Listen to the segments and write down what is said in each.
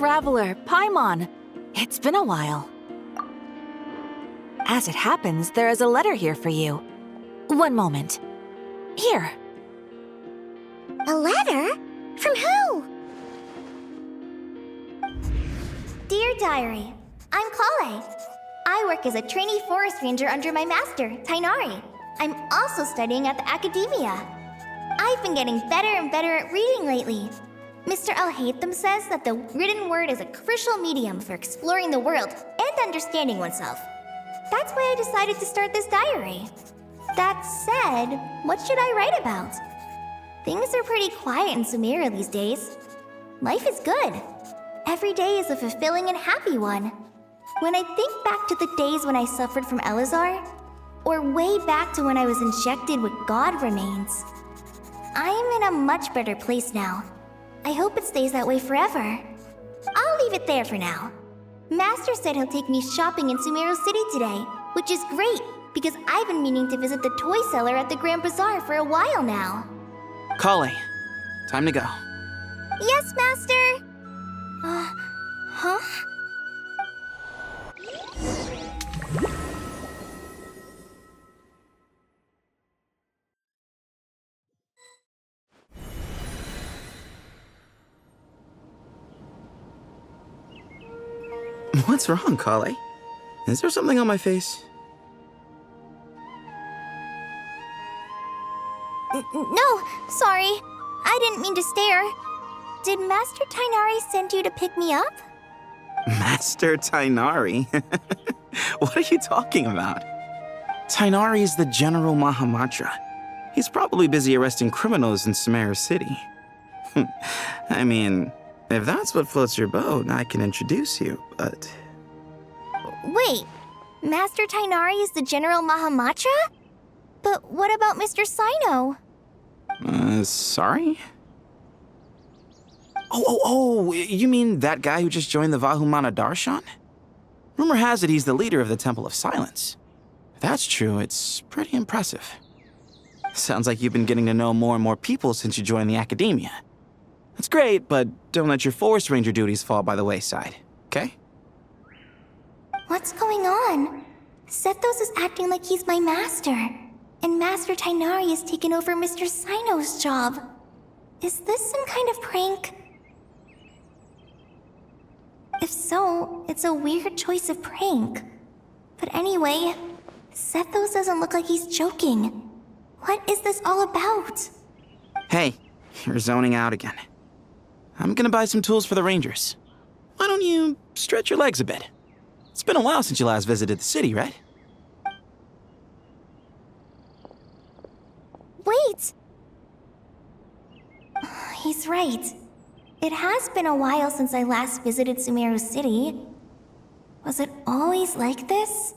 traveler, Paimon. It's been a while. As it happens, there is a letter here for you. One moment. Here. A letter? From who? Dear Diary, I'm Kale. I work as a trainee forest ranger under my master, Tainari. I'm also studying at the academia. I've been getting better and better at reading lately. Mr. Al-Haytham says that the written word is a crucial medium for exploring the world and understanding oneself. That's why I decided to start this diary. That said, what should I write about? Things are pretty quiet in Sumeru these days. Life is good. Every day is a fulfilling and happy one. When I think back to the days when I suffered from Elazar, or way back to when I was injected with God remains, I am in a much better place now. I hope it stays that way forever. I'll leave it there for now. Master said he'll take me shopping in Sumeru City today, which is great because I've been meaning to visit the toy seller at the Grand Bazaar for a while now. Kale, time to go. Yes, Master! Huh? What's wrong, Kale? Is there something on my face? No, sorry. I didn't mean to stare. Did Master Tainari send you to pick me up? Master Tainari? What are you talking about? Tainari is the General Mahamatra. He's probably busy arresting criminals in Sumeru City. I mean, if that's what floats your boat, I can introduce you, but... Wait, Master Tainari is the General Mahamatra? But what about Mr. Sino? Sorry? Oh, you mean that guy who just joined the Vahumana Darshan? Rumor has it he's the leader of the Temple of Silence. If that's true, it's pretty impressive. Sounds like you've been getting to know more and more people since you joined the academia. That's great, but don't let your forest ranger duties fall by the wayside, okay? What's going on? Sethos is acting like he's my master, and Master Tainari has taken over Mr. Sino's job. Is this some kind of prank? If so, it's a weird choice of prank. But anyway, Sethos doesn't look like he's joking. What is this all about? Hey, you're zoning out again. I'm gonna buy some tools for the rangers. Why don't you stretch your legs a bit? It's been a while since you last visited the city, right? Wait! He's right. It has been a while since I last visited Sumeru City. Was it always like this?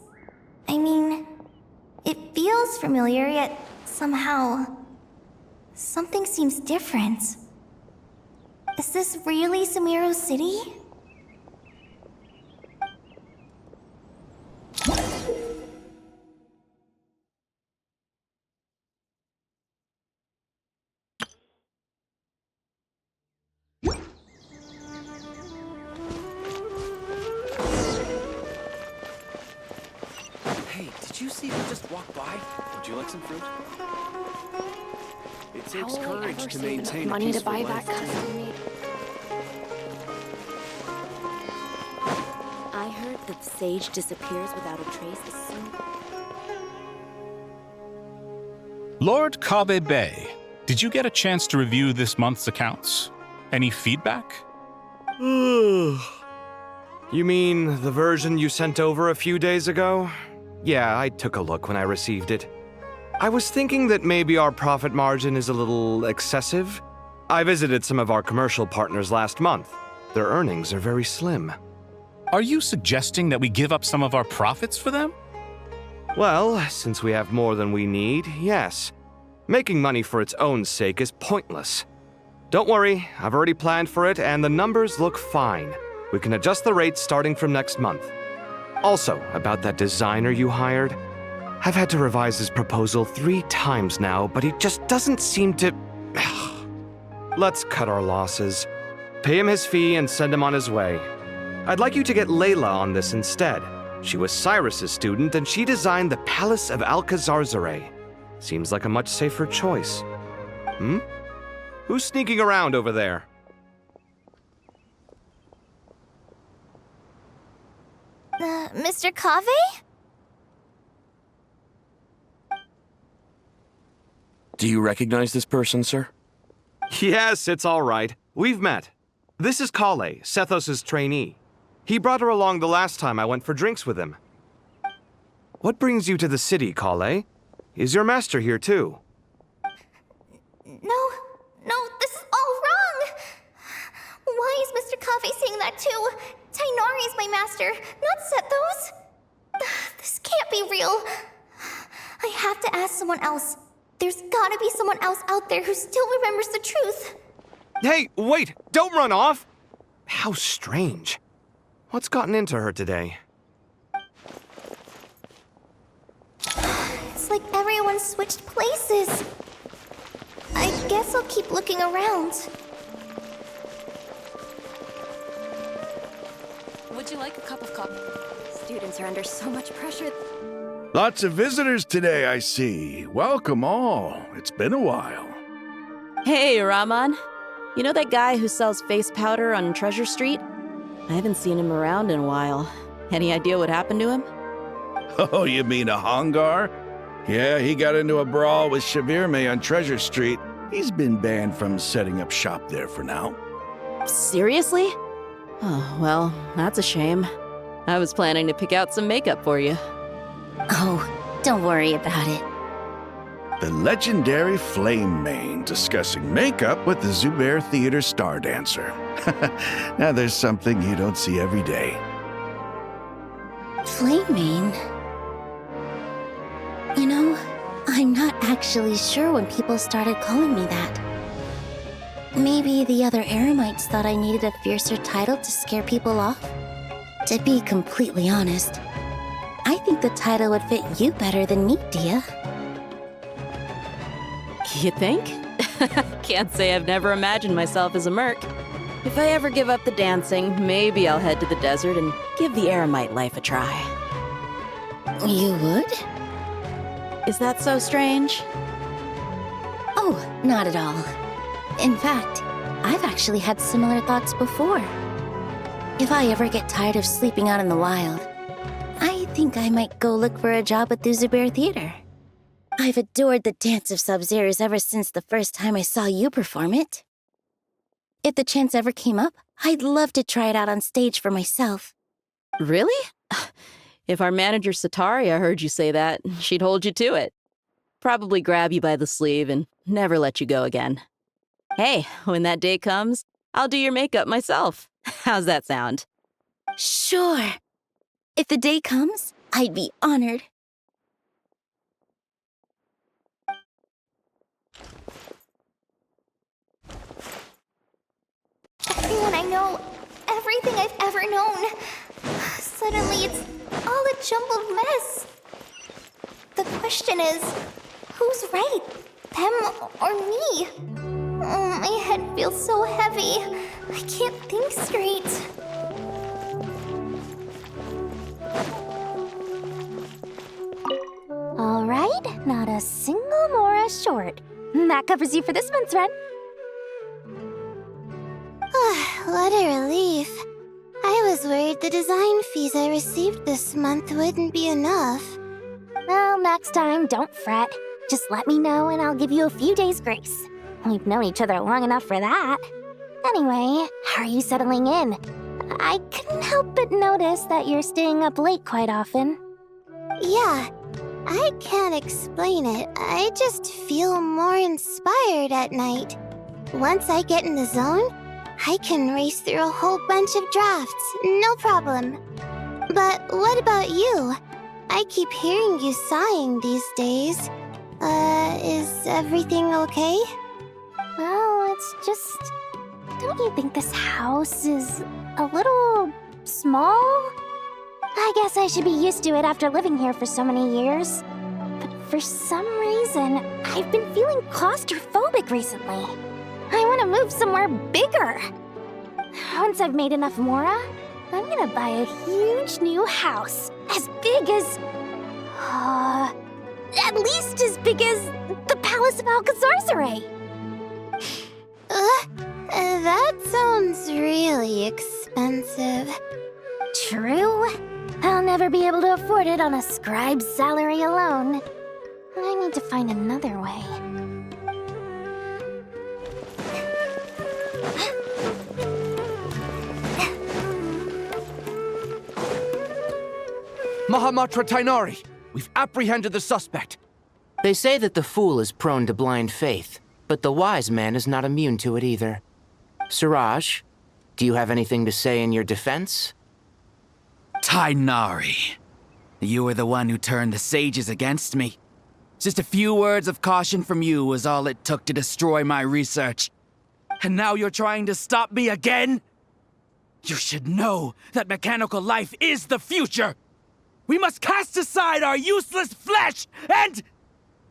I mean, it feels familiar, yet somehow... something seems different. Is this really Sumeru City? Hey, did you see who just walked by? Would you like some fruit? It takes courage to maintain money a to peaceful buy life. that custom made. I heard that the sage disappears without a trace as soon. Lord Kabe Bay, did you get a chance to review this month's accounts? Any feedback? You mean the version you sent over a few days ago? Yeah, I took a look when I received it. I was thinking that maybe our profit margin is a little excessive. I visited some of our commercial partners last month. Their earnings are very slim. Are you suggesting that we give up some of our profits for them? Well, since we have more than we need, yes. Making money for its own sake is pointless. Don't worry, I've already planned for it and the numbers look fine. We can adjust the rates starting from next month. Also, about that designer you hired, I've had to revise his proposal 3 times now, but he just doesn't seem to... Let's cut our losses. Pay him his fee and send him on his way. I'd like you to get Layla on this instead. She was Cyrus's student, and she designed the Palace of Alcazarzare. Seems like a much safer choice. Who's sneaking around over there? Mr. Cave? Do you recognize this person, sir? Yes, it's all right. We've met. This is Kale, Sethos' trainee. He brought her along the last time I went for drinks with him. What brings you to the city, Kale? Is your master here too? No, this is all wrong! Why is Mr. Cave saying that too? Tainari is my master, not Sethos. This can't be real. I have to ask someone else. There's gotta be someone else out there who still remembers the truth. Hey, wait! Don't run off! How strange. What's gotten into her today? It's like everyone switched places. I guess I'll keep looking around. Would you like a cup of coffee? Students are under so much pressure. Lots of visitors today, I see. Welcome all. It's been a while. Hey, Rahman. You know that guy who sells face powder on Treasure Street? I haven't seen him around in a while. Any idea what happened to him? Oh, you mean a Hongar? Yeah, he got into a brawl with Shavirme on Treasure Street. He's been banned from setting up shop there for now. Seriously? Oh, well, that's a shame. I was planning to pick out some makeup for you. Oh, don't worry about it. The legendary Flame Mane discussing makeup with the Zubair Theater star dancer. Now there's something you don't see every day. Flaming? You know, I'm not actually sure when people started calling me that. Maybe the other Eremites thought I needed a fiercer title to scare people off? To be completely honest, I think the title would fit you better than me, Dia. You think? Can't say I've never imagined myself as a merc. If I ever give up the dancing, maybe I'll head to the desert and give the Eremite life a try. You would? Is that so strange? Oh, not at all. In fact, I've actually had similar thoughts before. If I ever get tired of sleeping out in the wild, I think I might go look for a job at the Zubair Theater. I've adored the Dance of Sub-Zeros ever since the first time I saw you perform it. If the chance ever came up, I'd love to try it out on stage for myself. Really? If our manager Sataria heard you say that, she'd hold you to it. Probably grab you by the sleeve and never let you go again. Hey, when that day comes, I'll do your makeup myself. How's that sound? Sure. If the day comes, I'd be honored. Everyone I know, everything I've ever known. Suddenly it's all a jumbled mess. The question is, who's right? Them or me? Oh, my head feels so heavy. I can't think straight. All right, not a single Mora short. That covers you for this month's rent. What a relief. I was worried the design fees I received this month wouldn't be enough. Well, next time, don't fret. Just let me know and I'll give you a few days' grace. We've known each other long enough for that. Anyway, how are you settling in? I couldn't help but notice that you're staying up late quite often. Yeah, I can't explain it. I just feel more inspired at night. Once I get in the zone, I can race through a whole bunch of drafts, no problem. But what about you? I keep hearing you sighing these days. Is everything okay? Well, it's just... Don't you think this house is a little small? I guess I should be used to it after living here for so many years. But for some reason, I've been feeling claustrophobic recently. I want to move somewhere bigger. Once I've made enough Mora, I'm gonna buy a huge new house. As big as... at least as big as the Palace of Alcazarzaray. That sounds really expensive. True. I'll never be able to afford it on a scribe's salary alone. I need to find another way. Mahamatra Tainari, we've apprehended the suspect. They say that the fool is prone to blind faith, but the wise man is not immune to it either. Suraj, do you have anything to say in your defense? Tainari, you were the one who turned the sages against me. Just a few words of caution from you was all it took to destroy my research. And now you're trying to stop me again? You should know that mechanical life is the future! We must cast aside our useless flesh and...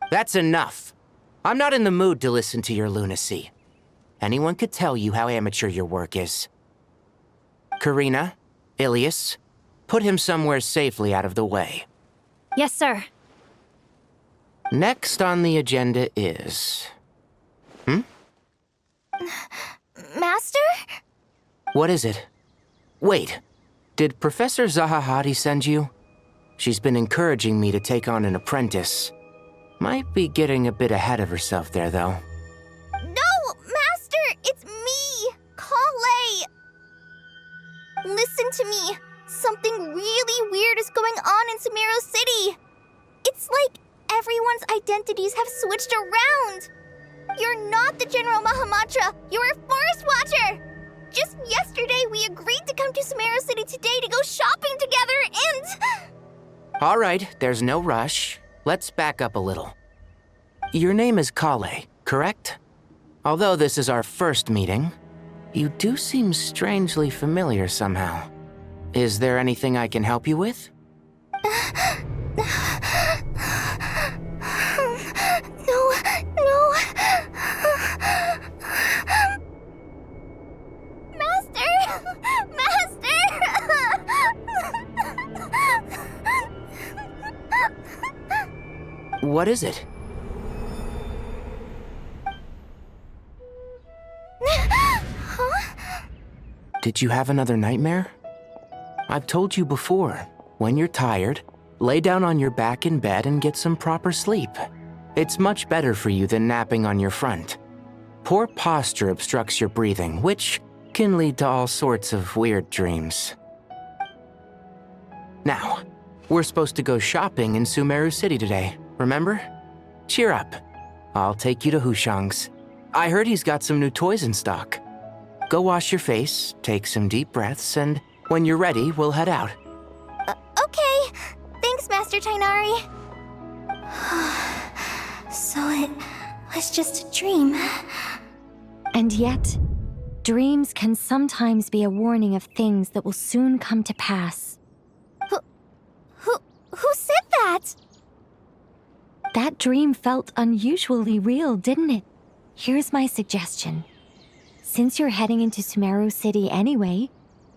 That's enough. I'm not in the mood to listen to your lunacy. Anyone could tell you how amateur your work is. Karina, Ilias, put him somewhere safely out of the way. Yes, sir. Next on the agenda is... Master? What is it? Wait, did Professor Zahahati send you? She's been encouraging me to take on an apprentice. Might be getting a bit ahead of herself there, though. No, Master! It's me! Kale! Listen to me. Something really weird is going on in Sumeru City. It's like everyone's identities have switched around. You're not the General Mahamatra. You're a Forest Watcher. Just yesterday, we agreed to come to Sumeru City today to go shopping together and... All right, there's no rush. Let's back up a little. Your name is Kale, correct? Although this is our first meeting, you do seem strangely familiar somehow. Is there anything I can help you with? No. What is it? Huh? Did you have another nightmare? I've told you before, when you're tired, lay down on your back in bed and get some proper sleep. It's much better for you than napping on your front. Poor posture obstructs your breathing, which can lead to all sorts of weird dreams. Now, we're supposed to go shopping in Sumeru City today, remember? Cheer up. I'll take you to Hushang's. I heard he's got some new toys in stock. Go wash your face, take some deep breaths, and when you're ready, we'll head out. Okay. Thanks, Master Tainari. So it was just a dream. And yet, dreams can sometimes be a warning of things that will soon come to pass. Who said that? That dream felt unusually real, didn't it? Here's my suggestion. Since you're heading into Sumeru City anyway,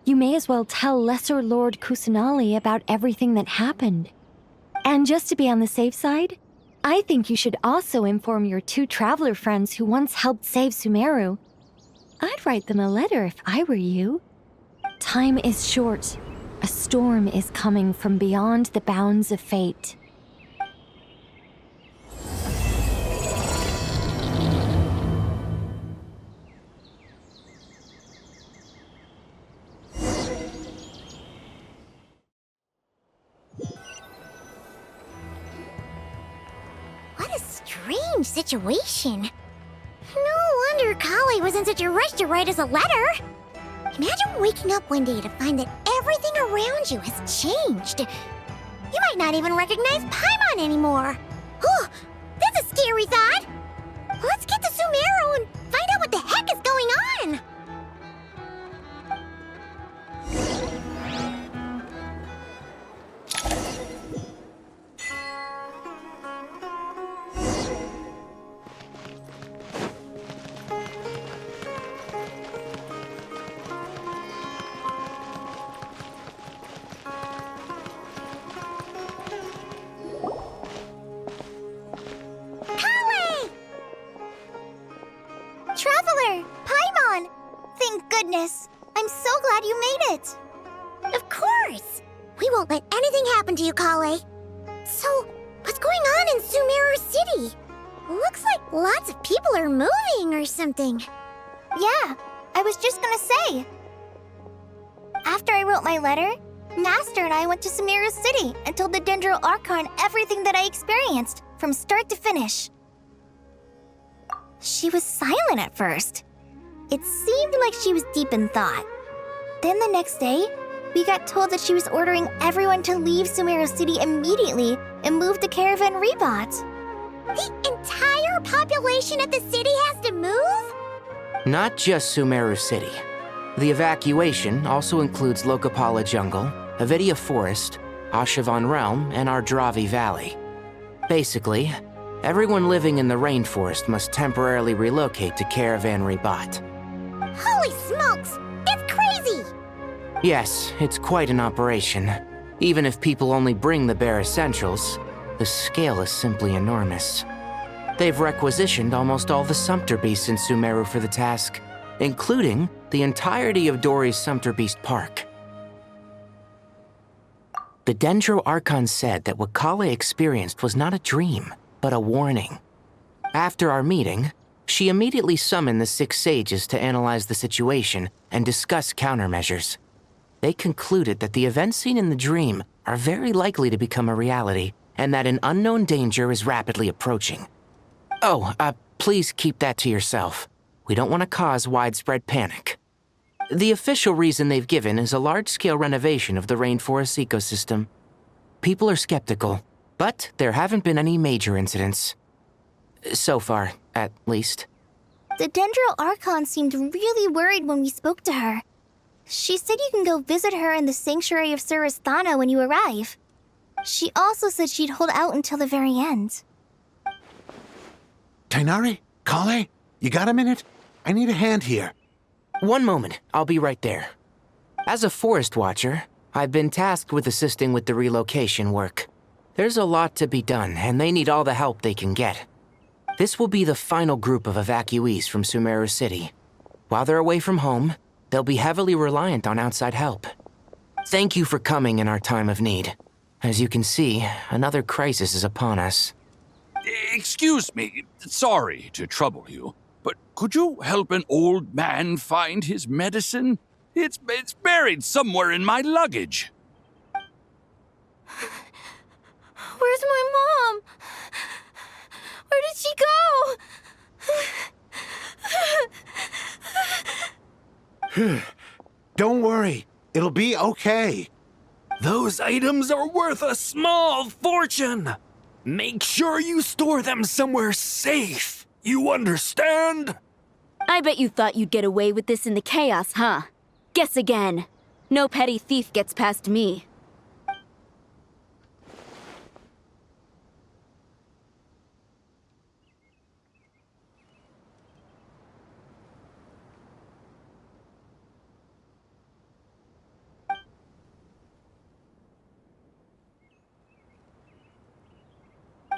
you may as well tell Lesser Lord Kusanali about everything that happened. And just to be on the safe side, I think you should also inform your 2 traveler friends who once helped save Sumeru. I'd write them a letter if I were you. Time is short. A storm is coming from beyond the bounds of fate. What a strange situation. No wonder Kale was in such a rush to write us a letter. Imagine waking up one day to find that everything around you has changed. You might not even recognize Paimon anymore. Oh, that's a scary thought. Let's get to Sumeru and find out what the heck is going on. goodness! I'm so glad you made it! Of course! We won't let anything happen to you, Kale. So, what's going on in Sumeru City? Looks like lots of people are moving or something. Yeah, I was just gonna say. After I wrote my letter, Master and I went to Sumeru City and told the Dendro Archon everything that I experienced, from start to finish. She was silent at first. It seemed like she was deep in thought. Then the next day, we got told that she was ordering everyone to leave Sumeru City immediately and move to Caravan Rebot. The entire population of the city has to move? Not just Sumeru City. The evacuation also includes Lokapala Jungle, Avidia Forest, Ashavan Realm, and Ardravi Valley. Basically, everyone living in the rainforest must temporarily relocate to Caravan Rebot. Holy smokes! That's crazy! Yes, it's quite an operation. Even if people only bring the bare essentials, the scale is simply enormous. They've requisitioned almost all the Sumpter Beasts in Sumeru for the task, including the entirety of Dori's Sumpter Beast Park. The Dendro Archon said that what Kale experienced was not a dream, but a warning. After our meeting, she immediately summoned the 6 sages to analyze the situation and discuss countermeasures. They concluded that the events seen in the dream are very likely to become a reality, and that an unknown danger is rapidly approaching. Oh, please keep that to yourself. We don't want to cause widespread panic. The official reason they've given is a large-scale renovation of the rainforest ecosystem. People are skeptical, but there haven't been any major incidents. So far, at least. The Dendro Archon seemed really worried when we spoke to her. She said you can go visit her in the Sanctuary of Surasthana when you arrive. She also said she'd hold out until the very end. Tighnari? Kale? You got a minute? I need a hand here. One moment, I'll be right there. As a forest watcher, I've been tasked with assisting with the relocation work. There's a lot to be done, and they need all the help they can get. This will be the final group of evacuees from Sumeru City. While they're away from home, they'll be heavily reliant on outside help. Thank you for coming in our time of need. As you can see, another crisis is upon us. Excuse me, sorry to trouble you, but could you help an old man find his medicine? It's buried somewhere in my luggage. Where's my mom? Where did she go? Don't worry, it'll be okay. Those items are worth a small fortune. Make sure you store them somewhere safe. You understand? I bet you thought you'd get away with this in the chaos, huh? Guess again. No petty thief gets past me.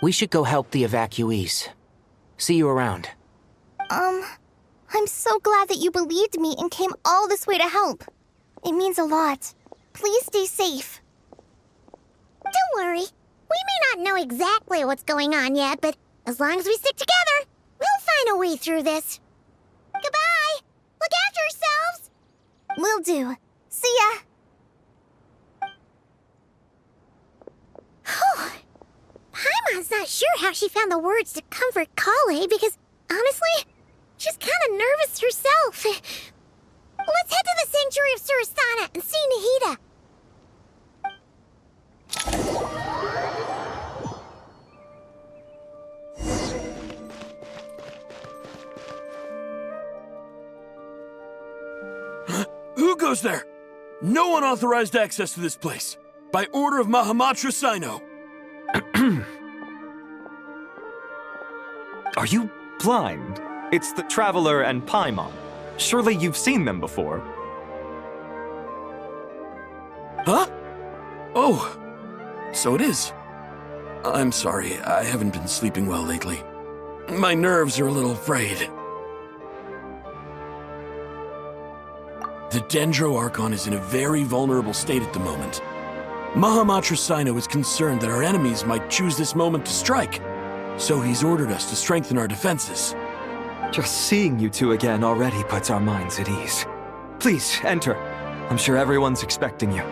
We should go help the evacuees. See you around. I'm so glad that you believed me and came all this way to help. It means a lot. Please stay safe. Don't worry. We may not know exactly what's going on yet, but as long as we stick together, we'll find a way through this. Goodbye! Look after yourselves! Will do. See ya! Paimon's not sure how she found the words to comfort Kale because, honestly, she's kind of nervous herself. Let's head to the Sanctuary of Surasthana and see Nahida. Who goes there? No unauthorized access to this place. By order of Mahamatra Sino. Are you blind? It's the Traveler and Paimon. Surely you've seen them before. Huh? Oh, so it is. I'm sorry, I haven't been sleeping well lately. My nerves are a little frayed. The Dendro Archon is in a very vulnerable state at the moment. Mahamatra Sino is concerned that our enemies might choose this moment to strike, so he's ordered us to strengthen our defenses. Just seeing you two again already puts our minds at ease. Please, enter. I'm sure everyone's expecting you.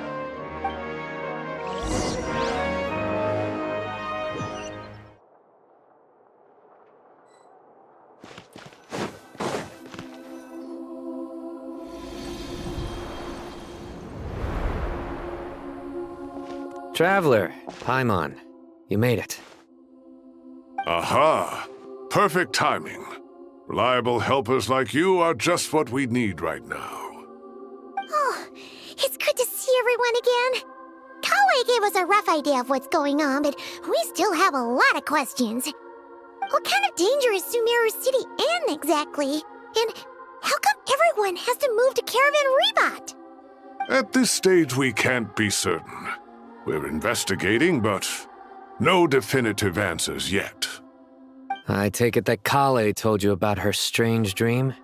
Traveler, Paimon, you made it. Aha! Perfect timing. Reliable helpers like you are just what we need right now. Oh, it's good to see everyone again. Kawe gave us a rough idea of what's going on, but we still have a lot of questions. What kind of danger is Sumeru City in exactly? And how come everyone has to move to Caravan Rebot? At this stage, we can't be certain. We're investigating, but no definitive answers yet. I take it that Kale told you about her strange dream?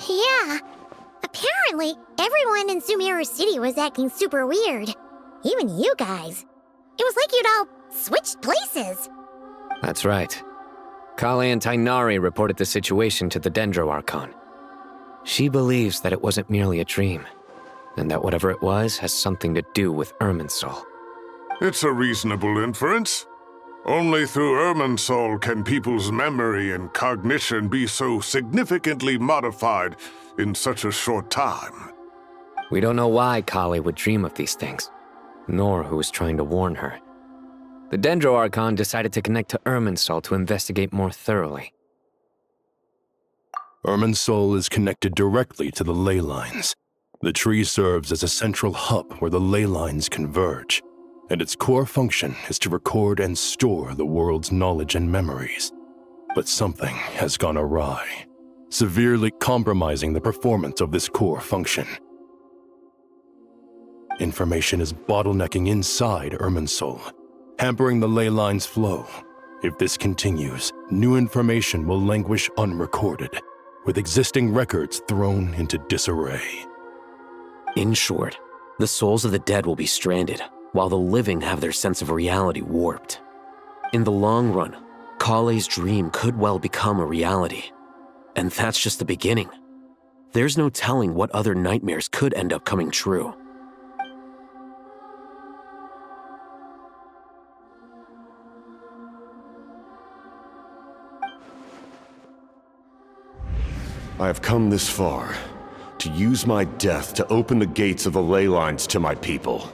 Yeah. Apparently, everyone in Sumeru City was acting super weird. Even you guys. It was like you'd all switched places. That's right. Kale and Tainari reported the situation to the Dendro Archon. She believes that it wasn't merely a dream, and that whatever it was has something to do with Irminsul. It's a reasonable inference. Only through Irminsul can people's memory and cognition be so significantly modified in such a short time. We don't know why Kale would dream of these things, nor who was trying to warn her. The Dendro Archon decided to connect to Irminsul to investigate more thoroughly. Irminsul is connected directly to the ley lines. The tree serves as a central hub where the ley lines converge, and its core function is to record and store the world's knowledge and memories. But something has gone awry, severely compromising the performance of this core function. Information is bottlenecking inside Irminsul, hampering the ley line's flow. If this continues, new information will languish unrecorded, with existing records thrown into disarray. In short, the souls of the dead will be stranded, while the living have their sense of reality warped. In the long run, Kale's dream could well become a reality. And that's just the beginning. There's no telling what other nightmares could end up coming true. I have come this far, to use my death to open the gates of the ley lines to my people.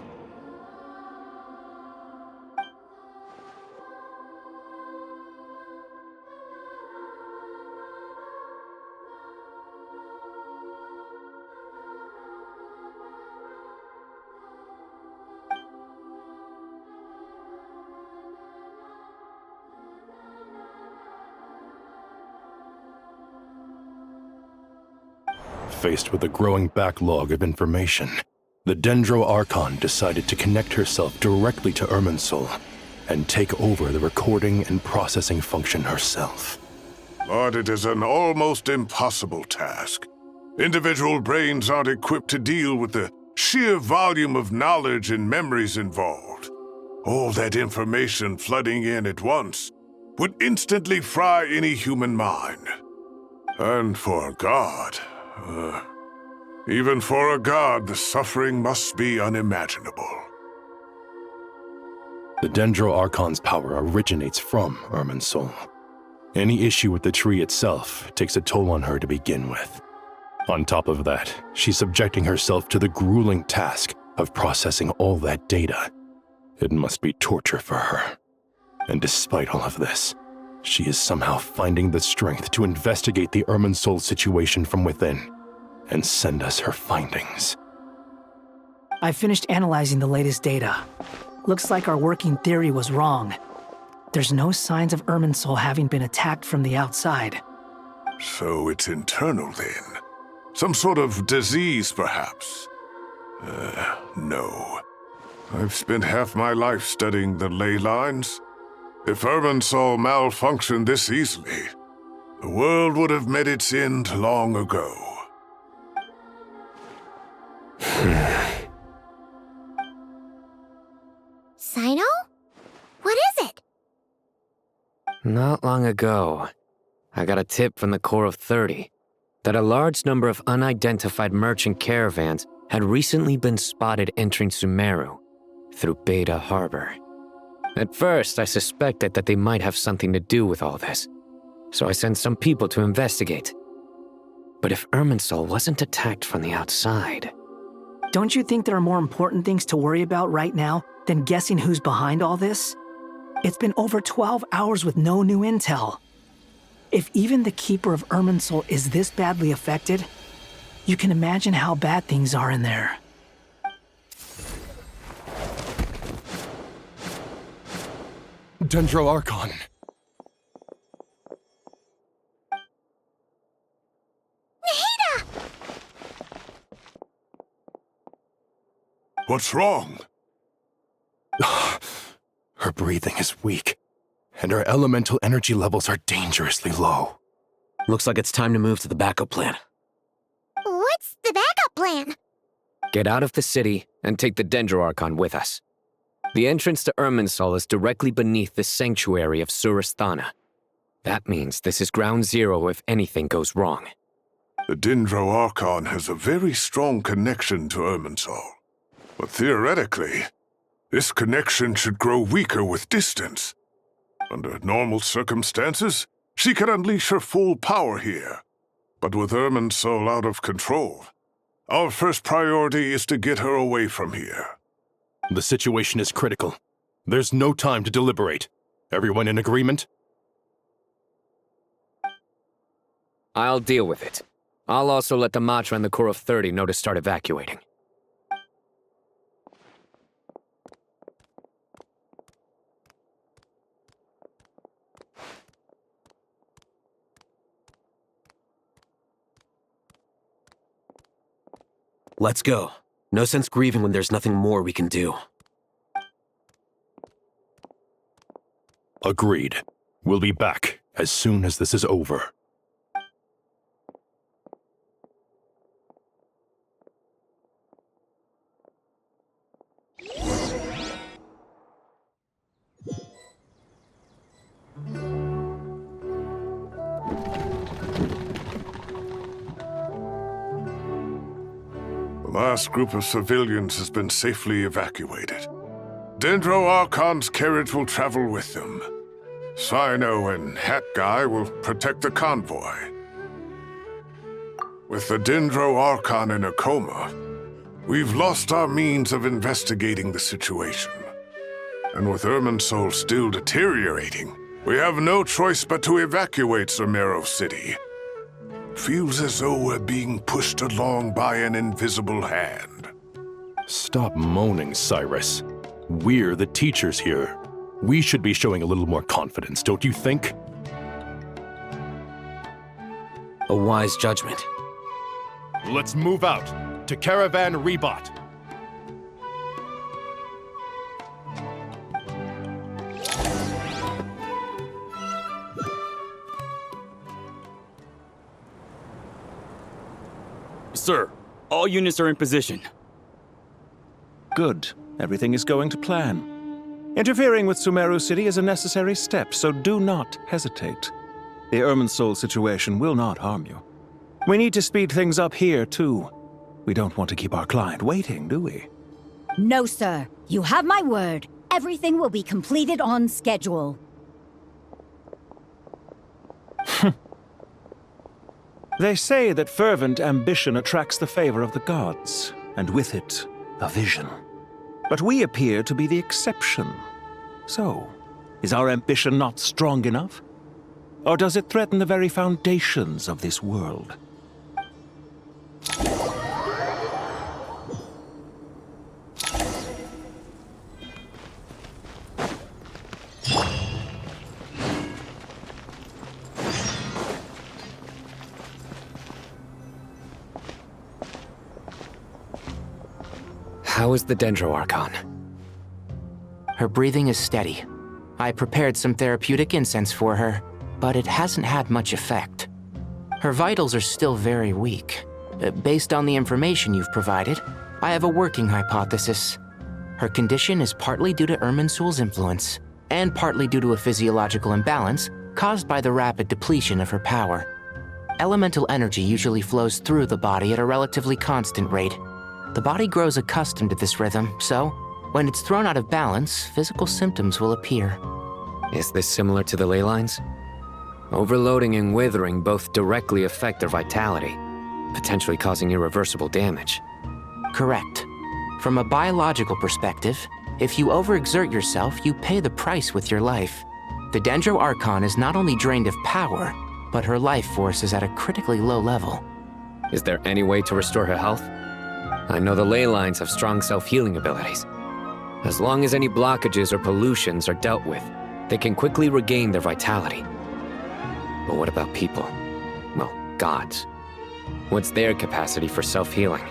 Faced with a growing backlog of information, the Dendro Archon decided to connect herself directly to Irminsul and take over the recording and processing function herself. But it is an almost impossible task. Individual brains aren't equipped to deal with the sheer volume of knowledge and memories involved. All that information flooding in at once would instantly fry any human mind. And for a god, even for a god, the suffering must be unimaginable. The Dendro Archon's power originates from Irminsul. Any issue with the tree itself takes a toll on her to begin with. On top of that, she's subjecting herself to the grueling task of processing all that data. It must be torture for her. And despite all of this, she is somehow finding the strength to investigate the Irminsul situation from within and send us her findings. I finished analyzing the latest data. Looks like our working theory was wrong. There's no signs of Irminsul having been attacked from the outside. So it's internal then? Some sort of disease, perhaps? No. I've spent half my life studying the ley lines. If Irminsul malfunctioned this easily, the world would have met its end long ago. Sino? What is it? Not long ago, I got a tip from the Corps of 30 that a large number of unidentified merchant caravans had recently been spotted entering Sumeru through Beta Harbor. At first, I suspected that they might have something to do with all this, so I sent some people to investigate. But if Irminsul wasn't attacked from the outside... Don't you think there are more important things to worry about right now than guessing who's behind all this? It's been over 12 hours with no new intel. If even the Keeper of Irminsul is this badly affected, you can imagine how bad things are in there. Dendro Archon. What's wrong? Her breathing is weak, and her elemental energy levels are dangerously low. Looks like it's time to move to the backup plan. What's the backup plan? Get out of the city and take the Dendro Archon with us. The entrance to Irminsul is directly beneath the sanctuary of Surasthana. That means this is ground zero if anything goes wrong. The Dendro Archon has a very strong connection to Irminsul. But theoretically, this connection should grow weaker with distance. Under normal circumstances, she can unleash her full power here. But with Irminsul out of control, our first priority is to get her away from here. The situation is critical. There's no time to deliberate. Everyone in agreement? I'll deal with it. I'll also let the Matra and the Corps of 30 know to start evacuating. Let's go. No sense grieving when there's nothing more we can do. Agreed. We'll be back as soon as this is over. The last group of civilians has been safely evacuated. Dendro Archon's carriage will travel with them. Sino and Hat Guy will protect the convoy. With the Dendro Archon in a coma, we've lost our means of investigating the situation. And with Irminsul still deteriorating, we have no choice but to evacuate Sumeru City. Feels as though we're being pushed along by an invisible hand. Stop moaning, Cyrus. We're the teachers here. We should be showing a little more confidence, don't you think? A wise judgment. Let's move out to Caravan Rebot. Sir, all units are in position. Good. Everything is going to plan. Interfering with Sumeru City is a necessary step, so do not hesitate. The Irminsul situation will not harm you. We need to speed things up here, too. We don't want to keep our client waiting, do we? No, sir. You have my word. Everything will be completed on schedule. They say that fervent ambition attracts the favor of the gods, and with it, a vision. But we appear to be the exception. So, is our ambition not strong enough? Or does it threaten the very foundations of this world? How is the Dendro Archon? Her breathing is steady. I prepared some therapeutic incense for her, but it hasn't had much effect. Her vitals are still very weak. Based on the information you've provided, I have a working hypothesis. Her condition is partly due to Irminsul's influence, and partly due to a physiological imbalance caused by the rapid depletion of her power. Elemental energy usually flows through the body at a relatively constant rate. The body grows accustomed to this rhythm, so when it's thrown out of balance, physical symptoms will appear. Is this similar to the ley lines? Overloading and withering both directly affect their vitality, potentially causing irreversible damage. Correct. From a biological perspective, if you overexert yourself, you pay the price with your life. The Dendro Archon is not only drained of power, but her life force is at a critically low level. Is there any way to restore her health? I know the ley lines have strong self-healing abilities. As long as any blockages or pollutions are dealt with, they can quickly regain their vitality. But what about people? Well, gods. What's their capacity for self-healing?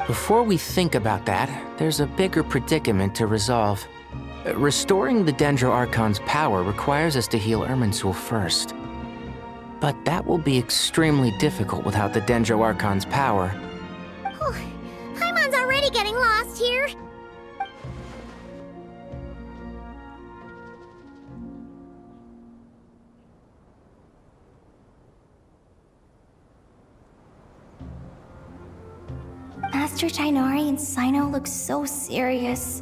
Before we think about that, there's a bigger predicament to resolve. Restoring the Dendro Archon's power requires us to heal Irminsul first. But that will be extremely difficult without the Dendro Archon's power. Paimon's already getting lost here. Master Tighnari and Cyno look so serious.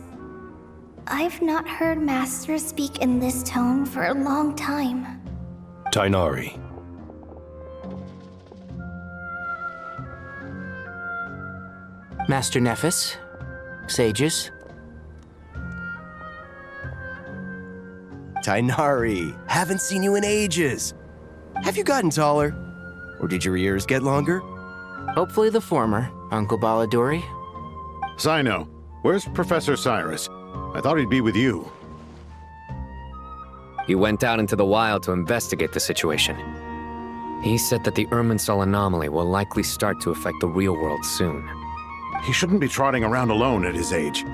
I've not heard Master speak in this tone for a long time. Tighnari. Master Nephis, sages. Tighnari, haven't seen you in ages. Have you gotten taller? Or did your ears get longer? Hopefully the former, Uncle Baladuri. Cyno, where's Professor Cyrus? I thought he'd be with you. He went out into the wild to investigate the situation. He said that the Irminsul anomaly will likely start to affect the real world soon. He shouldn't be trotting around alone at his age.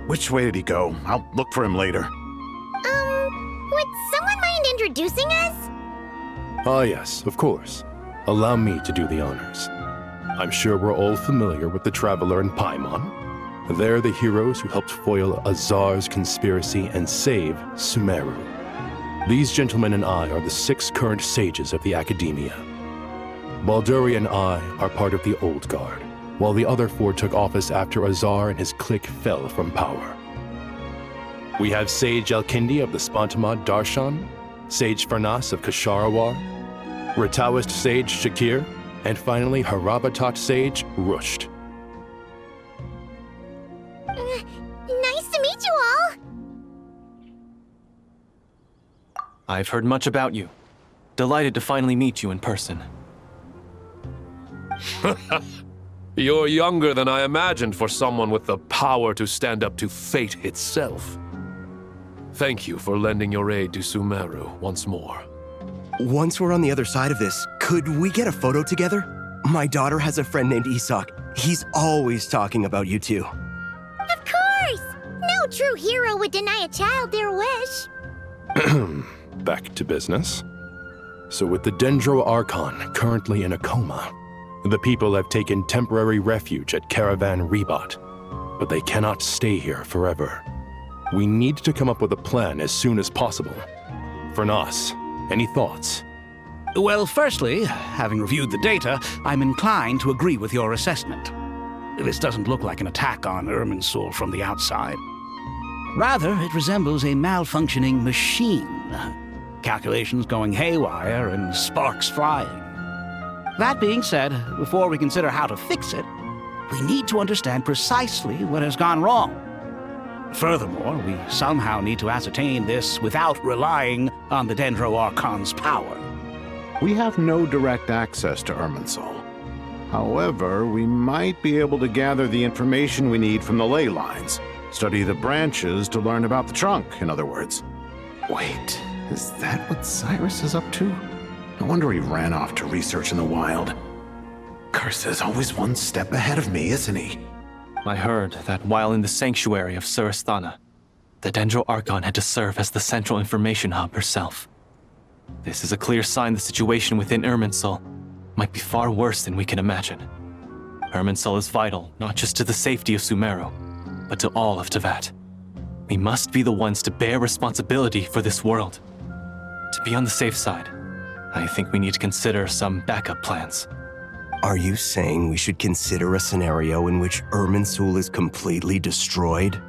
Which way did he go? I'll look for him later. Would someone mind introducing us? Ah yes, of course. Allow me to do the honors. I'm sure we're all familiar with the Traveler and Paimon. They're the heroes who helped foil Azar's conspiracy and save Sumeru. These gentlemen and I are the 6 current sages of the Academia. Balduri and I are part of the Old Guard, while the other 4 took office after Azar and his clique fell from power. We have Sage Elkindi of the Spantamad Darshan, Sage Farnas of Kasharawar, Rataoist Sage Shakir, and finally Harabatot Sage Rusht. Nice to meet you all! I've heard much about you. Delighted to finally meet you in person. You're younger than I imagined for someone with the power to stand up to fate itself. Thank you for lending your aid to Sumeru once more. Once we're on the other side of this, could we get a photo together? My daughter has a friend named Isak. He's always talking about you two. Of course! No true hero would deny a child their wish. Back to business. So with the Dendro Archon currently in a coma, the people have taken temporary refuge at Caravan Rebat, but they cannot stay here forever. We need to come up with a plan as soon as possible. Farnas, any thoughts? Well, firstly, having reviewed the data, I'm inclined to agree with your assessment. This doesn't look like an attack on Irminsul from the outside. Rather, it resembles a malfunctioning machine. Calculations going haywire and sparks flying. That being said, before we consider how to fix it, we need to understand precisely what has gone wrong. Furthermore, we somehow need to ascertain this without relying on the Dendro Archon's power. We have no direct access to Irminsul. However, we might be able to gather the information we need from the ley lines. Study the branches to learn about the trunk, in other words. Wait, is that what Cyrus is up to? No wonder he ran off to research in the wild. Curse, always one step ahead of me, isn't he? I heard that while in the sanctuary of Surasthana, the Dendro Archon had to serve as the central information hub herself. This is a clear sign the situation within Irminsul might be far worse than we can imagine. Irminsul is vital, not just to the safety of Sumeru, but to all of Teyvat. We must be the ones to bear responsibility for this world. To be on the safe side, I think we need to consider some backup plans. Are you saying we should consider a scenario in which Irminsul is completely destroyed?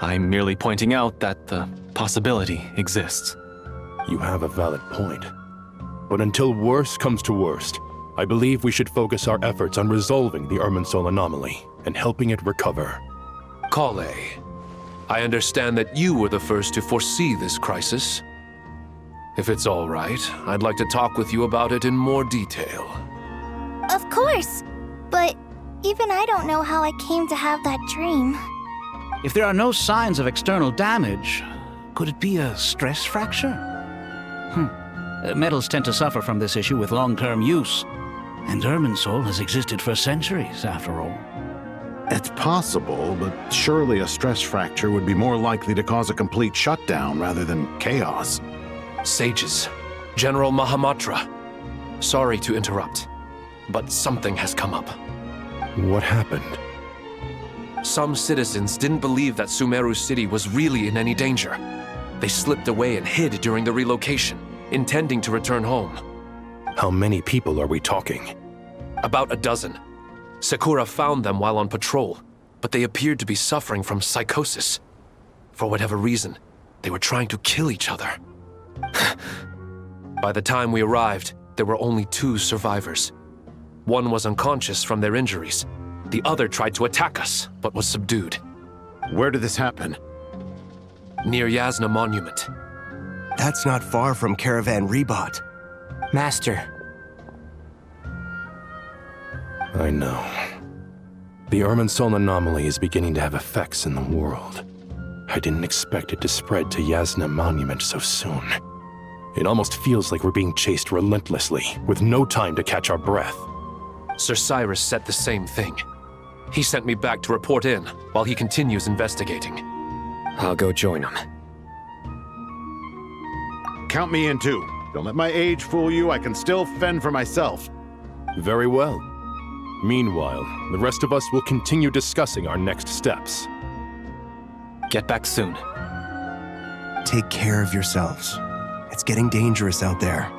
I'm merely pointing out that the possibility exists. You have a valid point. But until worst comes to worst, I believe we should focus our efforts on resolving the Irminsul anomaly and helping it recover. Kale, I understand that you were the first to foresee this crisis. If it's all right, I'd like to talk with you about it in more detail. Of course! But even I don't know how I came to have that dream. If there are no signs of external damage, could it be a stress fracture? Metals tend to suffer from this issue with long-term use. And Irminsul has existed for centuries, after all. It's possible, but surely a stress fracture would be more likely to cause a complete shutdown rather than chaos. Sages, General Mahamatra, sorry to interrupt, but something has come up. What happened? Some citizens didn't believe that Sumeru City was really in any danger. They slipped away and hid during the relocation, intending to return home. How many people are we talking? About a dozen. Sakura found them while on patrol, but they appeared to be suffering from psychosis. For whatever reason, they were trying to kill each other. By the time we arrived, there were only 2 survivors. One was unconscious from their injuries. The other tried to attack us, but was subdued. Where did this happen? Near Yasna Monument. That's not far from Caravan Rebot. Master. I know. The Irminsul anomaly is beginning to have effects in the world. I didn't expect it to spread to Yasna Monument so soon. It almost feels like we're being chased relentlessly, with no time to catch our breath. Sir Cyrus said the same thing. He sent me back to report in, while he continues investigating. I'll go join him. Count me in too. Don't let my age fool you, I can still fend for myself. Very well. Meanwhile, the rest of us will continue discussing our next steps. Get back soon. Take care of yourselves. It's getting dangerous out there.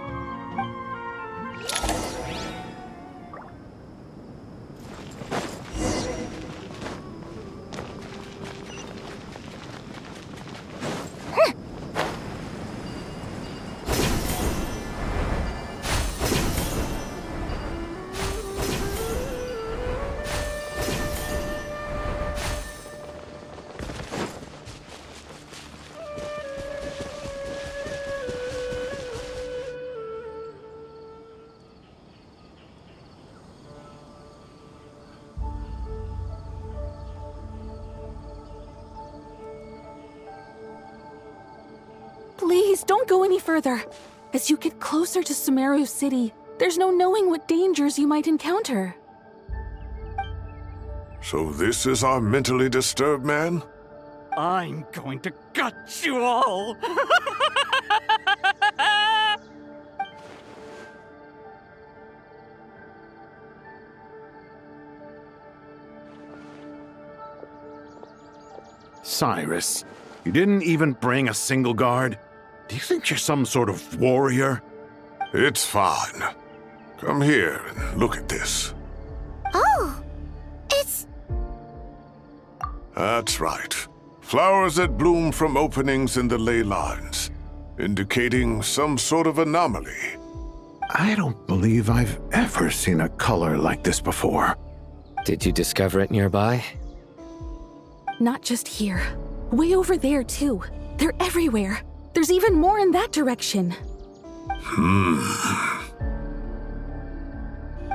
Please, don't go any further. As you get closer to Sumeru City, there's no knowing what dangers you might encounter. So this is our mentally disturbed man? I'm going to gut you all! Cyrus, you didn't even bring a single guard? Do you think you're some sort of warrior? It's fine. Come here and look at this. Oh, it's... That's right. Flowers that bloom from openings in the ley lines, indicating some sort of anomaly. I don't believe I've ever seen a color like this before. Did you discover it nearby? Not just here. Way over there, too. They're everywhere. There's even more in that direction.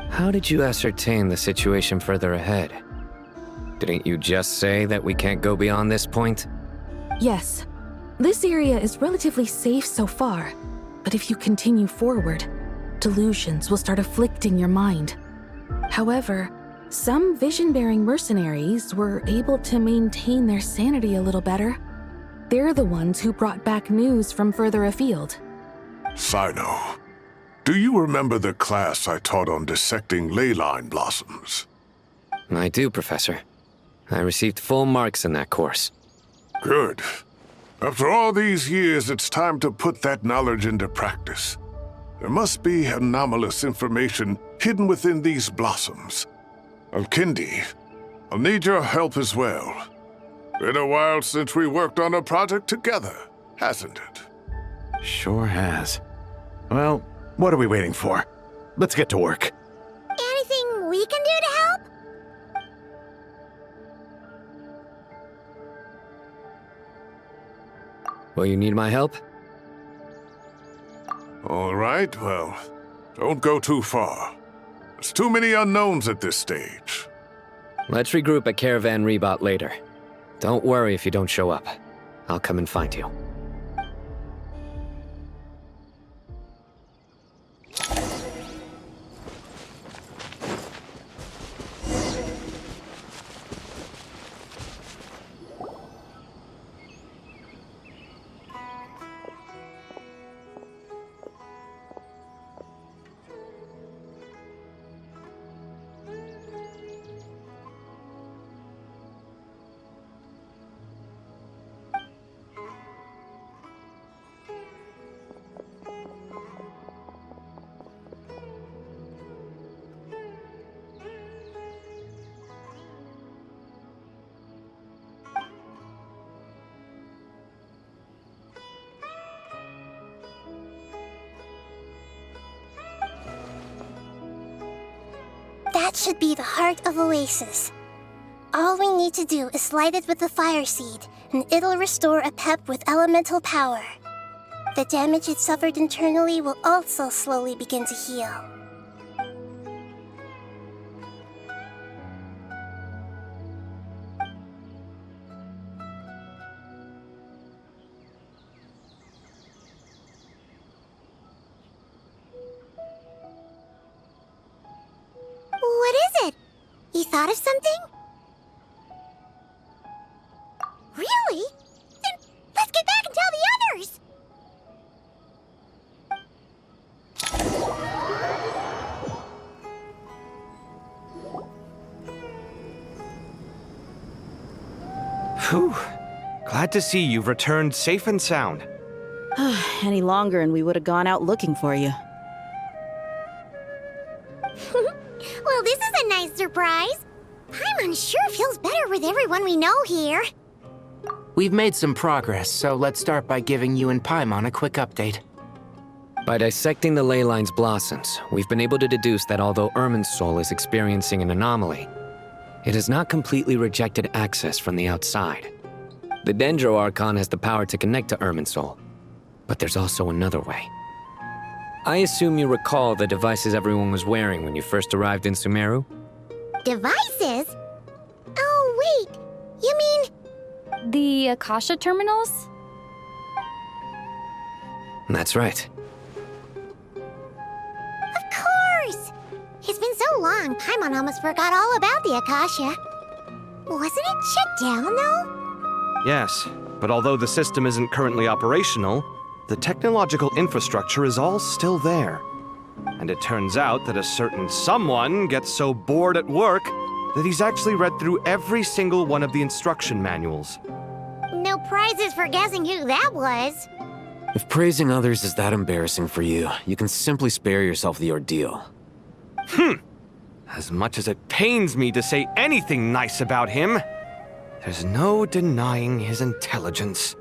How did you ascertain the situation further ahead? Didn't you just say that we can't go beyond this point? Yes. This area is relatively safe so far, but if you continue forward, delusions will start afflicting your mind. However, some vision-bearing mercenaries were able to maintain their sanity a little better. They're the ones who brought back news from further afield. Sino, do you remember the class I taught on dissecting ley line blossoms? I do, Professor. I received full marks in that course. Good. After all these years, it's time to put that knowledge into practice. There must be anomalous information hidden within these blossoms. Alkindi, I'll need your help as well. Been a while since we worked on a project together, hasn't it? Sure has. Well, what are we waiting for? Let's get to work. Anything we can do to help? Will you need my help? All right, well, don't go too far. There's too many unknowns at this stage. Let's regroup at Caravan Rebot later. Don't worry if you don't show up. I'll come and find you. That should be the heart of Oasis. All we need to do is light it with the fire seed, and it'll restore a pep with elemental power. The damage it suffered internally will also slowly begin to heal. What is it? You thought of something? Really? Then let's get back and tell the others! Whew. Glad to see you've returned safe and sound. Any longer and we would have gone out looking for you. Well, this is a nice surprise. I'm unsure feels better with everyone we know here. We've made some progress, so let's start by giving you and Paimon a quick update. By dissecting the ley line's blossoms, we've been able to deduce that although Irminsul is experiencing an anomaly, it has not completely rejected access from the outside. The Dendro Archon has the power to connect to Irminsul, but there's also another way. I assume you recall the devices everyone was wearing when you first arrived in Sumeru? Devices? Oh, wait. You mean... The Akasha terminals? That's right. Of course! It's been so long, Paimon almost forgot all about the Akasha. Wasn't it shut down, though? Yes, but although the system isn't currently operational, the technological infrastructure is all still there. And it turns out that a certain someone gets so bored at work that he's actually read through every single one of the instruction manuals. No prizes for guessing who that was. If praising others is that embarrassing for you, you can simply spare yourself the ordeal. As much as it pains me to say anything nice about him, there's no denying his intelligence.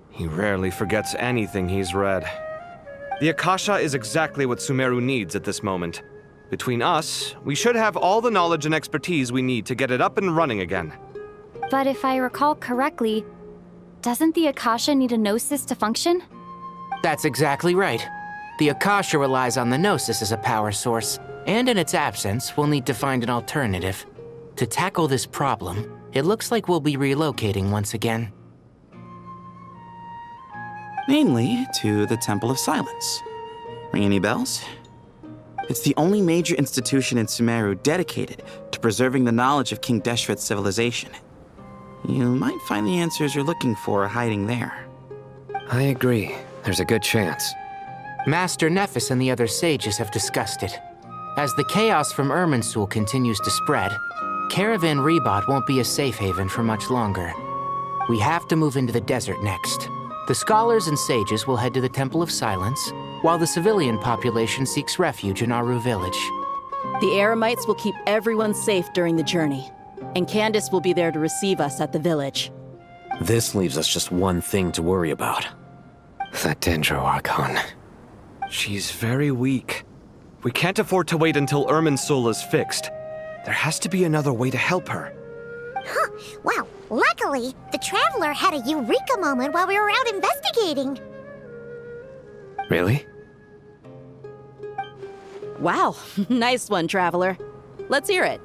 He rarely forgets anything he's read. The Akasha is exactly what Sumeru needs at this moment. Between us, we should have all the knowledge and expertise we need to get it up and running again. But if I recall correctly, doesn't the Akasha need a Gnosis to function? That's exactly right. The Akasha relies on the Gnosis as a power source, and in its absence, we'll need to find an alternative. To tackle this problem, it looks like we'll be relocating once again. Mainly to the Temple of Silence. Ring any bells? It's the only major institution in Sumeru dedicated to preserving the knowledge of King Deshret's civilization. You might find the answers you're looking for hiding there. I agree. There's a good chance. Master Nephis and the other sages have discussed it. As the chaos from Irminsul continues to spread, Caravan Rebot won't be a safe haven for much longer. We have to move into the desert next. The scholars and sages will head to the Temple of Silence, while the civilian population seeks refuge in Aru village. The Eremites will keep everyone safe during the journey, and Candace will be there to receive us at the village. This leaves us just one thing to worry about. That Dendro Archon. She's very weak. We can't afford to wait until Irmin's soul is fixed. There has to be another way to help her. Huh. Well, luckily, the Traveler had a eureka moment while we were out investigating. Really? Wow, nice one, Traveler. Let's hear it.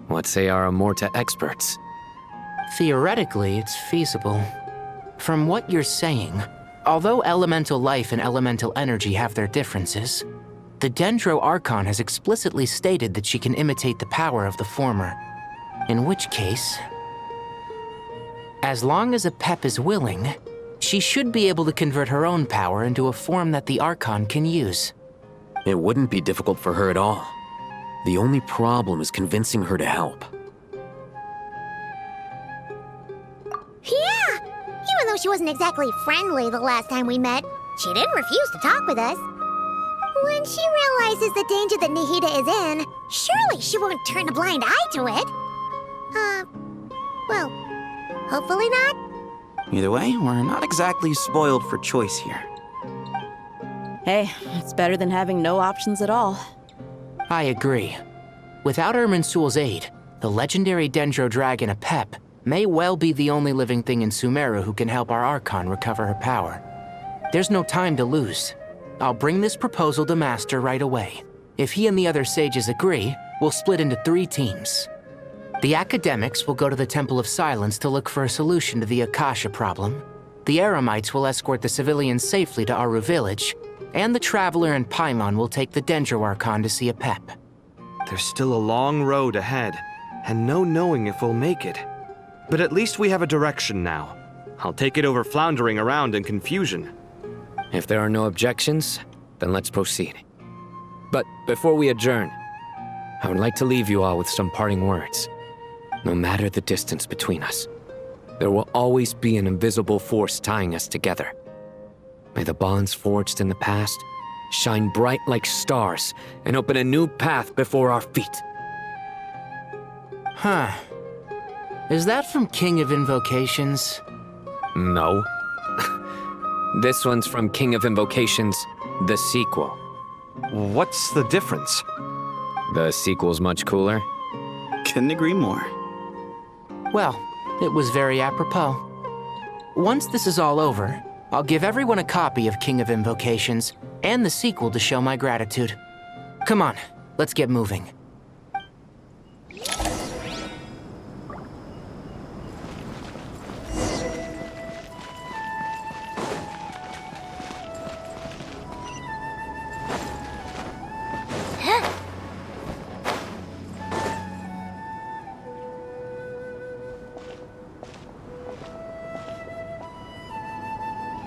What say our Amorta experts? Theoretically, it's feasible. From what you're saying, although elemental life and elemental energy have their differences, the Dendro Archon has explicitly stated that she can imitate the power of the former. In which case, as long as a Pep is willing, she should be able to convert her own power into a form that the Archon can use. It wouldn't be difficult for her at all. The only problem is convincing her to help. Yeah! Even though she wasn't exactly friendly the last time we met, she didn't refuse to talk with us. When she realizes the danger that Nihida is in, surely she won't turn a blind eye to it. Well, hopefully not. Either way, we're not exactly spoiled for choice here. Hey, it's better than having no options at all. I agree. Without Irminsul's aid, the legendary Dendro Dragon Apep may well be the only living thing in Sumeru who can help our Archon recover her power. There's no time to lose. I'll bring this proposal to Master right away. If he and the other sages agree, we'll split into 3 teams. The academics will go to the Temple of Silence to look for a solution to the Akasha problem. The Eremites will escort the civilians safely to Aru village, and the Traveler and Paimon will take the Dendro Archon to see Apep. There's still a long road ahead, and no knowing if we'll make it. But at least we have a direction now. I'll take it over floundering around in confusion. If there are no objections, then let's proceed. But before we adjourn, I would like to leave you all with some parting words. No matter the distance between us, there will always be an invisible force tying us together. May the bonds forged in the past shine bright like stars and open a new path before our feet. Huh. Is that from King of Invocations? No. This one's from King of Invocations, the sequel. What's the difference? The sequel's much cooler. Couldn't agree more. Well, it was very apropos. Once this is all over, I'll give everyone a copy of King of Invocations and the sequel to show my gratitude. Come on, let's get moving.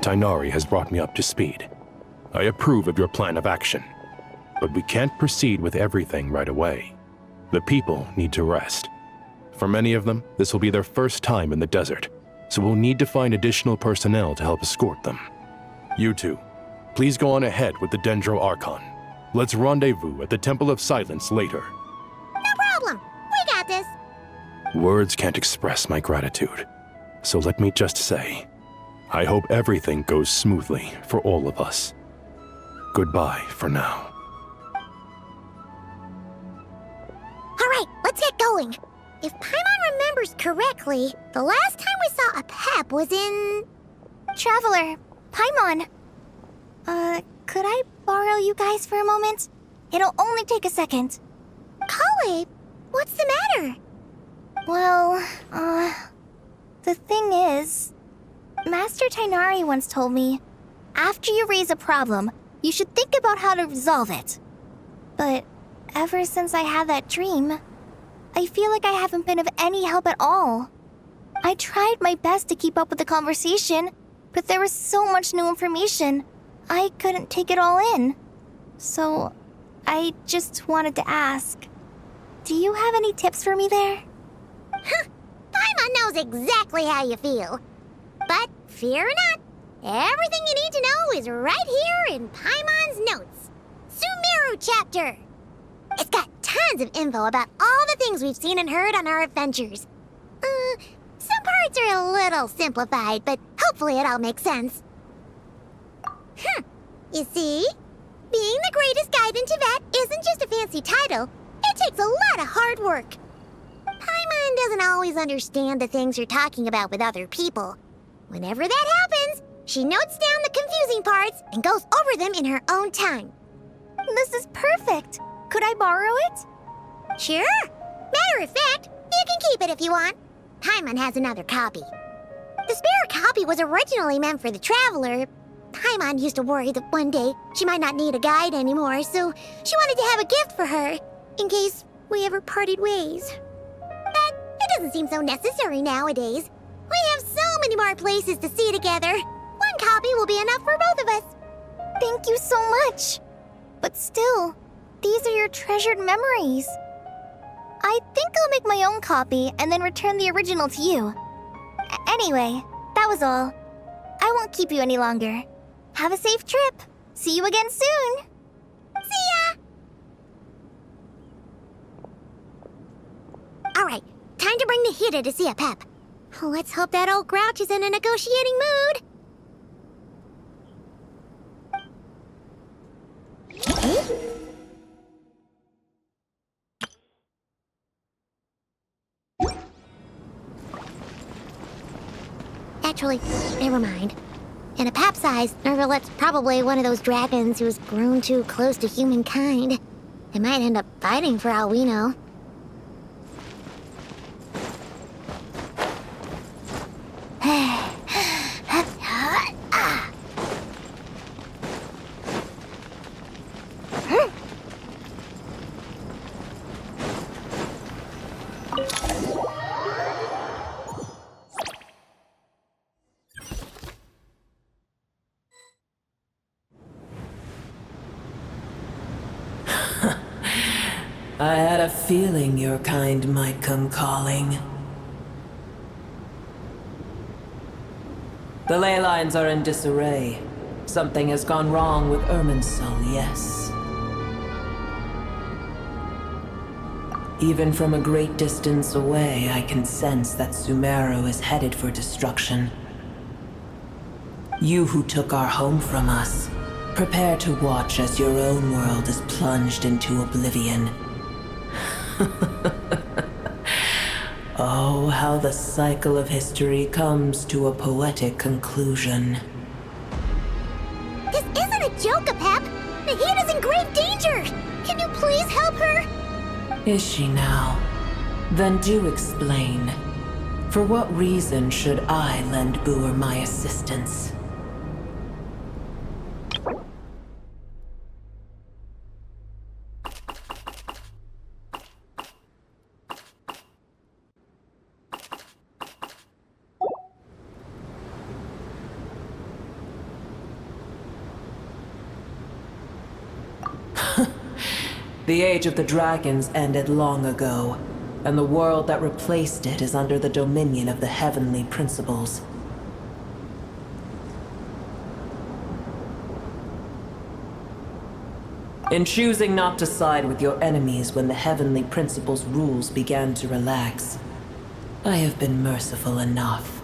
Tighnari has brought me up to speed. I approve of your plan of action, but we can't proceed with everything right away. The people need to rest. For many of them, this will be their first time in the desert, so we'll need to find additional personnel to help escort them. You two, please go on ahead with the Dendro Archon. Let's rendezvous at the Temple of Silence later. No problem. We got this. Words can't express my gratitude, so let me just say, I hope everything goes smoothly for all of us. Goodbye for now. All right, let's get going. If Paimon remembers correctly, the last time we saw a Pep was in... Traveler, Paimon. Could I borrow you guys for a moment? It'll only take a second. Kale, what's the matter? Well, the thing is, Master Tighnari once told me, after you raise a problem, you should think about how to resolve it. But ever since I had that dream, I feel like I haven't been of any help at all. I tried my best to keep up with the conversation, but there was so much new information, I couldn't take it all in. So, I just wanted to ask, do you have any tips for me there? Paimon knows exactly how you feel. But fear not, everything you need to know is right here in Paimon's notes. Sumeru chapter! It's got tons of info about all the things we've seen and heard on our adventures. Some parts are a little simplified, but hopefully it all makes sense. You see? Being the greatest guide in Tibet isn't just a fancy title. It takes a lot of hard work. Paimon doesn't always understand the things you're talking about with other people. Whenever that happens, she notes down the confusing parts and goes over them in her own time. This is perfect. Could I borrow it? Sure. Matter of fact, you can keep it if you want. Paimon has another copy. The spare copy was originally meant for the traveler. Paimon used to worry that one day she might not need a guide anymore, so she wanted to have a gift for her, in case we ever parted ways. But it doesn't seem so necessary nowadays. We have so many more places to see together. One copy will be enough for both of us. Thank you so much. But still, these are your treasured memories. I think I'll make my own copy and then return the original to you. Anyway, that was all. I won't keep you any longer. Have a safe trip. See you again soon. See ya! Alright, time to bring the Hida to see a Pep. Let's hope that old grouch is in a negotiating mood. Actually, never mind. In a pap size, Nergalet's probably one of those dragons who's grown too close to humankind. It might end up fighting for all we know. I had a feeling your kind might come calling. The ley lines are in disarray. Something has gone wrong with Irminsul, yes. Even from a great distance away, I can sense that Sumeru is headed for destruction. You who took our home from us, prepare to watch as your own world is plunged into oblivion. Oh, how the cycle of history comes to a poetic conclusion. This isn't a joke, Apep! Nahida's in grave danger! Can you please help her? Is she now? Then do explain. For what reason should I lend Booer my assistance? The age of the dragons ended long ago, and the world that replaced it is under the dominion of the heavenly principles. In choosing not to side with your enemies when the heavenly principles' rules began to relax, I have been merciful enough.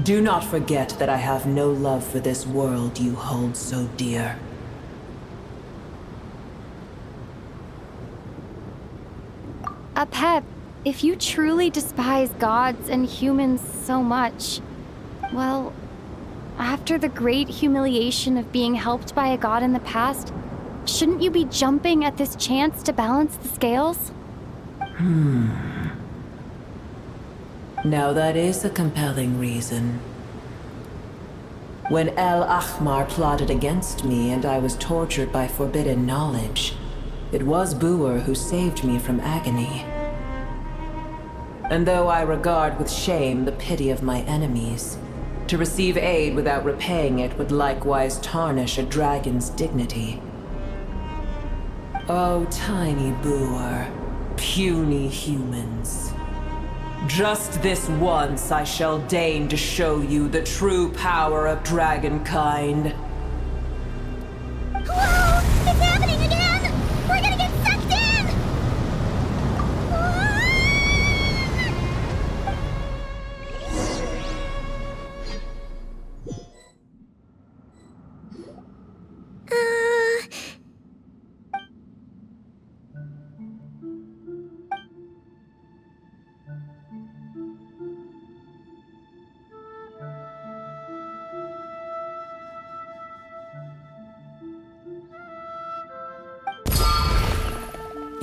Do not forget that I have no love for this world you hold so dear. Apep, if you truly despise gods and humans so much, well, after the great humiliation of being helped by a god in the past, shouldn't you be jumping at this chance to balance the scales? Now that is a compelling reason. When El Ahmar plotted against me and I was tortured by forbidden knowledge, it was Booer who saved me from agony. And though I regard with shame the pity of my enemies, to receive aid without repaying it would likewise tarnish a dragon's dignity. Oh, tiny Boer, puny humans. Just this once I shall deign to show you the true power of dragonkind. Whoa! It's happening again! We're gonna get sucked in!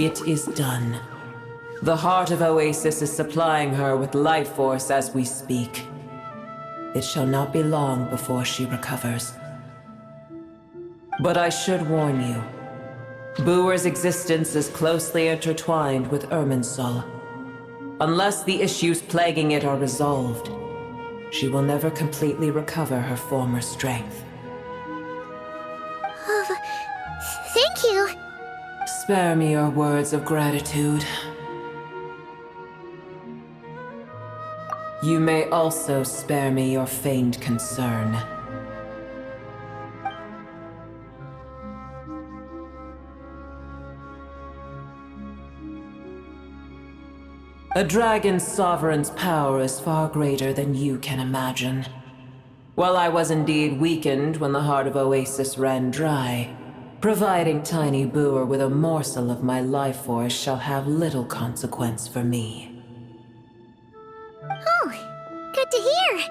It is done. The heart of Oasis is supplying her with life force as we speak. It shall not be long before she recovers. But I should warn you, Boer's existence is closely intertwined with Irminsul. Unless the issues plaguing it are resolved, she will never completely recover her former strength. Oh, thank you. Spare me your words of gratitude. You may also spare me your feigned concern. A dragon's sovereign's power is far greater than you can imagine. While I was indeed weakened when the heart of Oasis ran dry, providing tiny Boer with a morsel of my life force shall have little consequence for me. Oh, good to hear.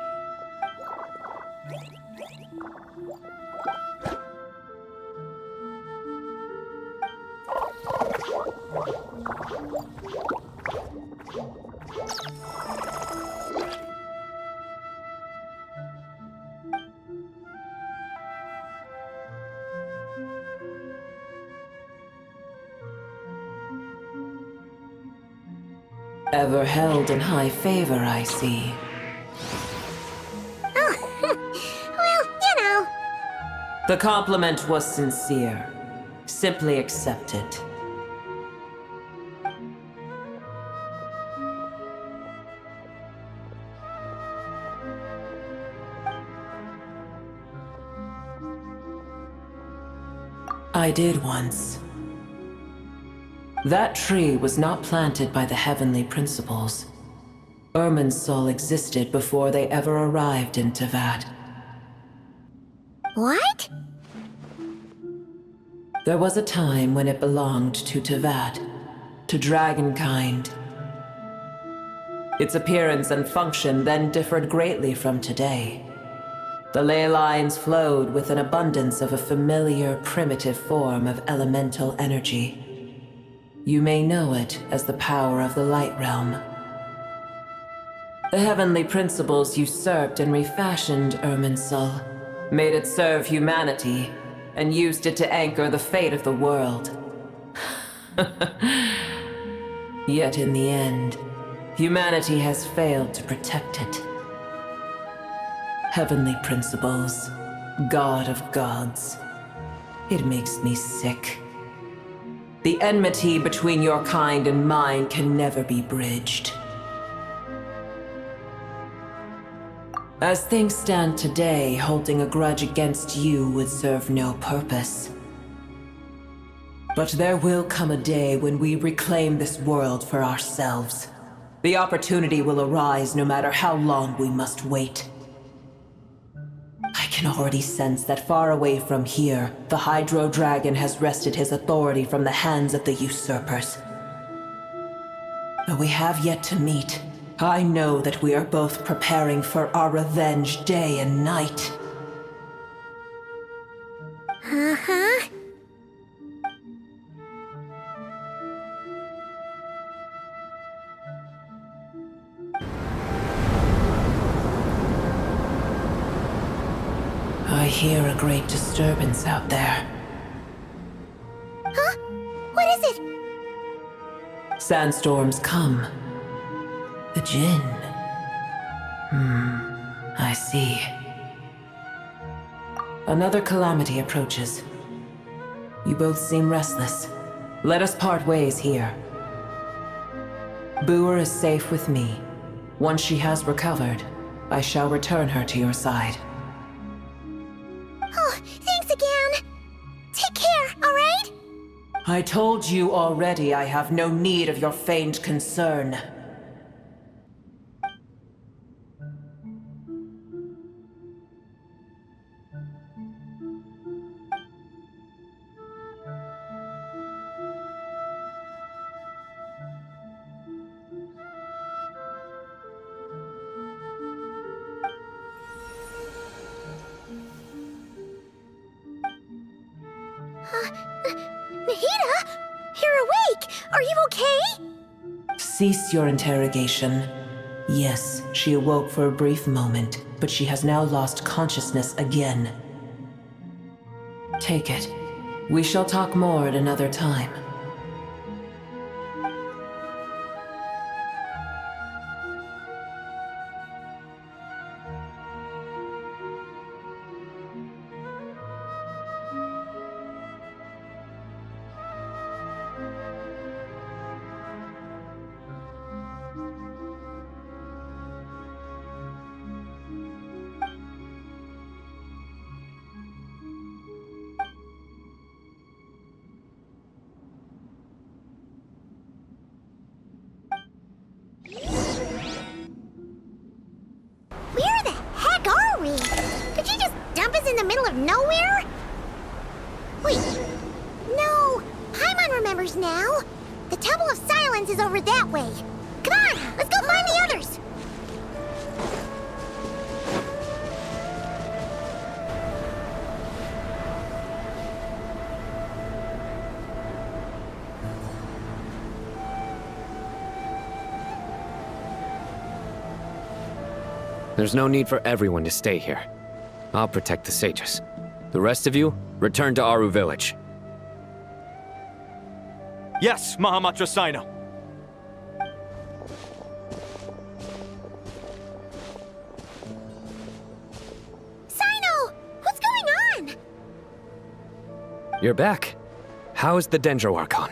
Ever held in high favor, I see. Oh, well, you know. The compliment was sincere. Simply accept it. I did once. That tree was not planted by the heavenly principles. Irminsul existed before they ever arrived in Tevat. What? There was a time when it belonged to Tevat, to dragonkind. Its appearance and function then differed greatly from today. The ley lines flowed with an abundance of a familiar, primitive form of elemental energy. You may know it as the power of the Light Realm. The heavenly principles usurped and refashioned Irminsul, made it serve humanity, and used it to anchor the fate of the world. Yet in the end, humanity has failed to protect it. Heavenly principles, God of gods. It makes me sick. The enmity between your kind and mine can never be bridged. As things stand today, holding a grudge against you would serve no purpose. But there will come a day when we reclaim this world for ourselves. The opportunity will arise no matter how long we must wait. I can already sense that far away from here, the Hydro Dragon has wrested his authority from the hands of the usurpers. Though we have yet to meet, I know that we are both preparing for our revenge day and night. Uh-huh. I hear a great disturbance out there. Huh? What is it? Sandstorms come. The Jinn. I see. Another calamity approaches. You both seem restless. Let us part ways here. Boer is safe with me. Once she has recovered, I shall return her to your side. Oh, thanks again. Take care, alright? I told you already I have no need of your feigned concern. Nahida? You're awake! Are you okay? Cease your interrogation. Yes, she awoke for a brief moment, but she has now lost consciousness again. Take it. We shall talk more at another time. Where the heck are we? Did you just dump us in the middle of nowhere? Wait. No. Paimon remembers now. The Temple of Silence is over that way. Come on, let's go find the others. There's no need for everyone to stay here. I'll protect the sages. The rest of you, return to Aru village. Yes, Mahamatra Sino. Sino! What's going on? You're back. How's the Dendro Archon?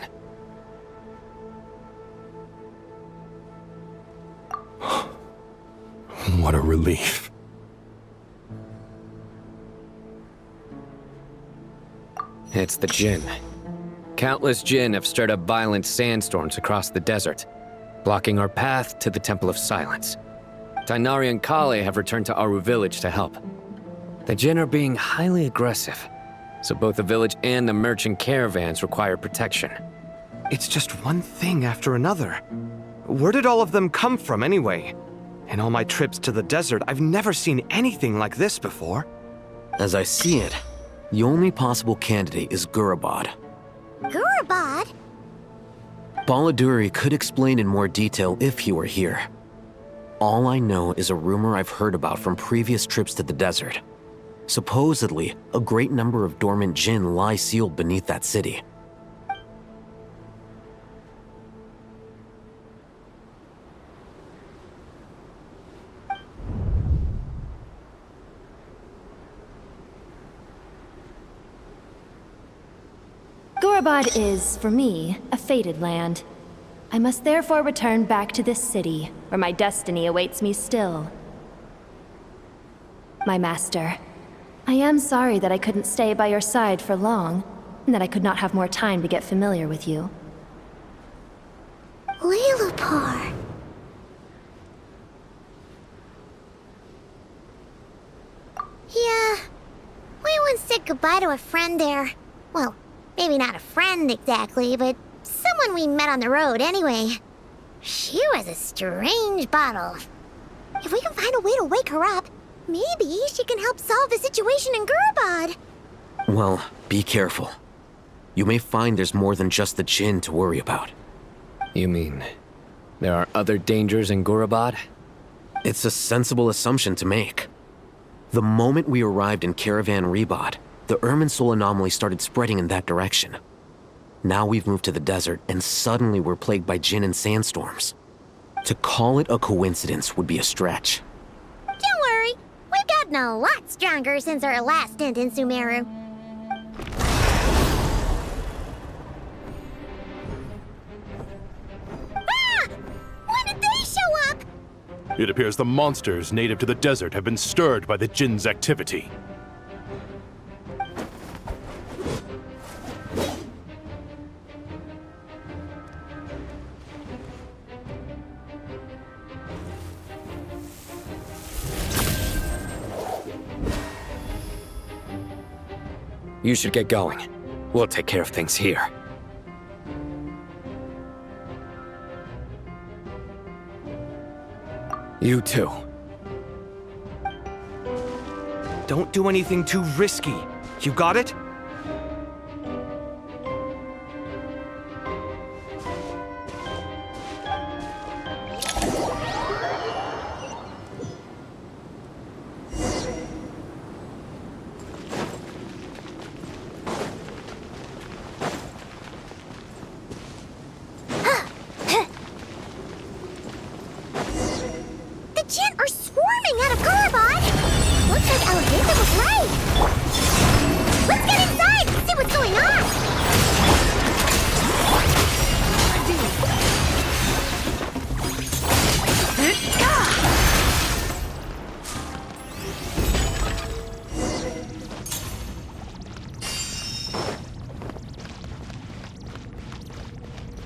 What a relief. It's the Jinn. Countless Jinn have stirred up violent sandstorms across the desert, blocking our path to the Temple of Silence. Tainari and Kale have returned to Aru village to help. The Jinn are being highly aggressive, so both the village and the merchant caravans require protection. It's just one thing after another. Where did all of them come from anyway? In all my trips to the desert, I've never seen anything like this before. As I see it, the only possible candidate is Gurabad. Gurabad? Baladuri could explain in more detail if he were here. All I know is a rumor I've heard about from previous trips to the desert. Supposedly, a great number of dormant Jinn lie sealed beneath that city. Gurabad is, for me, a fated land. I must therefore return back to this city, where my destiny awaits me still. My master, I am sorry that I couldn't stay by your side for long, and that I could not have more time to get familiar with you. Lilipar. Yeah, we once said goodbye to a friend there. Well, maybe not a friend exactly, but someone we met on the road anyway. She was a strange bottle. If we can find a way to wake her up, maybe she can help solve the situation in Gurabad. Well, be careful. You may find there's more than just the Jinn to worry about. You mean, there are other dangers in Gurabad? It's a sensible assumption to make. The moment we arrived in Caravan Rebod, the Irminsul anomaly started spreading in that direction. Now we've moved to the desert, and suddenly we're plagued by Jinn and sandstorms. To call it a coincidence would be a stretch. Don't worry, we've gotten a lot stronger since our last stint in Sumeru. It appears the monsters native to the desert have been stirred by the Jinn's activity. You should get going. We'll take care of things here. You too. Don't do anything too risky. You got it? The Jinn are swarming out of Gorobod! Looks like Alhita was right! Let's get inside and see what's going on!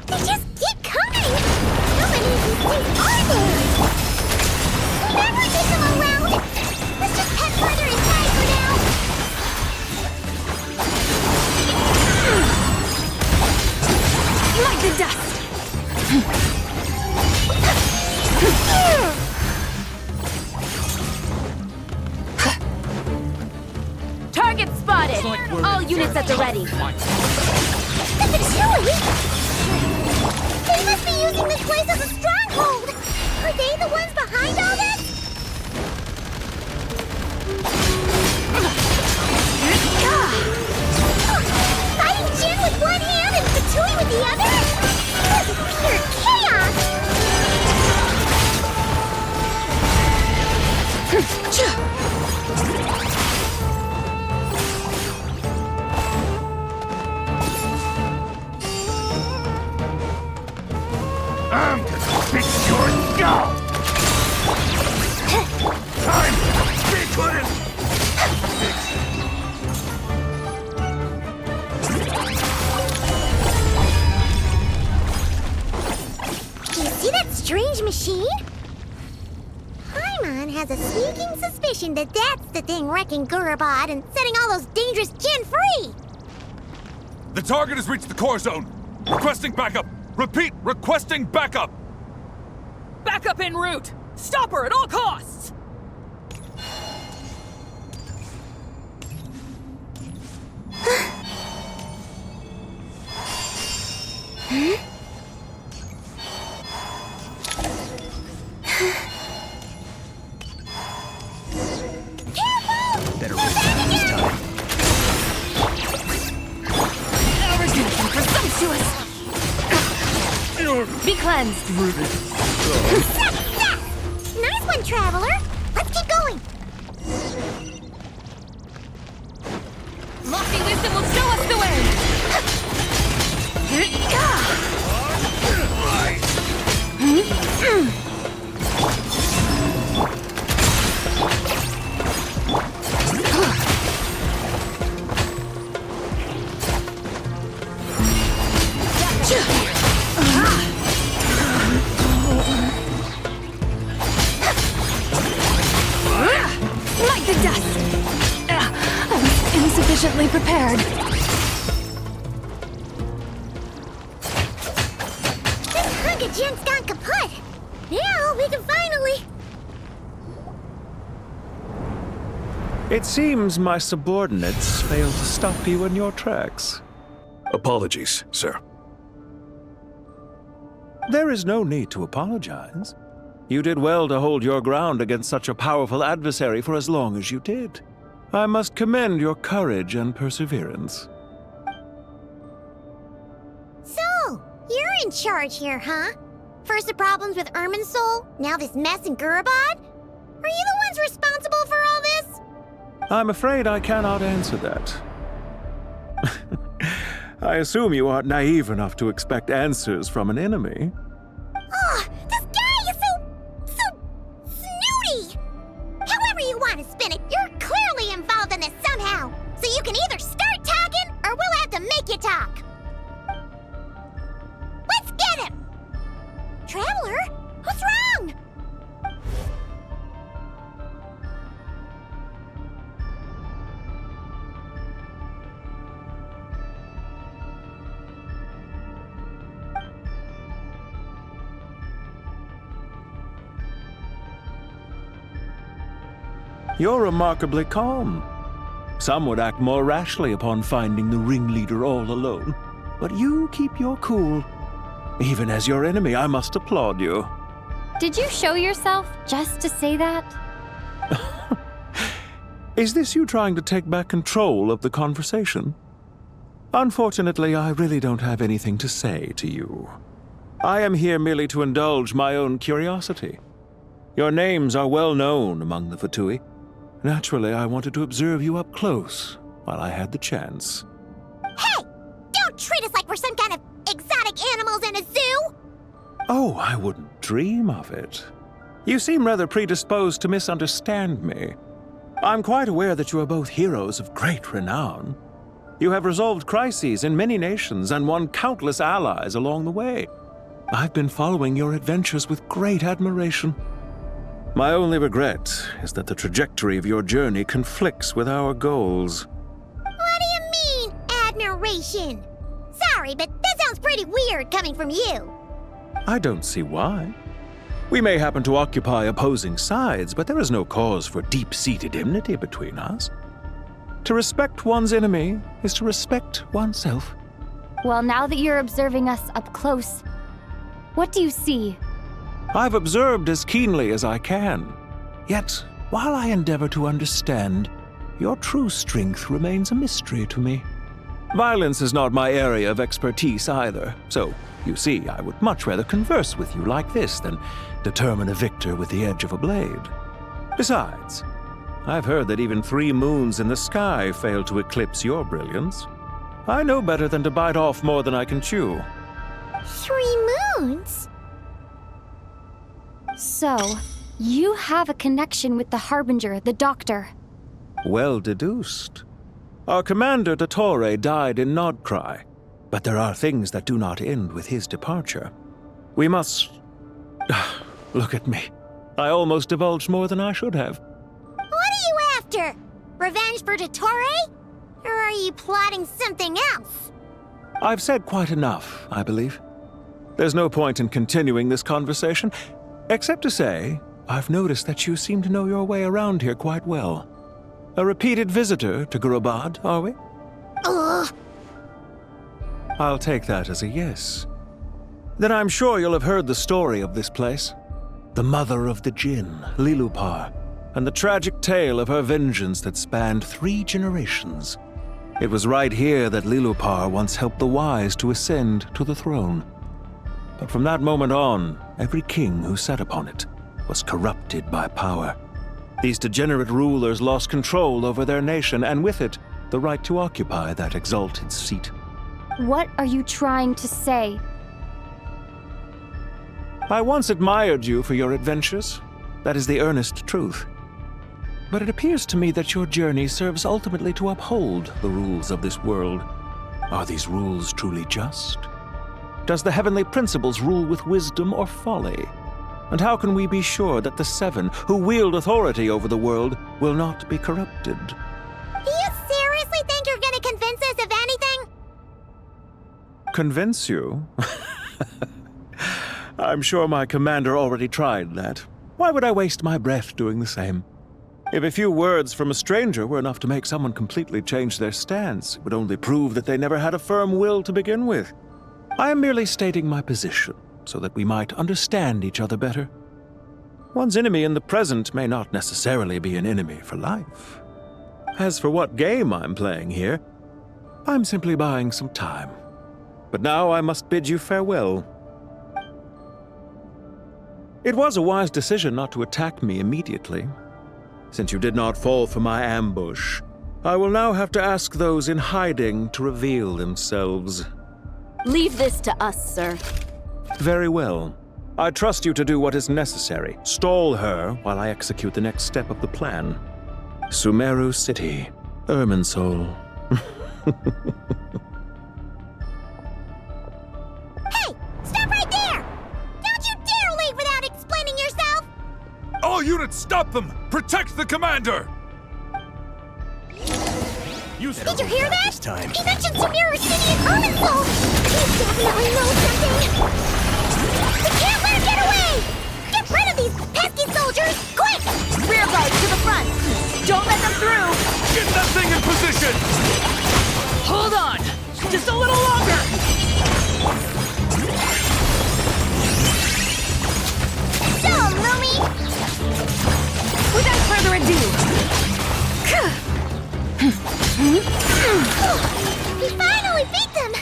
They just keep coming! How many of these things are there? Never take them around! Let's just head further inside for now! Like the dust! Target spotted! All units at the ready. The Patchouli! They must be using this place as a stronghold! Are they the ones behind all this? Fighting Jinn with one hand and Patchouli with the other? This is pure chaos! I'm gonna fix your skull! Time to fix it! Do you see that strange machine? Paimon has a sneaking suspicion that that's the thing wrecking Gorobod and setting all those dangerous Jinn free! The target has reached the core zone! Requesting backup! Repeat, requesting backup! Backup en route! Stop her at all costs! Better rip that this time. Arrogant and presumptuous! Be cleansed! Nice one, Traveler! Let's keep going! Lofty wisdom will show us the Like the dust! I was insufficiently prepared. This hunk of Jinn's gone kaput! Now we can finally... It seems my subordinates failed to stop you in your tracks. Apologies, sir. There is no need to apologize. You did well to hold your ground against such a powerful adversary for as long as you did. I must commend your courage and perseverance. So, you're in charge here, huh? First the problems with Irminsul, now this mess in Gorobod? Are you the ones responsible for all this? I'm afraid I cannot answer that. I assume you aren't naive enough to expect answers from an enemy. Oh, this guy is so You can either start talking, or we'll have to make you talk. Let's get him! Traveler? What's wrong? You're remarkably calm. Some would act more rashly upon finding the ringleader all alone. But you keep your cool. Even as your enemy, I must applaud you. Did you show yourself just to say that? Is this you trying to take back control of the conversation? Unfortunately, I really don't have anything to say to you. I am here merely to indulge my own curiosity. Your names are well known among the Fatui. Naturally, I wanted to observe you up close while I had the chance. Hey! Don't treat us like we're some kind of exotic animals in a zoo! Oh, I wouldn't dream of it. You seem rather predisposed to misunderstand me. I'm quite aware that you are both heroes of great renown. You have resolved crises in many nations and won countless allies along the way. I've been following your adventures with great admiration. My only regret is that the trajectory of your journey conflicts with our goals. What do you mean, admiration? Sorry, but that sounds pretty weird coming from you. I don't see why. We may happen to occupy opposing sides, but there is no cause for deep-seated enmity between us. To respect one's enemy is to respect oneself. Well, now that you're observing us up close, what do you see? I've observed as keenly as I can. Yet, while I endeavor to understand, your true strength remains a mystery to me. Violence is not my area of expertise either, so, you see, I would much rather converse with you like this than determine a victor with the edge of a blade. Besides, I've heard that even 3 moons in the sky fail to eclipse your brilliance. I know better than to bite off more than I can chew. 3 moons? So, you have a connection with the Harbinger, the Doctor. Well deduced. Our commander, Dottore, died in Nodcry, but there are things that do not end with his departure. We must... Look at me. I almost divulged more than I should have. What are you after? Revenge for Dottore? Or are you plotting something else? I've said quite enough, I believe. There's no point in continuing this conversation, except to say, I've noticed that you seem to know your way around here quite well. A repeated visitor to Gurabad, are we? Ugh. I'll take that as a yes. Then I'm sure you'll have heard the story of this place. The mother of the Jinn, Lilupar, and the tragic tale of her vengeance that spanned 3 generations. It was right here that Lilupar once helped the wise to ascend to the throne. But from that moment on, every king who sat upon it was corrupted by power. These degenerate rulers lost control over their nation, and with it, the right to occupy that exalted seat. What are you trying to say? I once admired you for your adventures. That is the earnest truth. But it appears to me that your journey serves ultimately to uphold the rules of this world. Are these rules truly just? Does the heavenly principles rule with wisdom or folly? And how can we be sure that the 7 who wield authority over the world will not be corrupted? Do you seriously think you're gonna convince us of anything? Convince you? I'm sure my commander already tried that. Why would I waste my breath doing the same? If a few words from a stranger were enough to make someone completely change their stance, it would only prove that they never had a firm will to begin with. I am merely stating my position, so that we might understand each other better. One's enemy in the present may not necessarily be an enemy for life. As for what game I'm playing here, I'm simply buying some time. But now I must bid you farewell. It was a wise decision not to attack me immediately. Since you did not fall for my ambush, I will now have to ask those in hiding to reveal themselves. Leave this to us, sir. Very well. I trust you to do what is necessary. Stall her while I execute the next step of the plan. Sumeru City, Irminsul, Hey! Stop right there! Don't you dare leave without explaining yourself! All units, stop them! Protect the commander! Did you hear that? He mentioned Samira City and Irminsul! He definitely knows something! We can't let him get away! Get rid of these pesky soldiers! Quick! Rear guard to the front! Don't let them through! Get that thing in position! Hold on! Just a little longer! So, Lumi! Without further ado! We finally beat them!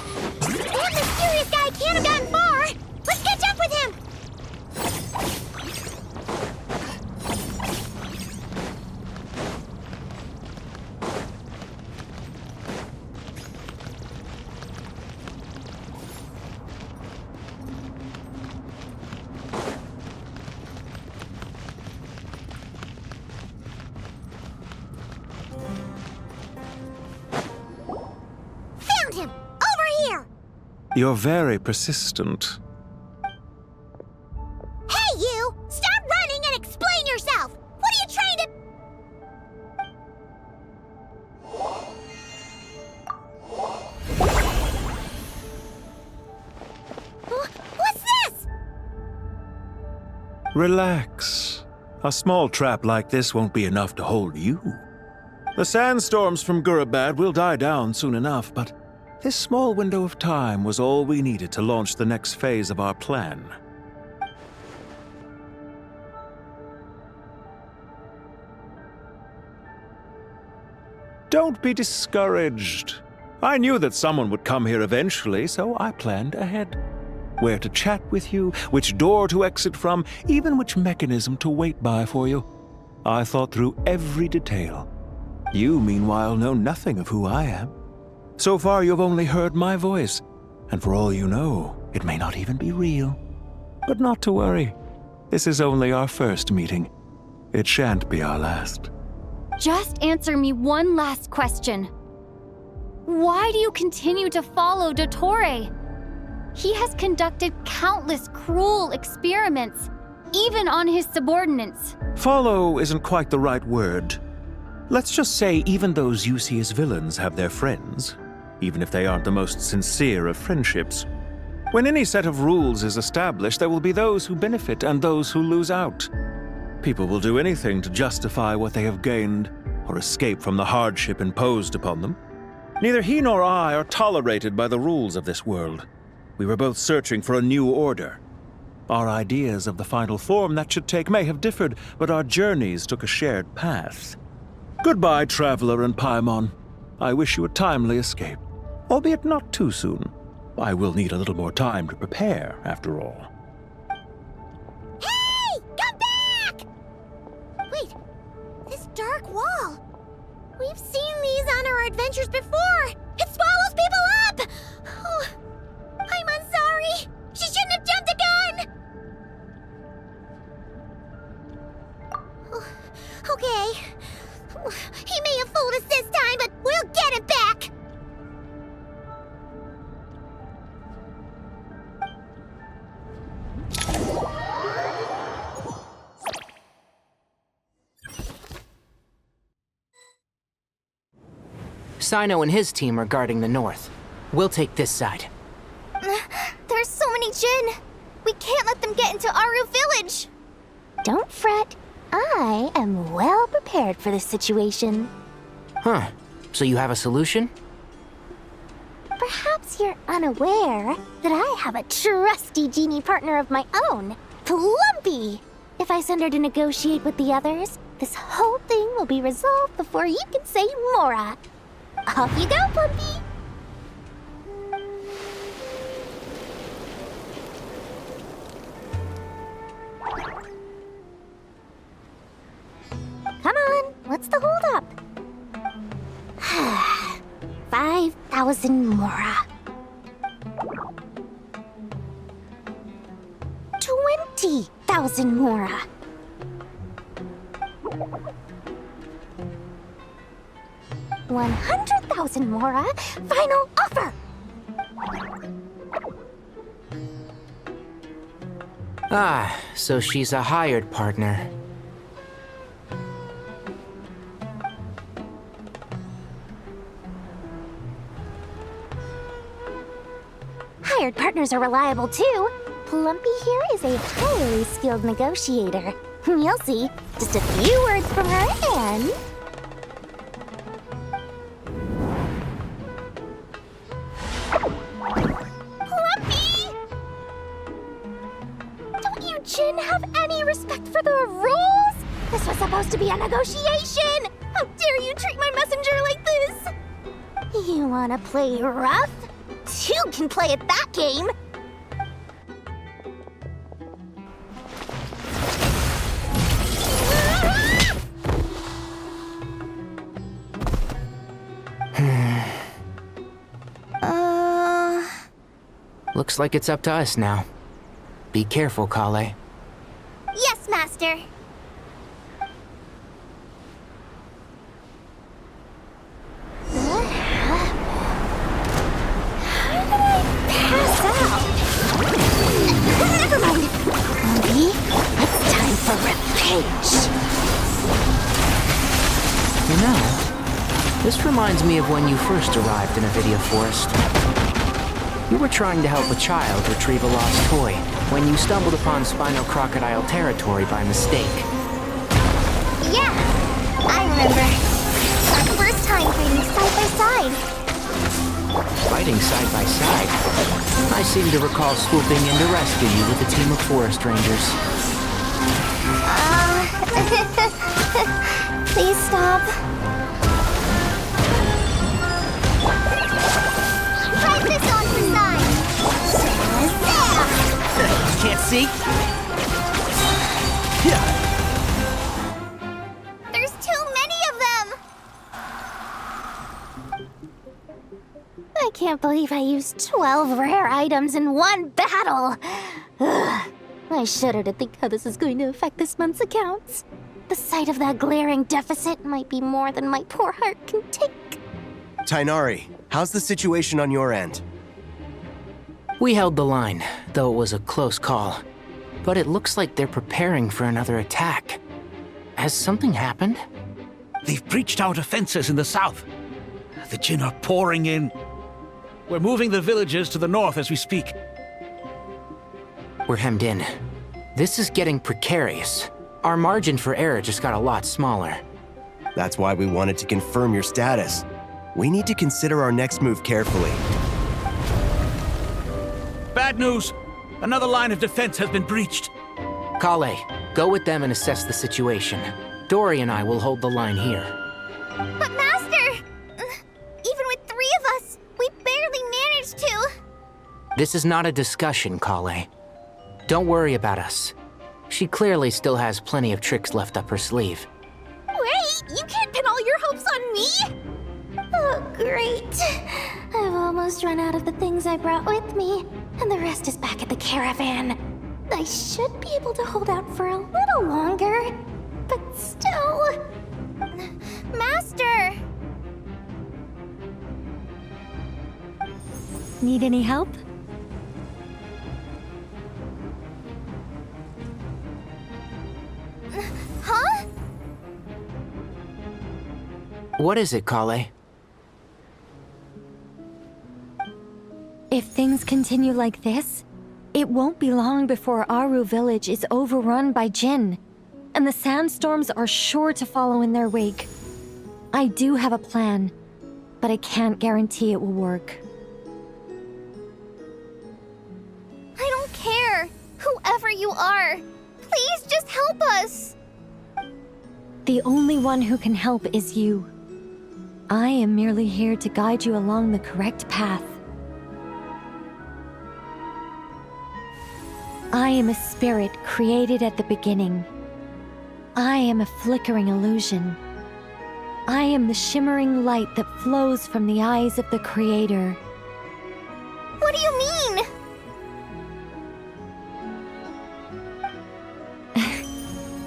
That mysterious guy can't have gotten far! Let's catch up with him! Found him! Over here! You're very persistent. Hey, you! Stop running and explain yourself! What are you trying to... What's this? Relax. A small trap like this won't be enough to hold you. The sandstorms from Gurabad will die down soon enough, but this small window of time was all we needed to launch the next phase of our plan. Don't be discouraged. I knew that someone would come here eventually, so I planned ahead. Where to chat with you, which door to exit from, even which mechanism to wait by for you. I thought through every detail. You, meanwhile, know nothing of who I am. So far, you've only heard my voice, and for all you know, it may not even be real. But not to worry. This is only our first meeting. It shan't be our last. Just answer me one last question. Why do you continue to follow Dottore? He has conducted countless cruel experiments, even on his subordinates. Follow isn't quite the right word. Let's just say even those you see as villains have their friends, even if they aren't the most sincere of friendships. When any set of rules is established, there will be those who benefit and those who lose out. People will do anything to justify what they have gained or escape from the hardship imposed upon them. Neither he nor I are tolerated by the rules of this world. We were both searching for a new order. Our ideas of the final form that should take may have differed, but our journeys took a shared path. Goodbye, Traveler and Paimon. I wish you a timely escape, albeit not too soon. I will need a little more time to prepare, after all. Hey! Come back! Wait, this dark wall. We've seen these on our adventures before. It swallows people up! Oh, I'm sorry. She shouldn't have jumped the gun! Oh, okay. He may have fooled us this time, but we'll get him back! Sino and his team are guarding the north. We'll take this side. There's so many Jinn. We can't let them get into Aru Village. Don't fret. I am well prepared for this situation. Huh. So you have a solution? Perhaps you're unaware that I have a trusty genie partner of my own, Plumpy. If I send her to negotiate with the others, this whole thing will be resolved before you can say Mora. Off you go, Plumpy. Come on, what's the holdup? 5,000 Mora. 20,000 Mora. 100,000 Mora. Final offer! Ah, so she's a hired partner. Hired partners are reliable too. Plumpy here is a highly skilled negotiator. You'll see. Just a few words from her and... Plumpy! Don't you, Jin, have any respect for the rules? This was supposed to be a negotiation! How dare you treat my messenger like this? You wanna play rough? Two can play at that game! Looks like it's up to us now. Be careful, Kale. Yes, Master. Pass out! Never mind. Maybe it's time for revenge. You know, this reminds me of when you first arrived in Avidia Forest. You were trying to help a child retrieve a lost toy when you stumbled upon Spino Crocodile territory by mistake. Yeah, I remember. Our first time fighting side by side. Fighting side by side? I seem to recall swooping in to rescue you with a team of forest rangers. Please stop. Try this on the side. Can't see? There's too many of them. I can't believe I used 12 rare items in one battle. Ugh. I shudder to think how this is going to affect this month's accounts. The sight of that glaring deficit might be more than my poor heart can take. Tainari, how's the situation on your end? We held the line, though it was a close call. But it looks like they're preparing for another attack. Has something happened? They've breached our defenses in the south. The Jin are pouring in. We're moving the villagers to the north as we speak. We're hemmed in. This is getting precarious. Our margin for error just got a lot smaller. That's why we wanted to confirm your status. We need to consider our next move carefully. Bad news! Another line of defense has been breached. Kale, go with them and assess the situation. Dory and I will hold the line here. But Master! Even with 3 of us, we barely managed to. This is not a discussion, Kale. Don't worry about us. She clearly still has plenty of tricks left up her sleeve. Wait, you can't pin all your hopes on me? Oh, great. I've almost run out of the things I brought with me, and the rest is back at the caravan. I should be able to hold out for a little longer, but still... Master! Need any help? Huh? What is it, Kale? If things continue like this, it won't be long before Aru village is overrun by Jin, and the sandstorms are sure to follow in their wake. I do have a plan, but I can't guarantee it will work. I don't care. Whoever you are, please just help us. The only one who can help is you. I am merely here to guide you along the correct path. I am a spirit created at the beginning. I am a flickering illusion. I am the shimmering light that flows from the eyes of the Creator. What do you mean?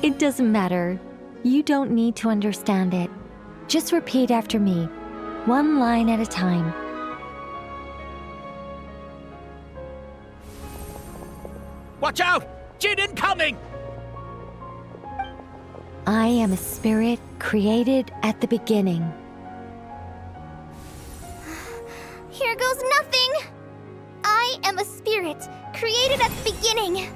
It doesn't matter. You don't need to understand it. Just repeat after me. one line at a time. Watch out! Jin incoming! I am a spirit created at the beginning. Here goes nothing! I am a spirit, created at the beginning.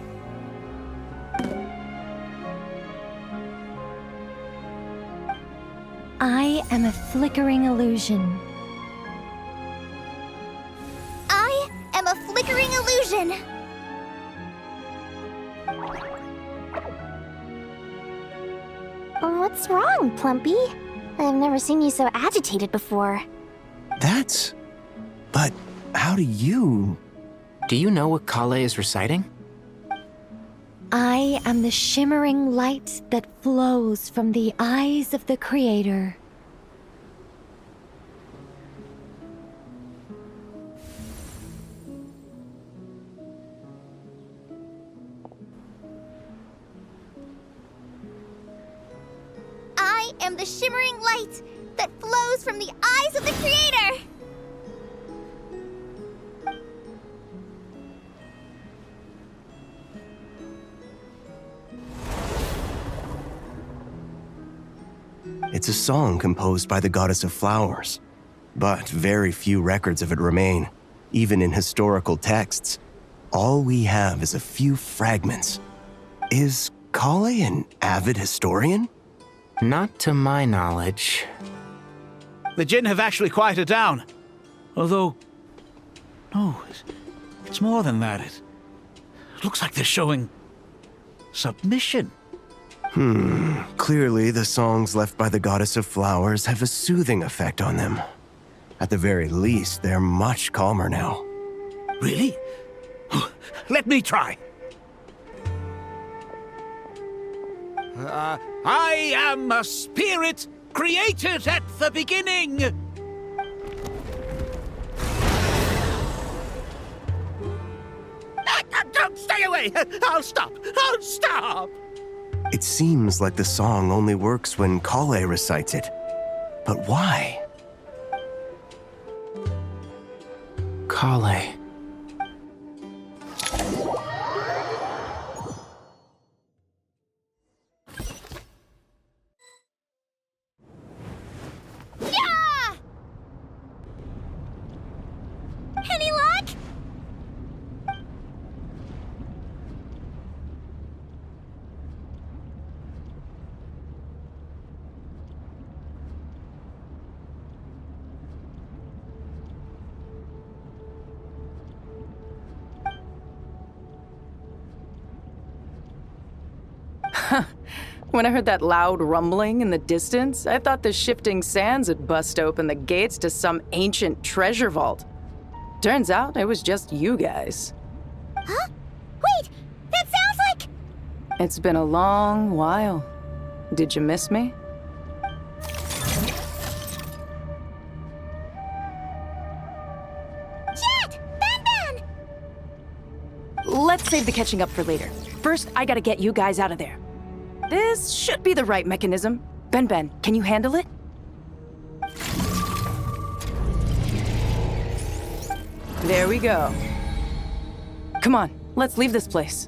I am a flickering illusion. I am a flickering illusion. What's wrong, Plumpy? I've never seen you so agitated before. But how do you... Do you know what Kale is reciting? I am the shimmering light that flows from the eyes of the Creator. I am the shimmering light that flows from the eyes of the Creator! It's a song composed by the goddess of flowers, but very few records of it remain, even in historical texts. All we have is a few fragments. Is Kale an avid historian? Not to my knowledge. The Jinn have actually quieted down. Although... no, it's more than that. It looks like they're showing... submission. Clearly the songs left by the goddess of flowers have a soothing effect on them. At the very least, they're much calmer now. Really? Let me try. I am a spirit created at the beginning. Don't stay away. I'll stop. I'll stop. It seems like the song only works when Kale recites it. But why? Kale. Yeah! Any luck? When I heard that loud rumbling in the distance, I thought the shifting sands had bust open the gates to some ancient treasure vault. Turns out it was just you guys. Huh? Wait, that sounds like... It's been a long while. Did you miss me? Jet! Ben! Let's save the catching up for later. First, I gotta get you guys out of there. This should be the right mechanism. Ben, can you handle it? There we go. Come on, let's leave this place.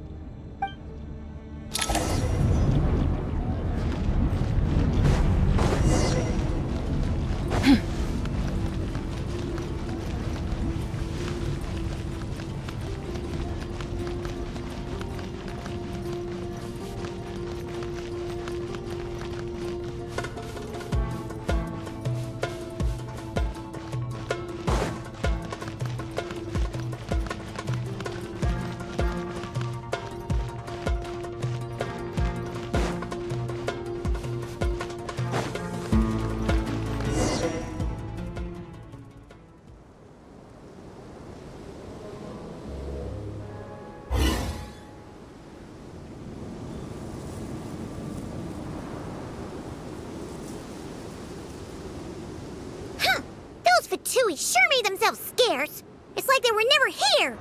Fatui sure made themselves scarce. It's like they were never here.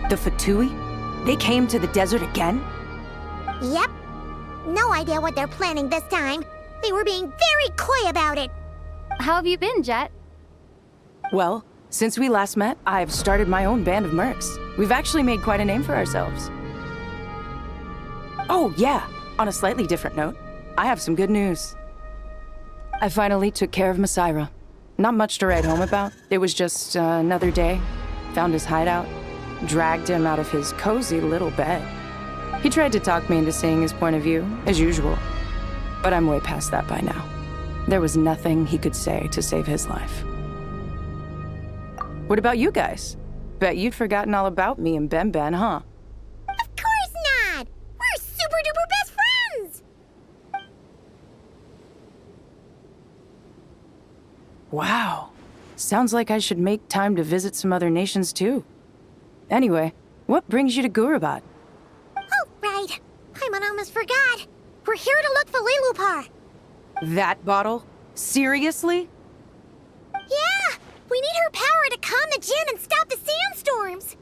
The Fatui? They came to the desert again? Yep. No idea what they're planning this time. They were being very coy about it. How have you been, Jet? Well, since we last met, I've started my own band of mercs. We've actually made quite a name for ourselves. Oh, yeah. On a slightly different note, I have some good news. I finally took care of Masaira. Not much to write home about. It was just another day. Found his hideout. Dragged him out of his cozy little bed. He tried to talk me into seeing his point of view, as usual. But I'm way past that by now. There was nothing he could say to save his life. What about you guys? Bet you'd forgotten all about me and Ben, huh? Of course not! We're super duper best friends! Wow. Sounds like I should make time to visit some other nations too. Anyway, what brings you to Gurabad? Oh, right. Paimon almost forgot. We're here to look for Lilupar. That bottle? Seriously? Yeah! We need her power to calm the Jinn and stop the sandstorms.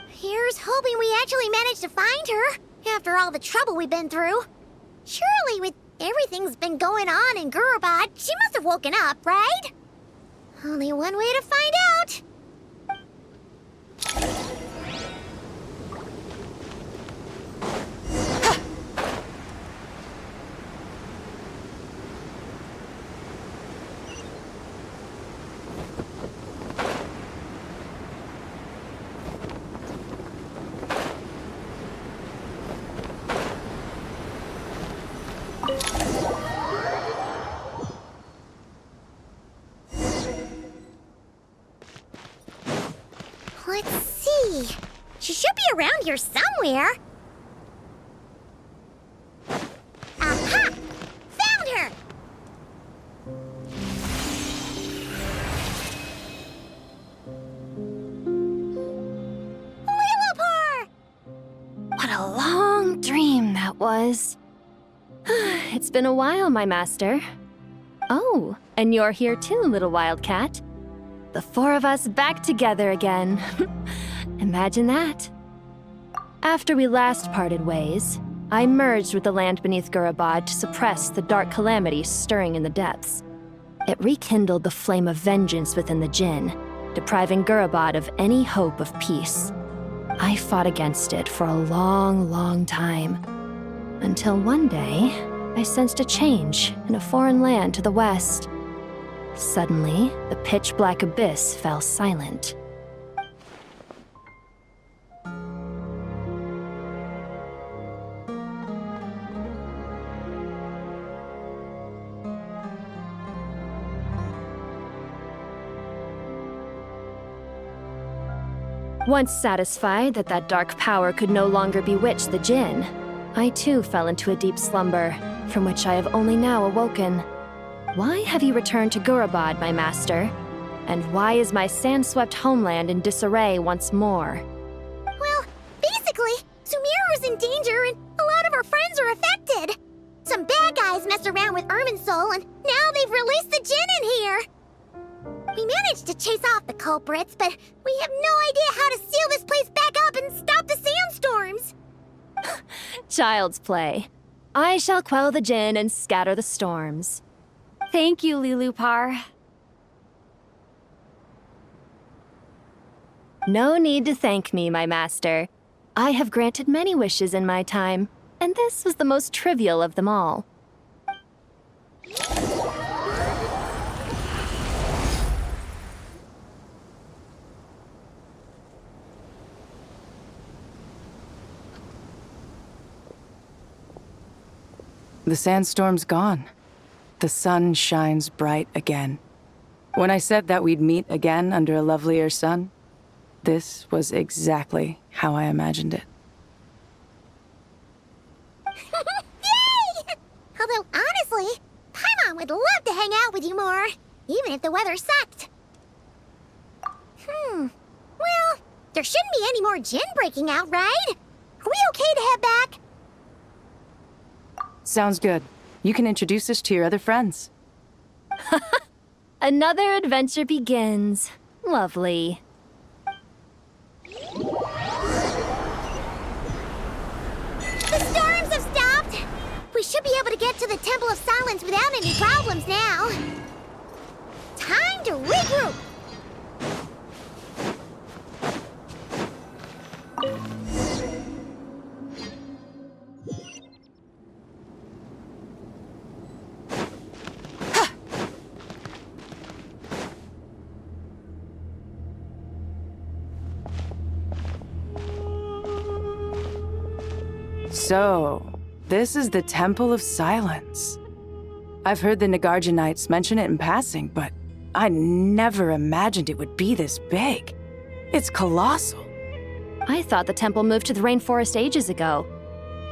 Here's hoping we actually manage to find her, after all the trouble we've been through. Surely, with everything's been going on in Gurabad, she must have woken up, right? Only one way to find out. Let's see. She should be around here somewhere. Aha! Found her! Lilupar! What a long dream that was. It's been a while, my master. Oh, and you're here too, little wildcat. The four of us back together again. Imagine that. After we last parted ways, I merged with the land beneath Gurabad to suppress the dark calamity stirring in the depths. It rekindled the flame of vengeance within the Jinn, depriving Gurabad of any hope of peace. I fought against it for a long, long time, until one day, I sensed a change in a foreign land to the west. Suddenly, the pitch-black abyss fell silent. Once satisfied that that dark power could no longer bewitch the Jinn, I too fell into a deep slumber, from which I have only now awoken. Why have you returned to Gurabad, my master? And why is my sand-swept homeland in disarray once more? Well, basically, Sumeru's in danger and a lot of our friends are affected. Some bad guys messed around with Irminsul and now they've released the Jinn in here. We managed to chase off the culprits, but we have no idea how to seal this place back up and stop the sandstorms. Child's play. I shall quell the Jinn and scatter the storms. Thank you, Lilupar. No need to thank me, my master. I have granted many wishes in my time, and this was the most trivial of them all. The sandstorm's gone. The sun shines bright again. When I said that we'd meet again under a lovelier sun, this was exactly how I imagined it. Yay! Although, honestly, Paimon would love to hang out with you more, even if the weather sucked. Well, there shouldn't be any more Jinn breaking out, right? Are we okay to head back? Sounds good. You can introduce us to your other friends. Another adventure begins. Lovely. The storms have stopped! We should be able to get to the Temple of Silence without any problems now. Time to regroup! So, this is the Temple of Silence. I've heard the Nagarjanites mention it in passing, but I never imagined it would be this big. It's colossal. I thought the temple moved to the rainforest ages ago.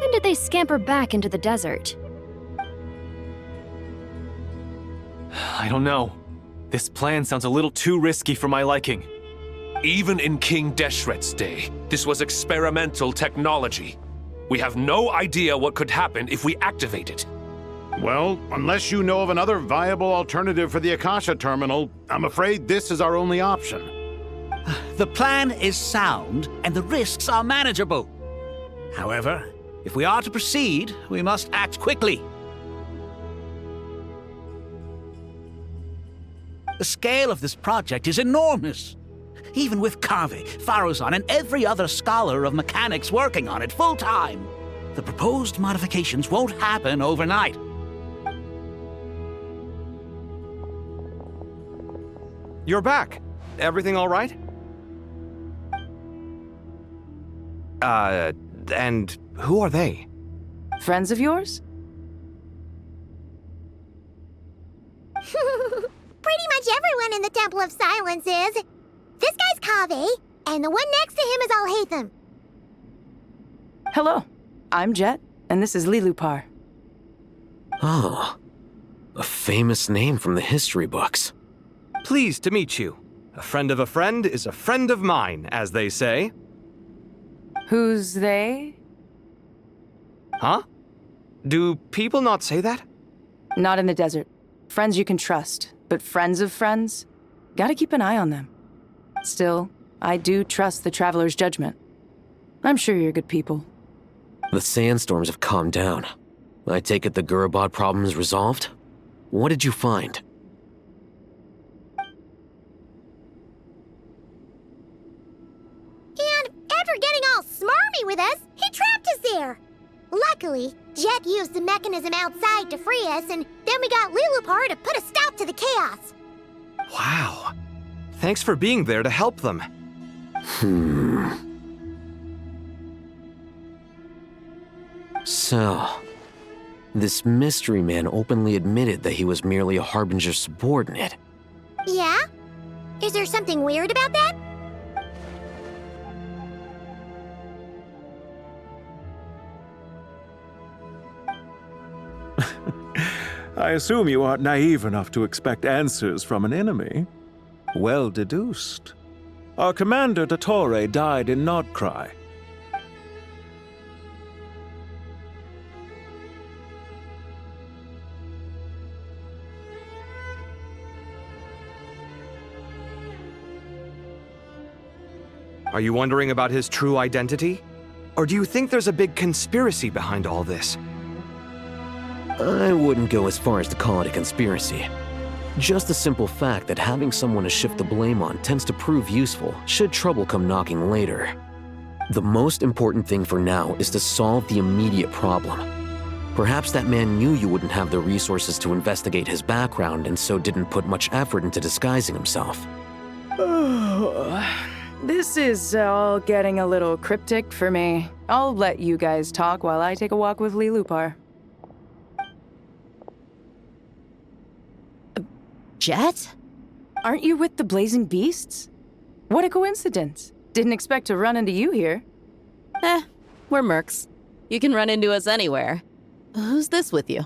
When did they scamper back into the desert? I don't know. This plan sounds a little too risky for my liking. Even in King Deshret's day, this was experimental technology. We have no idea what could happen if we activate it. Well, unless you know of another viable alternative for the Akasha terminal, I'm afraid this is our only option. The plan is sound, and the risks are manageable. However, if we are to proceed, we must act quickly. The scale of this project is enormous. Even with Kave, Faruzan, and every other scholar of mechanics working on it full-time, the proposed modifications won't happen overnight. You're back. Everything all right? And who are they? Friends of yours? Pretty much everyone in the Temple of Silence is. This guy's Kave, and the one next to him is Alhaitham. Hello, I'm Jet, and this is Lilupar. Oh, a famous name from the history books. Pleased to meet you. A friend of a friend is a friend of mine, as they say. Who's they? Huh? Do people not say that? Not in the desert. Friends you can trust, but friends of friends? Gotta keep an eye on them. Still, I do trust the Traveler's judgment. I'm sure you're good people. The sandstorms have calmed down. I take it the Gurabad problem is resolved? What did you find? And after getting all smarmy with us, he trapped us there. Luckily, Jet used the mechanism outside to free us, and then we got Lilupar to put a stop to the chaos. Wow. Thanks for being there to help them. So, this mystery man openly admitted that he was merely a Harbinger subordinate. Yeah? Is there something weird about that? I assume you aren't naive enough to expect answers from an enemy. Well deduced. Our commander, Dottore, died in Nordcry. Are you wondering about his true identity? Or do you think there's a big conspiracy behind all this? I wouldn't go as far as to call it a conspiracy. Just the simple fact that having someone to shift the blame on tends to prove useful should trouble come knocking later. The most important thing for now is to solve the immediate problem. Perhaps that man knew you wouldn't have the resources to investigate his background and so didn't put much effort into disguising himself. This is all getting a little cryptic for me. I'll let you guys talk while I take a walk with Lilupar. Jet? Aren't you with the Blazing Beasts? What a coincidence. Didn't expect to run into you here. We're mercs. You can run into us anywhere. Who's this with you?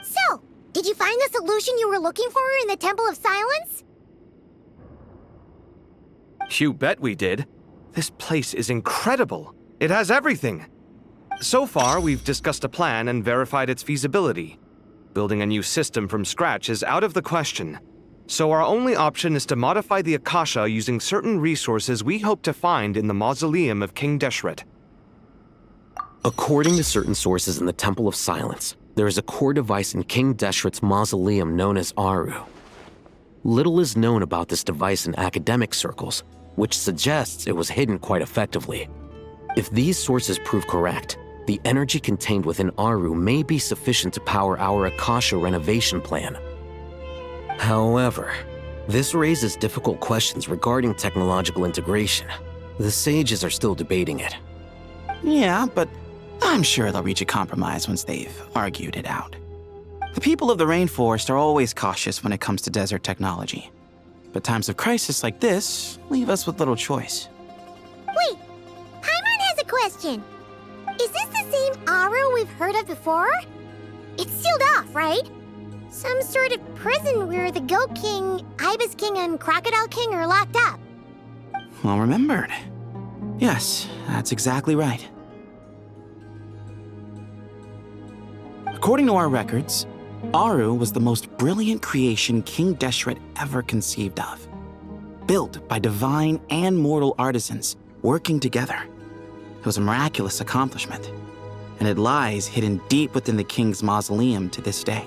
So, did you find the solution you were looking for in the Temple of Silence? You bet we did. This place is incredible. It has everything. So far, we've discussed a plan and verified its feasibility. Building a new system from scratch is out of the question. So our only option is to modify the Akasha using certain resources we hope to find in the mausoleum of King Deshret. According to certain sources in the Temple of Silence, there is a core device in King Deshret's mausoleum known as Aru. Little is known about this device in academic circles, which suggests it was hidden quite effectively. If these sources prove correct, the energy contained within Aru may be sufficient to power our Akasha renovation plan. However, this raises difficult questions regarding technological integration. The sages are still debating it. Yeah, but I'm sure they'll reach a compromise once they've argued it out. The people of the rainforest are always cautious when it comes to desert technology. But times of crisis like this leave us with little choice. Wait, Paimon has a question. Is this the same Aru we've heard of before? It's sealed off, right? Some sort of prison where the Goat King, Ibis King, and Crocodile King are locked up. Well remembered. Yes, that's exactly right. According to our records, Aru was the most brilliant creation King Deshret ever conceived of. Built by divine and mortal artisans working together. It was a miraculous accomplishment, and it lies hidden deep within the king's mausoleum to this day.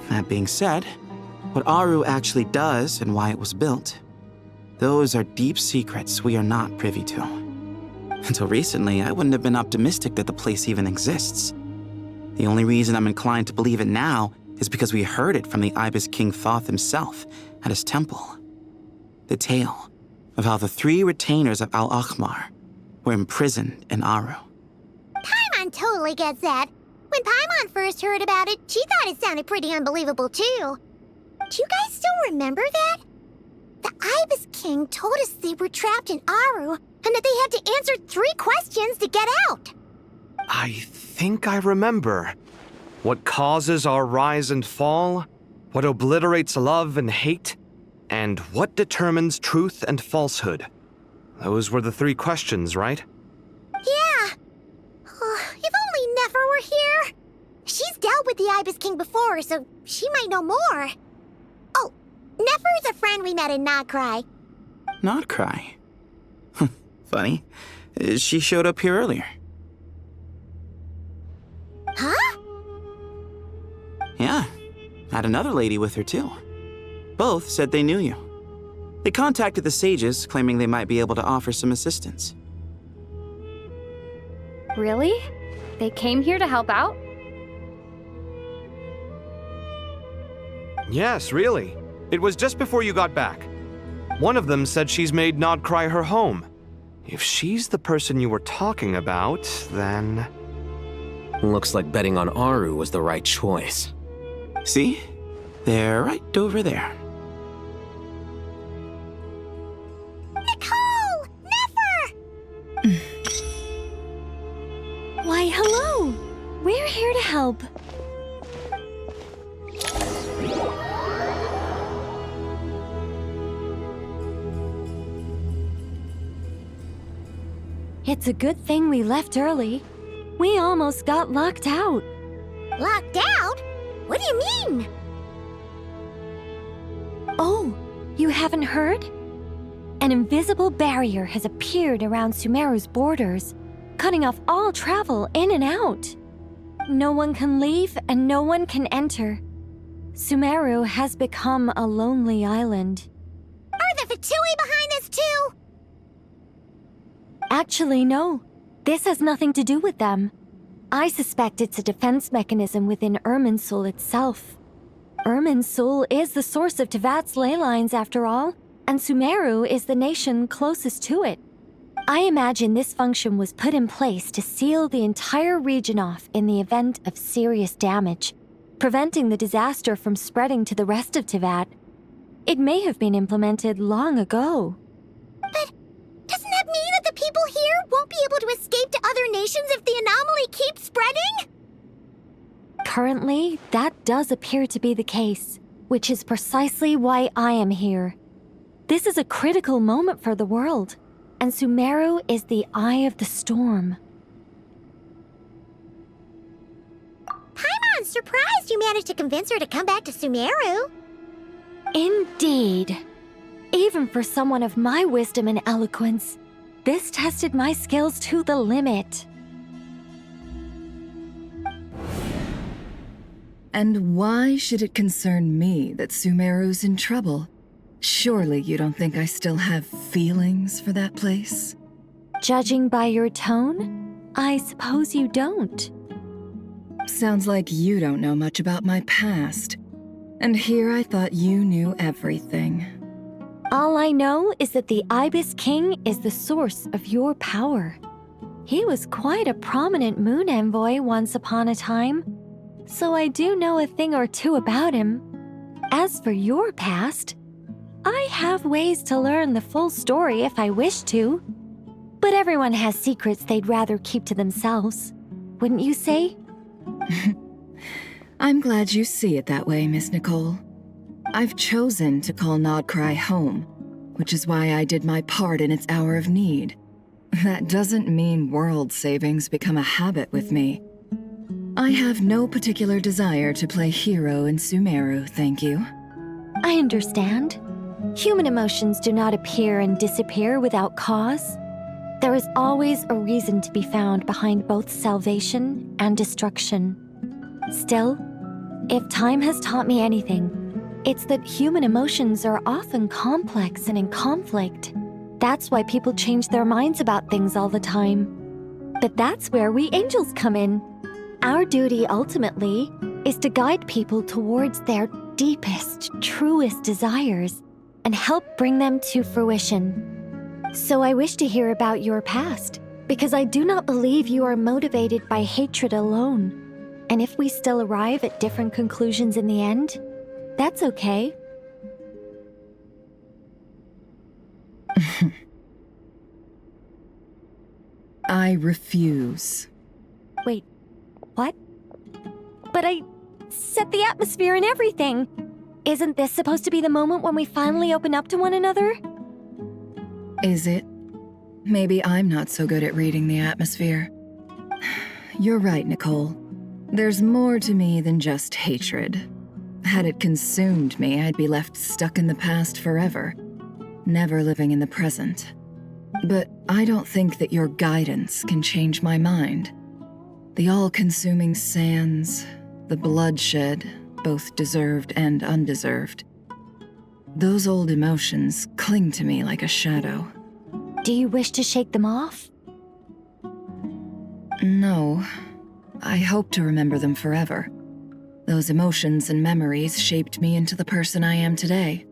That being said, what Aru actually does and why it was built, those are deep secrets we are not privy to. Until recently, I wouldn't have been optimistic that the place even exists. The only reason I'm inclined to believe it now is because we heard it from the Ibis King Thoth himself at his temple. The tale of how the 3 retainers of Al-Akhmar were imprisoned in Aru. Paimon totally gets that. When Paimon first heard about it, she thought it sounded pretty unbelievable too. Do you guys still remember that? The Ibis King told us they were trapped in Aru and that they had to answer 3 questions to get out. I think I remember. What causes our rise and fall? What obliterates love and hate? And what determines truth and falsehood? Those were the 3 questions, right? Yeah. If only Nefer were here. She's dealt with the Ibis King before, so she might know more. Oh, Nefer's a friend we met in Notcry. Notcry? Funny. She showed up here earlier. Huh? Yeah. Had another lady with her, too. Both said they knew you. They contacted the sages, claiming they might be able to offer some assistance. Really? They came here to help out? Yes, really. It was just before you got back. One of them said she's made Nodcry her home. If she's the person you were talking about, then... Looks like betting on Aru was the right choice. See? They're right over there. Nicole! Nefer! Why, hello! We're here to help. It's a good thing we left early. We almost got locked out. Locked out? What do you mean? Oh, you haven't heard? An invisible barrier has appeared around Sumeru's borders, cutting off all travel in and out. No one can leave and no one can enter. Sumeru has become a lonely island. Are the Fatui behind this too? Actually, no. This has nothing to do with them. I suspect it's a defense mechanism within Irminsul itself. Irminsul is the source of Tevat's ley lines, after all, and Sumeru is the nation closest to it. I imagine this function was put in place to seal the entire region off in the event of serious damage, preventing the disaster from spreading to the rest of Tevat. It may have been implemented long ago. But doesn't that mean that the people here won't be able to escape to other nations if the anomaly keeps spreading? Currently, that does appear to be the case, which is precisely why I am here. This is a critical moment for the world, and Sumeru is the eye of the storm. Paimon's surprised you managed to convince her to come back to Sumeru. Indeed. Even for someone of my wisdom and eloquence, this tested my skills to the limit. And why should it concern me that Sumeru's in trouble? Surely you don't think I still have feelings for that place? Judging by your tone, I suppose you don't. Sounds like you don't know much about my past. And here I thought you knew everything. All I know is that the Ibis King is the source of your power. He was quite a prominent moon envoy once upon a time, so I do know a thing or two about him. As for your past, I have ways to learn the full story if I wish to. But everyone has secrets they'd rather keep to themselves, wouldn't you say? I'm glad you see it that way, Miss Nicole. I've chosen to call Nodcry home, which is why I did my part in its hour of need. That doesn't mean world savings become a habit with me. I have no particular desire to play hero in Sumeru, thank you. I understand. Human emotions do not appear and disappear without cause. There is always a reason to be found behind both salvation and destruction. Still, if time has taught me anything, it's that human emotions are often complex and in conflict. That's why people change their minds about things all the time. But that's where we angels come in. Our duty, ultimately, is to guide people towards their deepest, truest desires and help bring them to fruition. So I wish to hear about your past, because I do not believe you are motivated by hatred alone. And if we still arrive at different conclusions in the end, that's okay. I refuse. Wait, what? But I set the atmosphere and everything. Isn't this supposed to be the moment when we finally open up to one another? Is it? Maybe I'm not so good at reading the atmosphere. You're right, Nicole. There's more to me than just hatred. Had it consumed me, I'd be left stuck in the past forever, never living in the present. But I don't think that your guidance can change my mind. The all-consuming sands, the bloodshed, both deserved and undeserved. Those old emotions cling to me like a shadow. Do you wish to shake them off? No. I hope to remember them forever. Those emotions and memories shaped me into the person I am today.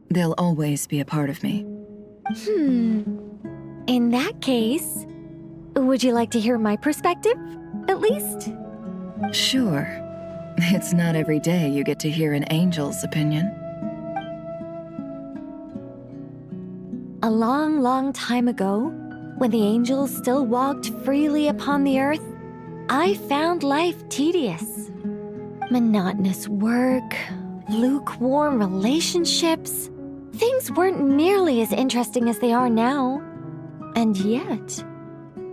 They'll always be a part of me. In that case, would you like to hear my perspective, at least? Sure. It's not every day you get to hear an angel's opinion. A long, long time ago, when the angels still walked freely upon the earth, I found life tedious. Monotonous work, lukewarm relationships. Things weren't nearly as interesting as they are now. And yet,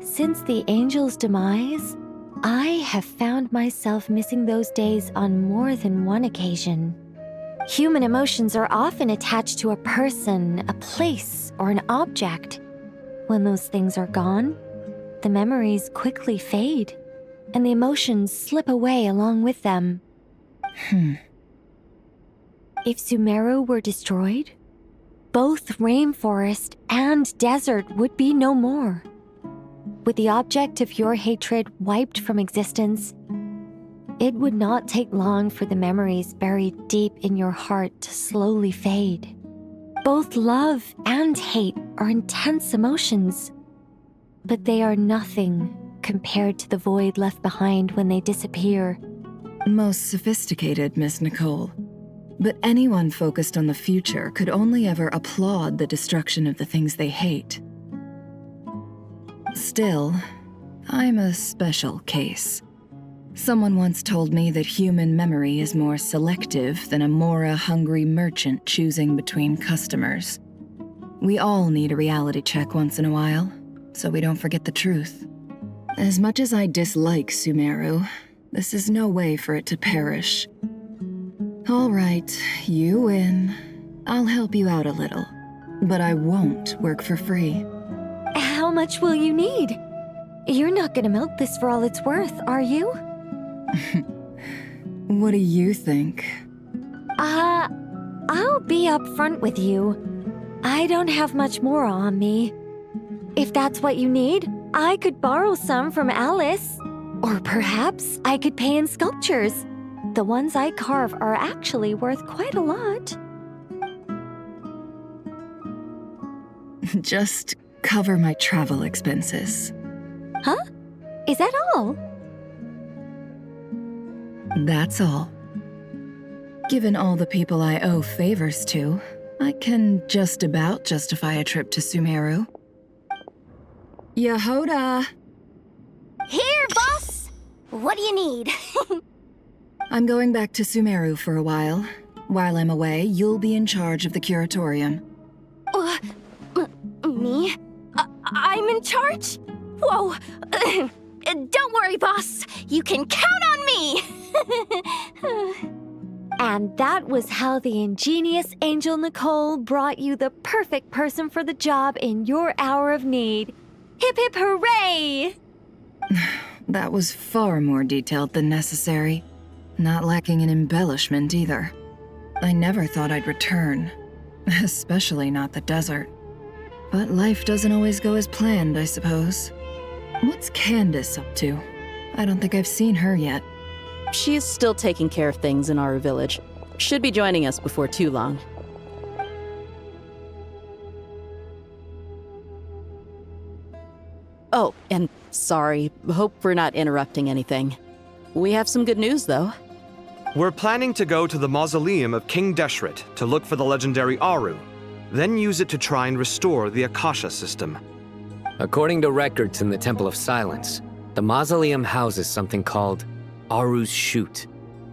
since the angels' demise, I have found myself missing those days on more than one occasion. Human emotions are often attached to a person, a place, or an object. When those things are gone, the memories quickly fade, and the emotions slip away along with them. If Sumeru were destroyed, both rainforest and desert would be no more. With the object of your hatred wiped from existence, it would not take long for the memories buried deep in your heart to slowly fade. Both love and hate are intense emotions, but they are nothing compared to the void left behind when they disappear. Most sophisticated, Miss Nicole. But anyone focused on the future could only ever applaud the destruction of the things they hate. Still, I'm a special case. Someone once told me that human memory is more selective than a Mora-hungry merchant choosing between customers. We all need a reality check once in a while, so we don't forget the truth. As much as I dislike Sumeru, this is no way for it to perish. All right, you win. I'll help you out a little, but I won't work for free. How much will you need? You're not gonna milk this for all it's worth, are you? What do you think? I'll be upfront with you. I don't have much more on me. If that's what you need, I could borrow some from Alice. Or perhaps I could pay in sculptures. The ones I carve are actually worth quite a lot. Just cover my travel expenses. Huh? Is that all? That's all. Given all the people I owe favors to, I can just about justify a trip to Sumeru. Yehoda! Here, boss! What do you need? I'm going back to Sumeru for a while. While I'm away, you'll be in charge of the curatorium. Me? I'm in charge? Whoa! Don't worry, boss. You can count on me! And that was how the ingenious Angel Nicole brought you the perfect person for the job in your hour of need. Hip hip hooray! That was far more detailed than necessary. Not lacking in embellishment either. I never thought I'd return. Especially not the desert. But life doesn't always go as planned, I suppose. What's Candace up to? I don't think I've seen her yet. She is still taking care of things in our village. Should be joining us before too long. Oh, and sorry. Hope we're not interrupting anything. We have some good news, though. We're planning to go to the mausoleum of King Deshret to look for the legendary Aru, then use it to try and restore the Akasha system. According to records in the Temple of Silence, the mausoleum houses something called Aru's Chute,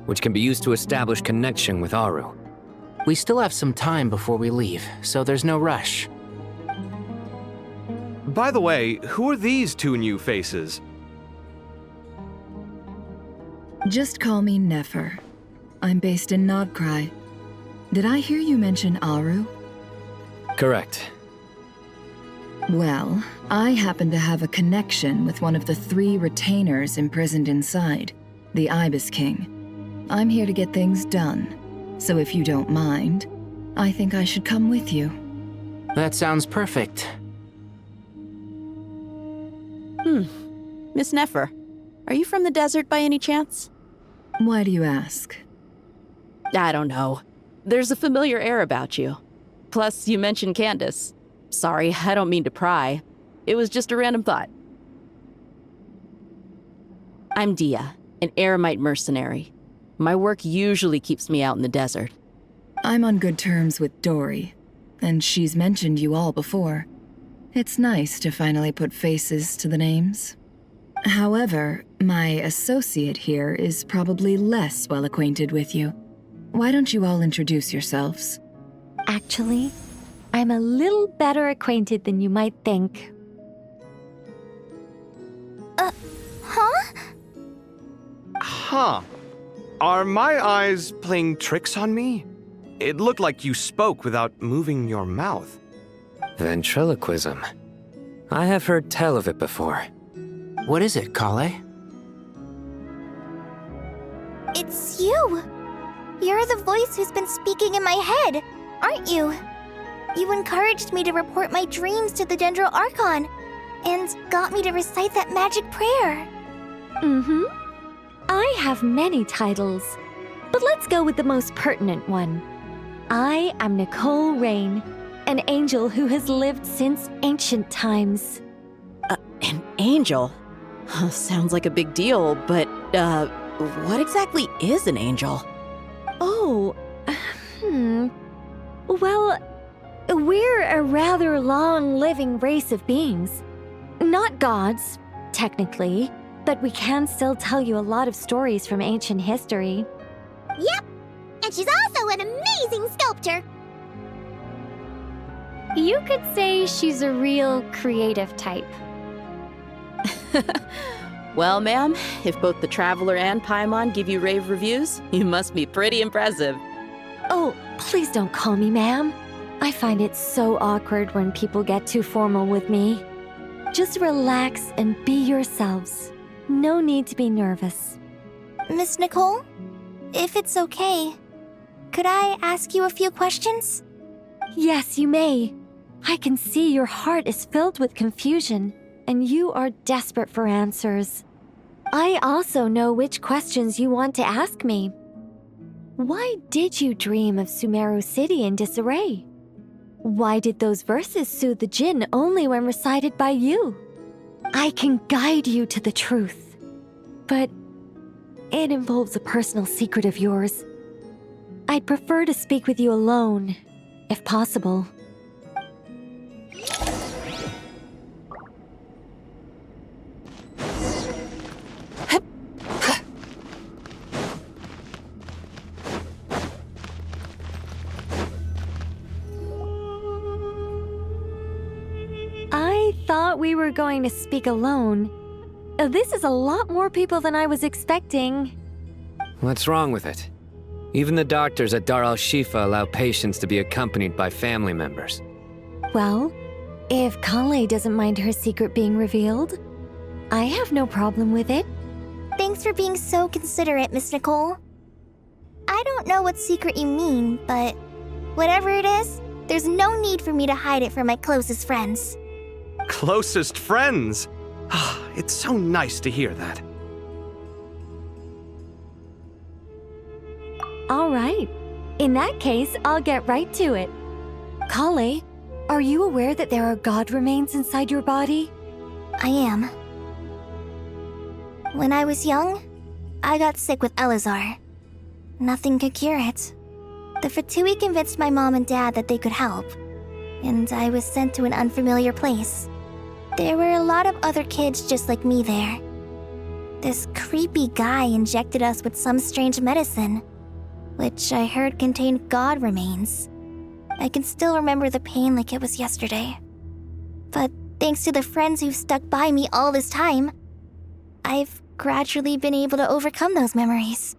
which can be used to establish connection with Aru. We still have some time before we leave, so there's no rush. By the way, who are these two new faces? Just call me Nefer. I'm based in Nodcry. Did I hear you mention Aru? Correct. Well, I happen to have a connection with one of the 3 retainers imprisoned inside, the Ibis King. I'm here to get things done, so if you don't mind, I think I should come with you. That sounds perfect. Miss Nefer, are you from the desert by any chance? Why do you ask? I don't know. There's a familiar air about you. Plus, you mentioned Candace. Sorry, I don't mean to pry. It was just a random thought. I'm Dia, an Eremite mercenary. My work usually keeps me out in the desert. I'm on good terms with Dory, and she's mentioned you all before. It's nice to finally put faces to the names. However, my associate here is probably less well acquainted with you. Why don't you all introduce yourselves? Actually, I'm a little better acquainted than you might think. Huh? Huh. Are my eyes playing tricks on me? It looked like you spoke without moving your mouth. Ventriloquism. I have heard tell of it before. What is it, Kale? It's you! You're the voice who's been speaking in my head, aren't you? You encouraged me to report my dreams to the Dendro Archon, and got me to recite that magic prayer. Mm-hmm. I have many titles, but let's go with the most pertinent one. I am Nicole Rain, an angel who has lived since ancient times. An angel? Sounds like a big deal, but, what exactly is an angel? Oh, Well, we're a rather long-living race of beings. Not gods, technically, but we can still tell you a lot of stories from ancient history. Yep, and she's also an amazing sculptor. You could say she's a real creative type. Well, ma'am, if both the Traveler and Paimon give you rave reviews, you must be pretty impressive. Oh, please don't call me ma'am. I find it so awkward when people get too formal with me. Just relax and be yourselves. No need to be nervous. Miss Nicole? If it's okay, could I ask you a few questions? Yes, you may. I can see your heart is filled with confusion, and you are desperate for answers. I also know which questions you want to ask me. Why did you dream of Sumeru City in disarray? Why did those verses soothe the Jinn only when recited by you? I can guide you to the truth, but it involves a personal secret of yours. I'd prefer to speak with you alone, if possible. I thought we were going to speak alone. This is a lot more people than I was expecting. What's wrong with it? Even the doctors at Dar al-Shifa allow patients to be accompanied by family members. Well, if Kale doesn't mind her secret being revealed, I have no problem with it. Thanks for being so considerate, Miss Nicole. I don't know what secret you mean, but whatever it is, there's no need for me to hide it from my closest friends. Closest friends? It's so nice to hear that. All right. In that case, I'll get right to it. Kale, are you aware that there are god remains inside your body? I am. When I was young, I got sick with Elazar. Nothing could cure it. The Fatui convinced my mom and dad that they could help, and I was sent to an unfamiliar place. There were a lot of other kids just like me there. This creepy guy injected us with some strange medicine, which I heard contained god remains. I can still remember the pain like it was yesterday. But thanks to the friends who've stuck by me all this time, I've gradually been able to overcome those memories.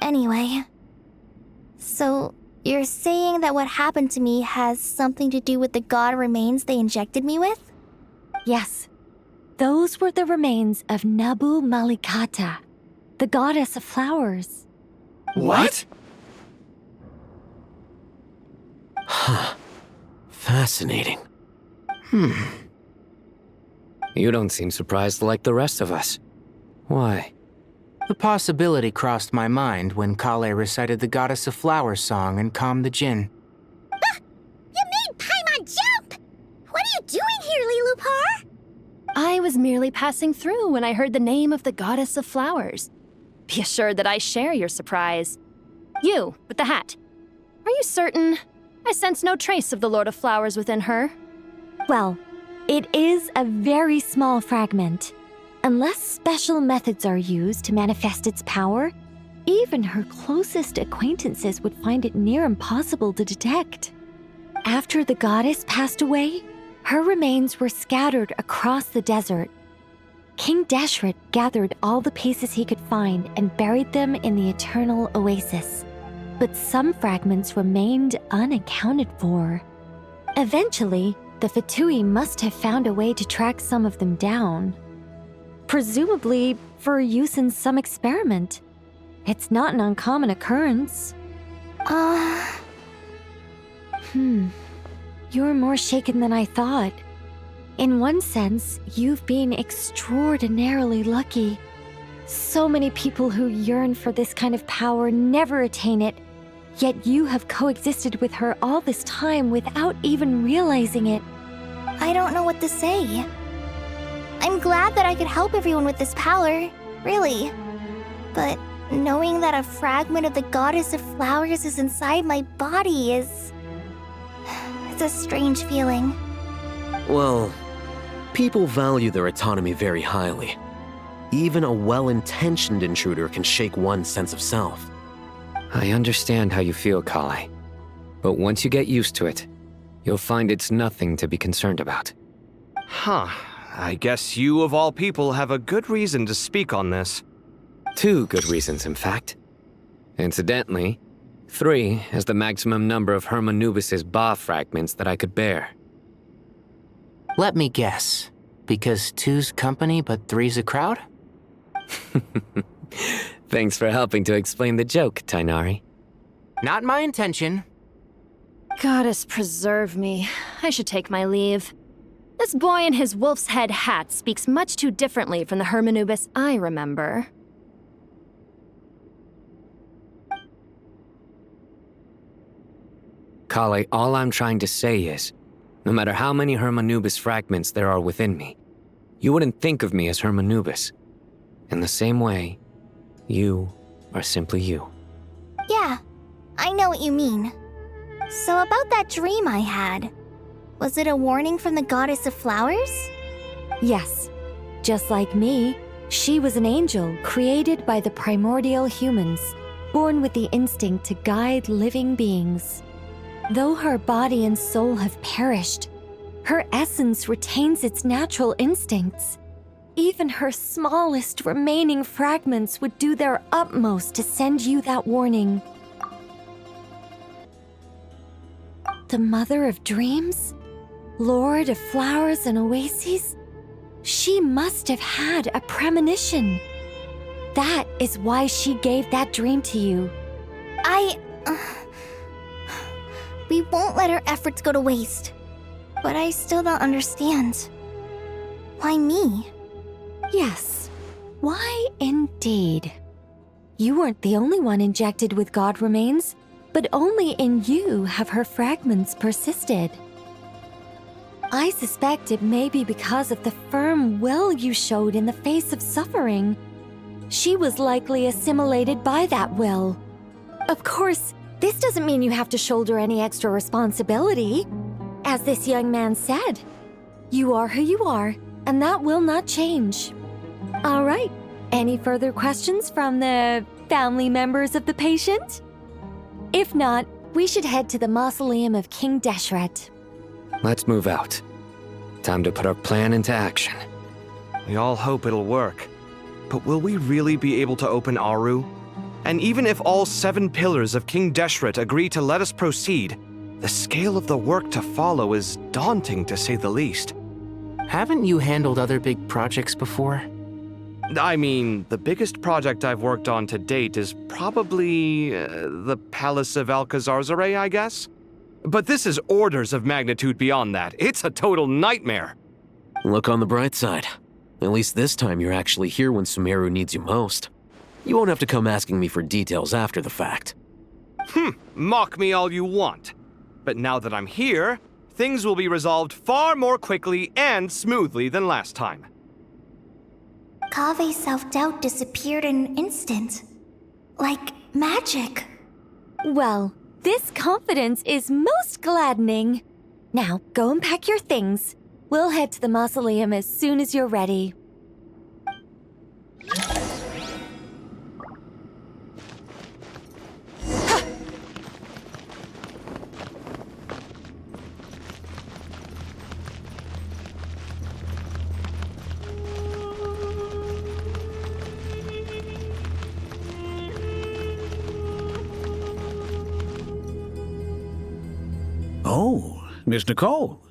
Anyway, so you're saying that what happened to me has something to do with the god remains they injected me with? Yes. Those were the remains of Nabu Malikata, the goddess of flowers. What? Huh. Fascinating. You don't seem surprised like the rest of us. Why? The possibility crossed my mind when Kale recited the Goddess of Flowers song and calmed the Jinn. You made Paimon jump! What are you doing here, Lilupar? I was merely passing through when I heard the name of the Goddess of Flowers. Be assured that I share your surprise. You, with the hat. Are you certain? I sense no trace of the Lord of Flowers within her. Well, it is a very small fragment. Unless special methods are used to manifest its power, even her closest acquaintances would find it near impossible to detect. After the goddess passed away, her remains were scattered across the desert. King Deshret gathered all the pieces he could find and buried them in the Eternal Oasis. But some fragments remained unaccounted for. Eventually, the Fatui must have found a way to track some of them down. Presumably for use in some experiment. It's not an uncommon occurrence. You're more shaken than I thought. In one sense, you've been extraordinarily lucky. So many people who yearn for this kind of power never attain it, yet you have coexisted with her all this time without even realizing it. I don't know what to say. I'm glad that I could help everyone with this power, really. But knowing that a fragment of the Goddess of Flowers is inside my body is... it's a strange feeling. Well, people value their autonomy very highly. Even a well-intentioned intruder can shake one's sense of self. I understand how you feel, Kale. But once you get used to it, you'll find it's nothing to be concerned about. I guess you, of all people, have a good reason to speak on this. 2 good reasons, in fact. Incidentally, 3 is the maximum number of Hermanubis' Ba fragments that I could bear. Let me guess. Because 2's company but 3's a crowd? Thanks for helping to explain the joke, Tainari. Not my intention. Goddess preserve me. I should take my leave. This boy in his wolf's head hat speaks much too differently from the Hermanubis I remember. Kale, all I'm trying to say is, no matter how many Hermanubis fragments there are within me, you wouldn't think of me as Hermanubis. In the same way, you are simply you. Yeah, I know what you mean. So about that dream I had, was it a warning from the goddess of flowers? Yes. Just like me, she was an angel created by the primordial humans, born with the instinct to guide living beings. Though her body and soul have perished, her essence retains its natural instincts. Even her smallest remaining fragments would do their utmost to send you that warning. The Mother of Dreams? Lord of Flowers and Oases? She must have had a premonition. That is why she gave that dream to you. We won't let our efforts go to waste. But I still don't understand. Why me? Yes. Why indeed? You weren't the only one injected with god remains, but only in you have her fragments persisted. I suspect it may be because of the firm will you showed in the face of suffering. She was likely assimilated by that will. Of course, this doesn't mean you have to shoulder any extra responsibility. As this young man said, you are who you are, and that will not change. All right, any further questions from the family members of the patient? If not, we should head to the mausoleum of King Deshret. Let's move out. Time to put our plan into action. We all hope it'll work. But will we really be able to open Aru? And even if all 7 pillars of King Deshret agree to let us proceed, the scale of the work to follow is daunting to say the least. Haven't you handled other big projects before? I mean, the biggest project I've worked on to date is probably the Palace of Alcazarzaray, I guess? But this is orders of magnitude beyond that. It's a total nightmare. Look on the bright side. At least this time you're actually here when Sumeru needs you most. You won't have to come asking me for details after the fact. Mock me all you want. But now that I'm here, things will be resolved far more quickly and smoothly than last time. Kave's self-doubt disappeared in an instant. Like magic. Well, this confidence is most gladdening. Now, go and pack your things. We'll head to the mausoleum as soon as you're ready. Oh, Miss Nicole.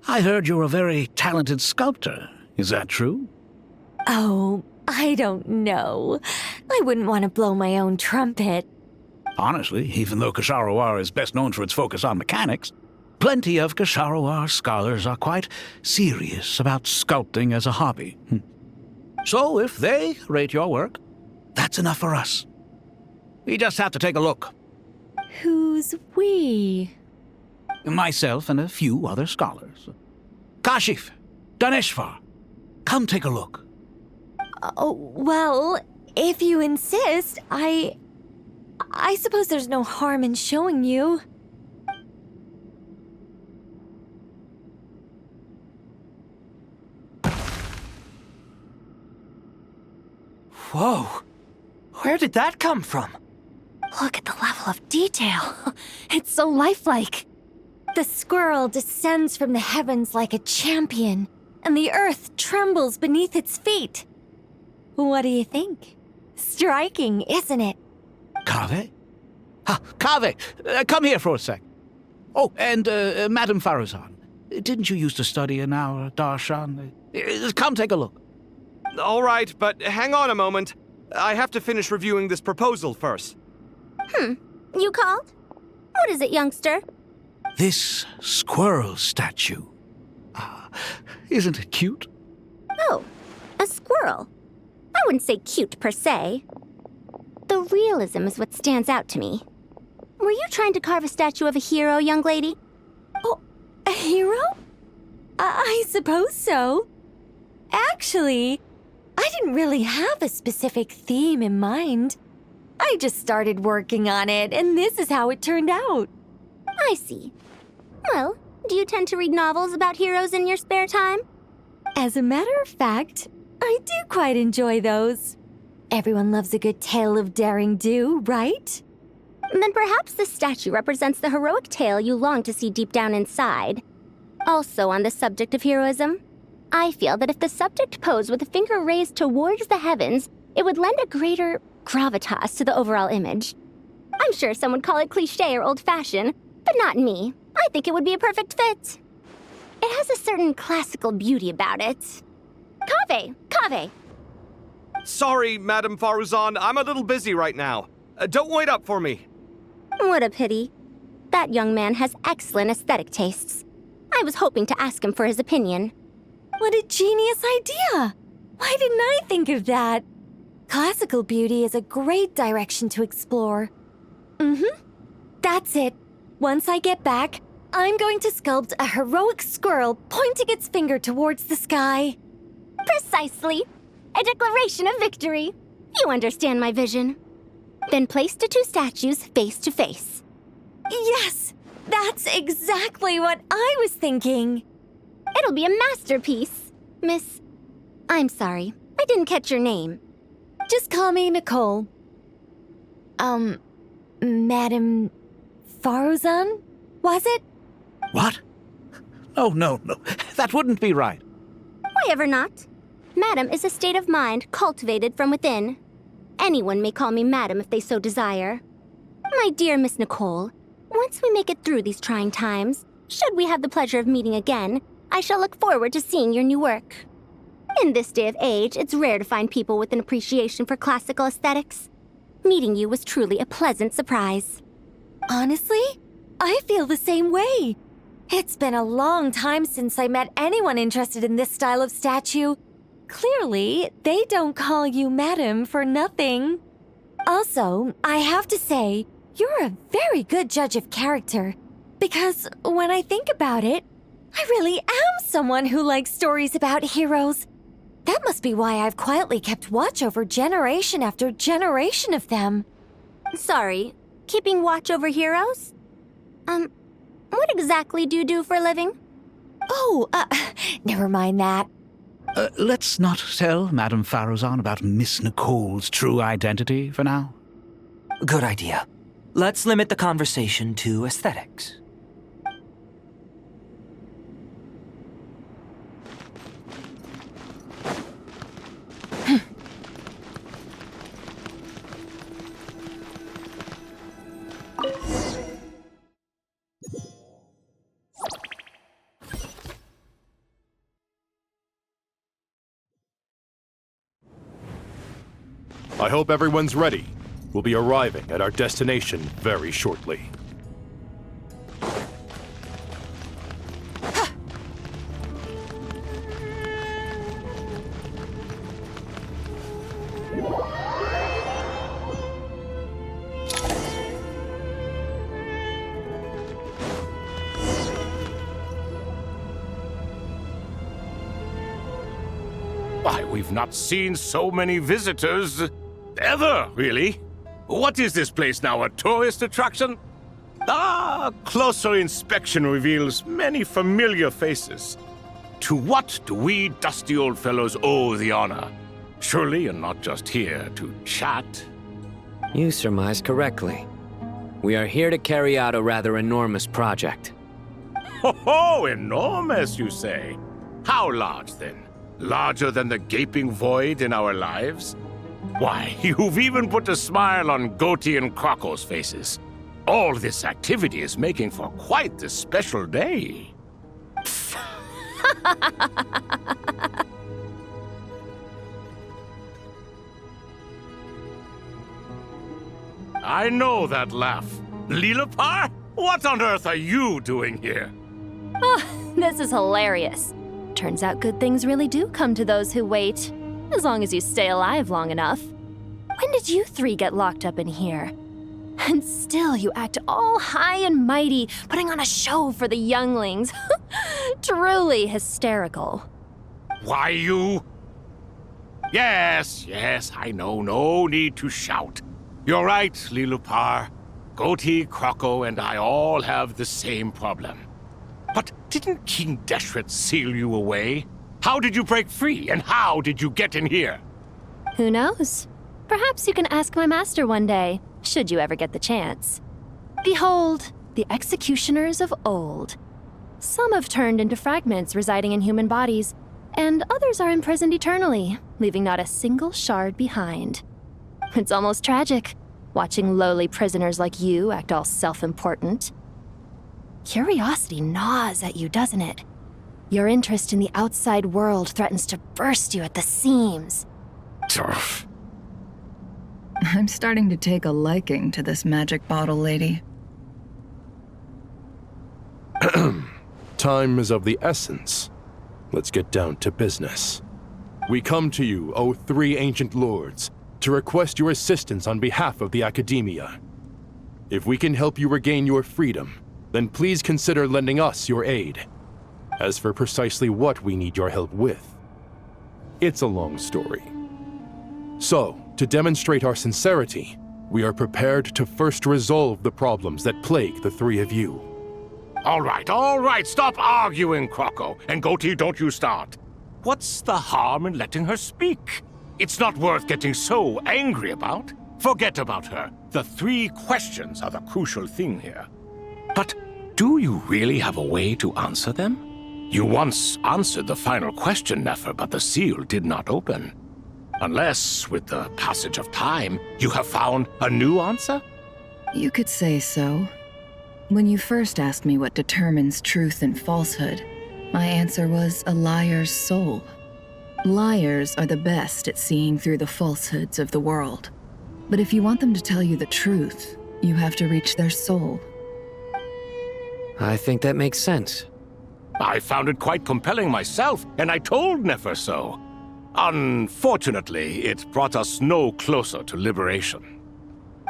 I heard you're a very talented sculptor. Is that true? Oh, I don't know. I wouldn't want to blow my own trumpet. Honestly, even though Kasharawar is best known for its focus on mechanics, plenty of Kasharawar scholars are quite serious about sculpting as a hobby. So if they rate your work, that's enough for us. We just have to take a look. Who's we? Myself and a few other scholars. Kashif, Daneshvar, come take a look. Oh, well, if you insist, I suppose there's no harm in showing you. Whoa! Where did that come from? Look at the level of detail. It's so lifelike. The squirrel descends from the heavens like a champion, and the earth trembles beneath its feet. What do you think? Striking, isn't it? Kaveh? Kaveh, come here for a sec. Oh, and Madame Farazan, didn't you used to study in our darshan? Come take a look. All right, but hang on a moment. I have to finish reviewing this proposal first. You called? What is it, youngster? This squirrel statue. Isn't it cute? Oh, a squirrel. I wouldn't say cute per se. The realism is what stands out to me. Were you trying to carve a statue of a hero, young lady? Oh, a hero? I suppose so. Actually, I didn't really have a specific theme in mind. I just started working on it, and this is how it turned out. I see. Well, do you tend to read novels about heroes in your spare time? As a matter of fact, I do quite enjoy those. Everyone loves a good tale of daring do, right? Then perhaps this statue represents the heroic tale you long to see deep down inside. Also on the subject of heroism, I feel that if the subject posed with a finger raised towards the heavens, it would lend a greater gravitas to the overall image. I'm sure some would call it cliché or old-fashioned, but not me. I think it would be a perfect fit. It has a certain classical beauty about it. Kaveh! Sorry, Madame Faruzan, I'm a little busy right now. Don't wait up for me. What a pity. That young man has excellent aesthetic tastes. I was hoping to ask him for his opinion. What a genius idea! Why didn't I think of that? Classical beauty is a great direction to explore. That's it. Once I get back, I'm going to sculpt a heroic squirrel pointing its finger towards the sky. Precisely. A declaration of victory. You understand my vision. Then place the two statues face to face. Yes! That's exactly what I was thinking. It'll be a masterpiece. Miss... I'm sorry. I didn't catch your name. Just call me Nicole. Madame Faruzan? Was it? What? No. That wouldn't be right. Why ever not? Madam is a state of mind cultivated from within. Anyone may call me Madam if they so desire. My dear Miss Nicole, once we make it through these trying times, should we have the pleasure of meeting again, I shall look forward to seeing your new work. In this day of age, it's rare to find people with an appreciation for classical aesthetics. Meeting you was truly a pleasant surprise. Honestly, I feel the same way. It's been a long time since I met anyone interested in this style of statue. Clearly, they don't call you Madam for nothing. Also, I have to say, you're a very good judge of character. Because when I think about it, I really am someone who likes stories about heroes. That must be why I've quietly kept watch over generation after generation of them. Sorry, keeping watch over heroes? What exactly do you do for a living? Oh, never mind that. Let's not tell Madame Faruzan about Miss Nicole's true identity for now. Good idea. Let's limit the conversation to aesthetics. I hope everyone's ready. We'll be arriving at our destination very shortly. Why, we've not seen so many visitors ever, really. What is this place now, a tourist attraction? Closer inspection reveals many familiar faces. To what do we dusty old fellows owe the honor? Surely you're not just here to chat. You surmise correctly. We are here to carry out a rather enormous project. Ho, enormous, you say? How large, then? Larger than the gaping void in our lives? Why, you've even put a smile on Goatee and Crocco's faces. All this activity is making for quite the special day. I know that laugh. Lilipar? What on earth are you doing here? Oh, this is hilarious. Turns out good things really do come to those who wait, as long as you stay alive long enough. When did you three get locked up in here? And still you act all high and mighty, putting on a show for the younglings. Truly hysterical. Why, you... Yes, I know. No need to shout. You're right, Lilipar. Goatee, Croco, and I all have the same problem. But didn't King Deshret seal you away? How did you break free, and how did you get in here? Who knows? Perhaps you can ask my master one day, should you ever get the chance. Behold, the executioners of old. Some have turned into fragments residing in human bodies, and others are imprisoned eternally, leaving not a single shard behind. It's almost tragic, watching lowly prisoners like you act all self-important. Curiosity gnaws at you, doesn't it? Your interest in the outside world threatens to burst you at the seams. Turf. I'm starting to take a liking to this magic bottle lady. Time is of the essence. Let's get down to business. We come to you, O three ancient lords, to request your assistance on behalf of the Academia. If we can help you regain your freedom, then please consider lending us your aid. As for precisely what we need your help with, it's a long story. So, to demonstrate our sincerity, we are prepared to first resolve the problems that plague the three of you. All right, stop arguing, Croco. And Goatee, don't you start. What's the harm in letting her speak? It's not worth getting so angry about. Forget about her. The three questions are the crucial thing here. But do you really have a way to answer them? You once answered the final question, Nefer, but the seal did not open. Unless, with the passage of time, you have found a new answer? You could say so. When you first asked me what determines truth and falsehood, my answer was a liar's soul. Liars are the best at seeing through the falsehoods of the world. But if you want them to tell you the truth, you have to reach their soul. I think that makes sense. I found it quite compelling myself, and I told Nefer so. Unfortunately, it brought us no closer to liberation.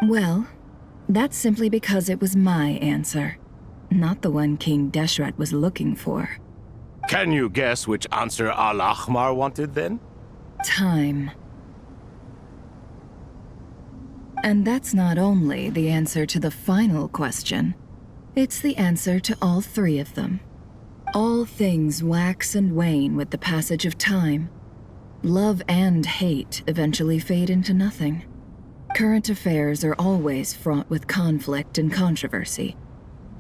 Well, that's simply because it was my answer, not the one King Deshret was looking for. Can you guess which answer Al-Ahmar wanted then? Time. And that's not only the answer to the final question, it's the answer to all three of them. All things wax and wane with the passage of time. Love and hate eventually fade into nothing. Current affairs are always fraught with conflict and controversy.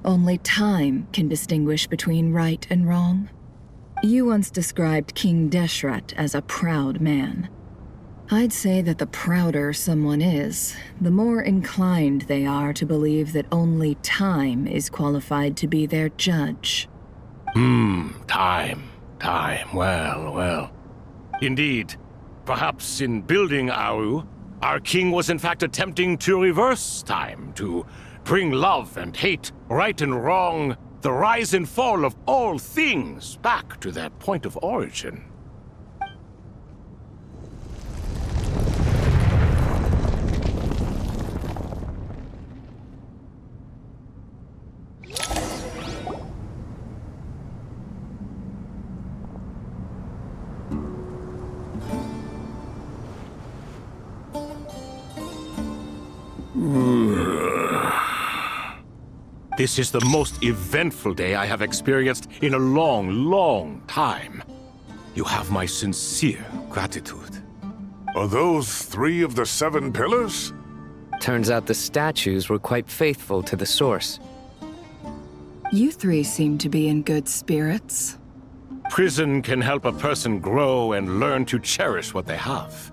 Only time can distinguish between right and wrong. You once described King Deshret as a proud man. I'd say that the prouder someone is, the more inclined they are to believe that only time is qualified to be their judge. Time. Well. Indeed. Perhaps in building Aru, our king was in fact attempting to reverse time, to bring love and hate, right and wrong, the rise and fall of all things back to their point of origin. This is the most eventful day I have experienced in a long time. You have my sincere gratitude. Are those 3 of the 7 pillars? Turns out the statues were quite faithful to the source. You 3 seem to be in good spirits. Prison can help a person grow and learn to cherish what they have.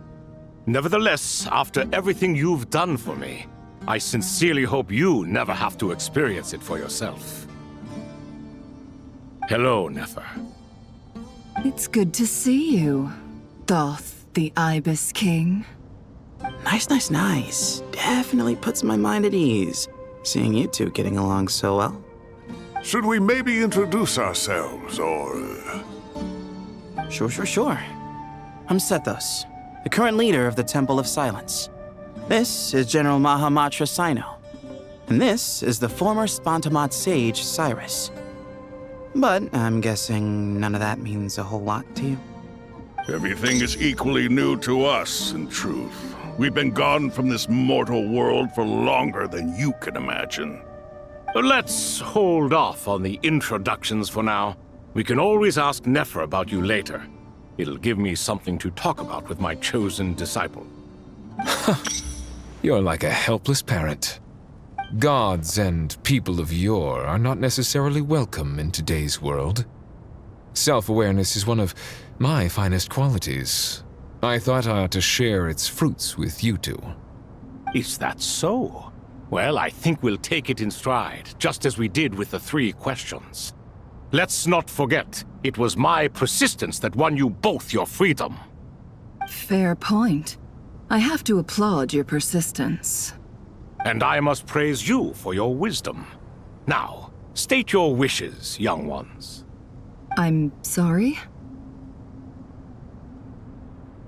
Nevertheless, after everything you've done for me, I sincerely hope you never have to experience it for yourself. Hello, Nefer. It's good to see you, Thoth the Ibis King. Nice. Definitely puts my mind at ease, seeing you two getting along so well. Should we maybe introduce ourselves, or... Sure. I'm Sethos, the current leader of the Temple of Silence. This is General Mahamatra Sino, and this is the former Spontamat sage, Cyrus. But I'm guessing none of that means a whole lot to you. Everything is equally new to us, in truth. We've been gone from this mortal world for longer than you can imagine. Let's hold off on the introductions for now. We can always ask Nefer about you later. It'll give me something to talk about with my chosen disciple. You're like a helpless parent. Gods and people of yore are not necessarily welcome in today's world. Self-awareness is one of my finest qualities. I thought I ought to share its fruits with you two. Is that so? Well, I think we'll take it in stride, just as we did with the 3 questions. Let's not forget, it was my persistence that won you both your freedom. Fair point. I have to applaud your persistence. And I must praise you for your wisdom. Now, state your wishes, young ones. I'm sorry?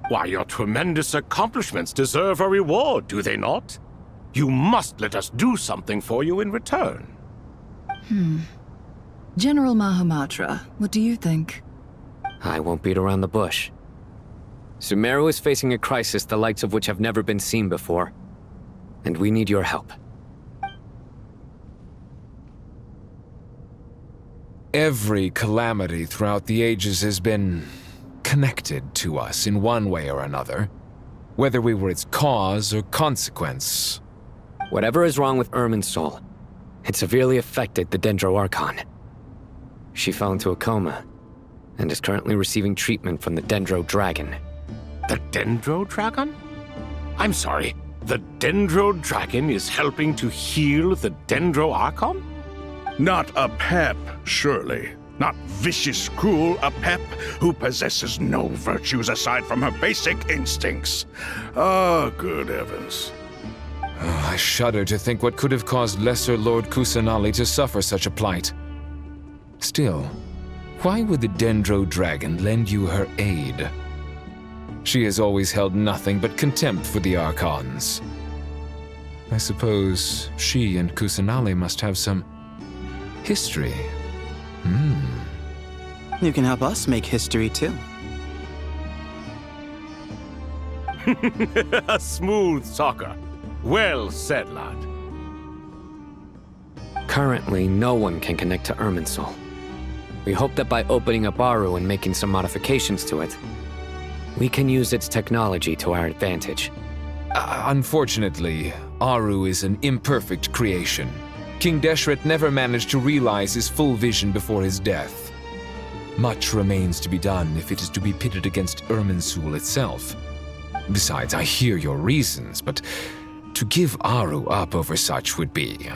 Why, your tremendous accomplishments deserve a reward, do they not? You must let us do something for you in return. General Mahamatra, what do you think? I won't beat around the bush. Sumeru is facing a crisis the likes of which have never been seen before, and we need your help. Every calamity throughout the ages has been connected to us in one way or another, whether we were its cause or consequence. Whatever is wrong with Irminsul, it severely affected the Dendro Archon. She fell into a coma, and is currently receiving treatment from the Dendro Dragon. The Dendro Dragon? I'm sorry, the Dendro Dragon is helping to heal the Dendro Archon? Not a pep, surely. Not vicious, cruel a pep who possesses no virtues aside from her basic instincts. Ah, good heavens. I shudder to think what could have caused Lesser Lord Kusanali to suffer such a plight. Still, why would the Dendro Dragon lend you her aid? She has always held nothing but contempt for the Archons. I suppose she and Kusanali must have some history. You can help us make history too. A smooth talker. Well said, lad. Currently, no one can connect to Irminsul. We hope that by opening up Aru and making some modifications to it, we can use its technology to our advantage. Unfortunately, Aru is an imperfect creation. King Deshret never managed to realize his full vision before his death. Much remains to be done if it is to be pitted against Irminsul itself. Besides, I hear your reasons, but to give Aru up over such would be...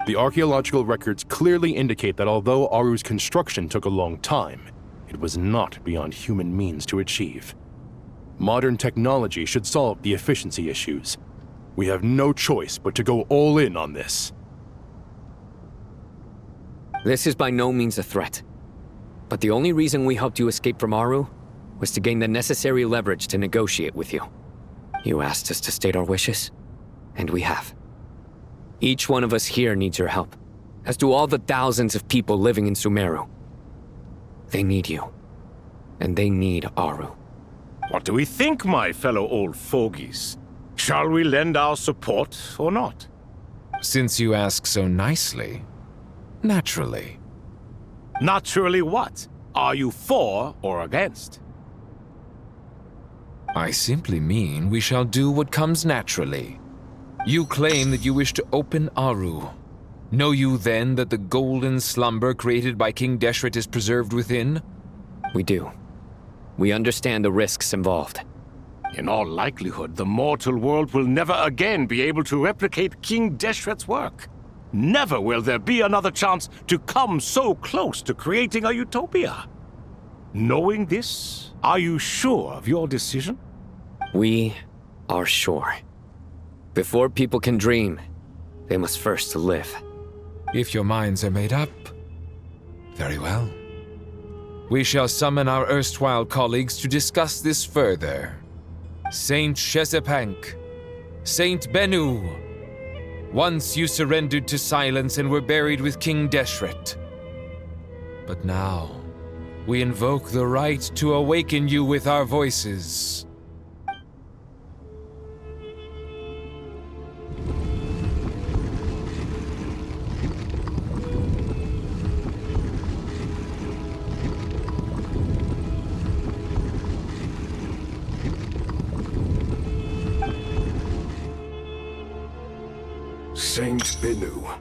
The archaeological records clearly indicate that although Aru's construction took a long time, it was not beyond human means to achieve. Modern technology should solve the efficiency issues. We have no choice but to go all in on this. This is by no means a threat. But the only reason we helped you escape from Aru was to gain the necessary leverage to negotiate with you. You asked us to state our wishes, and we have. Each one of us here needs your help, as do all the thousands of people living in Sumeru. They need you, and they need Aru. What do we think, my fellow old fogies? Shall we lend our support or not? Since you ask so nicely, naturally. Naturally what? Are you for or against? I simply mean we shall do what comes naturally. You claim that you wish to open Aru. Know you then that the golden slumber created by King Deshret is preserved within? We do. We understand the risks involved. In all likelihood, the mortal world will never again be able to replicate King Deshret's work. Never will there be another chance to come so close to creating a utopia. Knowing this, are you sure of your decision? We our shore. Before people can dream, they must first live. If your minds are made up, very well. We shall summon our erstwhile colleagues to discuss this further. Saint Chesapank, Saint Bennu, once you surrendered to silence and were buried with King Deshret. But now, we invoke the right to awaken you with our voices. Saint Bennu,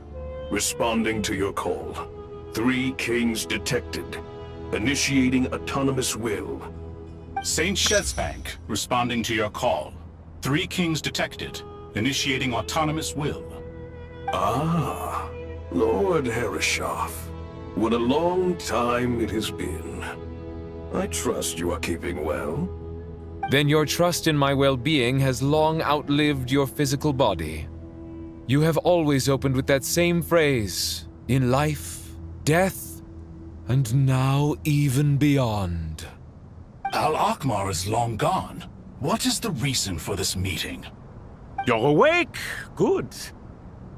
responding to your call. 3 kings detected. Initiating autonomous will. Saint Shezbank, responding to your call. 3 kings detected. Initiating autonomous will. Ah, Lord Herreshoff. What a long time it has been. I trust you are keeping well. Then your trust in my well-being has long outlived your physical body. You have always opened with that same phrase, in life, death, and now even beyond. Al-Akmar is long gone. What is the reason for this meeting? You're awake? Good.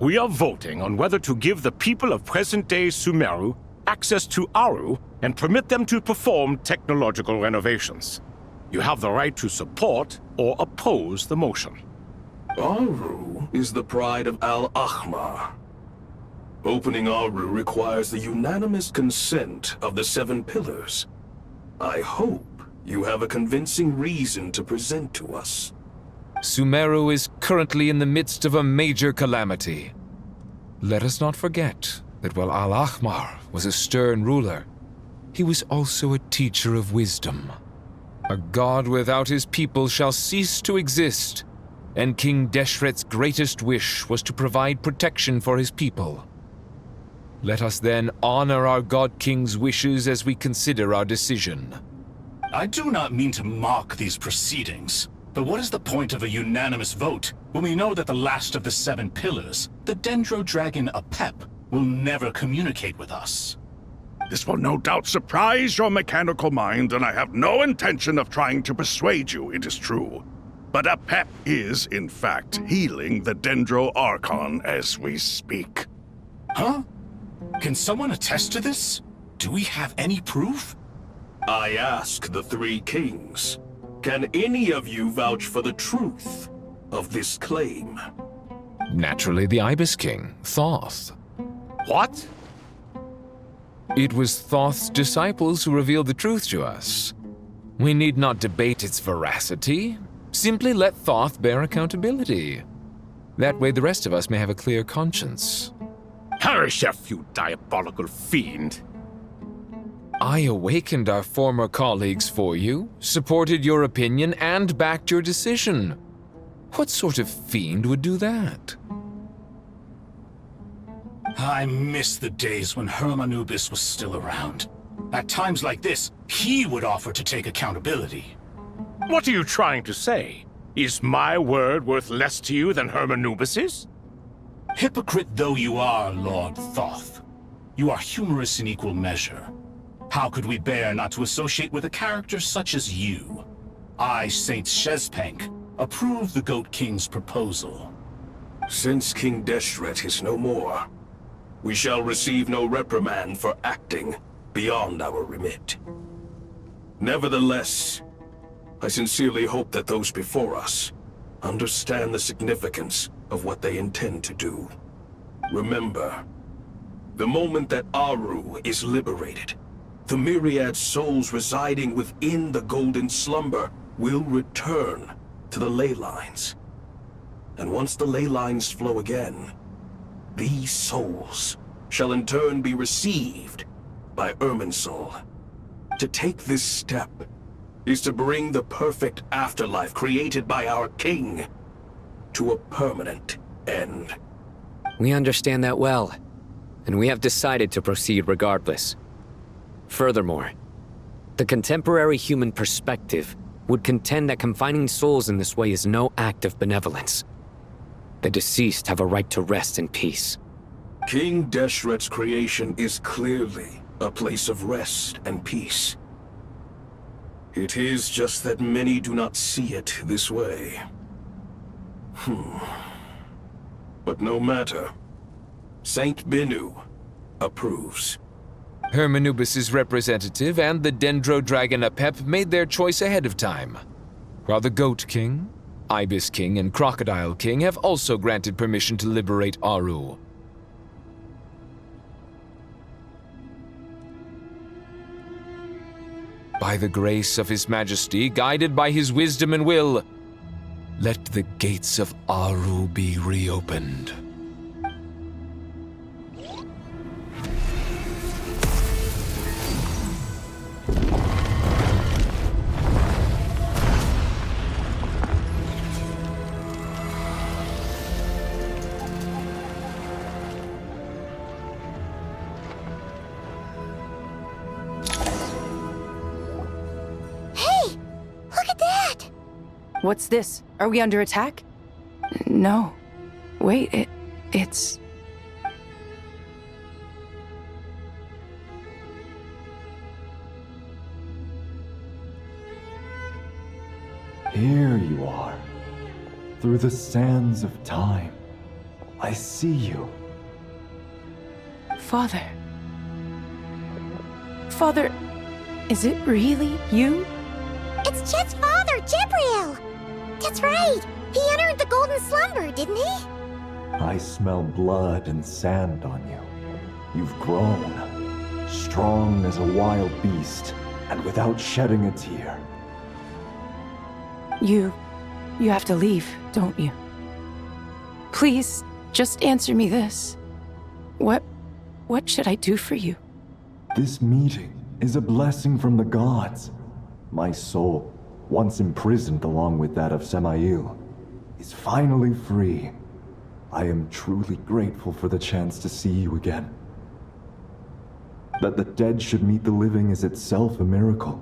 We are voting on whether to give the people of present-day Sumeru access to Aru and permit them to perform technological renovations. You have the right to support or oppose the motion. Aru is the pride of Al-Ahmar. Opening Aru requires the unanimous consent of the 7 pillars. I hope you have a convincing reason to present to us. Sumeru is currently in the midst of a major calamity. Let us not forget that while Al-Ahmar was a stern ruler, he was also a teacher of wisdom. A god without his people shall cease to exist, and King Deshret's greatest wish was to provide protection for his people. Let us then honor our God King's wishes as we consider our decision. I do not mean to mock these proceedings, but what is the point of a unanimous vote when we know that the last of the 7 pillars, the Dendro Dragon Apep, will never communicate with us? This will no doubt surprise your mechanical mind, and I have no intention of trying to persuade you it is true. But Apep is, in fact, healing the Dendro Archon as we speak. Huh? Can someone attest to this? Do we have any proof? I ask the 3 kings. Can any of you vouch for the truth of this claim? Naturally, the Ibis King, Thoth. What? It was Thoth's disciples who revealed the truth to us. We need not debate its veracity. Simply let Thoth bear accountability. That way the rest of us may have a clear conscience. Herreshoff, you diabolical fiend! I awakened our former colleagues for you, supported your opinion, and backed your decision. What sort of fiend would do that? I miss the days when Hermanubis was still around. At times like this, he would offer to take accountability. What are you trying to say? Is my word worth less to you than Hermanubis's? Hypocrite though you are, Lord Thoth, you are humorous in equal measure. How could we bear not to associate with a character such as you? I, Saint Shezpank, approve the Goat King's proposal. Since King Deshret is no more, we shall receive no reprimand for acting beyond our remit. Nevertheless, I sincerely hope that those before us understand the significance of what they intend to do. Remember, the moment that Aru is liberated, the myriad souls residing within the Golden Slumber will return to the ley lines. And once the ley lines flow again, these souls shall in turn be received by Irminsul. To take this step is to bring the perfect afterlife created by our king to a permanent end. We understand that well, and we have decided to proceed regardless. Furthermore, the contemporary human perspective would contend that confining souls in this way is no act of benevolence. The deceased have a right to rest in peace. King Deshret's creation is clearly a place of rest and peace. It is just that many do not see it this way. But no matter. Saint Binu approves. Hermanubis' representative and the Dendro Dragon Apep made their choice ahead of time, while the Goat King, Ibis King, and Crocodile King have also granted permission to liberate Aru. By the grace of His Majesty, guided by his wisdom and will, let the gates of Aru be reopened. What's this? Are we under attack? No. Wait, it's... Here you are. Through the sands of time. I see you. Father. Father, is it really you? It's Jet's father, Jibril! That's right! He entered the golden slumber, didn't he? I smell blood and sand on you. You've grown, strong as a wild beast, and without shedding a tear. You have to leave, don't you? Please, just answer me this. What should I do for you? This meeting is a blessing from the gods. My soul, once imprisoned along with that of Samael, is finally free. I am truly grateful for the chance to see you again. That the dead should meet the living is itself a miracle.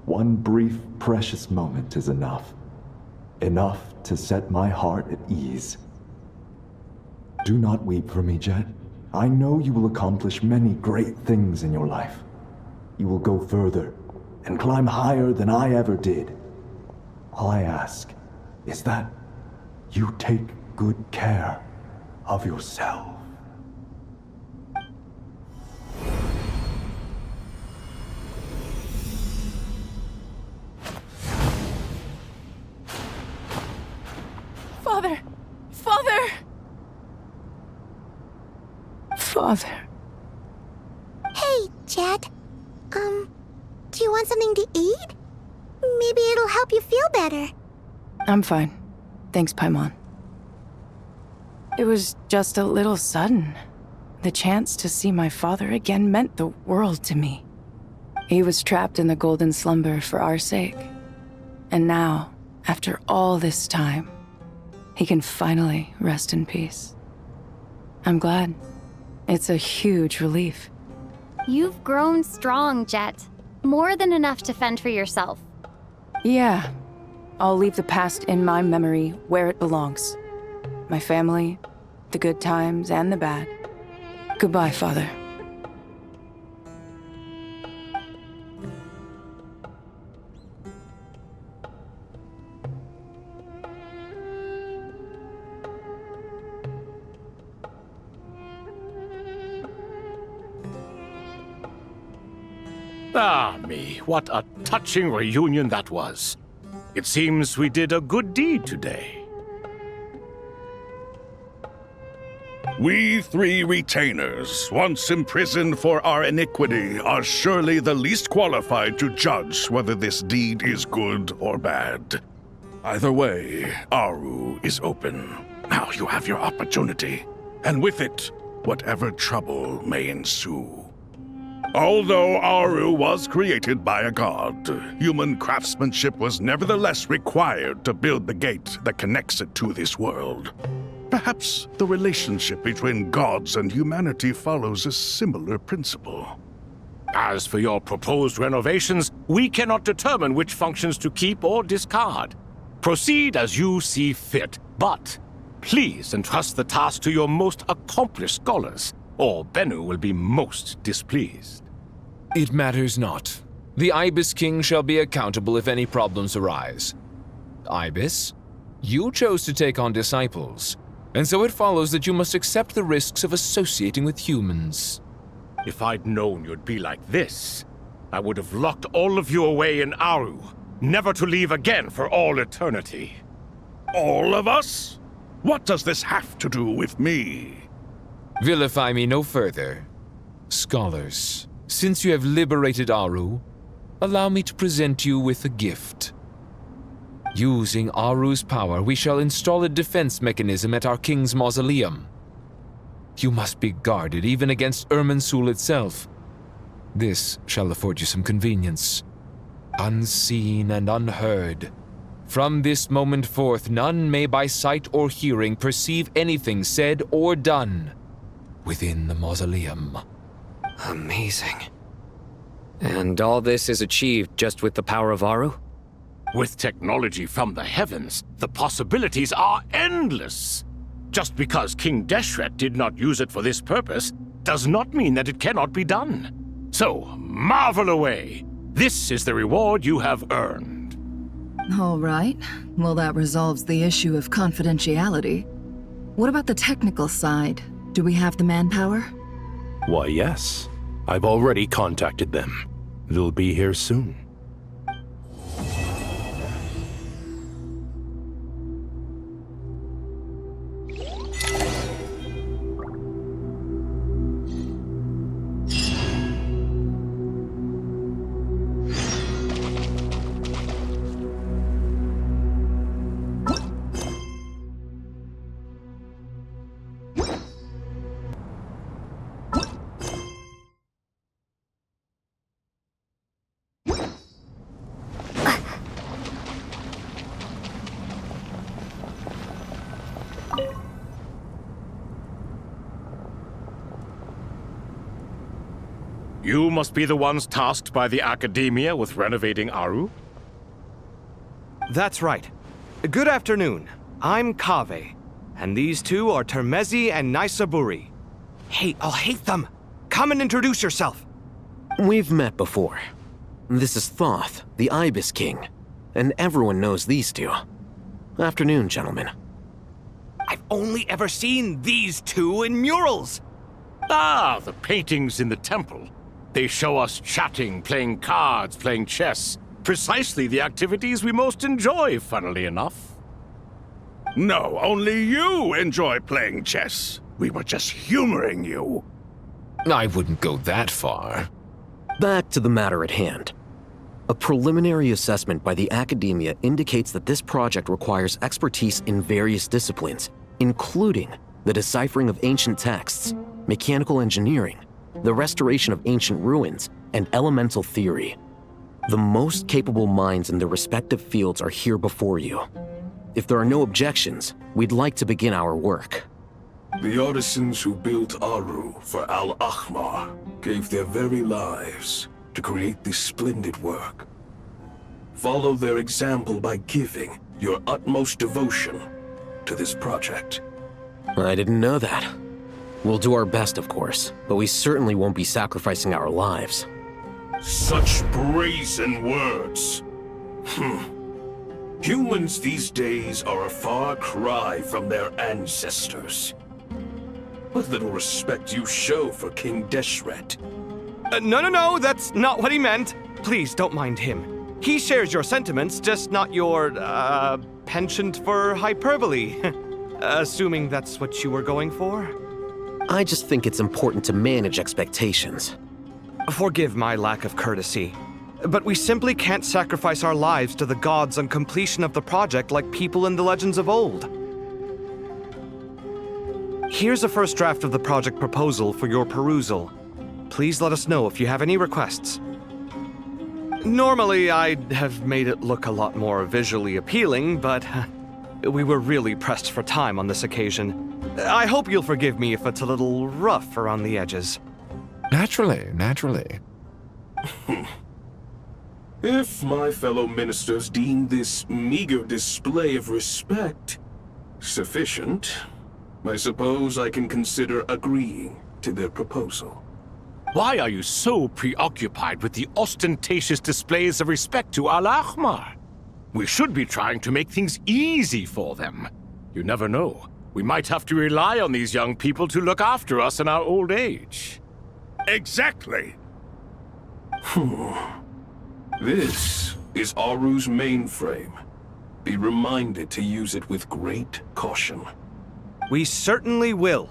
One brief, precious moment is enough. Enough to set my heart at ease. Do not weep for me, Jet. I know you will accomplish many great things in your life. You will go further and climb higher than I ever did. All I ask is that you take good care of yourself. Father! Father! Father. Hey, Jet. Do you want something to eat? Maybe it'll help you feel better. I'm fine. Thanks, Paimon. It was just a little sudden. The chance to see my father again meant the world to me. He was trapped in the golden slumber for our sake. And now, after all this time, he can finally rest in peace. I'm glad. It's a huge relief. You've grown strong, Jet. More than enough to fend for yourself. Yeah. I'll leave the past in my memory where it belongs. My family, the good times and the bad. Goodbye, Father. Ah, me, what a touching reunion that was. It seems we did a good deed today. We three retainers, once imprisoned for our iniquity, are surely the least qualified to judge whether this deed is good or bad. Either way, Aru is open. Now you have your opportunity, and with it, whatever trouble may ensue. Although Aru was created by a god, human craftsmanship was nevertheless required to build the gate that connects it to this world. Perhaps the relationship between gods and humanity follows a similar principle. As for your proposed renovations, we cannot determine which functions to keep or discard. Proceed as you see fit, but please entrust the task to your most accomplished scholars, or Bennu will be most displeased. It matters not. The Ibis King shall be accountable if any problems arise. Ibis, you chose to take on disciples, and so it follows that you must accept the risks of associating with humans. If I'd known you'd be like this, I would have locked all of you away in Aru, never to leave again for all eternity. All of us? What does this have to do with me? Vilify me no further. Scholars, since you have liberated Aru, allow me to present you with a gift. Using Aru's power, we shall install a defense mechanism at our king's mausoleum. You must be guarded even against Irminsul itself. This shall afford you some convenience. Unseen and unheard. From this moment forth, none may by sight or hearing perceive anything said or done within the mausoleum. Amazing. And all this is achieved just with the power of Aru? With technology from the heavens, the possibilities are endless. Just because King Deshret did not use it for this purpose does not mean that it cannot be done. So, marvel away. This is the reward you have earned. All right. Well, that resolves the issue of confidentiality. What about the technical side? Do we have the manpower? Why, yes. I've already contacted them. They'll be here soon. You must be the ones tasked by the Academia with renovating Aru? That's right. Good afternoon. I'm Kaveh, and these two are Termezi and Naisaburi. Hey, I'll hate them! Come and introduce yourself! We've met before. This is Thoth, the Ibis King, and everyone knows these two. Afternoon, gentlemen. I've only ever seen these two in murals! Ah, the paintings in the temple. They show us chatting, playing cards, playing chess. Precisely the activities we most enjoy, funnily enough. No, only you enjoy playing chess. We were just humoring you. I wouldn't go that far. Back to the matter at hand. A preliminary assessment by the Academia indicates that this project requires expertise in various disciplines, including the deciphering of ancient texts, mechanical engineering, the restoration of ancient ruins, and elemental theory. The most capable minds in their respective fields are here before you. If there are no objections, we'd like to begin our work. The artisans who built Aru for Al-Ahmar gave their very lives to create this splendid work. Follow their example by giving your utmost devotion to this project. I didn't know that. We'll do our best, of course, but we certainly won't be sacrificing our lives. Such brazen words. Humans these days are a far cry from their ancestors. What little respect you show for King Deshret. No, that's not what he meant. Please, don't mind him. He shares your sentiments, just not your, penchant for hyperbole. Assuming that's what you were going for? I just think it's important to manage expectations. Forgive my lack of courtesy, but we simply can't sacrifice our lives to the gods on completion of the project like people in the legends of old. Here's a first draft of the project proposal for your perusal. Please let us know if you have any requests. Normally, I'd have made it look a lot more visually appealing, but we were really pressed for time on this occasion. I hope you'll forgive me if it's a little rough around the edges. Naturally. If my fellow ministers deem this meager display of respect sufficient, I suppose I can consider agreeing to their proposal. Why are you so preoccupied with the ostentatious displays of respect to Al-Ahmar? We should be trying to make things easy for them. You never know. We might have to rely on these young people to look after us in our old age. Exactly. This is Aru's mainframe. Be reminded to use it with great caution. We certainly will.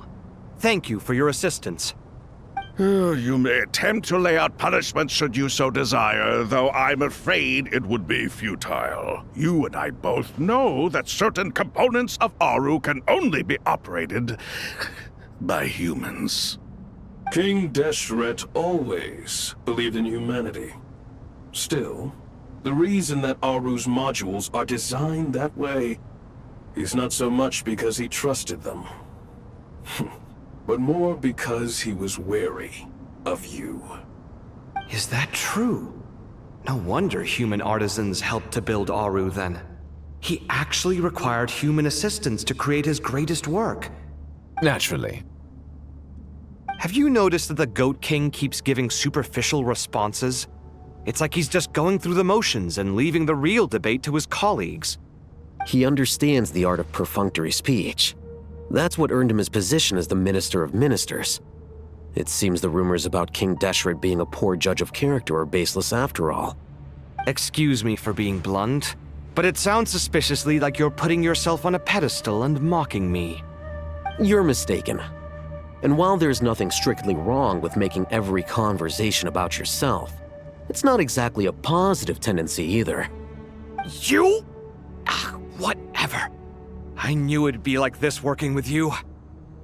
Thank you for your assistance. You may attempt to lay out punishment should you so desire, though I'm afraid it would be futile. You and I both know that certain components of Aru can only be operated by humans. King Deshret always believed in humanity. Still, the reason that Aru's modules are designed that way is not so much because he trusted them, but more because he was wary of you. Is that true? No wonder human artisans helped to build Aru then. He actually required human assistance to create his greatest work. Naturally. Have you noticed that the Goat King keeps giving superficial responses? It's like he's just going through the motions and leaving the real debate to his colleagues. He understands the art of perfunctory speech. That's what earned him his position as the Minister of Ministers. It seems the rumors about King Deshret being a poor judge of character are baseless after all. Excuse me for being blunt, but it sounds suspiciously like you're putting yourself on a pedestal and mocking me. You're mistaken. And while there's nothing strictly wrong with making every conversation about yourself, it's not exactly a positive tendency either. You? Whatever. I knew it'd be like this working with you.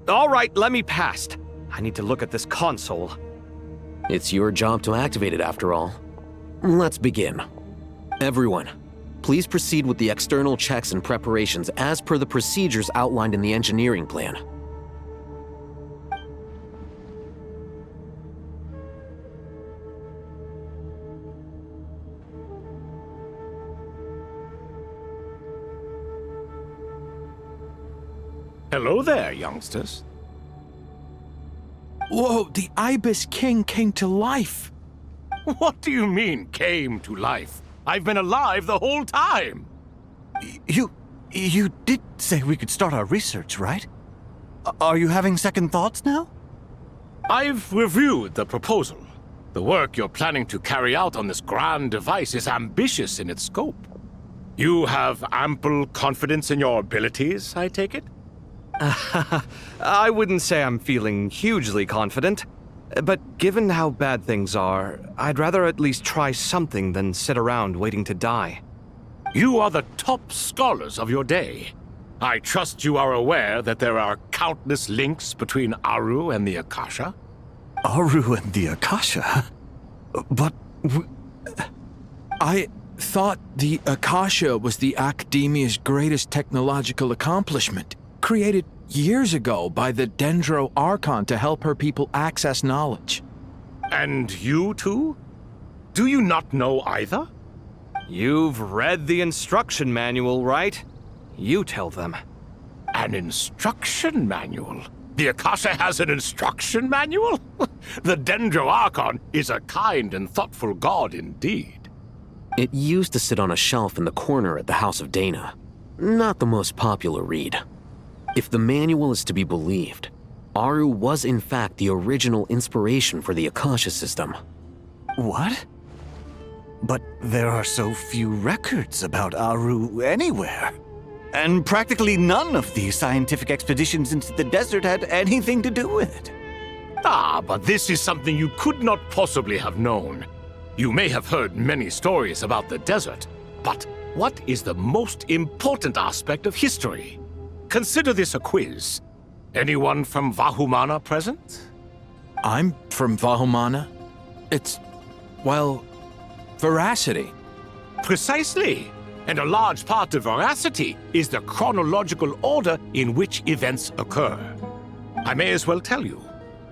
All right, let me past. I need to look at this console. It's your job to activate it after all. Let's begin. Everyone, please proceed with the external checks and preparations as per the procedures outlined in the engineering plan. Hello there, youngsters. Whoa, the Ibis King came to life. What do you mean, came to life? I've been alive the whole time. You did say we could start our research, right? Are you having second thoughts now? I've reviewed the proposal. The work you're planning to carry out on this grand device is ambitious in its scope. You have ample confidence in your abilities, I take it? I wouldn't say I'm feeling hugely confident, but given how bad things are, I'd rather at least try something than sit around waiting to die. You are the top scholars of your day. I trust you are aware that there are countless links between Aru and the Akasha? Aru and the Akasha? But I thought the Akasha was the Academia's greatest technological accomplishment, created years ago by the Dendro Archon to help her people access knowledge. And you too? Do you not know either? You've read the instruction manual, right? You tell them. An instruction manual? The Akasha has an instruction manual? The Dendro Archon is a kind and thoughtful god indeed. It used to sit on a shelf in the corner at the House of Dana. Not the most popular read. If the manual is to be believed, Aru was in fact the original inspiration for the Akasha system. What? But there are so few records about Aru anywhere. And practically none of these scientific expeditions into the desert had anything to do with it. Ah, but this is something you could not possibly have known. You may have heard many stories about the desert, but what is the most important aspect of history? Consider this a quiz. Anyone from Vahumana present? I'm from Vahumana. It's, well, veracity. Precisely. And a large part of veracity is the chronological order in which events occur. I may as well tell you.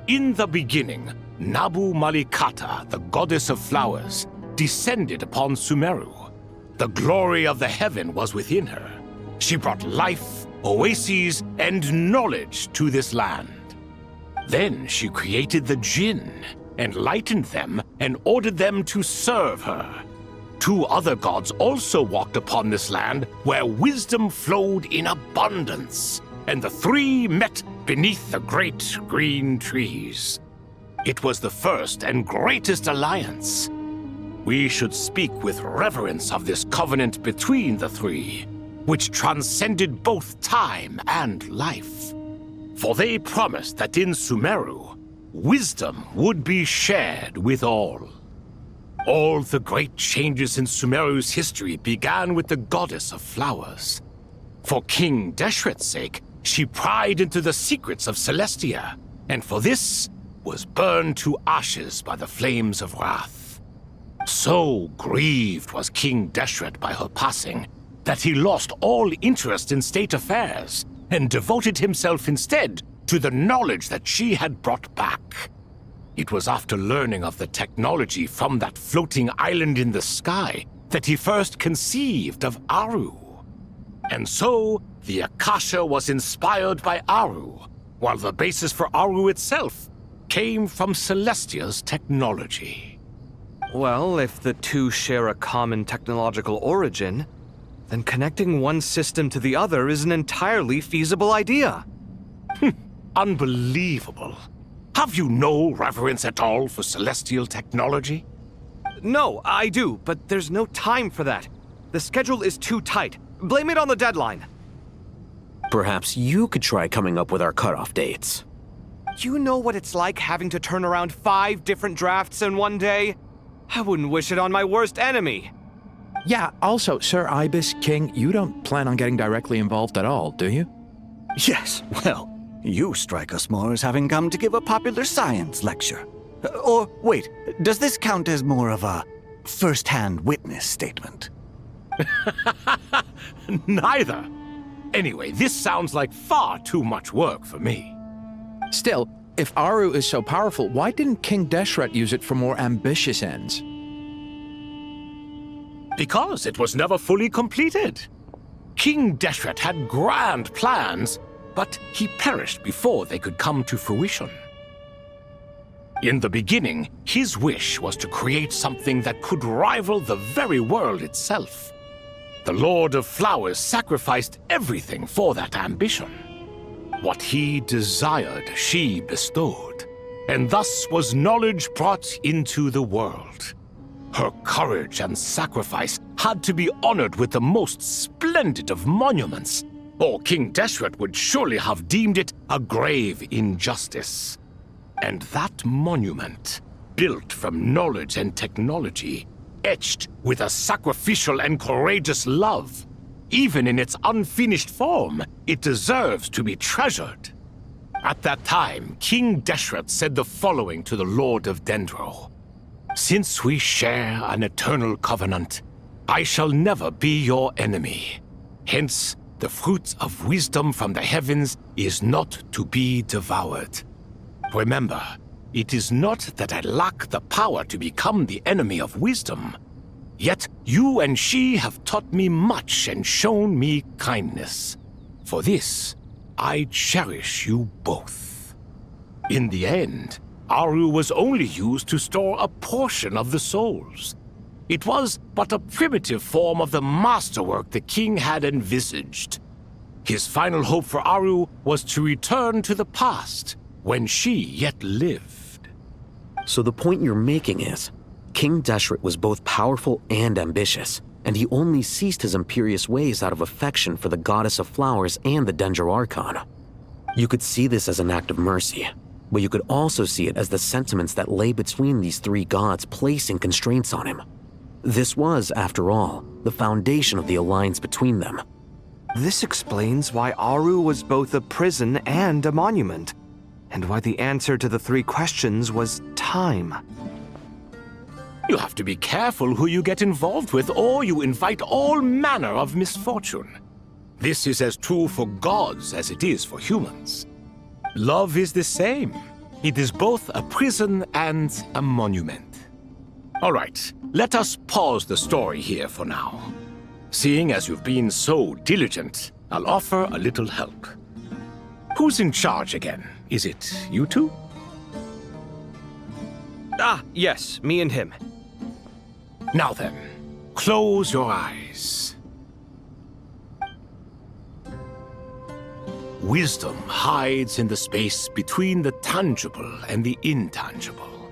In the beginning, Nabu Malikata, the goddess of flowers, descended upon Sumeru. The glory of the heaven was within her. She brought life, oases, and knowledge to this land. Then she created the Jinn, enlightened them, and ordered them to serve her. 2 other gods also walked upon this land where wisdom flowed in abundance, and the 3 met beneath the great green trees. It was the first and greatest alliance. We should speak with reverence of this covenant between the 3, which transcended both time and life. For they promised that in Sumeru, wisdom would be shared with all. All the great changes in Sumeru's history began with the goddess of flowers. For King Deshret's sake, she pried into the secrets of Celestia, and for this was burned to ashes by the flames of wrath. So grieved was King Deshret by her passing that he lost all interest in state affairs and devoted himself instead to the knowledge that she had brought back. It was after learning of the technology from that floating island in the sky that he first conceived of Aru. And so, the Akasha was inspired by Aru, while the basis for Aru itself came from Celestia's technology. Well, if the 2 share a common technological origin, then connecting one system to the other is an entirely feasible idea. Unbelievable. Have you no reverence at all for celestial technology? No, I do, but there's no time for that. The schedule is too tight. Blame it on the deadline. Perhaps you could try coming up with our cutoff dates. You know what it's like having to turn around 5 different drafts in one day? I wouldn't wish it on my worst enemy. Yeah, also, Sir Ibis, King, you don't plan on getting directly involved at all, do you? Yes, well, you strike us more as having come to give a popular science lecture. Or, wait, does this count as more of a first-hand witness statement? Neither. Anyway, this sounds like far too much work for me. Still, if Aru is so powerful, why didn't King Deshret use it for more ambitious ends? Because it was never fully completed. King Deshret had grand plans, but he perished before they could come to fruition. In the beginning, his wish was to create something that could rival the very world itself. The Lord of Flowers sacrificed everything for that ambition. What he desired, she bestowed, and thus was knowledge brought into the world. Her courage and sacrifice had to be honored with the most splendid of monuments, or King Deshret would surely have deemed it a grave injustice. And that monument, built from knowledge and technology, etched with a sacrificial and courageous love, even in its unfinished form, it deserves to be treasured. At that time, King Deshret said the following to the Lord of Dendro. Since we share an eternal covenant, I shall never be your enemy. Hence, the fruit of wisdom from the heavens is not to be devoured. Remember, it is not that I lack the power to become the enemy of wisdom. Yet you and she have taught me much and shown me kindness. For this, I cherish you both. In the end, Aru was only used to store a portion of the souls. It was but a primitive form of the masterwork the king had envisaged. His final hope for Aru was to return to the past, when she yet lived. So the point you're making is, King Deshret was both powerful and ambitious, and he only ceased his imperious ways out of affection for the goddess of flowers and the Dendro Archon. You could see this as an act of mercy, but you could also see it as the sentiments that lay between these 3 gods placing constraints on him. This was, after all, the foundation of the alliance between them. This explains why Aru was both a prison and a monument, and why the answer to the 3 questions was time. You have to be careful who you get involved with, or you invite all manner of misfortune. This is as true for gods as it is for humans. Love is the same. It is both a prison and a monument. All right, let us pause the story here for now. Seeing as you've been so diligent, I'll offer a little help. Who's in charge again? Is it you two? Ah, yes, me and him. Now then, close your eyes. Wisdom hides in the space between the tangible and the intangible.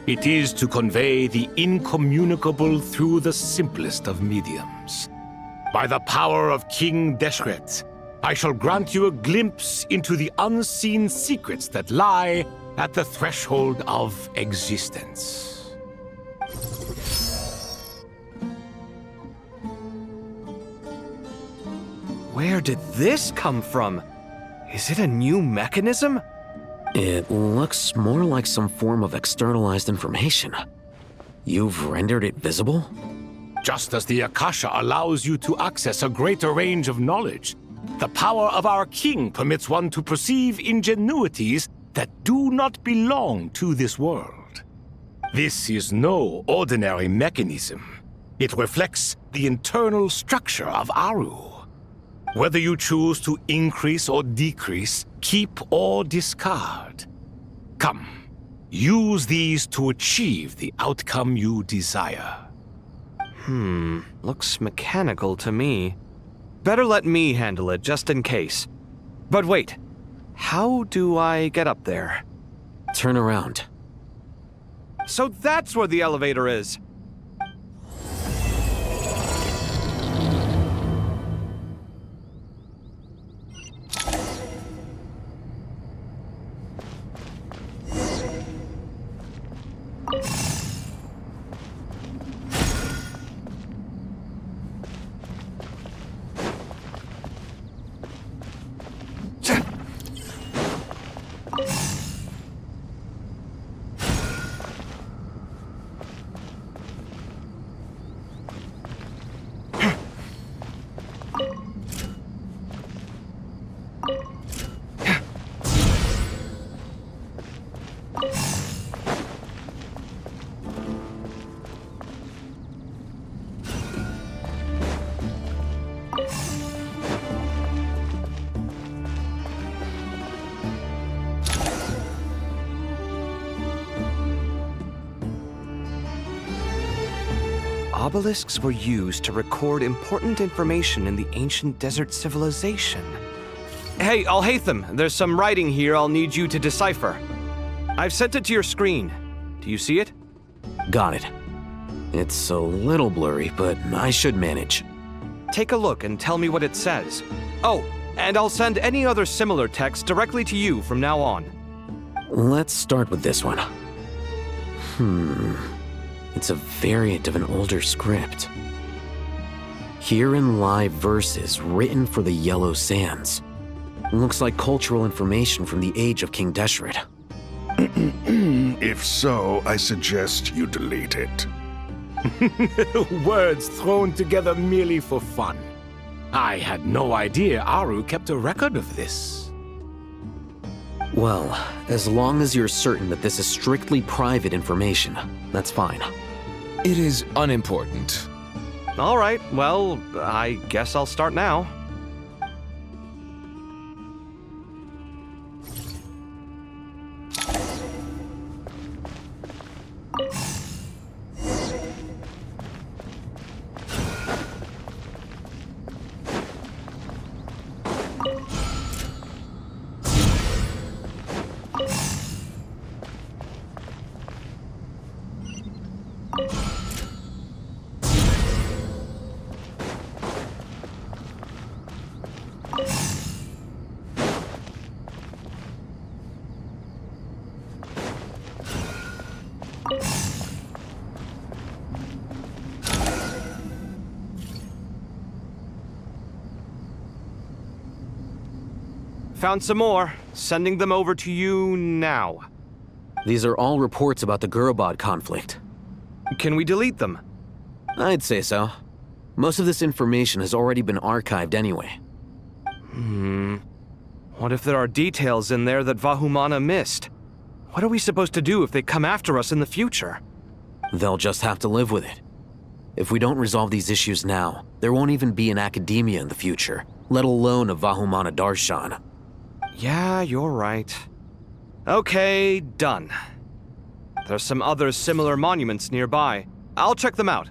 It is to convey the incommunicable through the simplest of mediums. By the power of King Deshret, I shall grant you a glimpse into the unseen secrets that lie at the threshold of existence. Where did this come from? Is it a new mechanism? It looks more like some form of externalized information. You've rendered it visible? Just as the Akasha allows you to access a greater range of knowledge, the power of our king permits one to perceive ingenuities that do not belong to this world. This is no ordinary mechanism. It reflects the internal structure of Aru. Whether you choose to increase or decrease, keep or discard. Come, use these to achieve the outcome you desire. Looks mechanical to me. Better let me handle it, just in case. But wait, how do I get up there? Turn around. So that's where the elevator is. Obelisks were used to record important information in the ancient desert civilization. Hey, Al-Haytham, there's some writing here I'll need you to decipher. I've sent it to your screen. Do you see it? Got it. It's a little blurry, but I should manage. Take a look and tell me what it says. Oh, and I'll send any other similar text directly to you from now on. Let's start with this one. It's a variant of an older script. Herein lie verses written for the Yellow Sands. Looks like cultural information from the age of King Deshret. If so, I suggest you delete it. Words thrown together merely for fun. I had no idea Aru kept a record of this. Well, as long as you're certain that this is strictly private information, that's fine. It is unimportant. All right, well, I guess I'll start now. Found some more. Sending them over to you now. These are all reports about the Gurubad conflict. Can we delete them? I'd say so. Most of this information has already been archived anyway. What if there are details in there that Vahumana missed? What are we supposed to do if they come after us in the future? They'll just have to live with it. If we don't resolve these issues now, there won't even be an academia in the future, let alone a Vahumana Darshan. Yeah, you're right. Okay, done. There's some other similar monuments nearby. I'll check them out.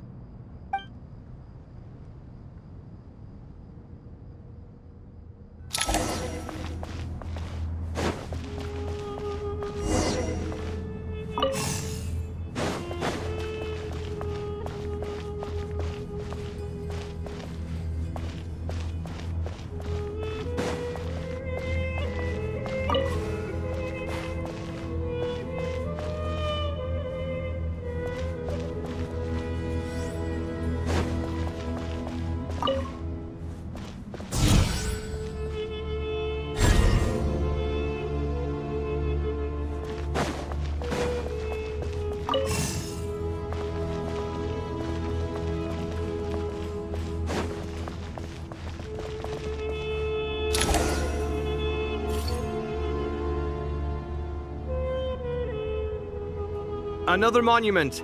Another monument.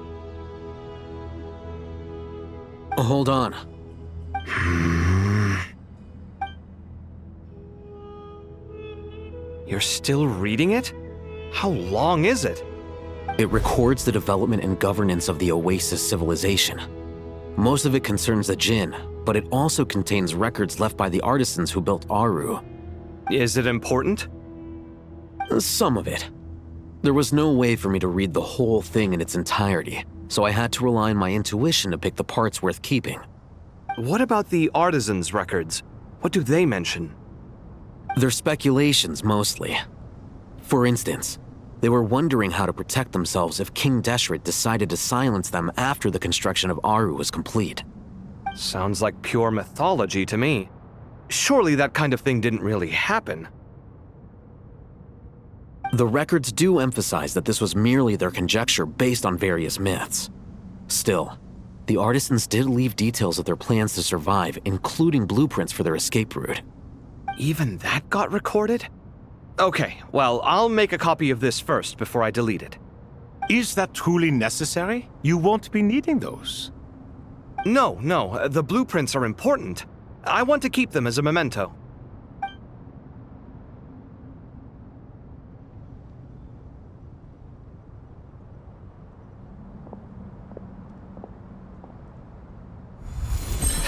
Hold on. You're still reading it? How long is it? It records the development and governance of the Oasis civilization. Most of it concerns the Jinn, but it also contains records left by the artisans who built Aru. Is it important? Some of it. There was no way for me to read the whole thing in its entirety, so I had to rely on my intuition to pick the parts worth keeping. What about the artisans' records? What do they mention? They're speculations, mostly. For instance, they were wondering how to protect themselves if King Deshret decided to silence them after the construction of Aru was complete. Sounds like pure mythology to me. Surely that kind of thing didn't really happen. The records do emphasize that this was merely their conjecture based on various myths. Still, the artisans did leave details of their plans to survive, including blueprints for their escape route. Even that got recorded? Okay, well, I'll make a copy of this first before I delete it. Is that truly necessary? You won't be needing those. No, the blueprints are important. I want to keep them as a memento.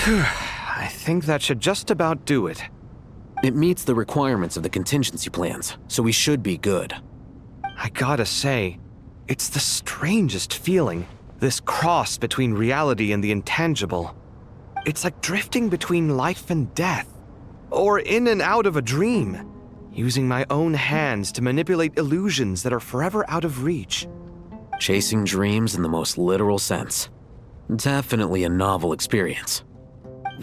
I think that should just about do it. It meets the requirements of the contingency plans, so we should be good. I gotta say, it's the strangest feeling, this cross between reality and the intangible. It's like drifting between life and death, or in and out of a dream, using my own hands to manipulate illusions that are forever out of reach. Chasing dreams in the most literal sense. Definitely a novel experience.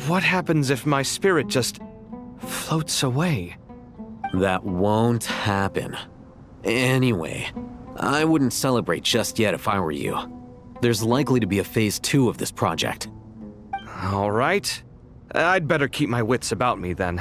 What happens if my spirit just floats away? That won't happen. Anyway, I wouldn't celebrate just yet if I were you. There's likely to be a phase 2 of this project. All right. I'd better keep my wits about me then.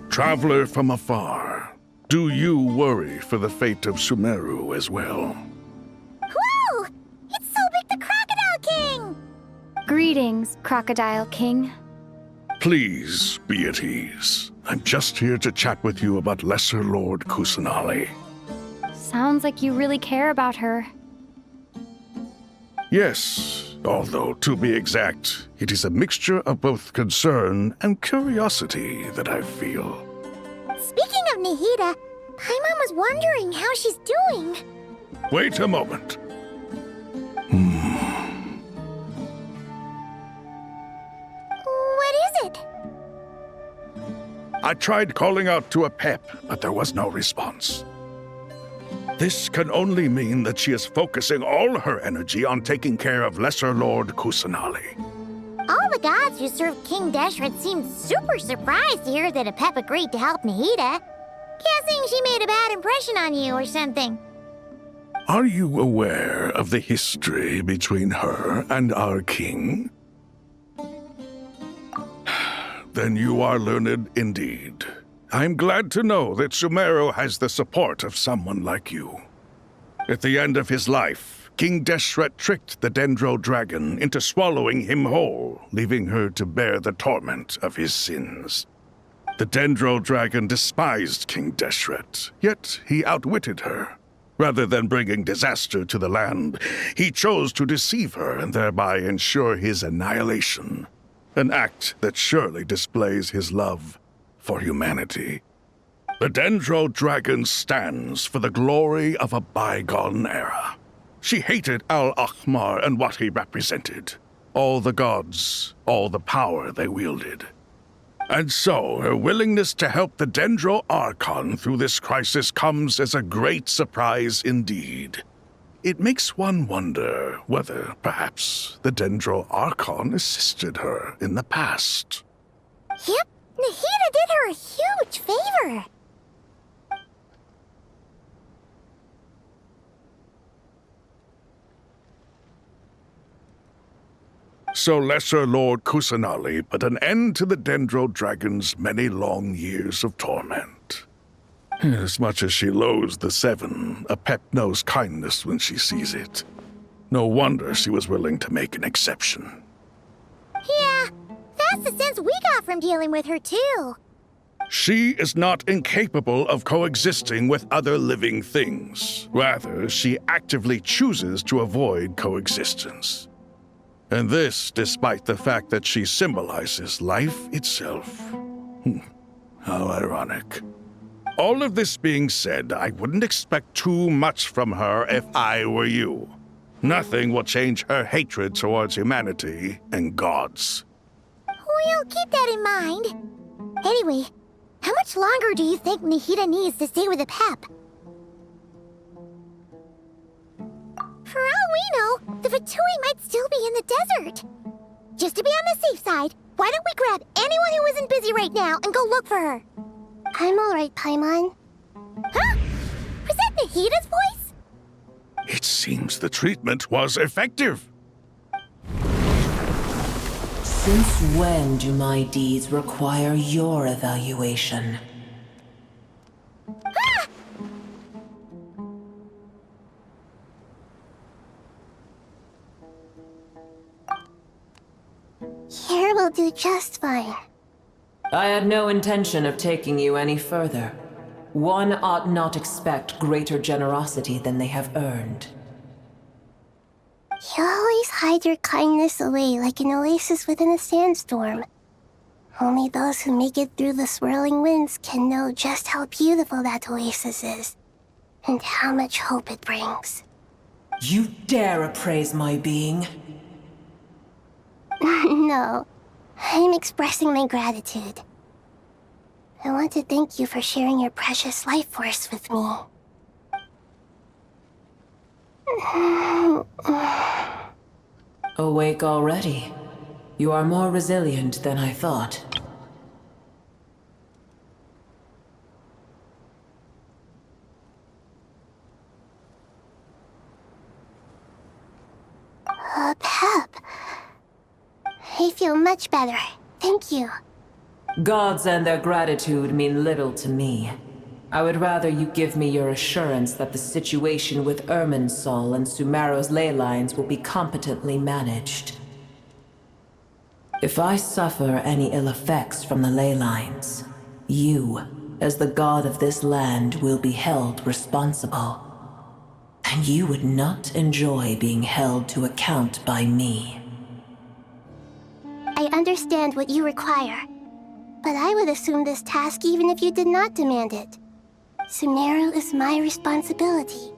Traveler from afar, do you worry for the fate of Sumeru as well? Whoa! It's Sobek the Crocodile King! Greetings, Crocodile King. Please be at ease. I'm just here to chat with you about Lesser Lord Kusanali. Sounds like you really care about her. Yes, although to be exact, it is a mixture of both concern and curiosity that I feel. Speaking Nahida, Paimon was wondering how she's doing. Wait a moment. What is it? I tried calling out to Apep, but there was no response. This can only mean that she is focusing all her energy on taking care of Lesser Lord Kusanali. All the gods who served King Deshret seemed super surprised to hear that Apep agreed to help Nahida. Guessing she made a bad impression on you or something. Are you aware of the history between her and our king? Then you are learned indeed. I'm glad to know that Sumeru has the support of someone like you. At the end of his life, King Deshret tricked the Dendro Dragon into swallowing him whole, leaving her to bear the torment of his sins. The Dendro Dragon despised King Deshret, yet he outwitted her. Rather than bringing disaster to the land, he chose to deceive her and thereby ensure his annihilation. An act that surely displays his love for humanity. The Dendro Dragon stands for the glory of a bygone era. She hated Al-Ahmar and what he represented. All the gods, all the power they wielded. And so, her willingness to help the Dendro Archon through this crisis comes as a great surprise indeed. It makes one wonder whether, perhaps, the Dendro Archon assisted her in the past. Yep, Nahida did her a huge favor. So Lesser Lord Kusanali put an end to the Dendro Dragon's many long years of torment. As much as she loathes the Seven, Apep knows kindness when she sees it. No wonder she was willing to make an exception. Yeah, that's the sense we got from dealing with her too. She is not incapable of coexisting with other living things. Rather, she actively chooses to avoid coexistence. And this despite the fact that she symbolizes life itself. How ironic. All of this being said, I wouldn't expect too much from her if I were you. Nothing will change her hatred towards humanity and gods. We'll keep that in mind. Anyway, how much longer do you think Nahida needs to stay with Apep? For all we know, the Fatui might still be in the desert. Just to be on the safe side, why don't we grab anyone who isn't busy right now and go look for her? I'm alright, Paimon. Huh? Was that Nahida's voice? It seems the treatment was effective. Since when do my deeds require your evaluation? Ah! Here will do just fine. I had no intention of taking you any further. One ought not expect greater generosity than they have earned. You always hide your kindness away like an oasis within a sandstorm. Only those who make it through the swirling winds can know just how beautiful that oasis is, and how much hope it brings. You dare appraise my being? No, I'm expressing my gratitude. I want to thank you for sharing your precious life force with me. Awake already? You are more resilient than I thought. Pep. I feel much better. Thank you. Gods and their gratitude mean little to me. I would rather you give me your assurance that the situation with Irminsul and Sumeru's ley lines will be competently managed. If I suffer any ill effects from the ley lines, you, as the god of this land, will be held responsible. And you would not enjoy being held to account by me. I understand what you require, but I would assume this task even if you did not demand it. Sumeru is my responsibility.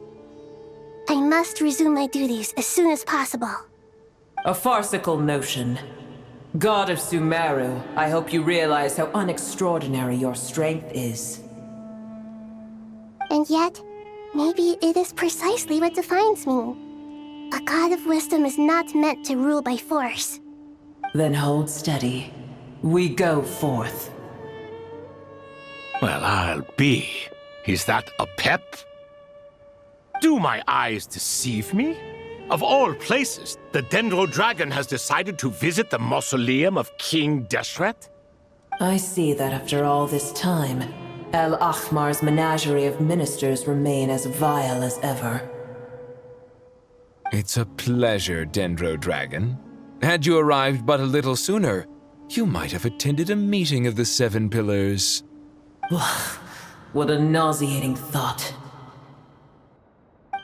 I must resume my duties as soon as possible. A farcical notion. God of Sumeru, I hope you realize how unextraordinary your strength is. And yet, maybe it is precisely what defines me. A god of wisdom is not meant to rule by force. Then hold steady. We go forth. Well, I'll be. Is that a pep? Do my eyes deceive me? Of all places, the Dendro Dragon has decided to visit the mausoleum of King Deshret? I see that after all this time, El Ahmar's menagerie of ministers remain as vile as ever. It's a pleasure, Dendro Dragon. Had you arrived but a little sooner, you might have attended a meeting of the Seven Pillars. What a nauseating thought.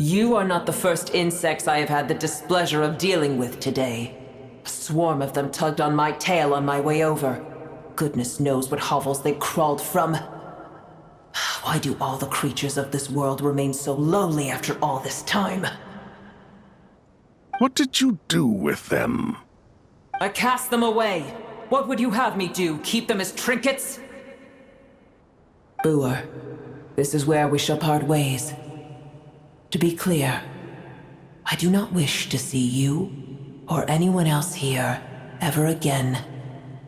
You are not the first insects I have had the displeasure of dealing with today. A swarm of them tugged on my tail on my way over. Goodness knows what hovels they crawled from. Why do all the creatures of this world remain so lowly after all this time? What did you do with them? I cast them away. What would you have me do? Keep them as trinkets? Boer, this is where we shall part ways. To be clear, I do not wish to see you or anyone else here ever again,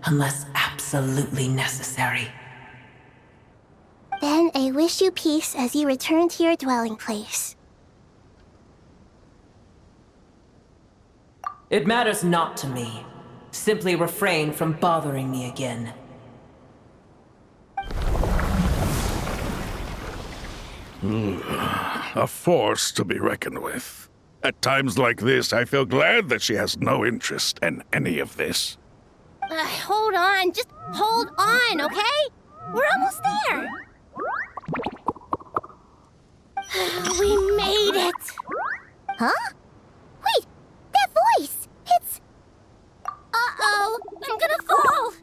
unless absolutely necessary. Then I wish you peace as you return to your dwelling place. It matters not to me. Simply refrain from bothering me again. A force to be reckoned with. At times like this, I feel glad that she has no interest in any of this. Hold on, just hold on, okay? We're almost there. We made it. Huh? Wait, that voice! It's... Uh-oh, I'm gonna fall!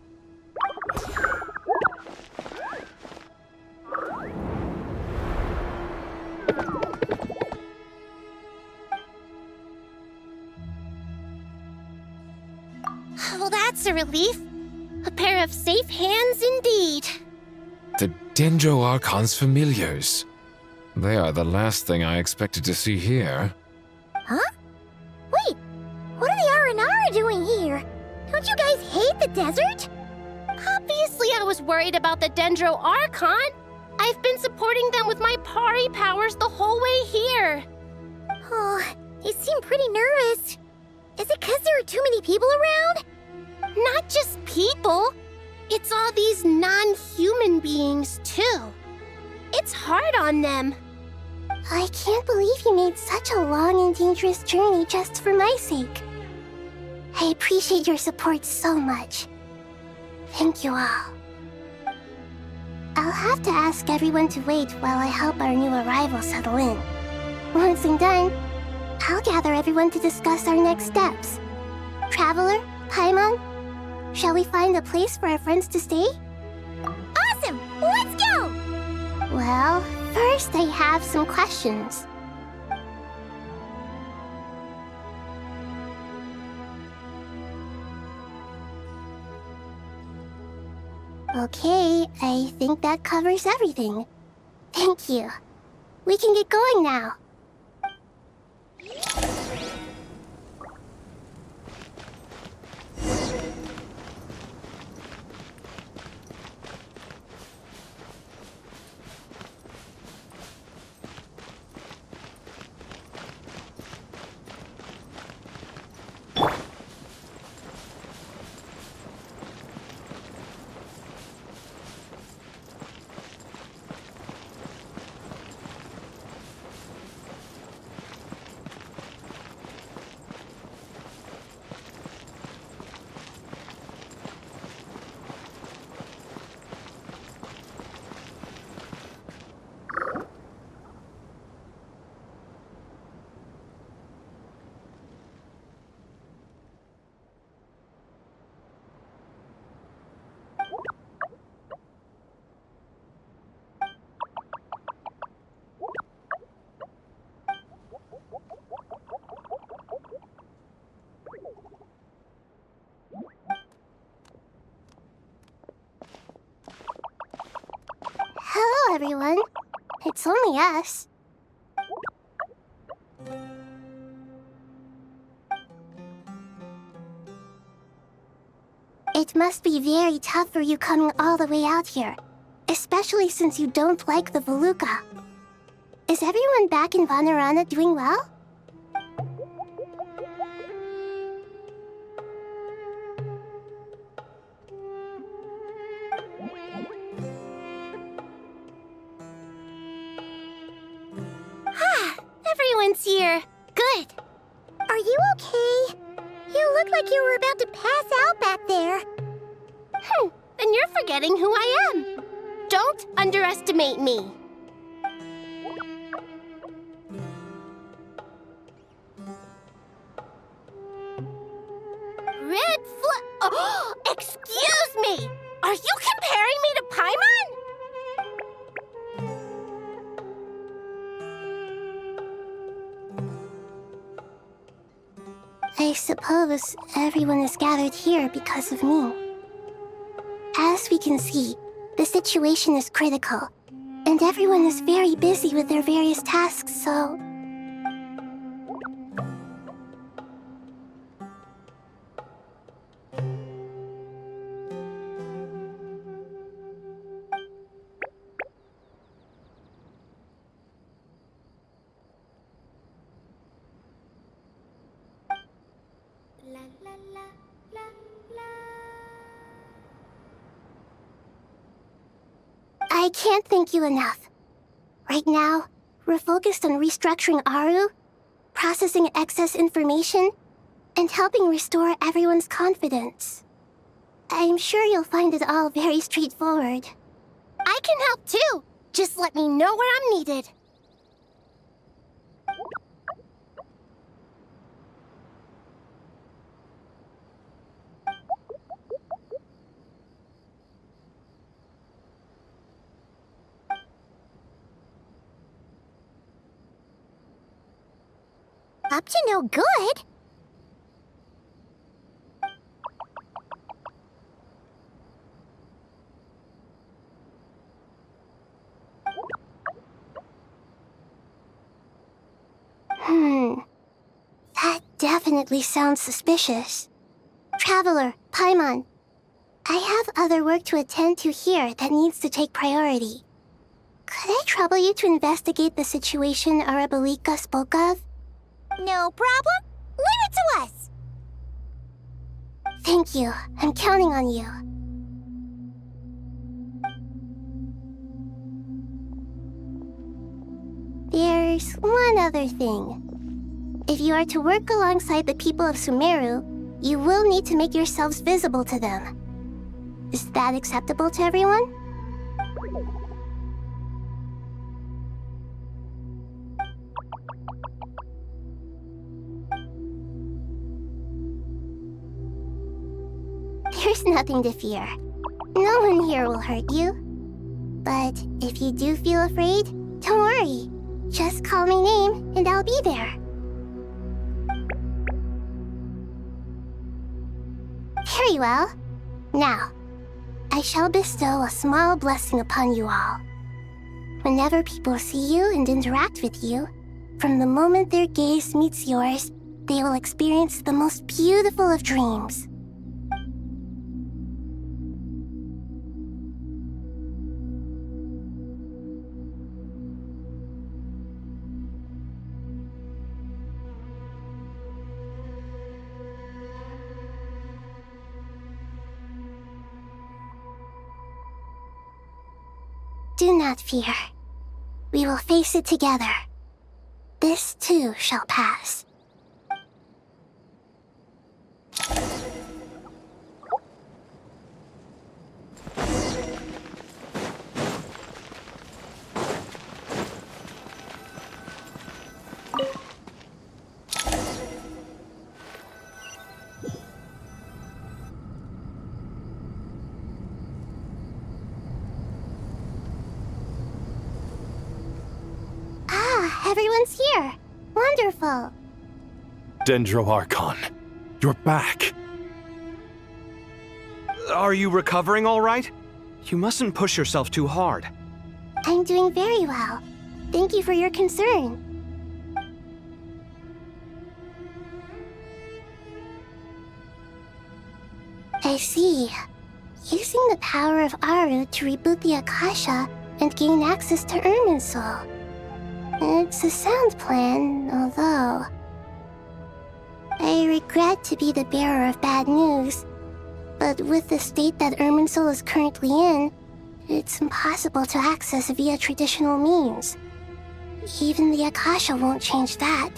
Well, that's a relief. A pair of safe hands indeed. The Dendro Archon's familiars. They are the last thing I expected to see here. Huh? Wait, what are the Aranara doing here? Don't you guys hate the desert? Obviously I was worried about the Dendro Archon. I've been supporting them with my Pari powers the whole way here. Oh, you seem pretty nervous. Is it 'cause there are too many people around? Not just people. It's all these non-human beings, too. It's hard on them. I can't believe you made such a long and dangerous journey just for my sake. I appreciate your support so much. Thank you all. I'll have to ask everyone to wait while I help our new arrival settle in. Once I'm done, I'll gather everyone to discuss our next steps. Traveler, Paimon, shall we find a place for our friends to stay? Awesome! Let's go! Well, first I have some questions. Okay, I think that covers everything. Thank you. We can get going now. everyone. It's only us. It must be very tough for you coming all the way out here, especially since you don't like the Voluka. Is everyone back in Vanarana doing well? Everyone's here. Good. Are you okay? You look like you were about to pass out back there. Then you're forgetting who I am. Don't underestimate me. Oh, excuse me! Are you comparing me to Paimon? I suppose everyone is gathered here because of me. As we can see, the situation is critical, and everyone is very busy with their various tasks, so... I can't thank you enough. Right now, we're focused on restructuring Aru, processing excess information, and helping restore everyone's confidence. I'm sure you'll find it all very straightforward. I can help too. Just let me know where I'm needed. Up to no good? That definitely sounds suspicious. Traveler, Paimon, I have other work to attend to here that needs to take priority. Could I trouble you to investigate the situation Arabalika spoke of? No problem. Leave it to us. Thank you. I'm counting on you. There's one other thing. If you are to work alongside the people of Sumeru, you will need to make yourselves visible to them. Is that acceptable to everyone? There's nothing to fear. No one here will hurt you. But if you do feel afraid, don't worry. Just call my name and I'll be there. Very well. Now, I shall bestow a small blessing upon you all. Whenever people see you and interact with you, from the moment their gaze meets yours, they will experience the most beautiful of dreams. Do not fear. We will face it together. This too shall pass. Everyone's here. Wonderful. Dendro-Archon, you're back. Are you recovering all right? You mustn't push yourself too hard. I'm doing very well. Thank you for your concern. I see. Using the power of Aru to reboot the Akasha and gain access to Irminsul. It's a sound plan, although... I regret to be the bearer of bad news, but with the state that Irminsul is currently in, it's impossible to access via traditional means. Even the Akasha won't change that.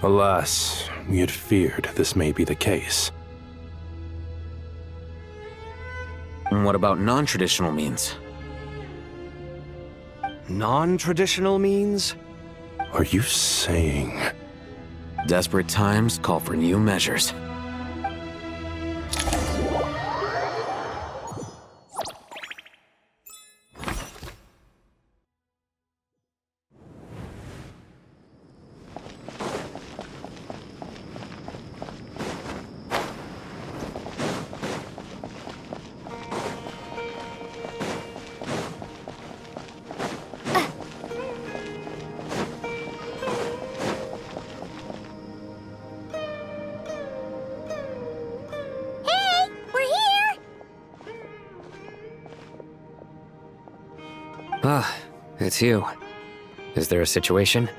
Alas, we had feared this may be the case. And what about non-traditional means? Non-traditional means? Are you saying... Desperate times call for new measures. Ah, it's you. Is there a situation?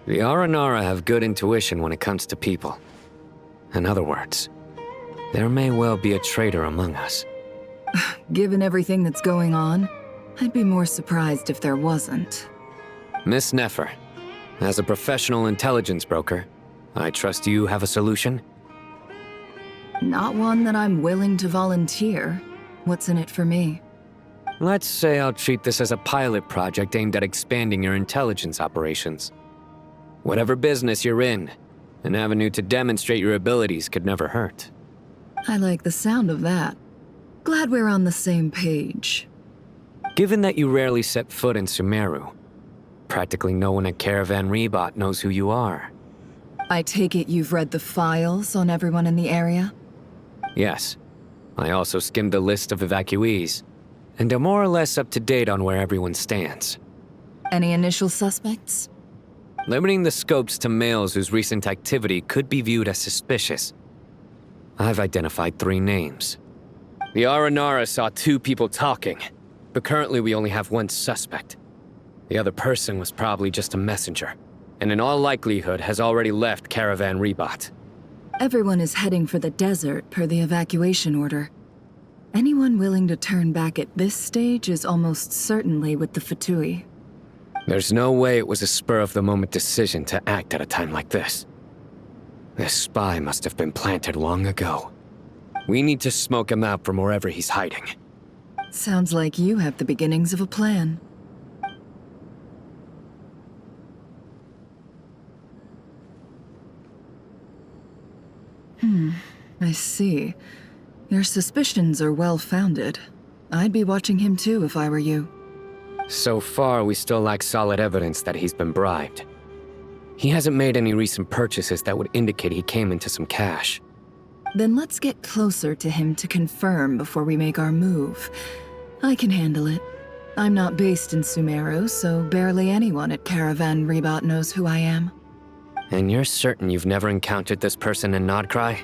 The Aranara have good intuition when it comes to people. In other words, there may well be a traitor among us. Given everything that's going on, I'd be more surprised if there wasn't. Miss Nefer, as a professional intelligence broker, I trust you have a solution? Not one that I'm willing to volunteer. What's in it for me? Let's say I'll treat this as a pilot project aimed at expanding your intelligence operations. Whatever business you're in, an avenue to demonstrate your abilities could never hurt. I like the sound of that. Glad we're on the same page. Given that you rarely set foot in Sumeru, practically no one at Caravan Rebot knows who you are. I take it you've read the files on everyone in the area? Yes. I also skimmed the list of evacuees, and am more or less up to date on where everyone stands. Any initial suspects? Limiting the scopes to males whose recent activity could be viewed as suspicious. I've identified 3 names. The Aranara saw 2 people talking, but currently we only have 1 suspect. The other person was probably just a messenger, and in all likelihood has already left Caravan Rebot. Everyone is heading for the desert per the evacuation order. Anyone willing to turn back at this stage is almost certainly with the Fatui. There's no way it was a spur-of-the-moment decision to act at a time like this. This spy must have been planted long ago. We need to smoke him out from wherever he's hiding. Sounds like you have the beginnings of a plan. I see. Your suspicions are well-founded. I'd be watching him too if I were you. So far, we still lack solid evidence that he's been bribed. He hasn't made any recent purchases that would indicate he came into some cash. Then let's get closer to him to confirm before we make our move. I can handle it. I'm not based in Sumeru, so barely anyone at Caravan Rebot knows who I am. And you're certain you've never encountered this person in Nodcry?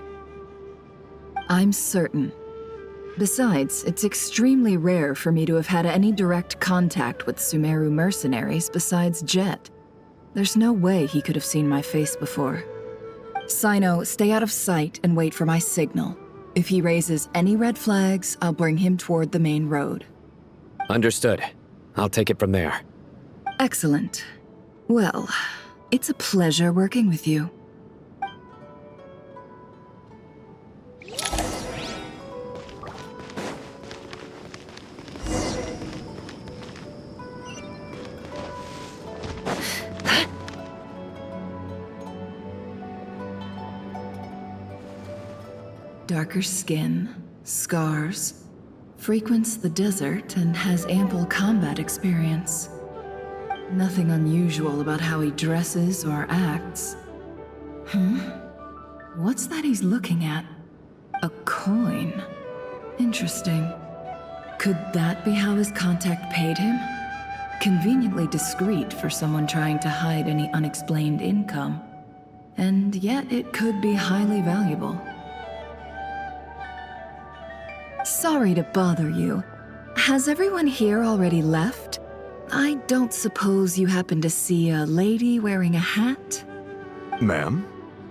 I'm certain. Besides, it's extremely rare for me to have had any direct contact with Sumeru mercenaries besides Jet. There's no way he could have seen my face before. Sino, stay out of sight and wait for my signal. If he raises any red flags, I'll bring him toward the main road. Understood. I'll take it from there. Excellent. Well, it's a pleasure working with you. Darker skin, scars, frequents the desert and has ample combat experience. Nothing unusual about how he dresses or acts. What's that he's looking at? A coin. Interesting. Could that be how his contact paid him? Conveniently discreet for someone trying to hide any unexplained income. And yet it could be highly valuable. Sorry to bother you. Has everyone here already left? I don't suppose you happen to see a lady wearing a hat? Ma'am,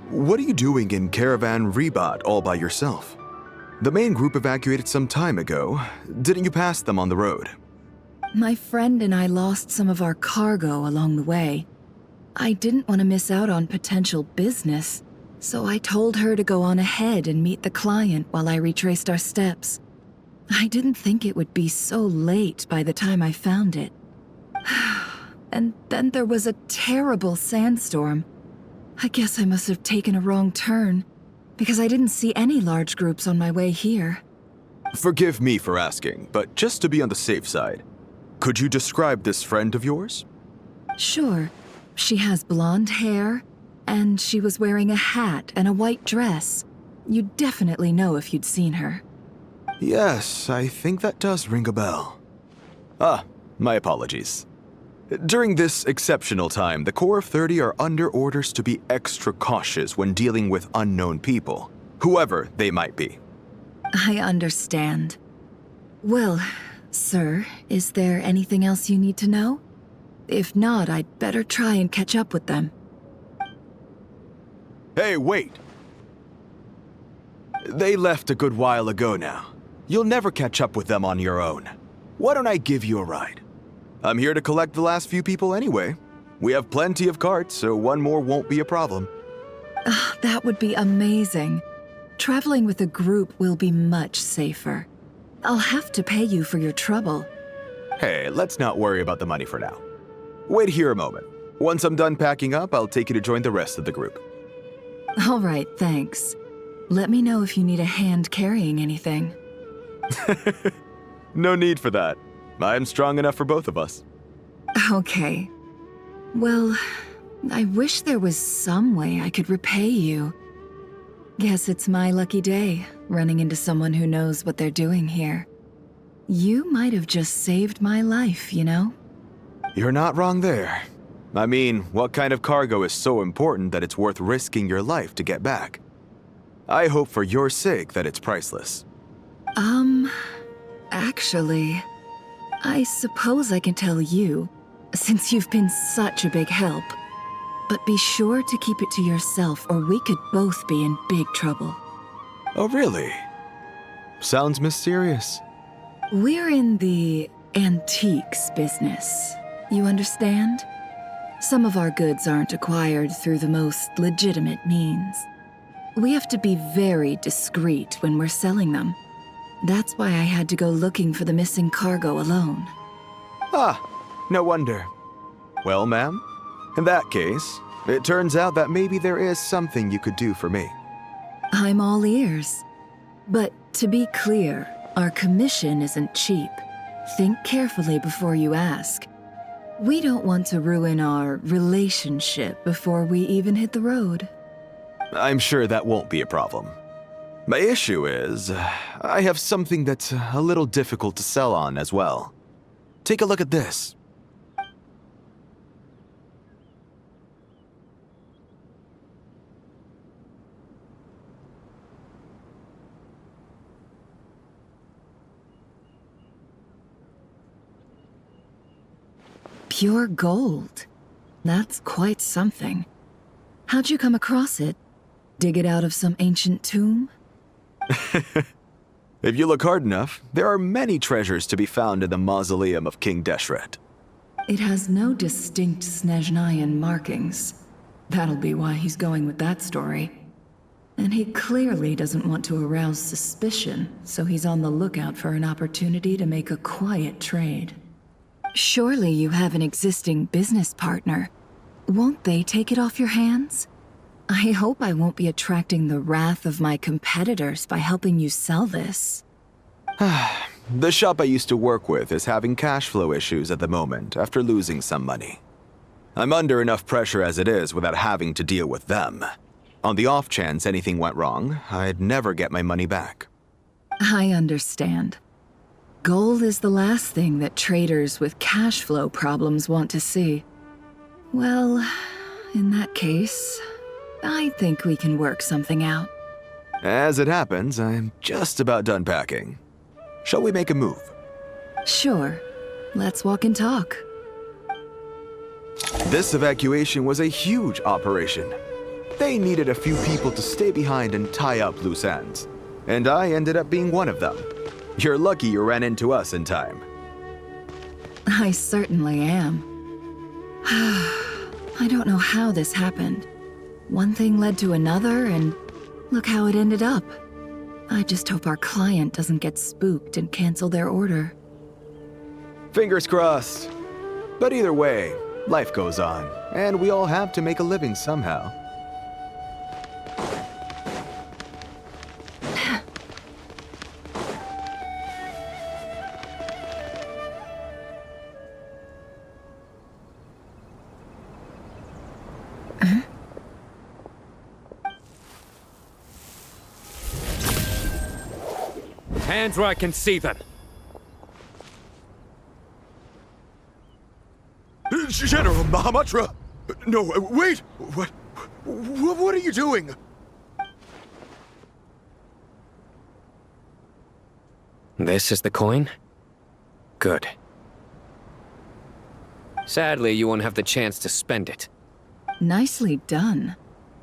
what are you doing in Caravan Rebat all by yourself? The main group evacuated some time ago. Didn't you pass them on the road? My friend and I lost some of our cargo along the way. I didn't want to miss out on potential business, so I told her to go on ahead and meet the client while I retraced our steps. I didn't think it would be so late by the time I found it. And then there was a terrible sandstorm. I guess I must have taken a wrong turn, because I didn't see any large groups on my way here. Forgive me for asking, but just to be on the safe side, could you describe this friend of yours? Sure. She has blonde hair, and she was wearing a hat and a white dress. You'd definitely know if you'd seen her. Yes, I think that does ring a bell. Ah, my apologies. During this exceptional time, the Corps of 30 are under orders to be extra cautious when dealing with unknown people, whoever they might be. I understand. Well, sir, is there anything else you need to know? If not, I'd better try and catch up with them. Hey, wait! They left a good while ago now. You'll never catch up with them on your own. Why don't I give you a ride? I'm here to collect the last few people anyway. We have plenty of carts, so one more won't be a problem. That would be amazing. Traveling with a group will be much safer. I'll have to pay you for your trouble. Hey, let's not worry about the money for now. Wait here a moment. Once I'm done packing up, I'll take you to join the rest of the group. All right, thanks. Let me know if you need a hand carrying anything. No need for that. I'm strong enough for both of us. Okay. Well, I wish there was some way I could repay you. Guess it's my lucky day, running into someone who knows what they're doing here. You might have just saved my life, you know? You're not wrong there. I mean, what kind of cargo is so important that it's worth risking your life to get back? I hope for your sake that it's priceless. Actually, I suppose I can tell you, since you've been such a big help. But be sure to keep it to yourself, or we could both be in big trouble. Oh, really? Sounds mysterious. We're in the antiques business. You understand? Some of our goods aren't acquired through the most legitimate means. We have to be very discreet when we're selling them. That's why I had to go looking for the missing cargo alone. Ah, no wonder. Well, ma'am, in that case, it turns out that maybe there is something you could do for me. I'm all ears. But to be clear, our commission isn't cheap. Think carefully before you ask. We don't want to ruin our relationship before we even hit the road. I'm sure that won't be a problem. My issue is, I have something that's a little difficult to sell on as well. Take a look at this. Pure gold. That's quite something. How'd you come across it? Dig it out of some ancient tomb? If you look hard enough, there are many treasures to be found in the mausoleum of King Deshret. It has no distinct Snezhnayan markings. That'll be why he's going with that story. And he clearly doesn't want to arouse suspicion, so he's on the lookout for an opportunity to make a quiet trade. Surely you have an existing business partner. Won't they take it off your hands? I hope I won't be attracting the wrath of my competitors by helping you sell this. The shop I used to work with is having cash flow issues at the moment after losing some money. I'm under enough pressure as it is without having to deal with them. On the off chance anything went wrong, I'd never get my money back. I understand. Gold is the last thing that traders with cash flow problems want to see. Well, in that case, I think we can work something out. As it happens, I'm just about done packing. Shall we make a move? Sure. Let's walk and talk. This evacuation was a huge operation. They needed a few people to stay behind and tie up loose ends. And I ended up being one of them. You're lucky you ran into us in time. I certainly am. I don't know how this happened. One thing led to another, and look how it ended up. I just hope our client doesn't get spooked and cancel their order. Fingers crossed. But either way, life goes on, and we all have to make a living somehow. Hands where I can see them. General Mahamatra! No, wait! What are you doing? This is the coin? Good. Sadly, you won't have the chance to spend it. Nicely done.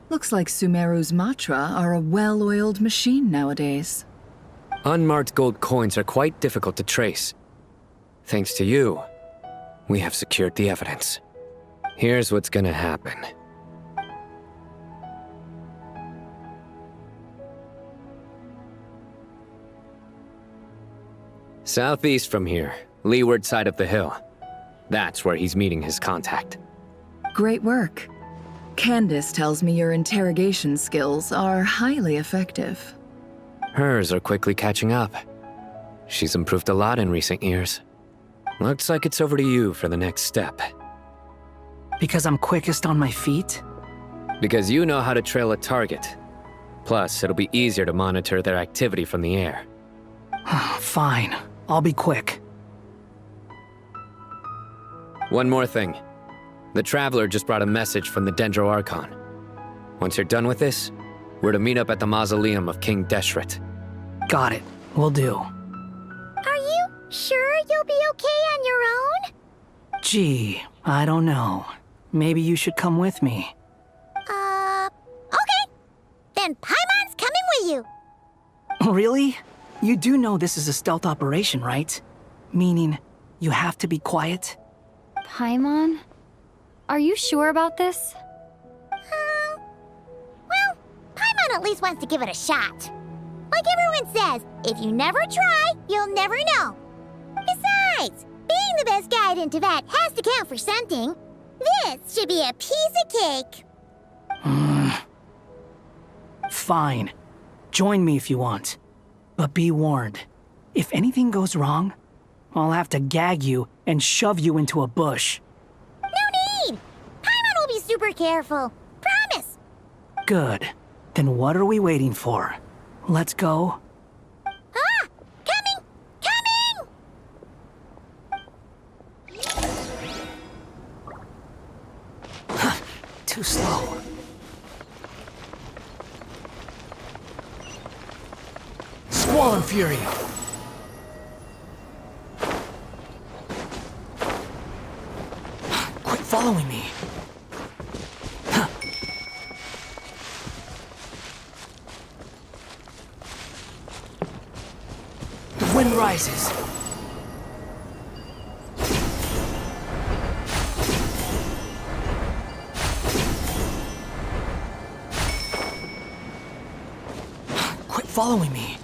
Looks like Sumeru's Matra are a well-oiled machine nowadays. Unmarked gold coins are quite difficult to trace. Thanks to you, we have secured the evidence. Here's what's gonna happen. Southeast from here, leeward side of the hill. That's where he's meeting his contact. Great work. Candace tells me your interrogation skills are highly effective. Hers are quickly catching up. She's improved a lot in recent years. Looks like it's over to you for the next step. Because I'm quickest on my feet? Because you know how to trail a target. Plus, it'll be easier to monitor their activity from the air. Fine. I'll be quick. One more thing. The Traveler just brought a message from the Dendro Archon. Once you're done with this, we're to meet up at the mausoleum of King Deshret. Got it. Will do. Are you sure you'll be okay on your own? Gee, I don't know. Maybe you should come with me. Okay. Then Paimon's coming with you. Really? You do know this is a stealth operation, right? Meaning, you have to be quiet? Paimon? Are you sure about this? Well, Paimon at least wants to give it a shot. Like everyone says, if you never try, you'll never know. Besides, being the best guide in Teyvat has to count for something. This should be a piece of cake. Fine. Join me if you want. But be warned, if anything goes wrong, I'll have to gag you and shove you into a bush. No need! Paimon will be super careful. Promise! Good. Then what are we waiting for? Let's go. Ah! Coming! Coming! Too slow. Squall Fury! Quit following me. The wind rises. Quit following me.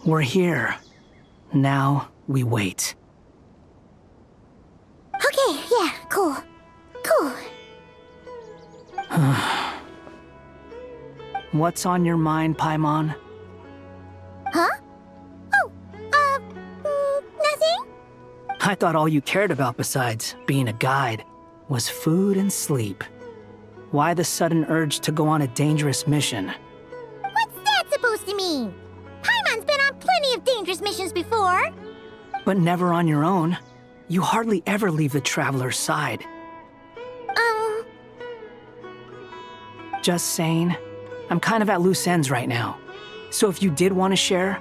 We're here. Now we wait. Okay, yeah, cool. Cool. What's on your mind, Paimon? Huh? Oh, nothing? I thought all you cared about besides being a guide was food and sleep. Why the sudden urge to go on a dangerous mission? What's that supposed to mean? Paimon's been on plenty of dangerous missions before. But never on your own. You hardly ever leave the traveler's side. Just saying, I'm kind of at loose ends right now. So if you did want to share,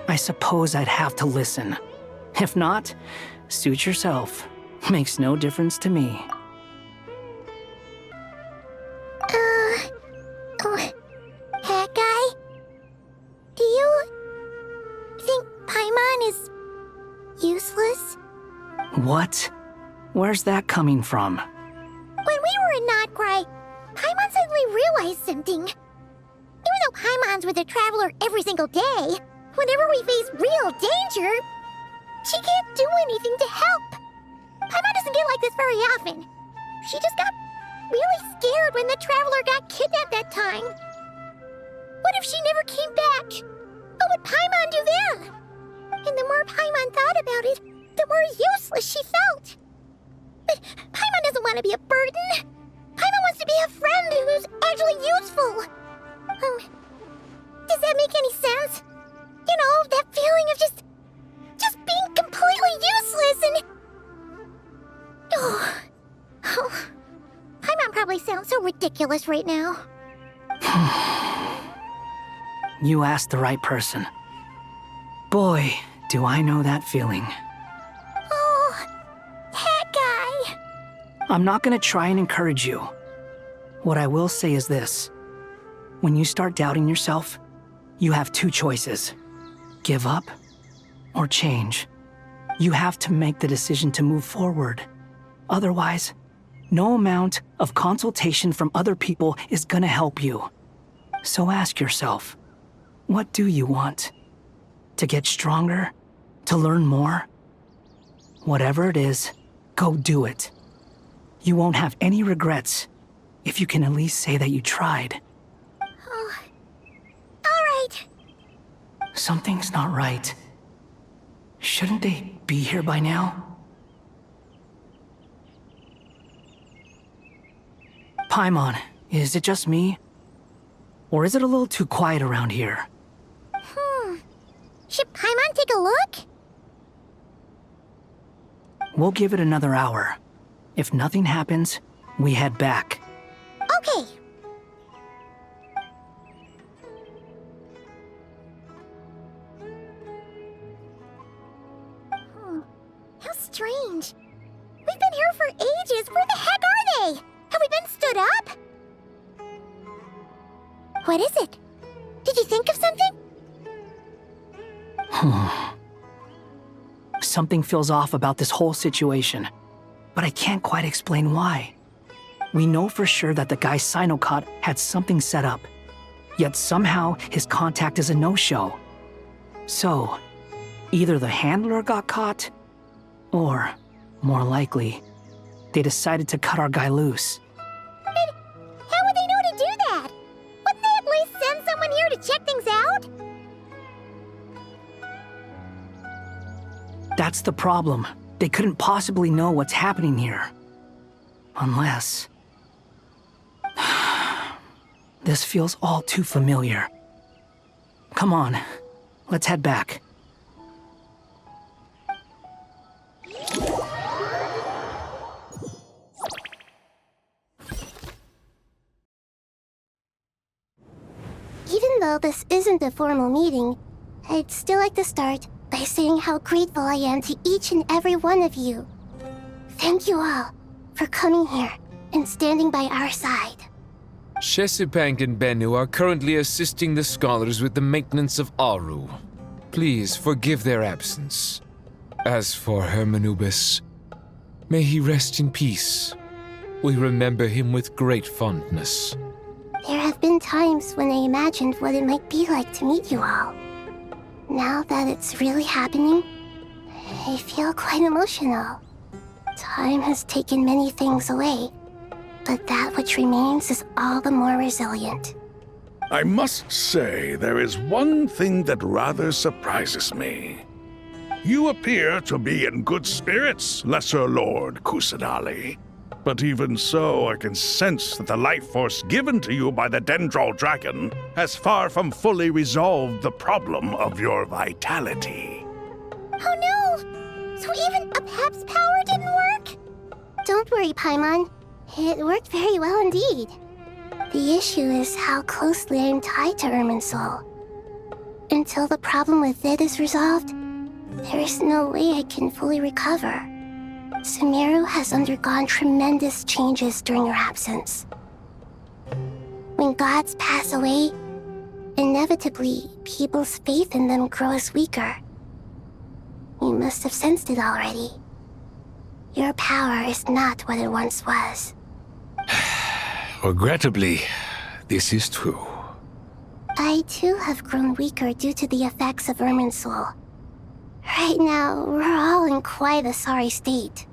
I suppose I'd have to listen. If not, suit yourself. Makes no difference to me. Hat guy? Do you think Paimon is useless? What? Where's that coming from? When we were in Notcry, Paimon suddenly realized something. Even though Paimon's with the Traveler every single day, whenever we face real danger, she can't do anything to help. Paimon doesn't get like this very often. She just got really scared when the Traveler got kidnapped that time. What if she never came back? What would Paimon do then? And the more Paimon thought about it, the more useless she felt. But Paimon doesn't want to be a burden. Paimon wants to be a friend who's actually useful. Does that make any sense? You know, that feeling of just being completely useless and... Oh, Paimon probably sounds so ridiculous right now. You asked the right person. Boy, do I know that feeling. Oh, Hat Guy! I'm not gonna try and encourage you. What I will say is this. When you start doubting yourself, you have two choices. Give up or change. You have to make the decision to move forward. Otherwise, no amount of consultation from other people is gonna help you. So ask yourself, what do you want? To get stronger? To learn more? Whatever it is, go do it. You won't have any regrets if you can at least say that you tried. Oh, all right. Something's not right. Shouldn't they be here by now? Paimon, is it just me? Or is it a little too quiet around here? Should Paimon take a look? We'll give it another hour. If nothing happens, we head back. Okay. How strange. We've been here for ages. Where the heck are they? Have we been stood up? What is it? Did you think of something? Something feels off about this whole situation, but I can't quite explain why. We know for sure that the guy Sinocot had something set up, yet somehow his contact is a no-show. So, either the handler got caught, or, more likely, they decided to cut our guy loose. But how would they know to do that? Wouldn't they at least send someone here to check things out? That's the problem. They couldn't possibly know what's happening here. Unless... This feels all too familiar. Come on, let's head back. Even though this isn't a formal meeting, I'd still like to start by saying how grateful I am to each and every one of you. Thank you all for coming here and standing by our side. Shesipank and Bennu are currently assisting the scholars with the maintenance of Aru. Please forgive their absence. As for Hermanubis, may he rest in peace. We remember him with great fondness. There have been times when I imagined what it might be like to meet you all. Now that it's really happening, I feel quite emotional. Time has taken many things away, but that which remains is all the more resilient. I must say, there is one thing that rather surprises me. You appear to be in good spirits, Lesser Lord Kusanali. But even so, I can sense that the life force given to you by the Dendral Dragon has far from fully resolved the problem of your vitality. Oh no! So even Apep's power didn't work? Don't worry, Paimon. It worked very well indeed. The issue is how closely I am tied to Irminsul. Until the problem with it is resolved, there is no way I can fully recover. Sumeru has undergone tremendous changes during your absence. When gods pass away, inevitably, people's faith in them grows weaker. You must have sensed it already. Your power is not what it once was. Regrettably, this is true. I too have grown weaker due to the effects of Irminsul. Right now, we're all in quite a sorry state.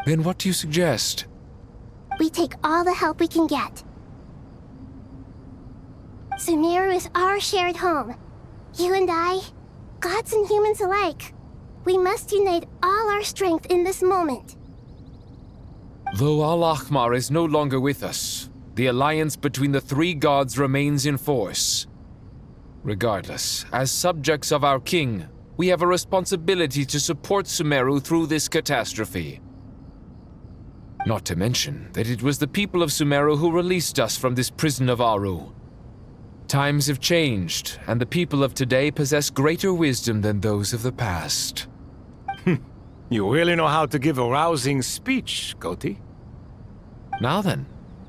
Then what do you suggest? We take all the help we can get. Sumeru is our shared home. You and I, gods and humans alike. We must unite all our strength in this moment. Though Al-Ahmar is no longer with us, the alliance between the three gods remains in force. Regardless, as subjects of our king, we have a responsibility to support Sumeru through this catastrophe. Not to mention that it was the people of Sumeru who released us from this prison of Aru. Times have changed, and the people of today possess greater wisdom than those of the past. You really know how to give a rousing speech, Koti. Now then,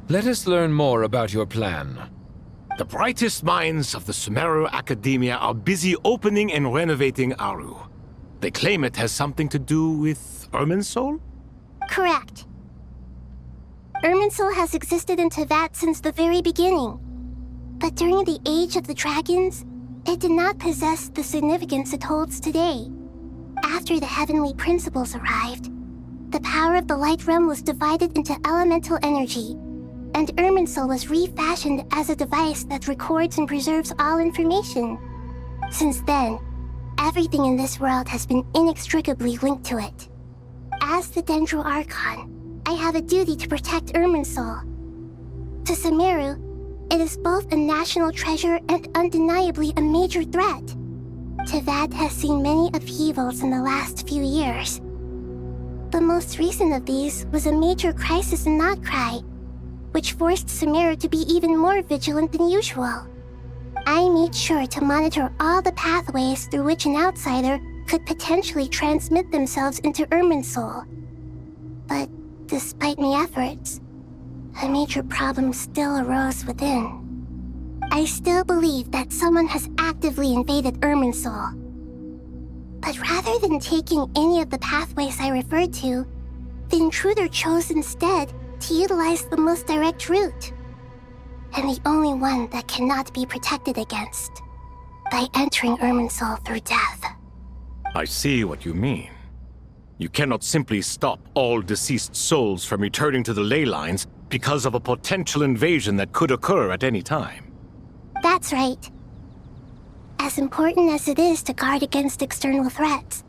let us learn more about your plan. The brightest minds of the Sumeru Academia are busy opening and renovating Aru. They claim it has something to do with Irminsul? Correct. Irminsul has existed in Tevat since the very beginning. But during the Age of the Dragons, it did not possess the significance it holds today. After the heavenly principles arrived, the power of the Light Realm was divided into elemental energy, and Irminsul was refashioned as a device that records and preserves all information. Since then, everything in this world has been inextricably linked to it. As the Dendro Archon, I have a duty to protect Irminsul. To Sumeru, it is both a national treasure and undeniably a major threat. Tevat has seen many upheavals in the last few years. The most recent of these was a major crisis in Notcry, which forced Sumeru to be even more vigilant than usual. I made sure to monitor all the pathways through which an outsider could potentially transmit themselves into Irminsul. But despite my efforts, a major problem still arose within. I still believe that someone has actively invaded Irminsul. But rather than taking any of the pathways I referred to, the intruder chose instead to utilize the most direct route, and the only one that cannot be protected against, by entering Irminsul through death. I see what you mean. You cannot simply stop all deceased souls from returning to the ley lines because of a potential invasion that could occur at any time. That's right. As important as it is to guard against external threats,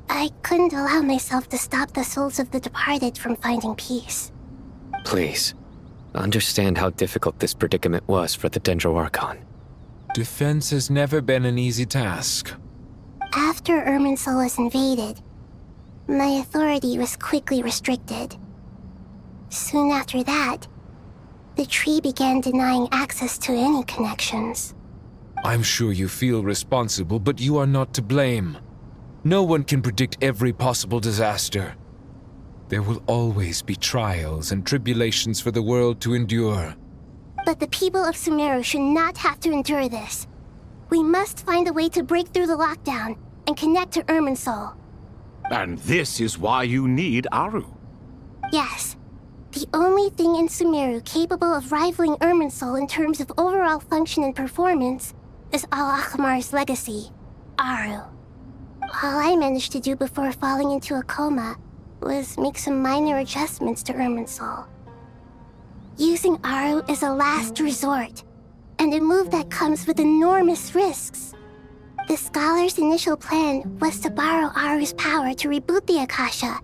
I couldn't allow myself to stop the souls of the departed from finding peace. Please, understand how difficult this predicament was for the Dendro Archon. Defense has never been an easy task. After Irminsul was invaded, my authority was quickly restricted. Soon after that, the tree began denying access to any connections. I'm sure you feel responsible, but you are not to blame. No one can predict every possible disaster. There will always be trials and tribulations for the world to endure. But the people of Sumeru should not have to endure this. We must find a way to break through the lockdown and connect to Irminsul. And this is why you need Aru. Yes. The only thing in Sumeru capable of rivaling Irminsul in terms of overall function and performance is Al-Ahmar's legacy, Aru. All I managed to do before falling into a coma was make some minor adjustments to Irminsul. Using Aru is a last resort, and a move that comes with enormous risks. The scholar's initial plan was to borrow Aru's power to reboot the Akasha,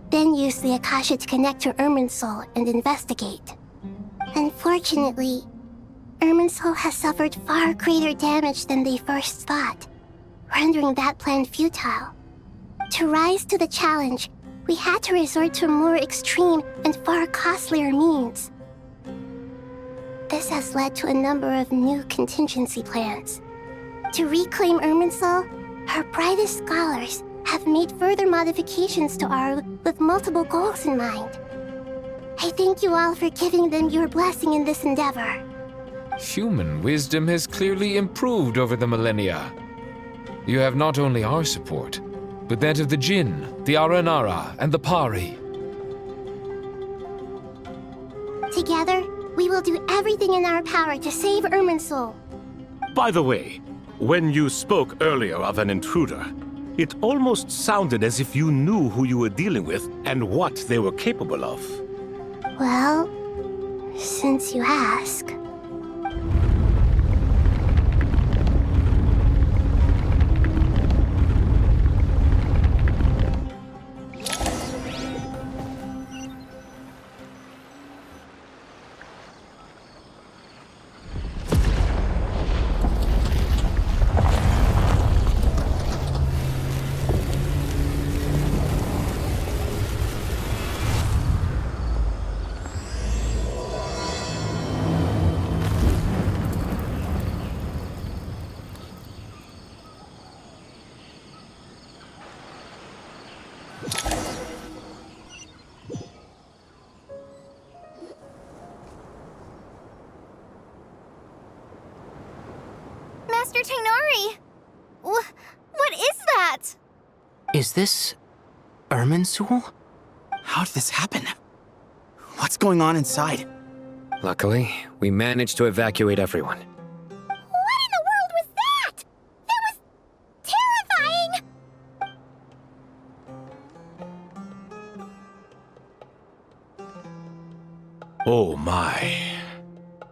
then use the Akasha to connect to Irminsul and investigate. Unfortunately, Irminsul has suffered far greater damage than they first thought, rendering that plan futile. To rise to the challenge, we had to resort to more extreme and far costlier means. This has led to a number of new contingency plans. To reclaim Irminsul, our brightest scholars have made further modifications to Aru with multiple goals in mind. I thank you all for giving them your blessing in this endeavor. Human wisdom has clearly improved over the millennia. You have not only our support, but that of the Jinn, the Aranara, and the Pari. Together, we will do everything in our power to save Irminsul. By the way, when you spoke earlier of an intruder, it almost sounded as if you knew who you were dealing with and what they were capable of. Well, since you ask. Master Tainari! What is that? Is this Irminsul? How did this happen? What's going on inside? Luckily, we managed to evacuate everyone. What in the world was that? That was terrifying! Oh my.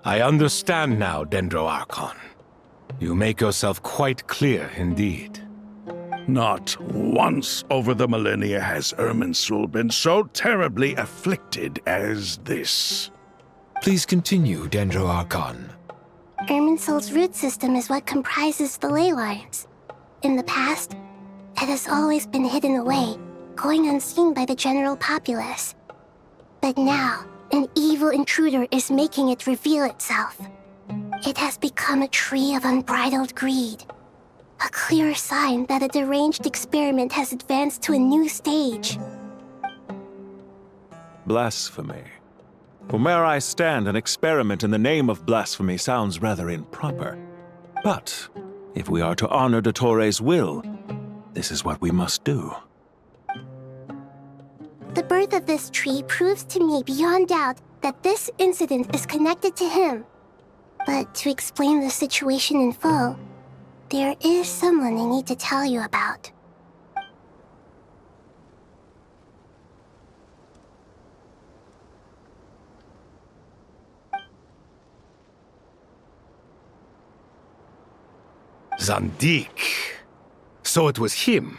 I understand now, Dendro Archon. You make yourself quite clear indeed. Not once over the millennia has Irminsul been so terribly afflicted as this. Please continue, Dendro Archon. Irminsul's root system is what comprises the ley lines. In the past, it has always been hidden away, going unseen by the general populace. But now, an evil intruder is making it reveal itself. It has become a tree of unbridled greed. A clear sign that a deranged experiment has advanced to a new stage. Blasphemy. From where I stand, an experiment in the name of blasphemy sounds rather improper. But if we are to honor Dottores' will, this is what we must do. The birth of this tree proves to me beyond doubt that this incident is connected to him. But to explain the situation in full, there is someone I need to tell you about. Zandik. So it was him.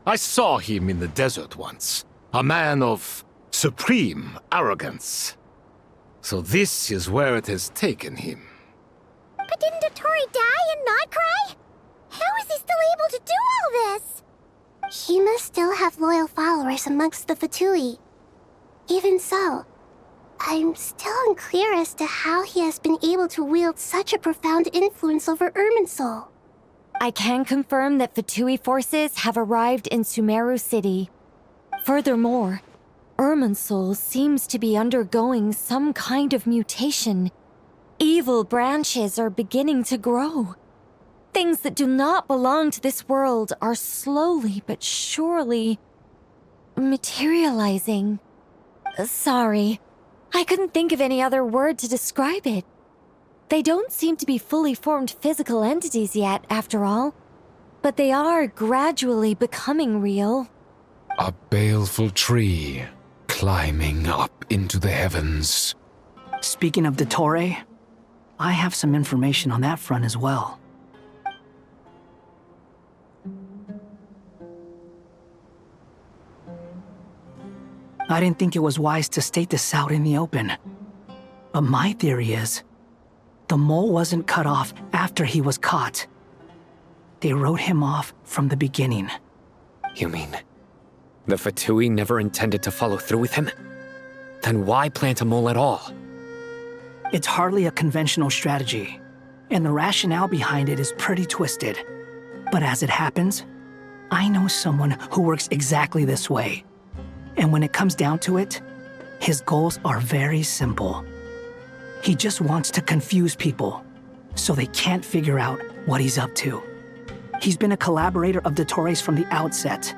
I saw him in the desert once. A man of supreme arrogance. So this is where it has taken him. But didn't Dottore die and not cry? How is he still able to do all this? He must still have loyal followers amongst the Fatui. Even so, I'm still unclear as to how he has been able to wield such a profound influence over Irminsul. I can confirm that Fatui forces have arrived in Sumeru City. Furthermore, Irminsul seems to be undergoing some kind of mutation. Evil branches are beginning to grow. Things that do not belong to this world are slowly but surely materializing. Sorry, I couldn't think of any other word to describe it. They don't seem to be fully formed physical entities yet, after all, but they are gradually becoming real. A baleful tree climbing up into the heavens. Speaking of Dottore, I have some information on that front as well. I didn't think it was wise to state this out in the open. But my theory is, the mole wasn't cut off after he was caught. They wrote him off from the beginning. You mean the Fatui never intended to follow through with him? Then why plant a mole at all? It's hardly a conventional strategy, and the rationale behind it is pretty twisted. But as it happens, I know someone who works exactly this way. And when it comes down to it, his goals are very simple. He just wants to confuse people, so they can't figure out what he's up to. He's been a collaborator of Dottore from the outset.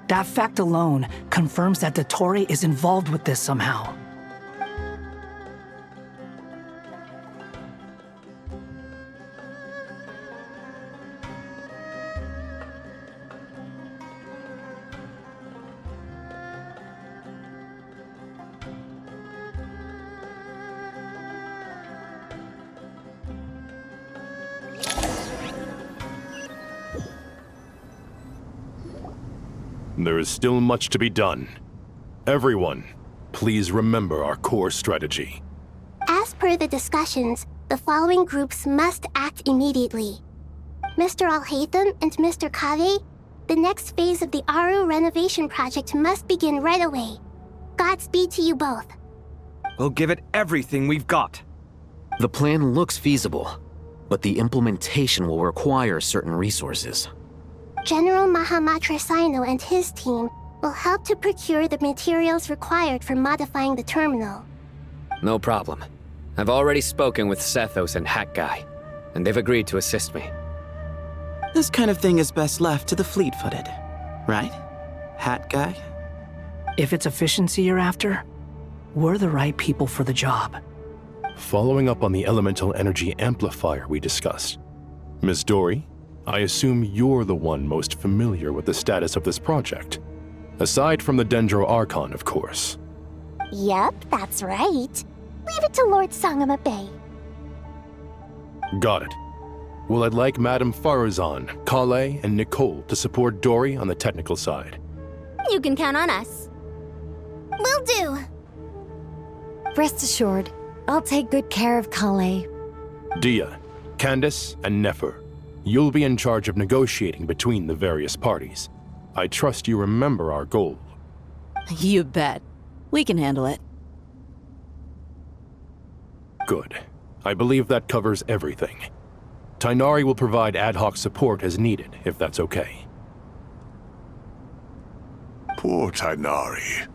That fact alone confirms that Dottore is involved with this somehow. There is still much to be done. Everyone, please remember our core strategy. As per the discussions, the following groups must act immediately. Mr. Alhaitham and Mr. Kave, the next phase of the Aru renovation project must begin right away. Godspeed to you both. We'll give it everything we've got. The plan looks feasible, but the implementation will require certain resources. General Mahamatra Sino and his team will help to procure the materials required for modifying the terminal. No problem. I've already spoken with Sethos and Hat Guy, and they've agreed to assist me. This kind of thing is best left to the fleet-footed, right? Hat Guy? If it's efficiency you're after, we're the right people for the job. Following up on the elemental energy amplifier we discussed, Ms. Dory, I assume you're the one most familiar with the status of this project. Aside from the Dendro Archon, of course. Yep, that's right. Leave it to Lord Sangama Bay. Got it. Well, I'd like Madame Farazan, Kale, and Nicole to support Dory on the technical side. You can count on us. Will do. Rest assured, I'll take good care of Kale. Dia, Candace, and Nefer, you'll be in charge of negotiating between the various parties. I trust you remember our goal. You bet. We can handle it. Good. I believe that covers everything. Tainari will provide ad hoc support as needed, if that's okay. Poor Tainari.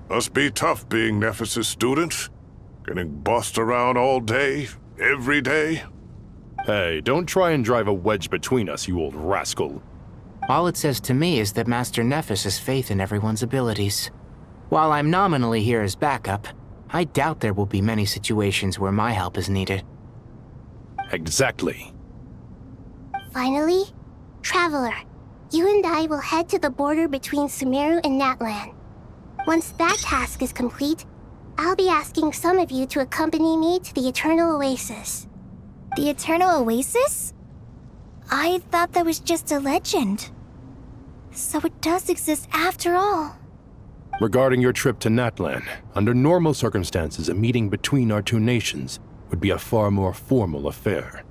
Must be tough being Nephis' student. Getting bossed around all day, every day. Hey, don't try and drive a wedge between us, you old rascal. All it says to me is that Master Nephis has faith in everyone's abilities. While I'm nominally here as backup, I doubt there will be many situations where my help is needed. Exactly. Finally, Traveler, you and I will head to the border between Sumeru and Natlan. Once that task is complete, I'll be asking some of you to accompany me to the Eternal Oasis. The Eternal Oasis? I thought that was just a legend. So it does exist after all. Regarding your trip to Natlan, under normal circumstances, a meeting between our two nations would be a far more formal affair.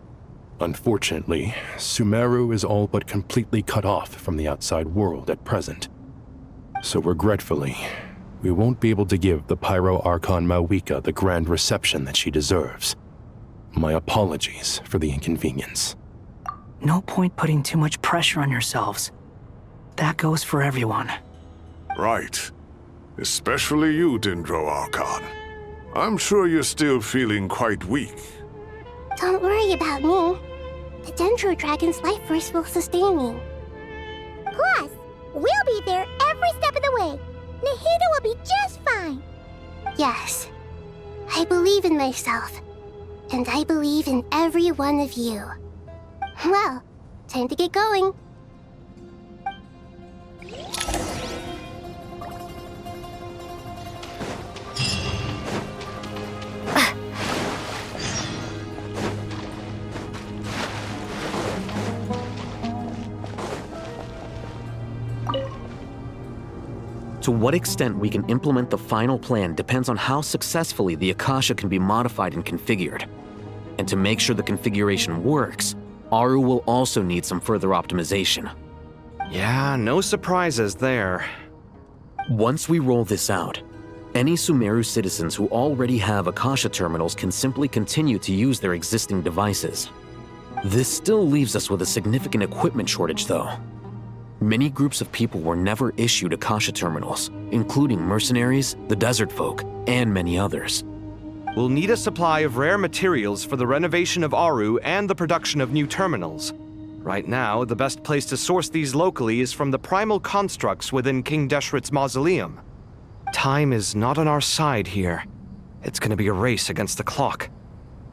Unfortunately, Sumeru is all but completely cut off from the outside world at present. So regretfully, we won't be able to give the Pyro Archon Mawika the grand reception that she deserves. My apologies for the inconvenience. No point putting too much pressure on yourselves. That goes for everyone. Right. Especially you, Dendro Archon. I'm sure you're still feeling quite weak. Don't worry about me. The Dendro Dragon's life force will sustain me. Plus, we'll be there every step of the way. Nahida will be just fine. Yes. I believe in myself. And I believe in every one of you. Well, time to get going. To what extent we can implement the final plan depends on how successfully the Akasha can be modified and configured. And to make sure the configuration works, Aru will also need some further optimization. Yeah, no surprises there. Once we roll this out, any Sumeru citizens who already have Akasha terminals can simply continue to use their existing devices. This still leaves us with a significant equipment shortage, though. Many groups of people were never issued Akasha terminals, including mercenaries, the desert folk, and many others. We'll need a supply of rare materials for the renovation of Aru and the production of new terminals. Right now, the best place to source these locally is from the primal constructs within King Deshret's mausoleum. Time is not on our side here. It's gonna be a race against the clock.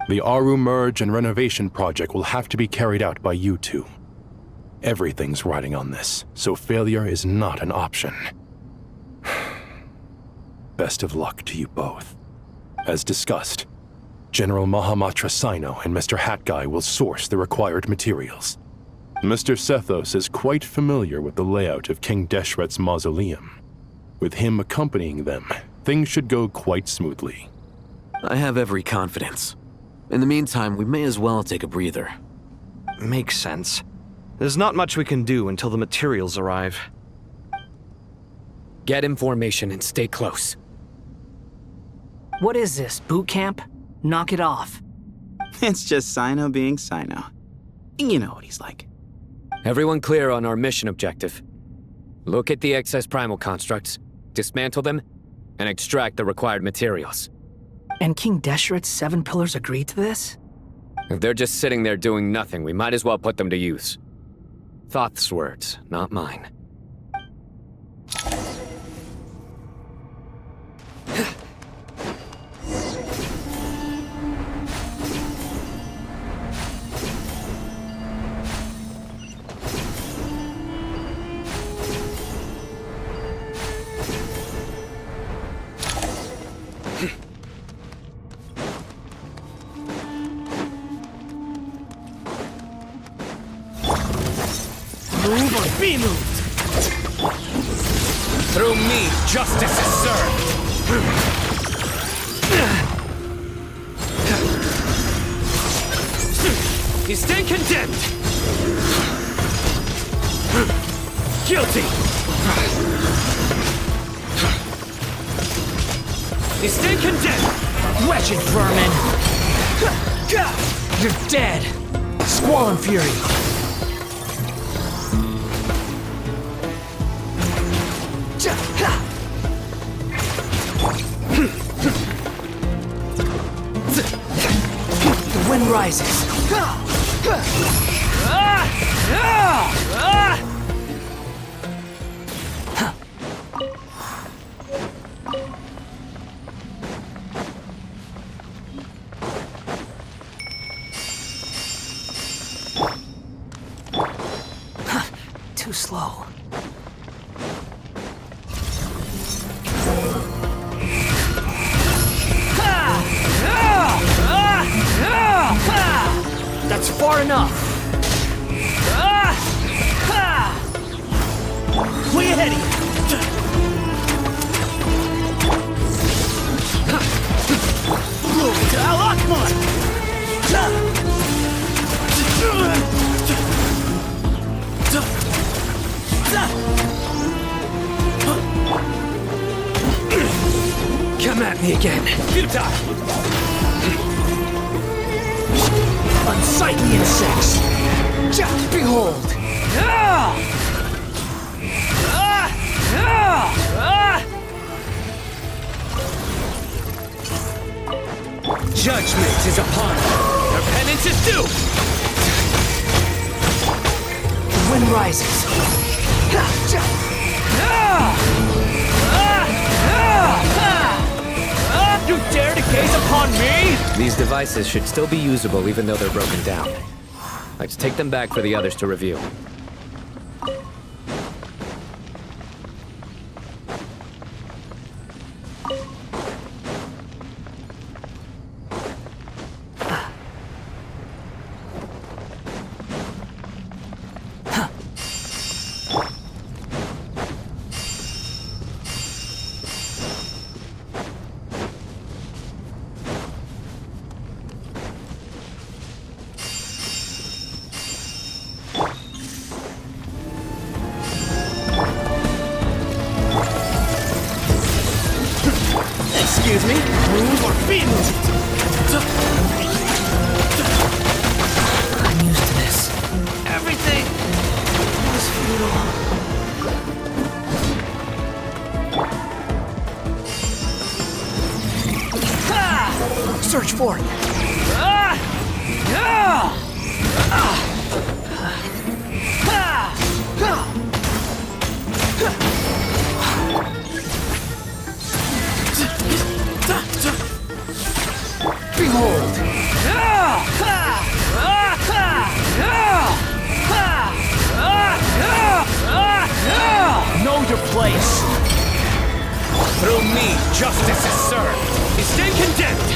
The Aru merge and renovation project will have to be carried out by you two. Everything's riding on this, so failure is not an option. Best of luck to you both. As discussed, General Mahamatra Sino and Mr. Hat Guy will source the required materials. Mr. Sethos is quite familiar with the layout of King Deshret's mausoleum. With him accompanying them, things should go quite smoothly. I have every confidence. In the meantime, we may as well take a breather. Makes sense. There's not much we can do until the materials arrive. Get in formation and stay close. What is this, boot camp? Knock it off. It's just Sino being Sino. You know what he's like. Everyone clear on our mission objective. Look at the excess primal constructs, dismantle them, and extract the required materials. And King Deshret's 7 pillars agreed to this? If they're just sitting there doing nothing, we might as well put them to use. Thoth's words, not mine. Move or be moved! Through me, justice is served! You stand condemned! Guilty! You stand condemned! Wretched vermin! You're dead! Squall and fury! The wind rises. Too slow. That's far enough. Way ahead of you. Glory to Al Akbar! Come at me again. Futile! Unsightly insects! Behold! Judgment is upon them. Their penance is due! The wind rises. You dare to gaze upon me? These devices should still be usable even though they're broken down. Let's take them back for the others to review. Behold! Know your place! Through me, justice is served! You stand condemned!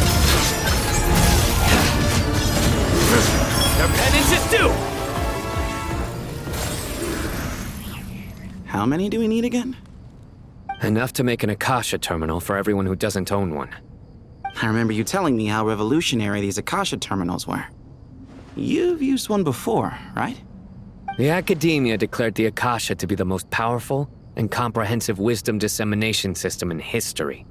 Their penance is due! How many do we need again? Enough to make an Akasha terminal for everyone who doesn't own one. I remember you telling me how revolutionary these Akasha terminals were. You've used one before, right? The Academia declared the Akasha to be the most powerful and comprehensive wisdom dissemination system in history.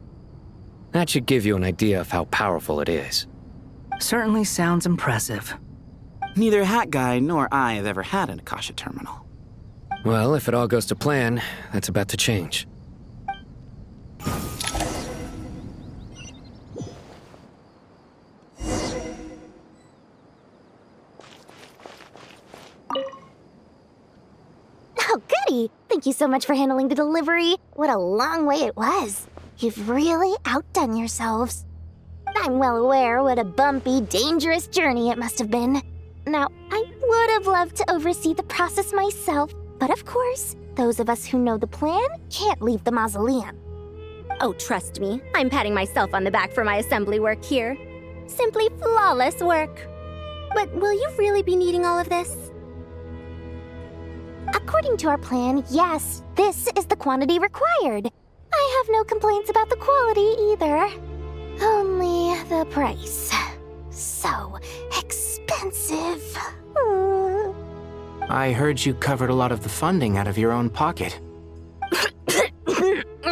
That should give you an idea of how powerful it is. Certainly sounds impressive. Neither Hat Guy nor I have ever had an Akasha terminal. Well, if it all goes to plan, that's about to change. Oh, goody! Thank you so much for handling the delivery. What a long way it was. You've really outdone yourselves. I'm well aware what a bumpy, dangerous journey it must have been. Now, I would have loved to oversee the process myself, but of course, those of us who know the plan can't leave the mausoleum. Oh, trust me, I'm patting myself on the back for my assembly work here. Simply flawless work. But will you really be needing all of this? According to our plan, yes, this is the quantity required. I have no complaints about the quality either. Only the price. So expensive. I heard you covered a lot of the funding out of your own pocket.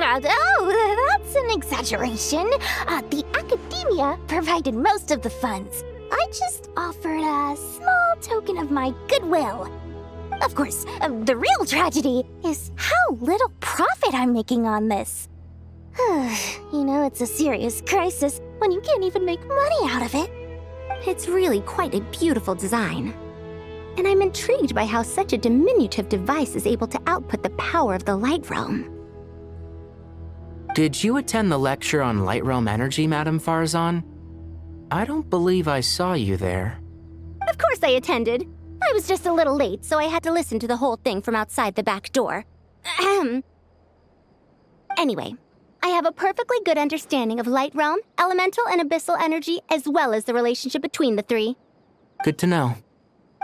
Oh, that's an exaggeration. The Academia provided most of the funds. I just offered a small token of my goodwill. Of course, the real tragedy is how little profit I'm making on this. You know, it's a serious crisis when you can't even make money out of it. It's really quite a beautiful design. And I'm intrigued by how such a diminutive device is able to output the power of the Light Realm. Did you attend the lecture on Light Realm energy, Madame Farzan? I don't believe I saw you there. Of course I attended. I was just a little late, so I had to listen to the whole thing from outside the back door. Anyway, I have a perfectly good understanding of Light Realm, elemental and abyssal energy, as well as the relationship between the three. Good to know.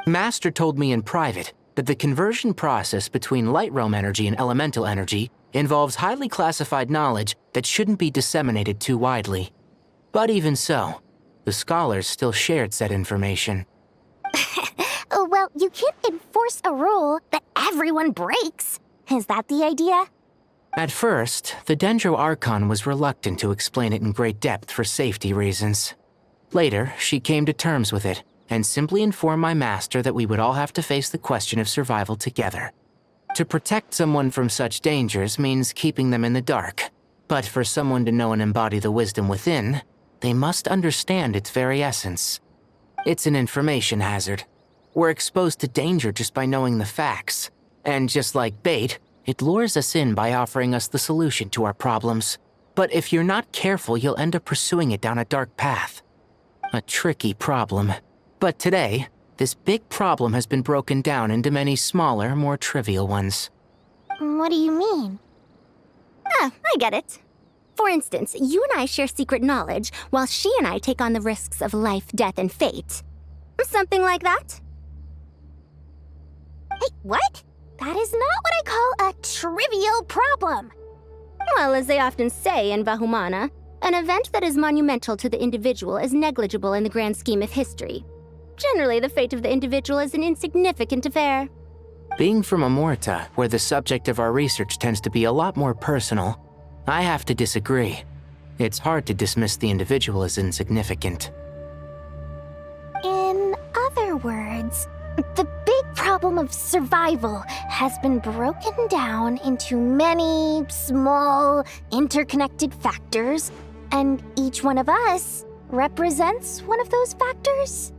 Master told me in private that the conversion process between Light Realm energy and elemental energy involves highly classified knowledge that shouldn't be disseminated too widely. But even so, the scholars still shared said information. Well, you can't enforce a rule that everyone breaks. Is that the idea? At first, the Dendro Archon was reluctant to explain it in great depth for safety reasons. Later, she came to terms with it and simply informed my master that we would all have to face the question of survival together. To protect someone from such dangers means keeping them in the dark, but for someone to know and embody the wisdom within, they must understand its very essence. It's an information hazard. We're exposed to danger just by knowing the facts. And just like bait, it lures us in by offering us the solution to our problems. But if you're not careful, you'll end up pursuing it down a dark path. A tricky problem. But today, this big problem has been broken down into many smaller, more trivial ones. What do you mean? I get it. For instance, you and I share secret knowledge, while she and I take on the risks of life, death, and fate. Something like that? Hey, what? That is not what I call a trivial problem. Well, as they often say in Vahumana, an event that is monumental to the individual is negligible in the grand scheme of history. Generally, the fate of the individual is an insignificant affair. Being from Amorta, where the subject of our research tends to be a lot more personal, I have to disagree. It's hard to dismiss the individual as insignificant. In other words, the big problem of survival has been broken down into many small, interconnected factors, and each one of us represents one of those factors?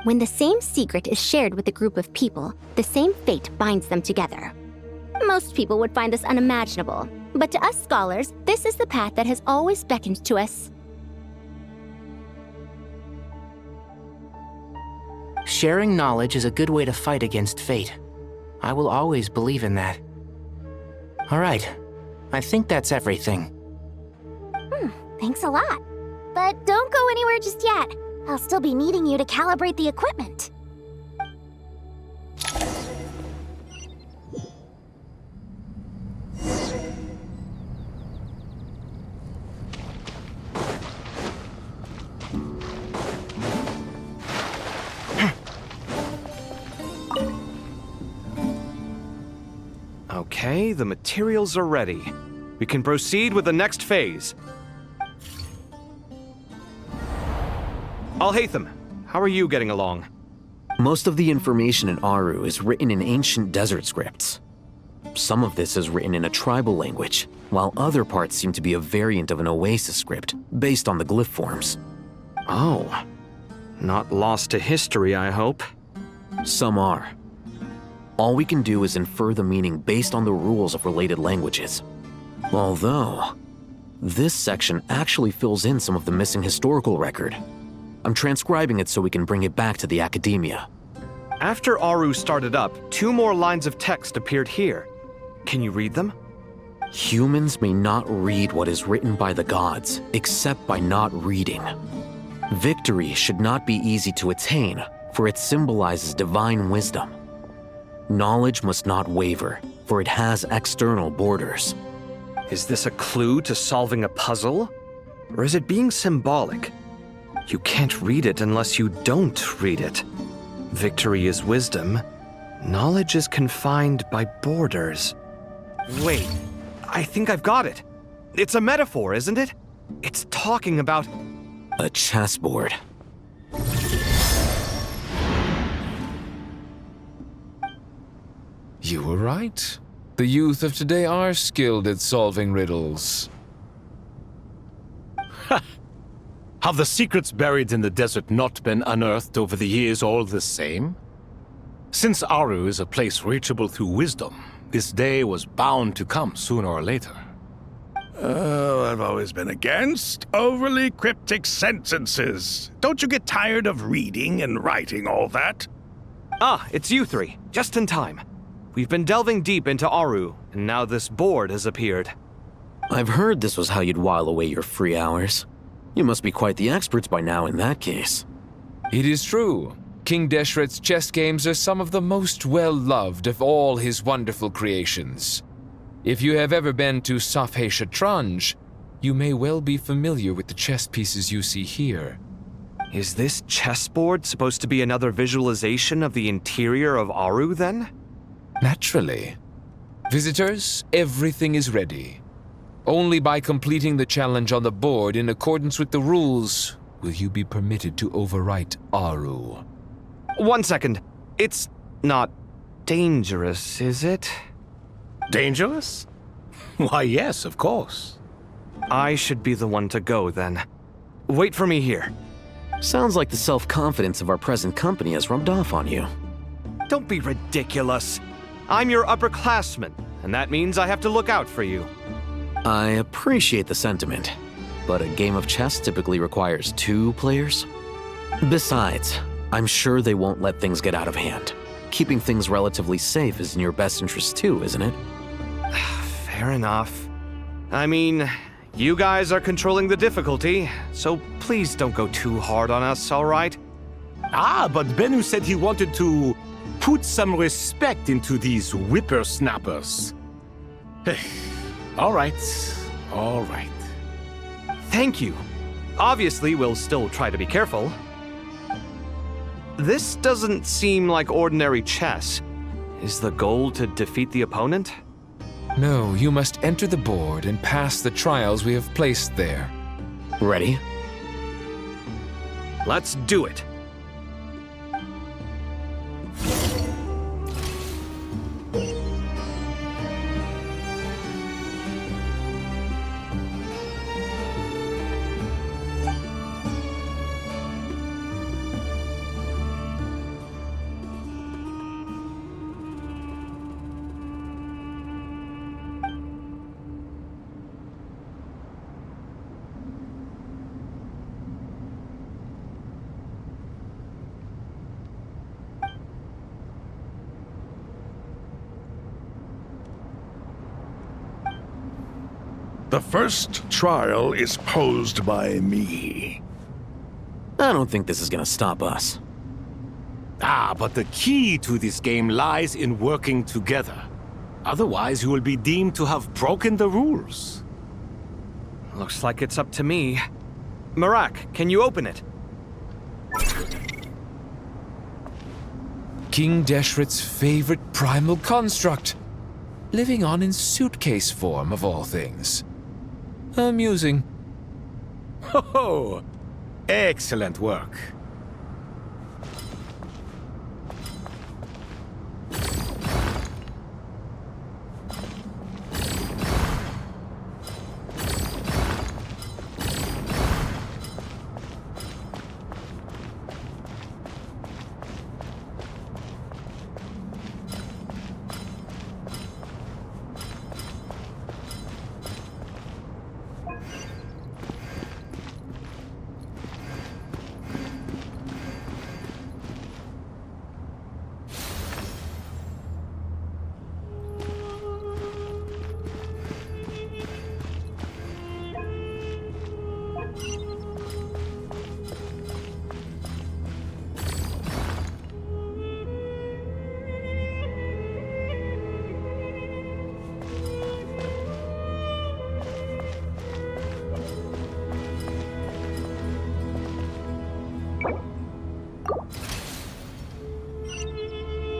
When the same secret is shared with a group of people, the same fate binds them together. Most people would find this unimaginable, but to us scholars, this is the path that has always beckoned to us. Sharing knowledge is a good way to fight against fate. I will always believe in that. All right, I think that's everything. Thanks a lot. But don't go anywhere just yet. I'll still be needing you to calibrate the equipment. Okay, the materials are ready. We can proceed with the next phase. Alhaitham, how are you getting along? Most of the information in Aru is written in ancient desert scripts. Some of this is written in a tribal language, while other parts seem to be a variant of an oasis script, based on the glyph forms. Oh. Not lost to history, I hope. Some are. All we can do is infer the meaning based on the rules of related languages. Although, this section actually fills in some of the missing historical record. I'm transcribing it so we can bring it back to the academia. After Aru started up, 2 more lines of text appeared here. Can you read them? Humans may not read what is written by the gods, except by not reading. Victory should not be easy to attain, for it symbolizes divine wisdom. Knowledge must not waver, for it has external borders. Is this a clue to solving a puzzle? Or is it being symbolic? You can't read it unless you don't read it. Victory is wisdom. Knowledge is confined by borders. Wait, I think I've got it. It's a metaphor, isn't it? It's talking about... a chessboard. You were right. The youth of today are skilled at solving riddles. Have the secrets buried in the desert not been unearthed over the years all the same? Since Aru is a place reachable through wisdom, this day was bound to come sooner or later. Oh, I've always been against overly cryptic sentences. Don't you get tired of reading and writing all that? Ah, it's you 3. Just in time. We've been delving deep into Aru, and now this board has appeared. I've heard this was how you'd while away your free hours. You must be quite the experts by now in that case. It is true. King Deshret's chess games are some of the most well-loved of all his wonderful creations. If you have ever been to Safhe Shatranj, you may well be familiar with the chess pieces you see here. Is this chessboard supposed to be another visualization of the interior of Aru, then? Naturally. Visitors, everything is ready. Only by completing the challenge on the board in accordance with the rules will you be permitted to overwrite Aru. 1 second. It's not dangerous, is it? Dangerous? Why, yes, of course. I should be the one to go, then. Wait for me here. Sounds like the self-confidence of our present company has rubbed off on you. Don't be ridiculous. I'm your upperclassman, and that means I have to look out for you. I appreciate the sentiment, but a game of chess typically requires 2 players. Besides, I'm sure they won't let things get out of hand. Keeping things relatively safe is in your best interest too, isn't it? Fair enough. I mean, you guys are controlling the difficulty, so please don't go too hard on us, all right? Ah, but Bennu said he wanted to put some respect into these whippersnappers. All right. Thank you. Obviously, we'll still try to be careful. This doesn't seem like ordinary chess. Is the goal to defeat the opponent? No, you must enter the board and pass the trials we have placed there. Ready? Let's do it. The first trial is posed by me. I don't think this is gonna stop us. Ah, but the key to this game lies in working together. Otherwise, you will be deemed to have broken the rules. Looks like it's up to me. Marak, can you open it? King Deshret's favorite primal construct. Living on in suitcase form, of all things. Amusing. Ho! Excellent work.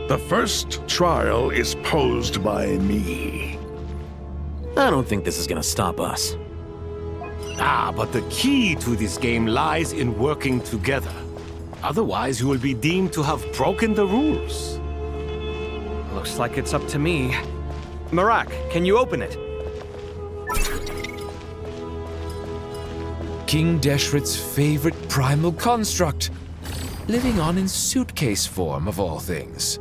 The first trial is posed by me. I don't think this is gonna stop us. Ah, but the key to this game lies in working together. Otherwise, you will be deemed to have broken the rules. Looks like it's up to me. Marak, can you open it? King Deshret's favorite primal construct. Living on in suitcase form, of all things.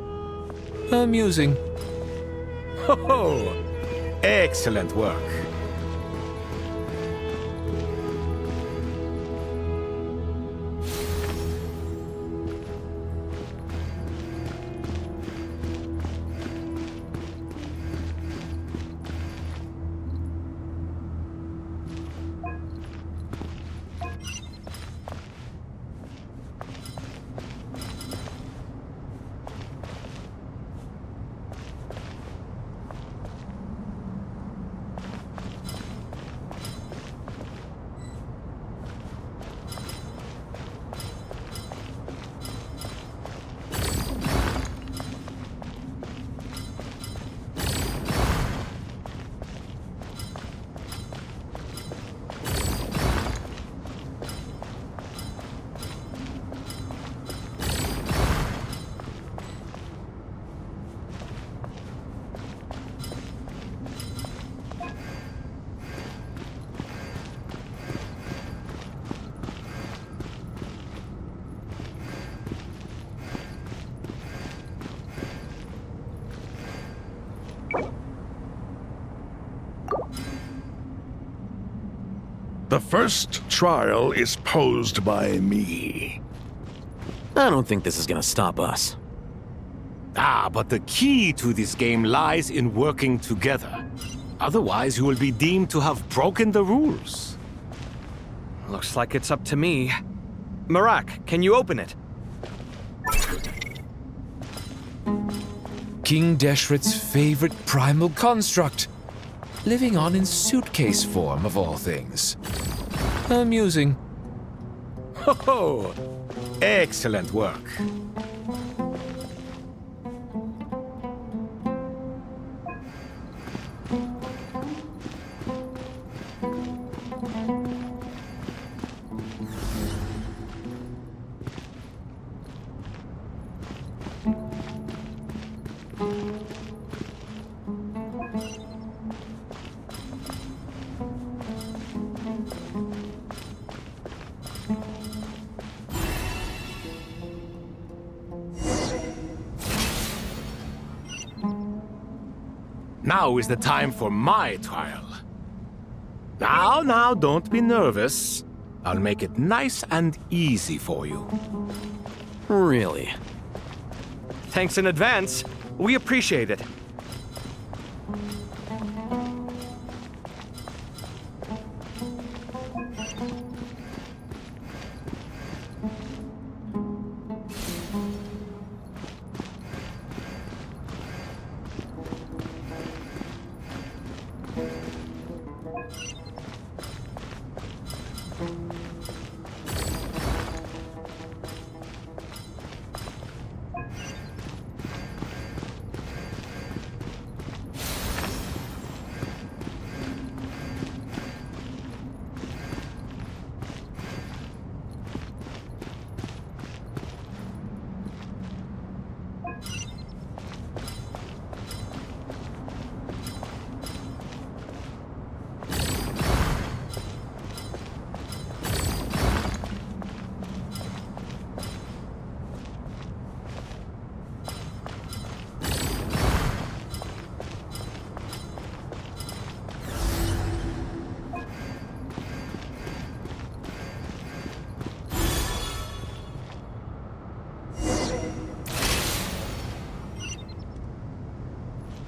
Amusing. Ho! Excellent work. The first trial is posed by me. I don't think this is gonna stop us. Ah, but the key to this game lies in working together. Otherwise, you will be deemed to have broken the rules. Looks like it's up to me. Marak, can you open it? King Deshret's favorite primal construct. Living on in suitcase form, of all things. Amusing. Ho! Excellent work. Now is the time for my trial. Now, don't be nervous. I'll make it nice and easy for you. Really? Thanks in advance. We appreciate it.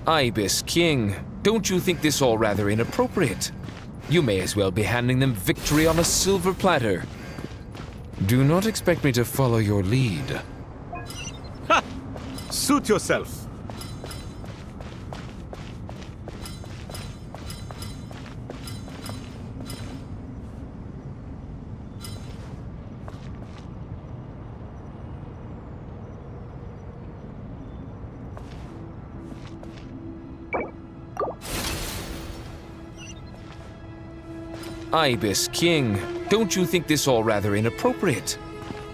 Ibis King, don't you think this all rather inappropriate? You may as well be handing them victory on a silver platter. Do not expect me to follow your lead. Ha! Suit yourself. Ibis King, don't you think this all rather inappropriate?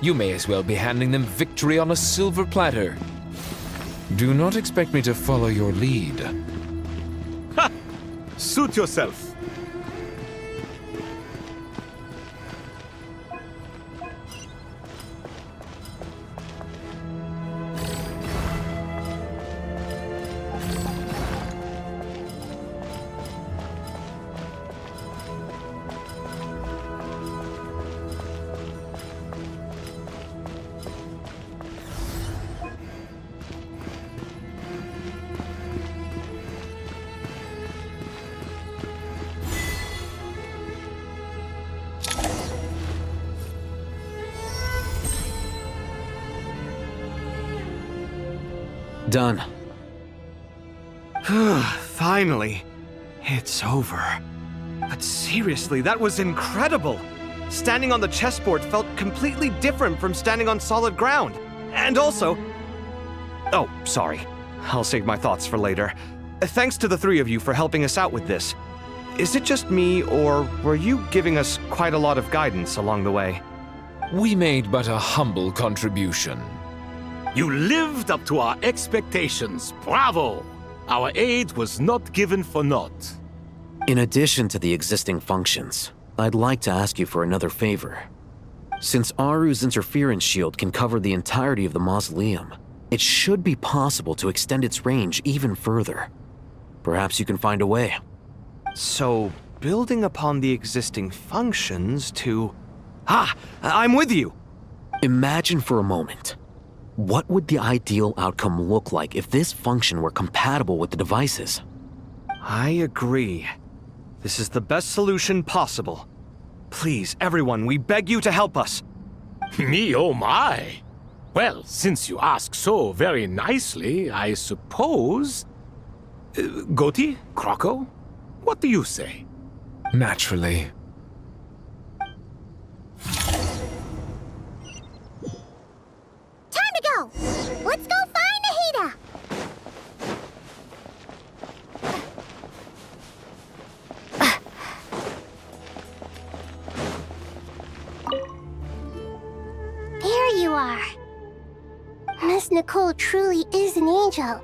You may as well be handing them victory on a silver platter. Do not expect me to follow your lead. Ha! Suit yourself. Done. Finally. It's over. But seriously, that was incredible. Standing on the chessboard felt completely different from standing on solid ground. And also... Oh, sorry. I'll save my thoughts for later. Thanks to the three of you for helping us out with this. Is it just me, or were you giving us quite a lot of guidance along the way? We made but a humble contribution. You lived up to our expectations. Bravo! Our aid was not given for naught. In addition to the existing functions, I'd like to ask you for another favor. Since Aru's interference shield can cover the entirety of the mausoleum, it should be possible to extend its range even further. Perhaps you can find a way. So, building upon the existing functions to... Ah! I'm with you! Imagine for a moment. What would the ideal outcome look like if this function were compatible with the devices? I agree. This is the best solution possible. Please, everyone, we beg you to help us. Me, oh my! Well, since you ask so very nicely, I suppose... Goti? Kroko? What do you say? Naturally. Time to go! Let's go find Nahida! There you are. Miss Nicole truly is an angel.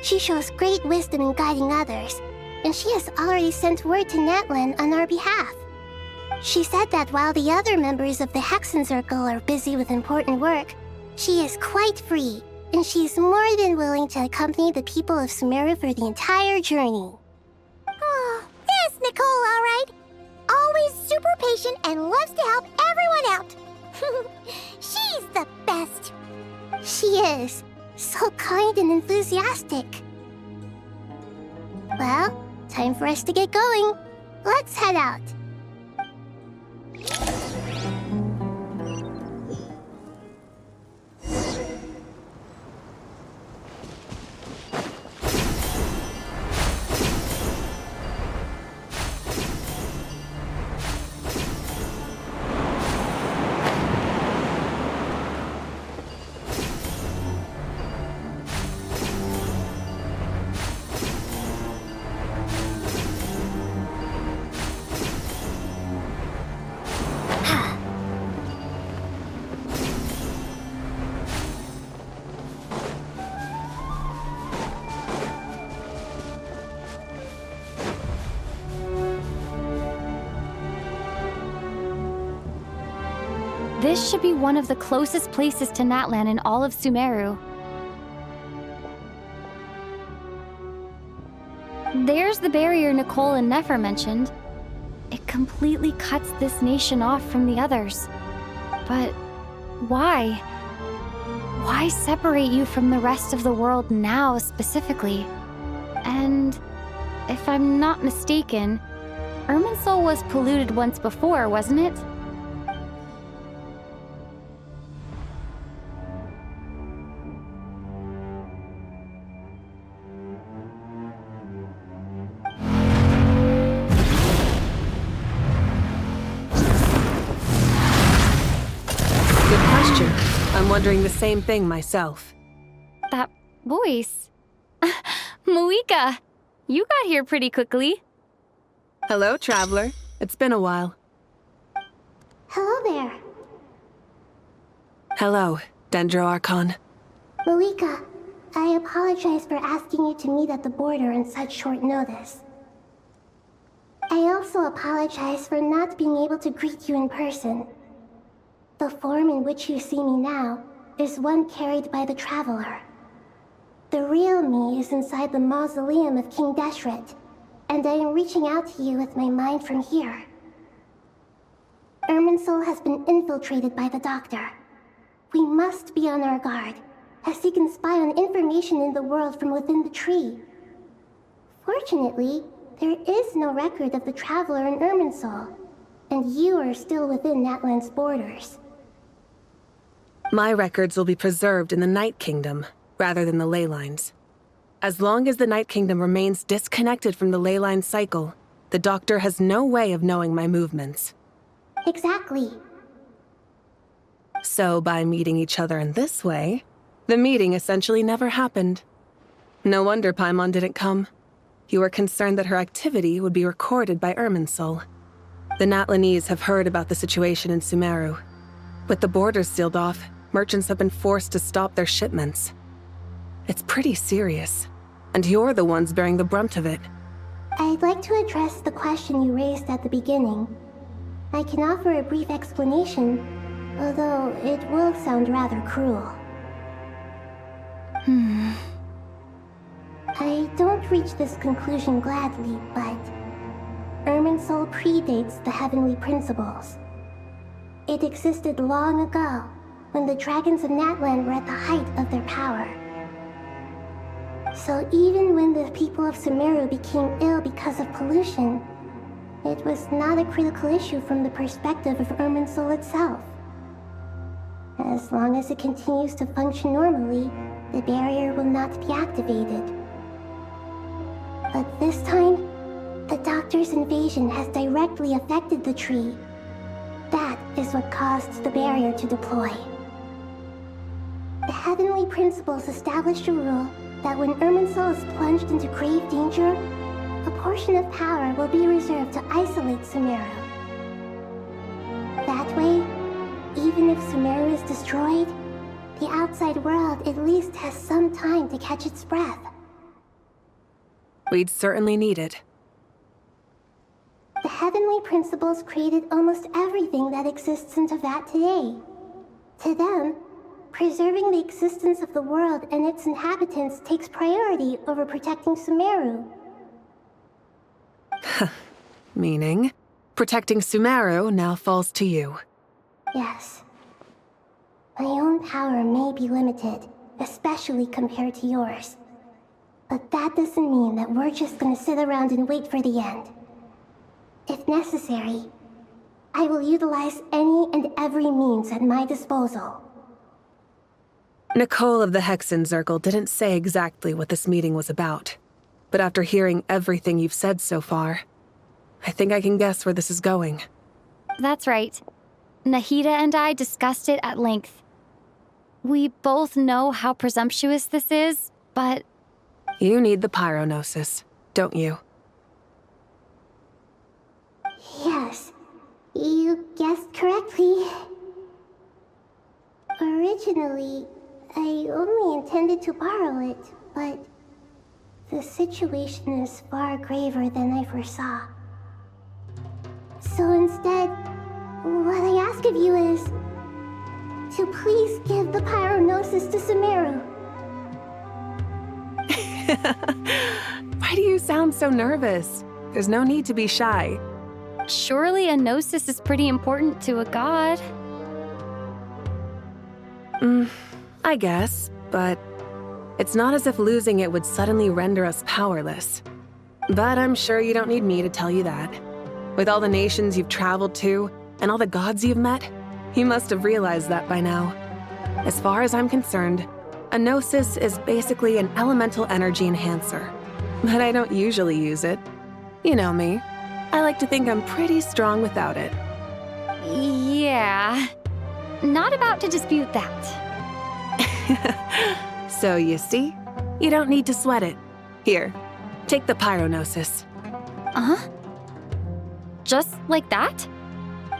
She shows great wisdom in guiding others, and she has already sent word to Natlan on our behalf. She said that while the other members of the Hexen Circle are busy with important work, she is quite free, and she is more than willing to accompany the people of Sumeru for the entire journey. Oh, there's Nicole, all right. Always super patient and loves to help everyone out. She's the best. She is. So kind and enthusiastic. Well, time for us to get going. Let's head out. This should be one of the closest places to Natlan in all of Sumeru. There's the barrier Nicole and Nefer mentioned. It completely cuts this nation off from the others. But why? Why separate you from the rest of the world now, specifically? if I'm not mistaken, Irminsul was polluted once before, wasn't it? Good question. I'm wondering the same thing myself. That voice. Malika, you got here pretty quickly. Hello, traveler. It's been a while. Hello there. Hello, Dendro Archon. Malika, I apologize for asking you to meet at the border on such short notice. I also apologize for not being able to greet you in person. The form in which you see me now is one carried by the Traveler. The real me is inside the mausoleum of King Deshret, and I am reaching out to you with my mind from here. Irminsul has been infiltrated by the Doctor. We must be on our guard, as he can spy on information in the world from within the tree. Fortunately, there is no record of the Traveler in Irminsul, and you are still within Natlan's borders. My records will be preserved in the Night Kingdom, rather than the ley lines. As long as the Night Kingdom remains disconnected from the ley line cycle, the Doctor has no way of knowing my movements. Exactly. So by meeting each other in this way, the meeting essentially never happened. No wonder Paimon didn't come. You were concerned that her activity would be recorded by Irminsul. The Natlanese have heard about the situation in Sumeru. With the borders sealed off, merchants have been forced to stop their shipments. It's pretty serious, and you're the ones bearing the brunt of it. I'd like to address the question you raised at the beginning. I can offer a brief explanation, although it will sound rather cruel. I don't reach this conclusion gladly, but Irminsul predates the Heavenly Principles. It existed long ago, when the dragons of Natlan were at the height of their power. So even when the people of Sumeru became ill because of pollution, it was not a critical issue from the perspective of Irminsul itself. As long as it continues to function normally, the barrier will not be activated. But this time, the Doctor's invasion has directly affected the tree. That is what caused the barrier to deploy. The Heavenly Principles established a rule that when Irminsul is plunged into grave danger, a portion of power will be reserved to isolate Sumeru. That way, even if Sumeru is destroyed, the outside world at least has some time to catch its breath. We'd certainly need it. The Heavenly Principles created almost everything that exists in Teyvat today. To them, preserving the existence of the world and its inhabitants takes priority over protecting Sumeru. Meaning, protecting Sumeru now falls to you. Yes. My own power may be limited, especially compared to yours. But that doesn't mean that we're just gonna sit around and wait for the end. If necessary, I will utilize any and every means at my disposal. Nicole of the Hexen Circle didn't say exactly what this meeting was about. But after hearing everything you've said so far, I think I can guess where this is going. That's right. Nahida and I discussed it at length. We both know how presumptuous this is, but... You need the pyronosis, don't you? Yes, you guessed correctly. Originally, I only intended to borrow it, but the situation is far graver than I foresaw. So instead, what I ask of you is to please give the pyronosis to Sumeru. Why do you sound so nervous? There's no need to be shy. Surely a gnosis is pretty important to a god. I guess, but it's not as if losing it would suddenly render us powerless. But I'm sure you don't need me to tell you that. With all the nations you've traveled to, and all the gods you've met, you must have realized that by now. As far as I'm concerned, a gnosis is basically an elemental energy enhancer. But I don't usually use it. You know me. I like to think I'm pretty strong without it. Yeah. Not about to dispute that. So you see, you don't need to sweat it. Here, take the pyronosis. Uh-huh. Just like that?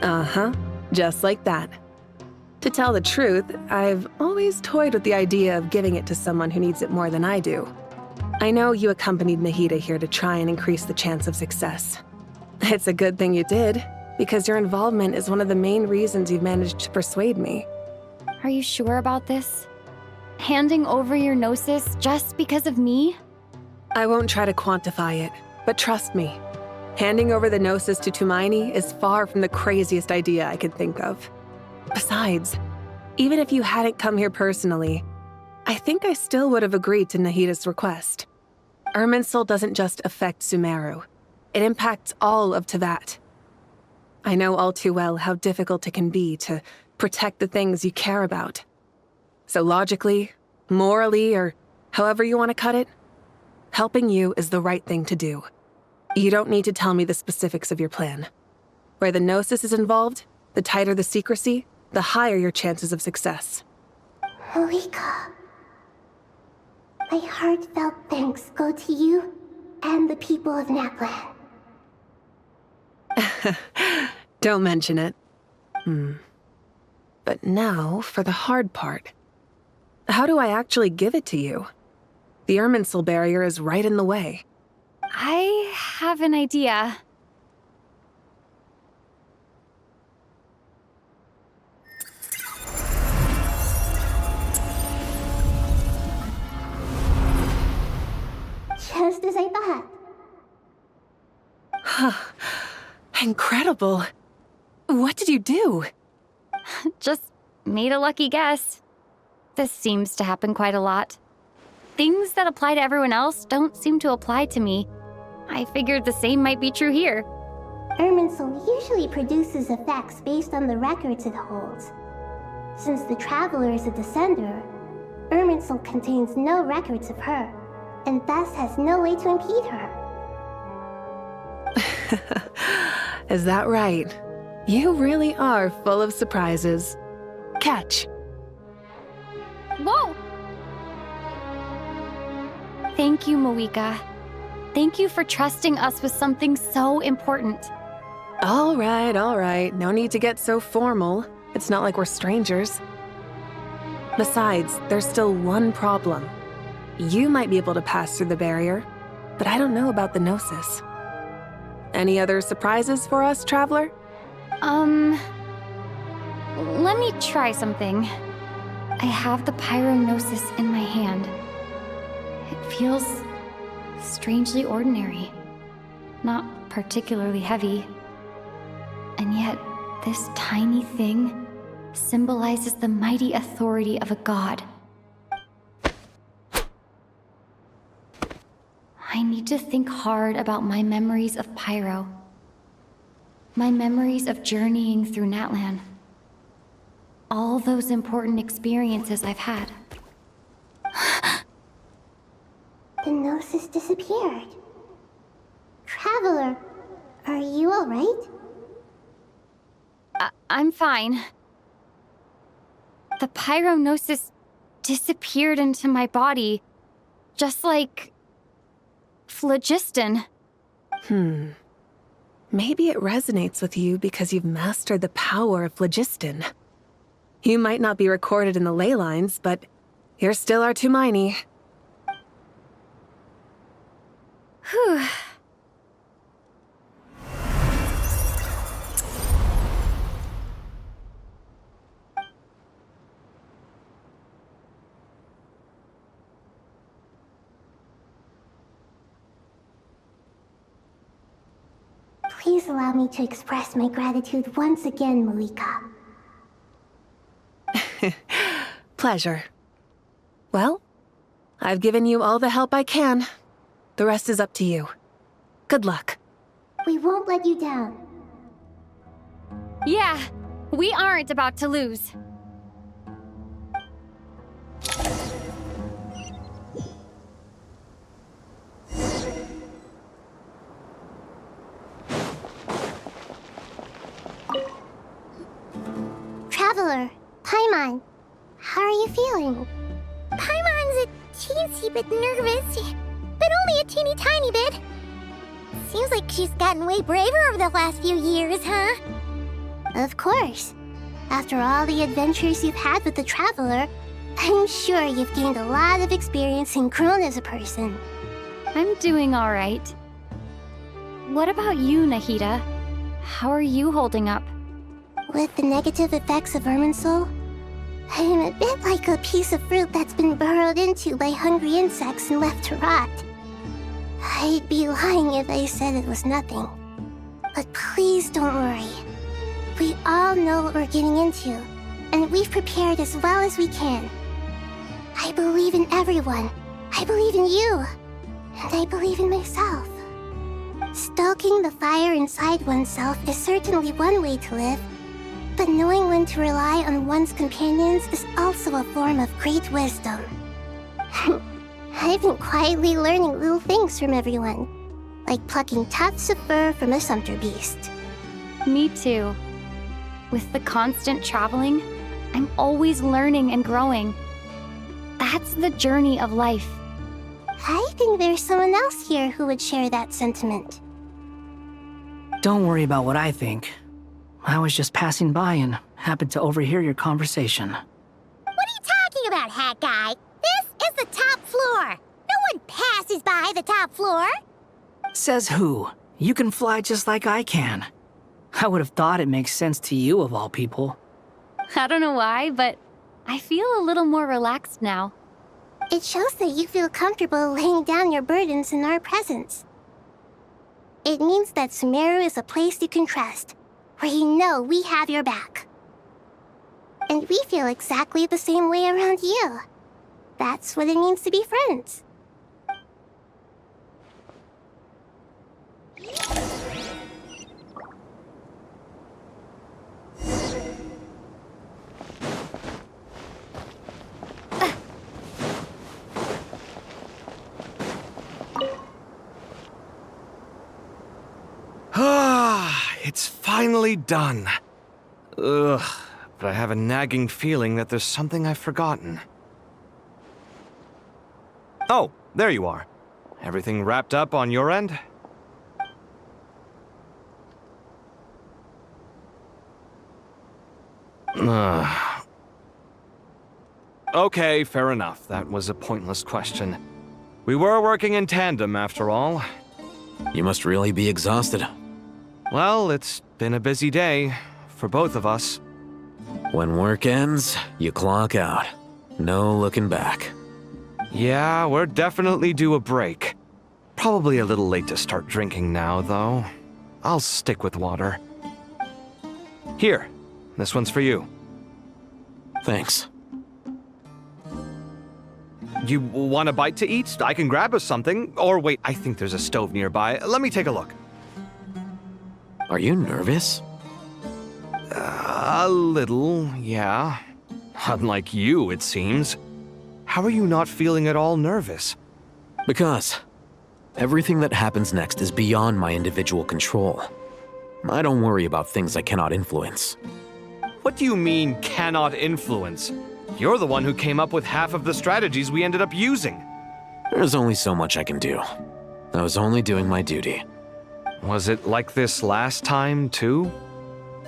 Uh-huh, just like that. To tell the truth, I've always toyed with the idea of giving it to someone who needs it more than I do. I know you accompanied Nahida here to try and increase the chance of success. It's a good thing you did, because your involvement is one of the main reasons you've managed to persuade me. Are you sure about this? Handing over your gnosis just because of me? I won't try to quantify it, but trust me, handing over the gnosis to Tumaini is far from the craziest idea I could think of. Besides, even if you hadn't come here personally, I think I still would have agreed to Nahida's request. Irminsul doesn't just affect Sumeru. It impacts all of Teyvat. I know all too well how difficult it can be to protect the things you care about. So logically, morally, or however you want to cut it, helping you is the right thing to do. You don't need to tell me the specifics of your plan. Where the gnosis is involved, the tighter the secrecy, the higher your chances of success. Malika, my heartfelt thanks go to you and the people of Naplan. Don't mention it. But now for the hard part. How do I actually give it to you? The Irminsul barrier is right in the way. I have an idea. Just as I thought. Incredible. What did you do? Just made a lucky guess. This seems to happen quite a lot. Things that apply to everyone else don't seem to apply to me. I figured the same might be true here. Irminsul usually produces effects based on the records it holds. Since the Traveler is a descender, Irminsul contains no records of her, and thus has no way to impede her. Is that right? You really are full of surprises. Catch. Whoa! Thank you, Moika. Thank you for trusting us with something so important. All right. No need to get so formal. It's not like we're strangers. Besides, there's still one problem. You might be able to pass through the barrier, but I don't know about the gnosis. Any other surprises for us, Traveler? Let me try something. I have the pyronosis in my hand. It feels strangely ordinary, not particularly heavy. And yet, this tiny thing symbolizes the mighty authority of a god. I need to think hard about my memories of Pyro. My memories of journeying through Natlan. All those important experiences I've had. The gnosis disappeared. Traveler, are you alright? I'm fine. The pyronosis disappeared into my body, just like phlogiston. Maybe it resonates with you because you've mastered the power of phlogiston. You might not be recorded in the ley lines, but you're still our Tumaini. Whew. Please allow me to express my gratitude once again, Malika. Pleasure. Well, I've given you all the help I can. The rest is up to you. Good luck. We won't let you down. Yeah, we aren't about to lose. Traveler, Paimon, how are you feeling? Paimon's a teensy bit nervous, but only a teeny tiny bit. Seems like she's gotten way braver over the last few years, huh? Of course. After all the adventures you've had with the Traveler, I'm sure you've gained a lot of experience and grown as a person. I'm doing all right. What about you, Nahida? How are you holding up? With the negative effects of Irminsul, I'm a bit like a piece of fruit that's been burrowed into by hungry insects and left to rot. I'd be lying if I said it was nothing. But please don't worry. We all know what we're getting into, and we've prepared as well as we can. I believe in everyone. I believe in you. And I believe in myself. Stoking the fire inside oneself is certainly one way to live, but knowing when to rely on one's companions is also a form of great wisdom. I've been quietly learning little things from everyone, like plucking tufts of fur from a sumpter beast. Me too. With the constant traveling, I'm always learning and growing. That's the journey of life. I think there's someone else here who would share that sentiment. Don't worry about what I think. I was just passing by and happened to overhear your conversation. What are you talking about, Hat Guy? This is the top floor. No one passes by the top floor. Says who? You can fly just like I can. I would have thought it makes sense to you of all people. I don't know why, but I feel a little more relaxed now. It shows that you feel comfortable laying down your burdens in our presence. It means that Sumeru is a place you can trust, where you know we have your back. And we feel exactly the same way around you. That's what it means to be friends. It's finally done. Ugh, but I have a nagging feeling that there's something I've forgotten. Oh, there you are. Everything wrapped up on your end? Okay, fair enough. That was a pointless question. We were working in tandem, after all. You must really be exhausted. Well, it's been a busy day for both of us. When work ends, you clock out. No looking back. Yeah, we're definitely due a break. Probably a little late to start drinking now, though. I'll stick with water. Here, this one's for you. Thanks. You want a bite to eat? I can grab us something. Or wait, I think there's a stove nearby. Let me take a look. Are you nervous? A little, yeah. Unlike you, it seems. How are you not feeling at all nervous? Because everything that happens next is beyond my individual control. I don't worry about things I cannot influence. What do you mean, cannot influence? You're the one who came up with half of the strategies we ended up using. There's only so much I can do. I was only doing my duty. Was it like this last time, too?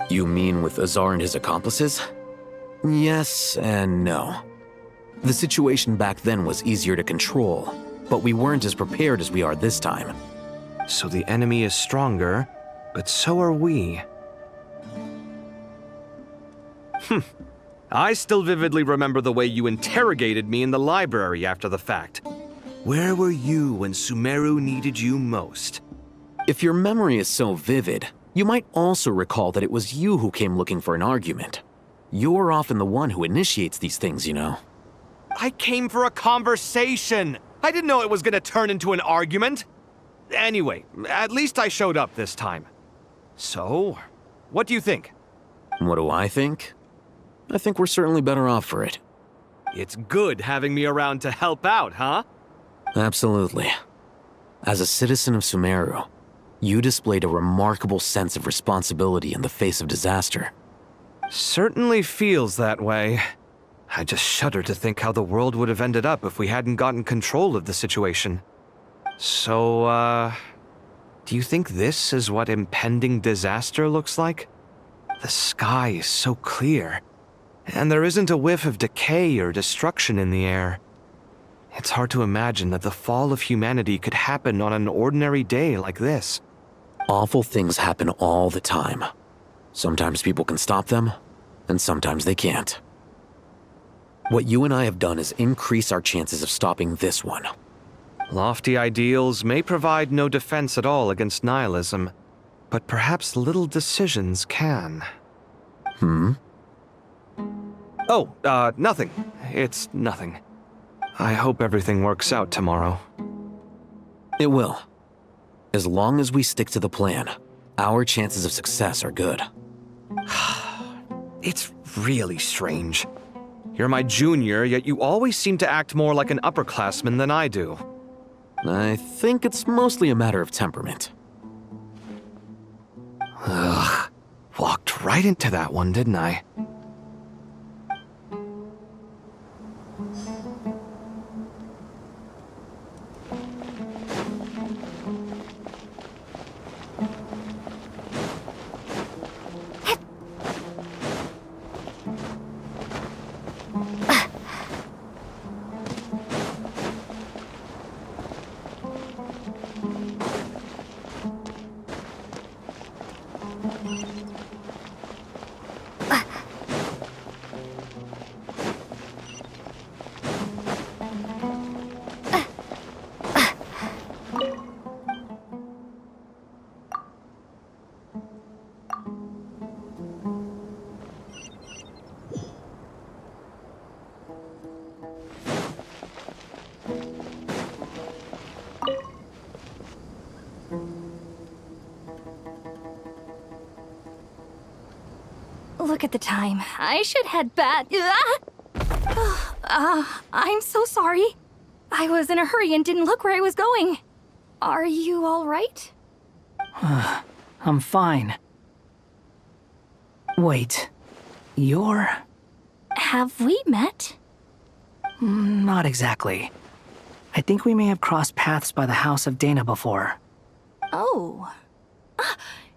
You mean with Azar and his accomplices? Yes and no. The situation back then was easier to control, but we weren't as prepared as we are this time. So the enemy is stronger, but so are we. I still vividly remember the way you interrogated me in the library after the fact. Where were you when Sumeru needed you most? If your memory is so vivid, you might also recall that it was you who came looking for an argument. You're often the one who initiates these things, you know. I came for a conversation! I didn't know it was gonna turn into an argument! Anyway, at least I showed up this time. So, what do you think? What do I think? I think we're certainly better off for it. It's good having me around to help out, huh? Absolutely. As a citizen of Sumeru, you displayed a remarkable sense of responsibility in the face of disaster. Certainly feels that way. I just shudder to think how the world would have ended up if we hadn't gotten control of the situation. So, do you think this is what impending disaster looks like? The sky is so clear, and there isn't a whiff of decay or destruction in the air. It's hard to imagine that the fall of humanity could happen on an ordinary day like this. Awful things happen all the time. Sometimes people can stop them, and sometimes they can't. What you and I have done is increase our chances of stopping this one. Lofty ideals may provide no defense at all against nihilism, but perhaps little decisions can. Oh, nothing. It's nothing. I hope everything works out tomorrow. It will. As long as we stick to the plan, our chances of success are good. It's really strange. You're my junior, yet you always seem to act more like an upperclassman than I do. I think it's mostly a matter of temperament. Ugh. Walked right into that one, didn't I? Look at the time. I should head back. I'm so sorry. I was in a hurry and didn't look where I was going. Are you all right? I'm fine. Wait, you're... Have we met? Not exactly. I think we may have crossed paths by the house of Dana before. Oh.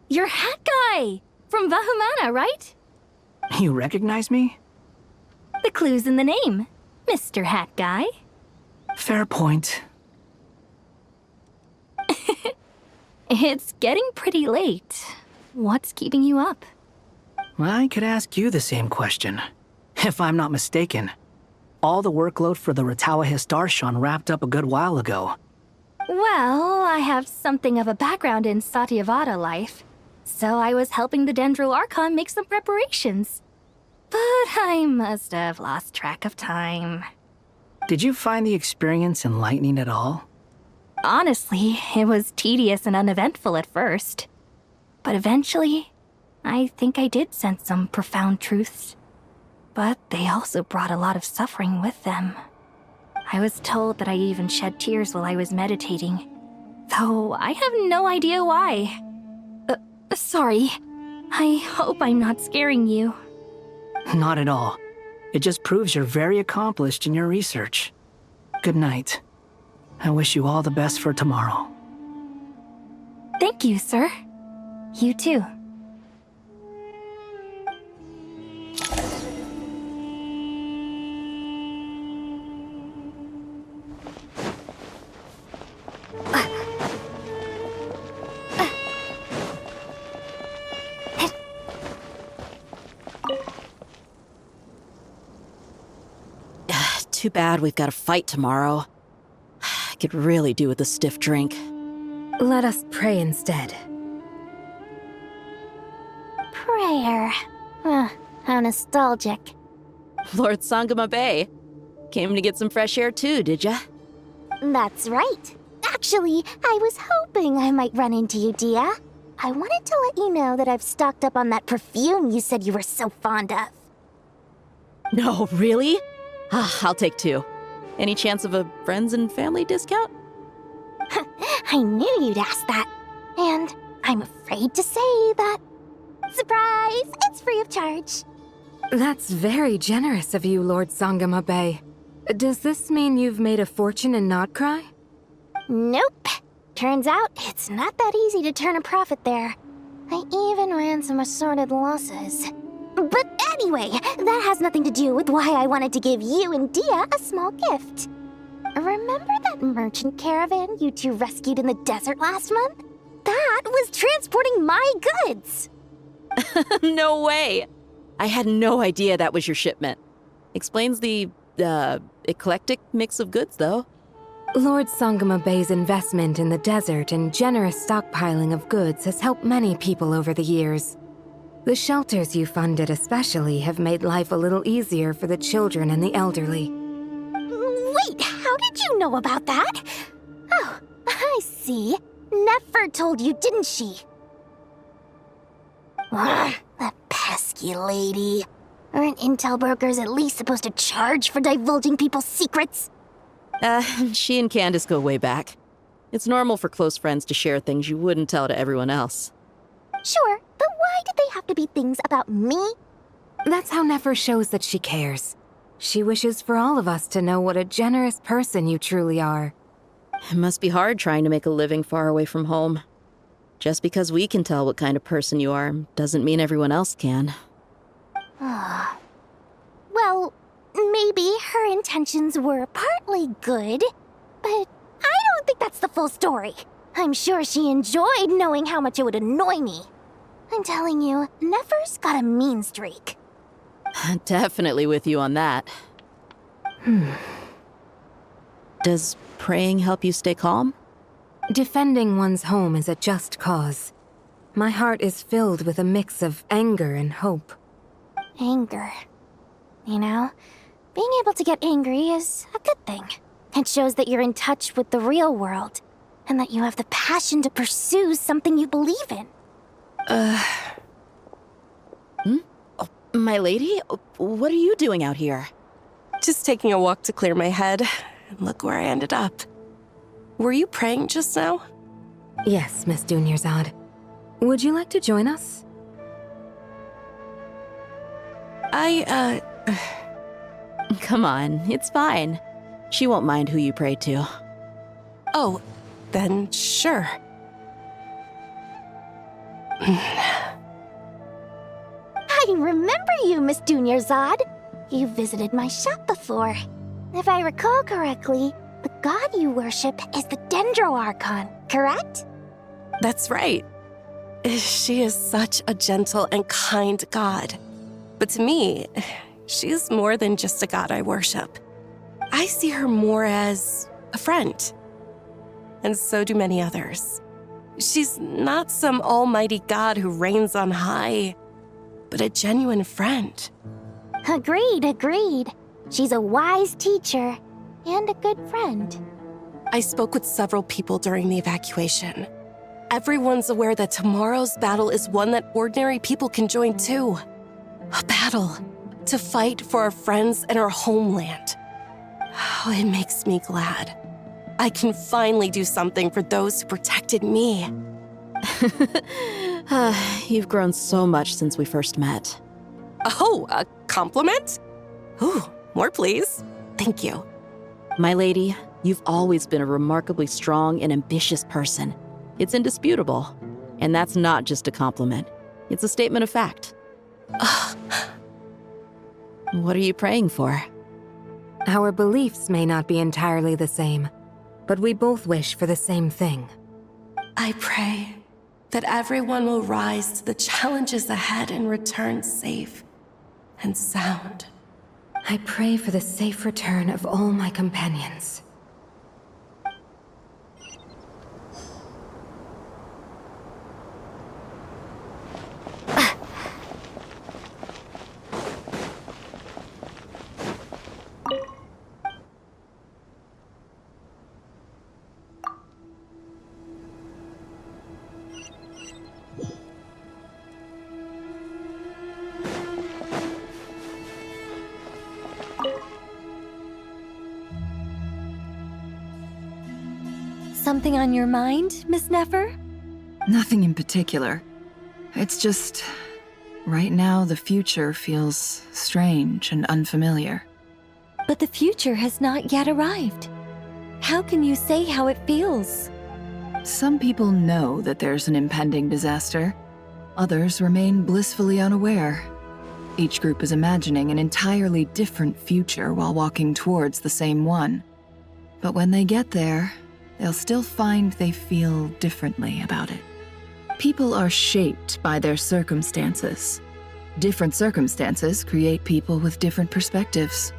You're Hat Guy! From Vahumana, right? You recognize me? The clue's in the name, Mr. Hat Guy. Fair point. It's getting pretty late. What's keeping you up? I could ask you the same question. If I'm not mistaken, all the workload for the Ratawa Histarshan wrapped up a good while ago. Well, I have something of a background in Satyavada life, so I was helping the Dendro Archon make some preparations. But I must have lost track of time. Did you find the experience enlightening at all? Honestly, it was tedious and uneventful at first. But eventually, I think I did sense some profound truths. But they also brought a lot of suffering with them. I was told that I even shed tears while I was meditating, though I have no idea why. Sorry. I hope I'm not scaring you. Not at all. It just proves you're very accomplished in your research. Good night. I wish you all the best for tomorrow. Thank you, sir. You too. Too bad we've got a fight tomorrow. I could really do with a stiff drink. Let us pray instead. Prayer. How nostalgic. Lord Sangama Bay. Came to get some fresh air too, did ya? That's right. Actually, I was hoping I might run into you, Dia. I wanted to let you know that I've stocked up on that perfume you said you were so fond of. No, really? I'll take 2. Any chance of a friends and family discount? I knew you'd ask that. And I'm afraid to say that. Surprise! It's free of charge. That's very generous of you, Lord Sangama Bay. Does this mean you've made a fortune in Nodcry? Nope. Turns out it's not that easy to turn a profit there. I even ran some assorted losses. But anyway, that has nothing to do with why I wanted to give you and Dia a small gift. Remember that merchant caravan you two rescued in the desert last month? That was transporting my goods! No way! I had no idea that was your shipment. Explains the, eclectic mix of goods, though. Lord Sangama Bay's investment in the desert and generous stockpiling of goods has helped many people over the years. The shelters you funded especially have made life a little easier for the children and the elderly. Wait, how did you know about that? Oh, I see. Nefer told you, didn't she? Ugh, that pesky lady. Aren't intel brokers at least supposed to charge for divulging people's secrets? She and Candace go way back. It's normal for close friends to share things you wouldn't tell to everyone else. Sure, but why did they have to be things about me? That's how Nefer shows that she cares. She wishes for all of us to know what a generous person you truly are. It must be hard trying to make a living far away from home. Just because we can tell what kind of person you are doesn't mean everyone else can. Well, maybe her intentions were partly good, but I don't think that's the full story. I'm sure she enjoyed knowing how much it would annoy me. I'm telling you, Nefer's got a mean streak. Definitely with you on that. Does praying help you stay calm? Defending one's home is a just cause. My heart is filled with a mix of anger and hope. Anger. You know, being able to get angry is a good thing. It shows that you're in touch with the real world, and that you have the passion to pursue something you believe in. My lady? What are you doing out here? Just taking a walk to clear my head. And look where I ended up. Were you praying just now? Yes, Miss Dunyarzad. Would you like to join us? Come on, it's fine. She won't mind who you pray to. Oh, then sure. I remember you, Miss Dunyarzad. You visited my shop before. If I recall correctly, the god you worship is the Dendro Archon, correct? That's right. She is such a gentle and kind god. But to me, she's more than just a god I worship. I see her more as a friend. And so do many others. She's not some almighty god who reigns on high, but a genuine friend. Agreed. She's a wise teacher and a good friend. I spoke with several people during the evacuation. Everyone's aware that tomorrow's battle is one that ordinary people can join too. A battle to fight for our friends and our homeland. Oh, it makes me glad. I can finally do something for those who protected me. You've grown so much since we first met. Oh, a compliment? Ooh, more please. Thank you. My lady, you've always been a remarkably strong and ambitious person. It's indisputable. And that's not just a compliment. It's a statement of fact. What are you praying for? Our beliefs may not be entirely the same, but we both wish for the same thing. I pray that everyone will rise to the challenges ahead and return safe and sound. I pray for the safe return of all my companions. something on your mind, Miss Nefer? Nothing in particular. It's just, right now the future feels strange and unfamiliar. But the future has not yet arrived. How can you say how it feels? Some people know that there's an impending disaster. Others remain blissfully unaware. Each group is imagining an entirely different future while walking towards the same one. But when they get there, they'll still find they feel differently about it. People are shaped by their circumstances. Different circumstances create people with different perspectives.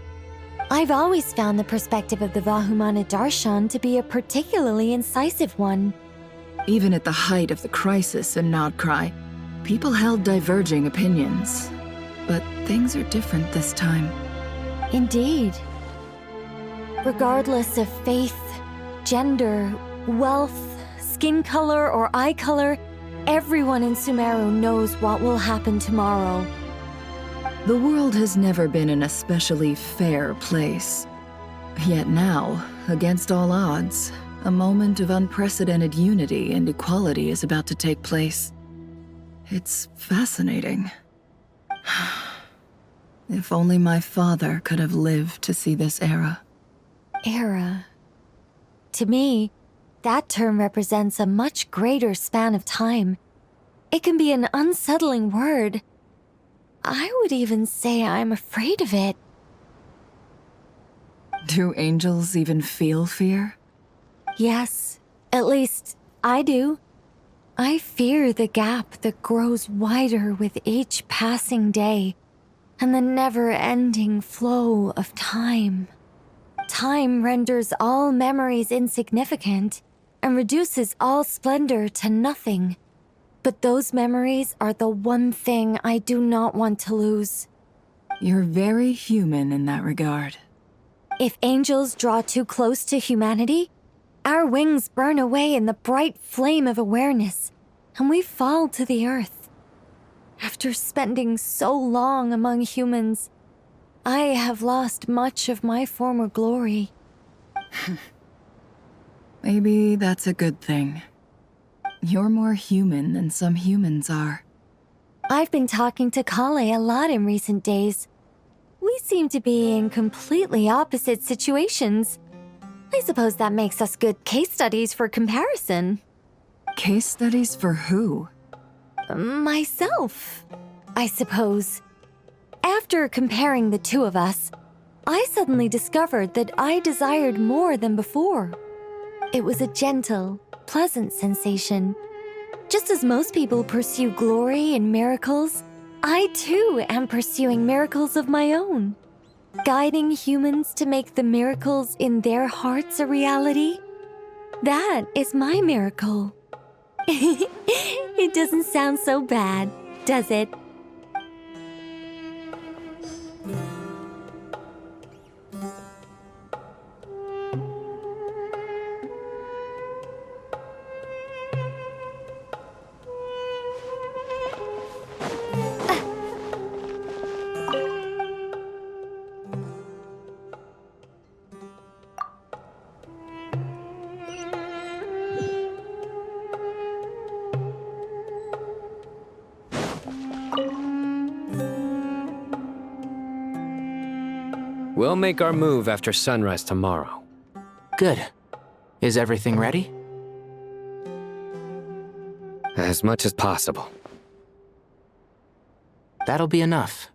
I've always found the perspective of the Vahumana Darshan to be a particularly incisive one. Even at the height of the crisis in Nodcry, people held diverging opinions. But things are different this time. Indeed. Regardless of faith, gender, wealth, skin color, or eye color, everyone in Sumeru knows what will happen tomorrow. The world has never been an especially fair place. Yet now, against all odds, a moment of unprecedented unity and equality is about to take place. It's fascinating. If only my father could have lived to see this era. Era. To me, that term represents a much greater span of time. It can be an unsettling word. I would even say I'm afraid of it. Do angels even feel fear? Yes, at least I do. I fear the gap that grows wider with each passing day, and the never-ending flow of time. Time renders all memories insignificant and reduces all splendor to nothing. But those memories are the one thing I do not want to lose. You're very human in that regard. If angels draw too close to humanity, our wings burn away in the bright flame of awareness, and we fall to the earth. After spending so long among humans, I have lost much of my former glory. Maybe that's a good thing. You're more human than some humans are. I've been talking to Kale a lot in recent days. We seem to be in completely opposite situations. I suppose that makes us good case studies for comparison. Case studies for who? Myself, I suppose. After comparing the two of us, I suddenly discovered that I desired more than before. It was a gentle, pleasant sensation. Just as most people pursue glory and miracles, I too am pursuing miracles of my own. Guiding humans to make the miracles in their hearts a reality. That is my miracle. It doesn't sound so bad, does it? We'll make our move after sunrise tomorrow. Good. Is everything ready? As much as possible. That'll be enough.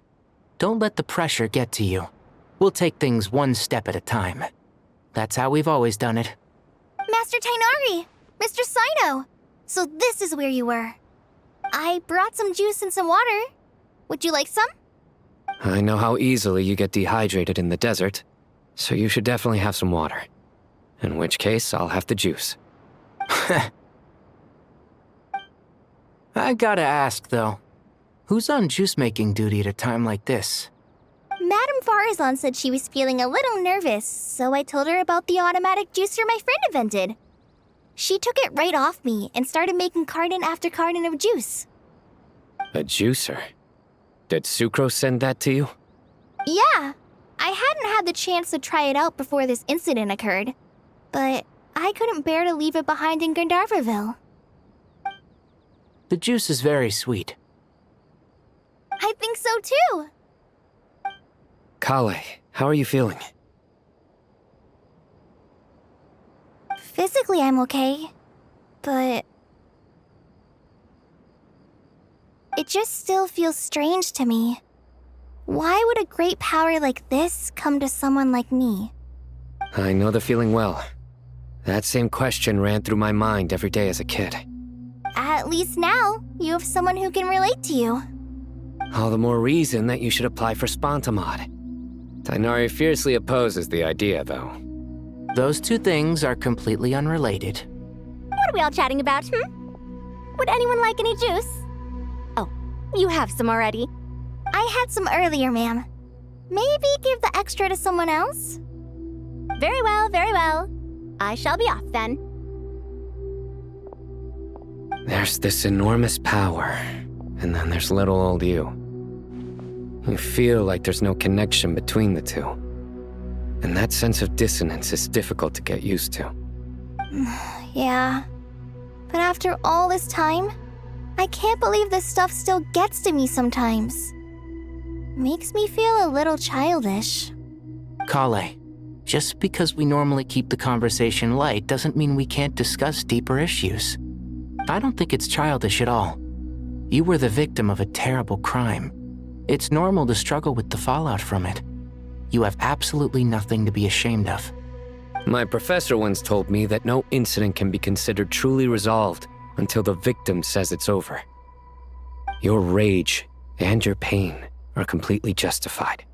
Don't let the pressure get to you. We'll take things one step at a time. That's how we've always done it. Master Tainari! Mr. Sino! So this is where you were. I brought some juice and some water. Would you like some? I know how easily you get dehydrated in the desert, so you should definitely have some water. In which case, I'll have the juice. I gotta ask, though. Who's on juice-making duty at a time like this? Madame Farazan said she was feeling a little nervous, so I told her about the automatic juicer my friend invented. She took it right off me and started making carton after carton of juice. A juicer? Did Sucrose send that to you? Yeah, I hadn't had the chance to try it out before this incident occurred. But I couldn't bear to leave it behind in Gandharvaville. The juice is very sweet. I think so too. Kale, how are you feeling? Physically, I'm okay. But it just still feels strange to me. Why would a great power like this come to someone like me? I know the feeling well. That same question ran through my mind every day as a kid. At least now, you have someone who can relate to you. All the more reason that you should apply for Spontamod. Tighnari fiercely opposes the idea, though. Those two things are completely unrelated. What are we all chatting about, Would anyone like any juice? Oh, you have some already. I had some earlier, ma'am. Maybe give the extra to someone else? Very well, very well. I shall be off then. There's this enormous power, and then there's little old you. You feel like there's no connection between the two. And that sense of dissonance is difficult to get used to. Yeah. But after all this time, I can't believe this stuff still gets to me sometimes. Makes me feel a little childish. Kale, just because we normally keep the conversation light doesn't mean we can't discuss deeper issues. I don't think it's childish at all. You were the victim of a terrible crime. It's normal to struggle with the fallout from it. You have absolutely nothing to be ashamed of. My professor once told me that no incident can be considered truly resolved until the victim says it's over. Your rage and your pain are completely justified.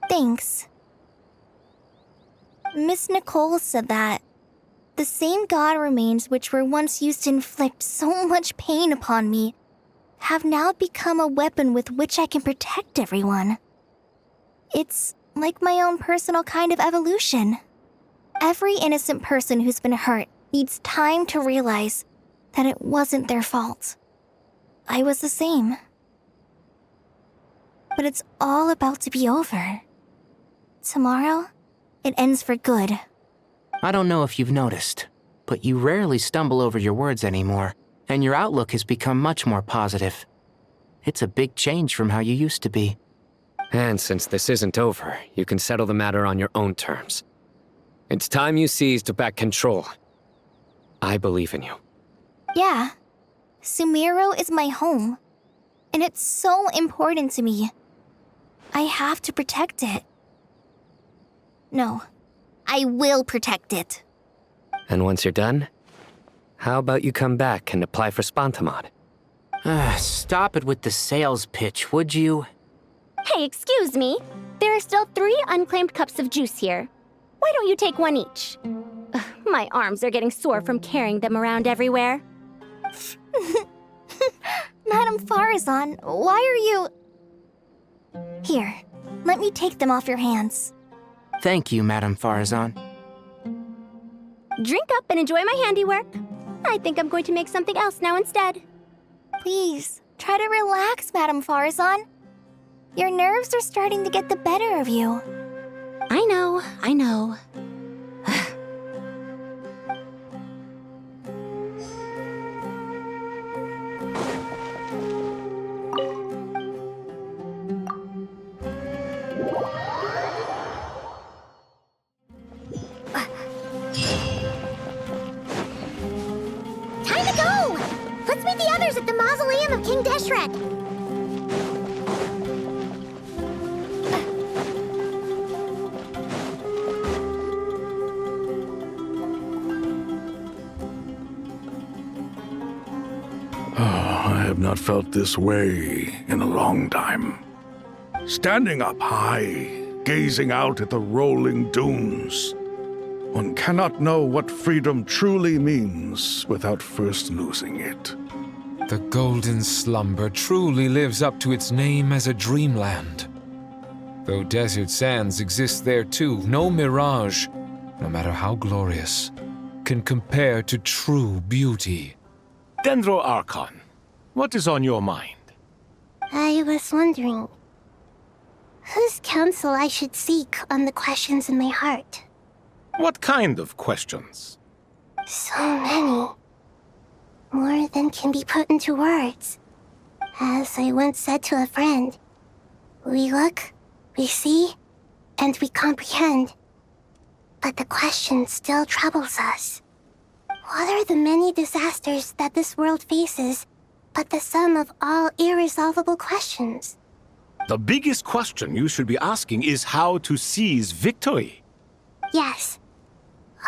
Thanks. Miss Nicole said that the same god remains which were once used to inflict so much pain upon me have now become a weapon with which I can protect everyone. It's like my own personal kind of evolution. Every innocent person who's been hurt needs time to realize that it wasn't their fault. I was the same. But it's all about to be over. Tomorrow, it ends for good. I don't know if you've noticed, but you rarely stumble over your words anymore, and your outlook has become much more positive. It's a big change from how you used to be. And since this isn't over, you can settle the matter on your own terms. It's time you seized back control. I believe in you. Yeah. Sumeru is my home. And it's so important to me. I have to protect it. No. I will protect it. And once you're done, how about you come back and apply for Spontamod? Stop it with the sales pitch, would you? Hey, excuse me. There are still 3 unclaimed cups of juice here. Why don't you take one each? Ugh, my arms are getting sore from carrying them around everywhere. Madame Farazan, why are you... Here, let me take them off your hands. Thank you, Madame Farazan. Drink up and enjoy my handiwork. I think I'm going to make something else now instead. Please, try to relax, Madame Farazan. Your nerves are starting to get the better of you. I know, I know. Time to go! Let's meet the others at the mausoleum of King Deshret. I have not felt this way in a long time. Standing up high, gazing out at the rolling dunes. One cannot know what freedom truly means without first losing it. The golden slumber truly lives up to its name as a dreamland. Though desert sands exist there too, no mirage, no matter how glorious, can compare to true beauty. Dendro Archon, what is on your mind? I was wondering, whose counsel I should seek on the questions in my heart. What kind of questions? So many. More than can be put into words. As I once said to a friend, we look, we see, and we comprehend. But the question still troubles us. What are the many disasters that this world faces, but the sum of all irresolvable questions? The biggest question you should be asking is how to seize victory. Yes.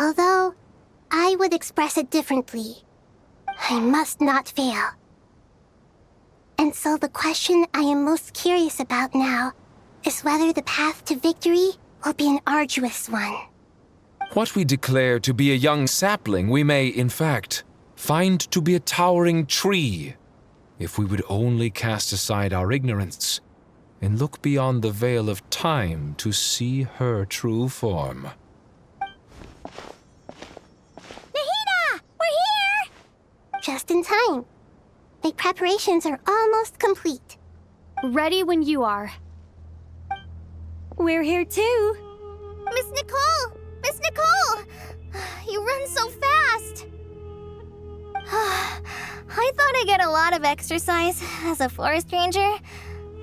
Although, I would express it differently. I must not fail. And so the question I am most curious about now is whether the path to victory will be an arduous one. What we declare to be a young sapling, we may, in fact, find to be a towering tree, if we would only cast aside our ignorance and look beyond the veil of time to see her true form. Nahida! We're here! Just in time. My preparations are almost complete. Ready when you are. We're here too. Miss Nicole! Miss Nicole! You run so fast! I thought I'd get a lot of exercise as a forest ranger,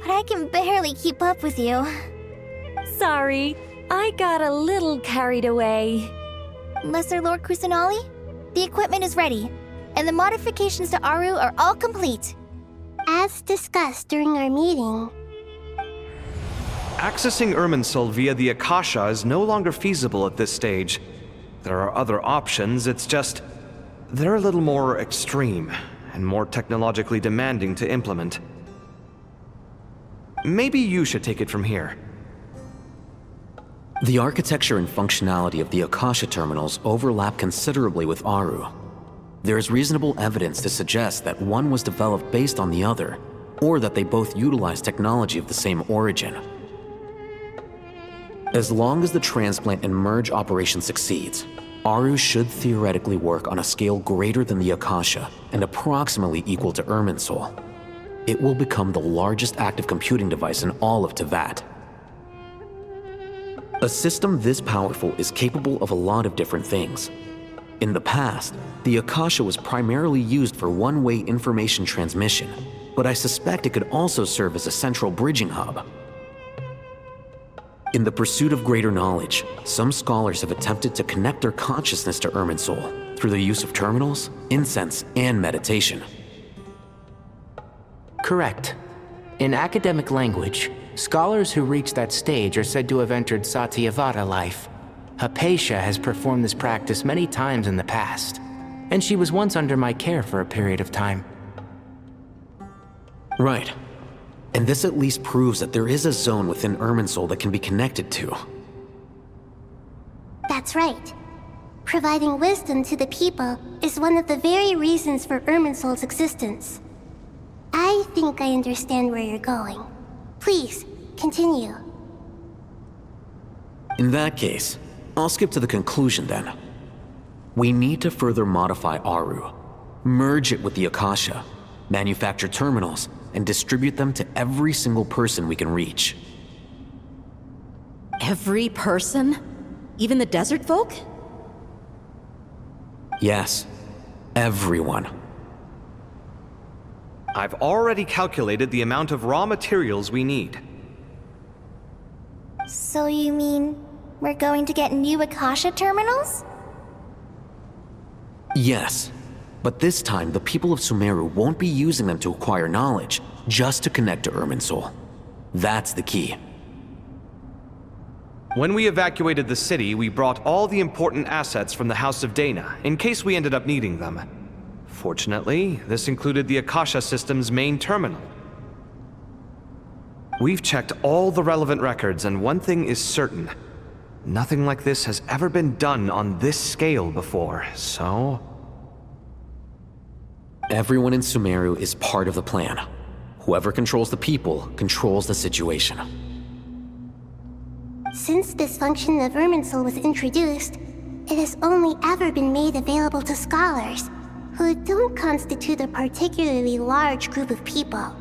but I can barely keep up with you. Sorry, I got a little carried away. Lesser Lord Kusanali, the equipment is ready, and the modifications to Aru are all complete. As discussed during our meeting, Accessing Irminsul via the Akasha is no longer feasible at this stage. There are other options, it's just they're a little more extreme and more technologically demanding to implement. Maybe you should take it from here. The architecture and functionality of the Akasha terminals overlap considerably with Aru. There is reasonable evidence to suggest that one was developed based on the other, or that they both utilize technology of the same origin. As long as the transplant and merge operation succeeds, Aru should theoretically work on a scale greater than the Akasha and approximately equal to Irminsul. It will become the largest active computing device in all of Teyvat. A system this powerful is capable of a lot of different things. In the past, the Akasha was primarily used for one-way information transmission, but I suspect it could also serve as a central bridging hub. In the pursuit of greater knowledge, some scholars have attempted to connect their consciousness to Irminsul through the use of terminals, incense, and meditation. Correct. In academic language, scholars who reach that stage are said to have entered Satyavada life. Hypatia has performed this practice many times in the past, and she was once under my care for a period of time. Right. And this at least proves that there is a zone within Irminsul that can be connected to. That's right. Providing wisdom to the people is one of the very reasons for Irminsul's existence. I think I understand where you're going. Please, continue. In that case, I'll skip to the conclusion then. We need to further modify Aru, merge it with the Akasha, manufacture terminals, and distribute them to every single person we can reach. Every person? Even the desert folk? Yes, everyone. I've already calculated the amount of raw materials we need. So you mean we're going to get new Akasha terminals? Yes, but this time the people of Sumeru won't be using them to acquire knowledge, just to connect to Irminsul. That's the key. When we evacuated the city, we brought all the important assets from the House of Dana, in case we ended up needing them. Fortunately, this included the Akasha system's main terminal. We've checked all the relevant records, and one thing is certain. Nothing like this has ever been done on this scale before, so... Everyone in Sumeru is part of the plan. Whoever controls the people controls the situation. Since this function of Irminsul was introduced, it has only ever been made available to scholars, who don't constitute a particularly large group of people.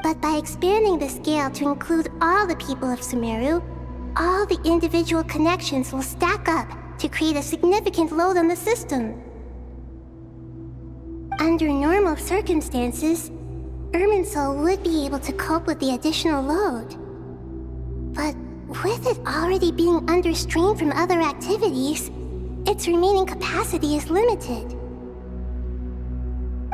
But by expanding the scale to include all the people of Sumeru, all the individual connections will stack up to create a significant load on the system. Under normal circumstances, Irminsul would be able to cope with the additional load. But with it already being under strain from other activities, its remaining capacity is limited.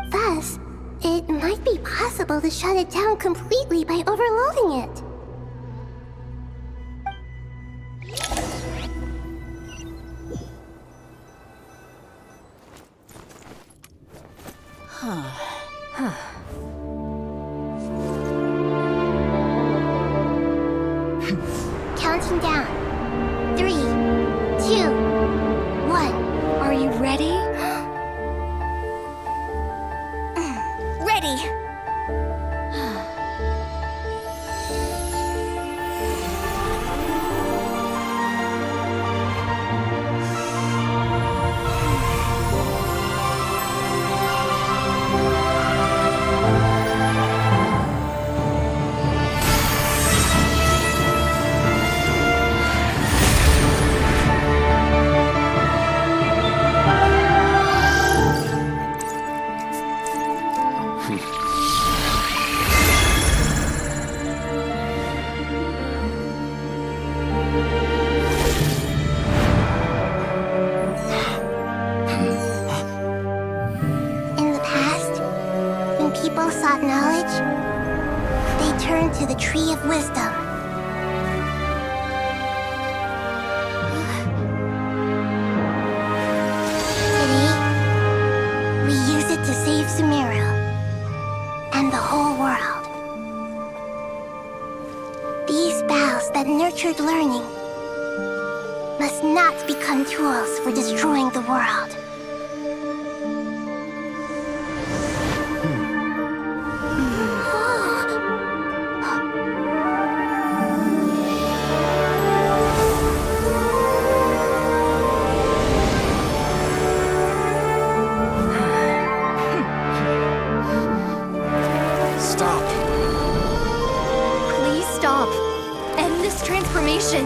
Thus, it might be possible to shut it down completely by overloading it. Counting down. 3, 2, 1. Are you ready? Ready. In the past, when people sought knowledge, they turned to the Tree of Wisdom. Today, we use it to save Sumeru and the whole world. These boughs that nurtured learning must not become tools for destroying the world. Stop. Please stop. End this transformation.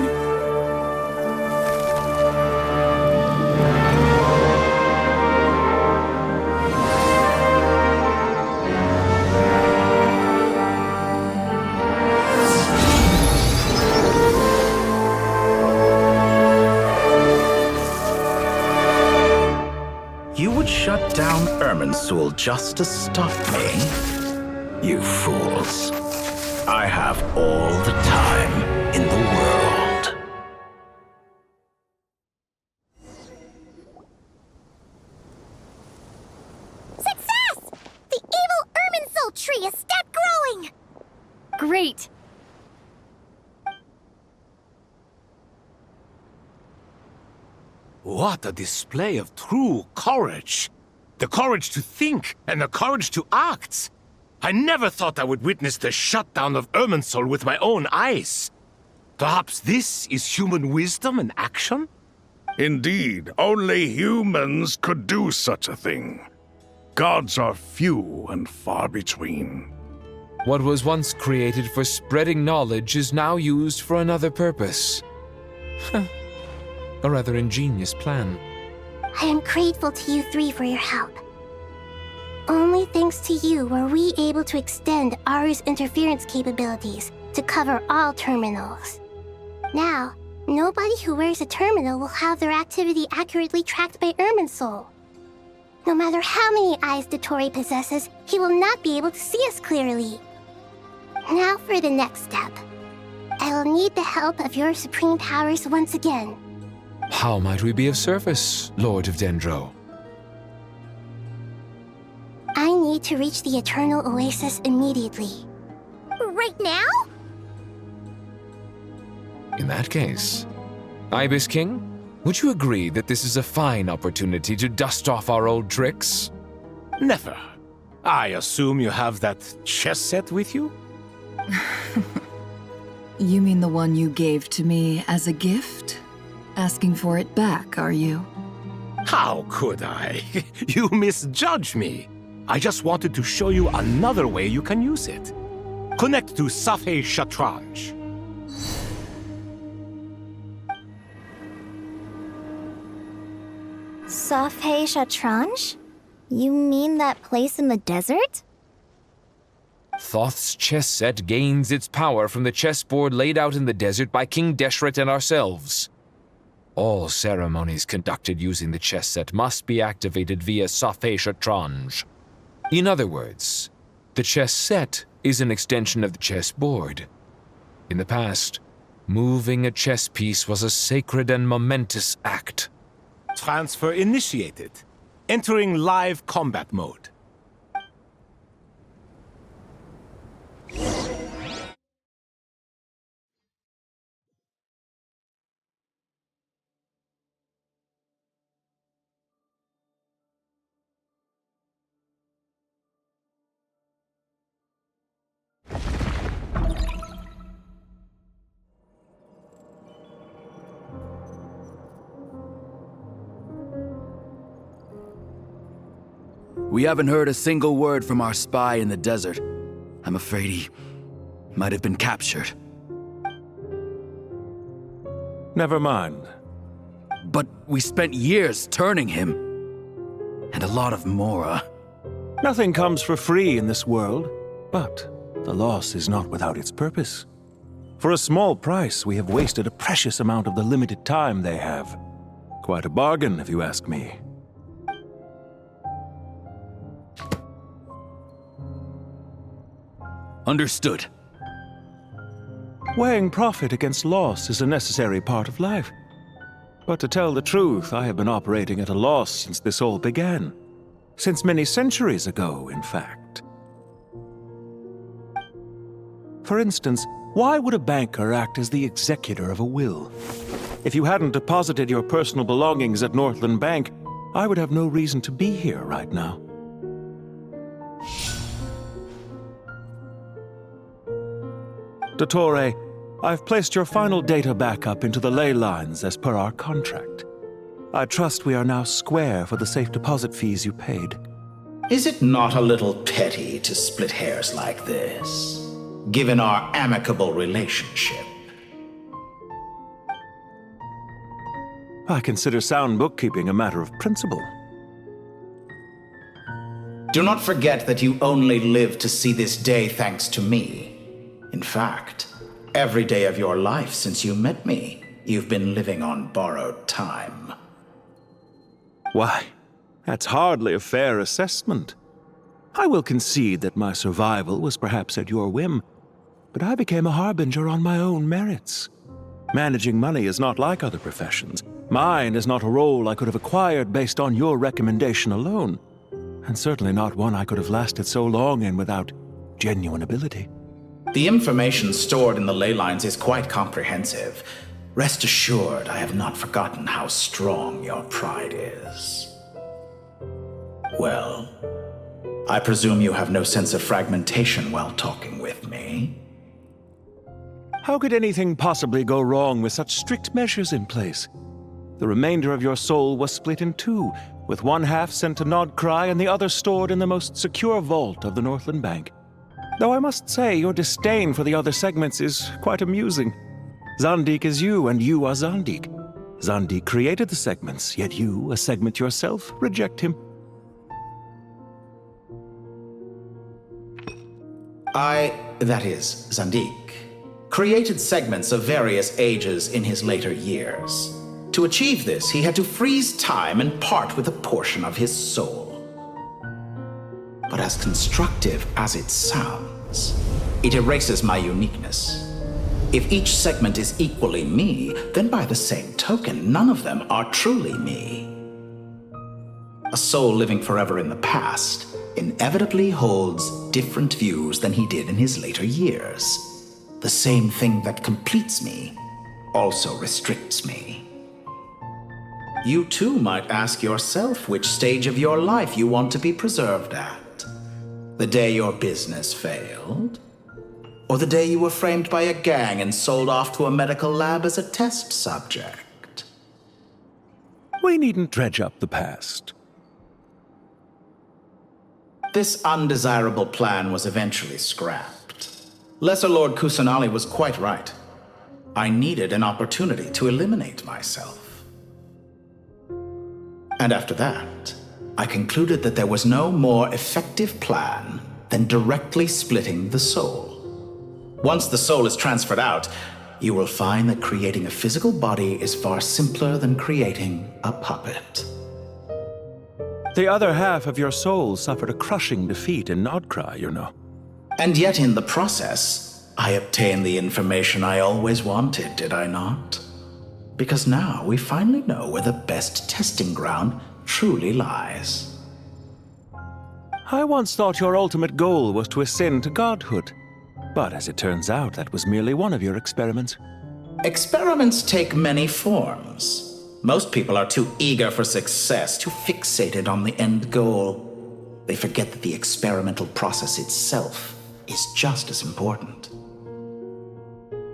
You would shut down Irminsul just to stop me? You fools. I have all the time in the world. Success! The evil Irminsul tree has stopped growing! Great. What a display of true courage! The courage to think and the courage to act! I never thought I would witness the shutdown of Irminsul with my own eyes. Perhaps this is human wisdom in action? Indeed, only humans could do such a thing. Gods are few and far between. What was once created for spreading knowledge is now used for another purpose. A rather ingenious plan. I am grateful to you three for your help. Only thanks to you were we able to extend Aru's interference capabilities to cover all terminals. Now, nobody who wears a terminal will have their activity accurately tracked by Irminsul. No matter how many eyes Dotori possesses, he will not be able to see us clearly. Now for the next step. I will need the help of your supreme powers once again. How might we be of service, Lord of Dendro? I need to reach the Eternal Oasis immediately. Right now? In that case, Ibis King, would you agree that this is a fine opportunity to dust off our old tricks? Never. I assume you have that chess set with you? You mean the one you gave to me as a gift? Asking for it back, are you? How could I? You misjudge me. I just wanted to show you another way you can use it. Connect to Safei Shatranj. Safhe Shatranj? You mean that place in the desert? Thoth's chess set gains its power from the chessboard laid out in the desert by King Deshret and ourselves. All ceremonies conducted using the chess set must be activated via Safhe Shatranj. In other words, the chess set is an extension of the chessboard. In the past, moving a chess piece was a sacred and momentous act. Transfer initiated. Entering live combat mode. We haven't heard a single word from our spy in the desert. I'm afraid he might have been captured. Never mind. But we spent years turning him. And a lot of Mora. Nothing comes for free in this world, but the loss is not without its purpose. For a small price, we have wasted a precious amount of the limited time they have. Quite a bargain, if you ask me. Understood. Weighing profit against loss is a necessary part of life. But to tell the truth, I have been operating at a loss since this all began. Since many centuries ago, in fact. For instance, why would a banker act as the executor of a will? If you hadn't deposited your personal belongings at Northland Bank, I would have no reason to be here right now. Dottore, I've placed your final data backup into the ley lines as per our contract. I trust we are now square for the safe deposit fees you paid. Is it not a little petty to split hairs like this, given our amicable relationship? I consider sound bookkeeping a matter of principle. Do not forget that you only live to see this day thanks to me. In fact, every day of your life since you met me, you've been living on borrowed time. Why, that's hardly a fair assessment. I will concede that my survival was perhaps at your whim, but I became a harbinger on my own merits. Managing money is not like other professions. Mine is not a role I could have acquired based on your recommendation alone, and certainly not one I could have lasted so long in without genuine ability. The information stored in the ley lines is quite comprehensive. Rest assured, I have not forgotten how strong your pride is. Well, I presume you have no sense of fragmentation while talking with me. How could anything possibly go wrong with such strict measures in place? The remainder of your soul was split in two, with one half sent to Nodcry and the other stored in the most secure vault of the Northland Bank. Though I must say, your disdain for the other segments is quite amusing. Zandik is you, and you are Zandik. Zandik created the segments, yet you, a segment yourself, reject him. That is, Zandik, created segments of various ages in his later years. To achieve this, he had to freeze time and part with a portion of his soul. But as constructive as it sounds, it erases my uniqueness. If each segment is equally me, then by the same token, none of them are truly me. A soul living forever in the past inevitably holds different views than he did in his later years. The same thing that completes me also restricts me. You too might ask yourself which stage of your life you want to be preserved at. The day your business failed? Or the day you were framed by a gang and sold off to a medical lab as a test subject? We needn't dredge up the past. This undesirable plan was eventually scrapped. Lesser Lord Kusanali was quite right. I needed an opportunity to eliminate myself. And after that, I concluded that there was no more effective plan than directly splitting the soul. Once the soul is transferred out, you will find that creating a physical body is far simpler than creating a puppet. The other half of your soul suffered a crushing defeat in Nodcry, you know. And yet in the process, I obtained the information I always wanted, did I not? Because now we finally know where the best testing ground truly lies. I once thought your ultimate goal was to ascend to godhood. But as it turns out, that was merely one of your experiments. Experiments take many forms. Most people are too eager for success, too fixated on the end goal. They forget that the experimental process itself is just as important.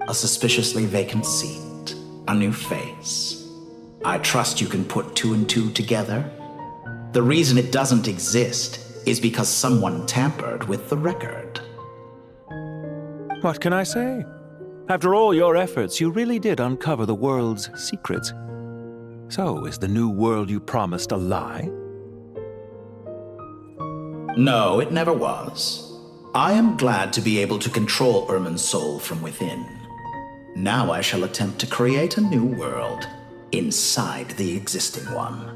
A suspiciously vacant seat, a new face. I trust you can put two and two together. The reason it doesn't exist is because someone tampered with the record. What can I say? After all your efforts, you really did uncover the world's secrets. So, is the new world you promised a lie? No, it never was. I am glad to be able to control Irmin's soul from within. Now I shall attempt to create a new world inside the existing one.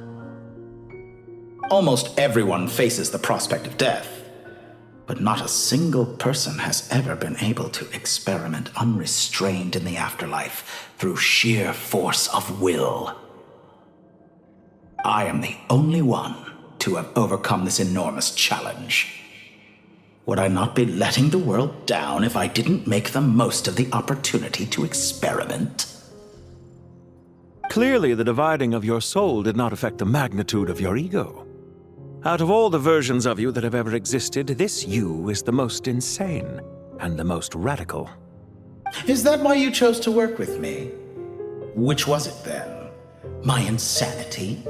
Almost everyone faces the prospect of death. But not a single person has ever been able to experiment unrestrained in the afterlife through sheer force of will. I am the only one to have overcome this enormous challenge. Would I not be letting the world down if I didn't make the most of the opportunity to experiment? Clearly, the dividing of your soul did not affect the magnitude of your ego. Out of all the versions of you that have ever existed, this you is the most insane and the most radical. Is that why you chose to work with me? Which was it then? My insanity?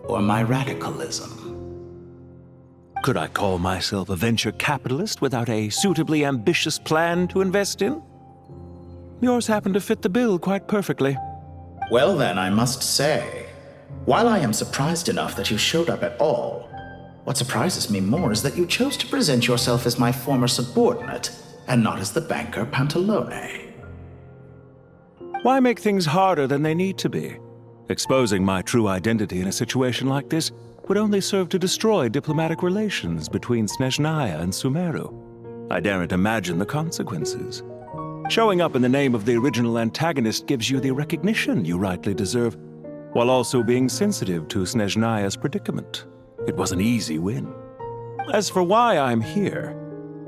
Or my radicalism? Could I call myself a venture capitalist without a suitably ambitious plan to invest in? Yours happened to fit the bill quite perfectly. Well then, I must say, while I am surprised enough that you showed up at all, what surprises me more is that you chose to present yourself as my former subordinate, and not as the banker Pantalone. Why make things harder than they need to be? Exposing my true identity in a situation like this would only serve to destroy diplomatic relations between Snezhnaya and Sumeru. I daren't imagine the consequences. Showing up in the name of the original antagonist gives you the recognition you rightly deserve, while also being sensitive to Snezhnaya's predicament. It was an easy win. As for why I'm here,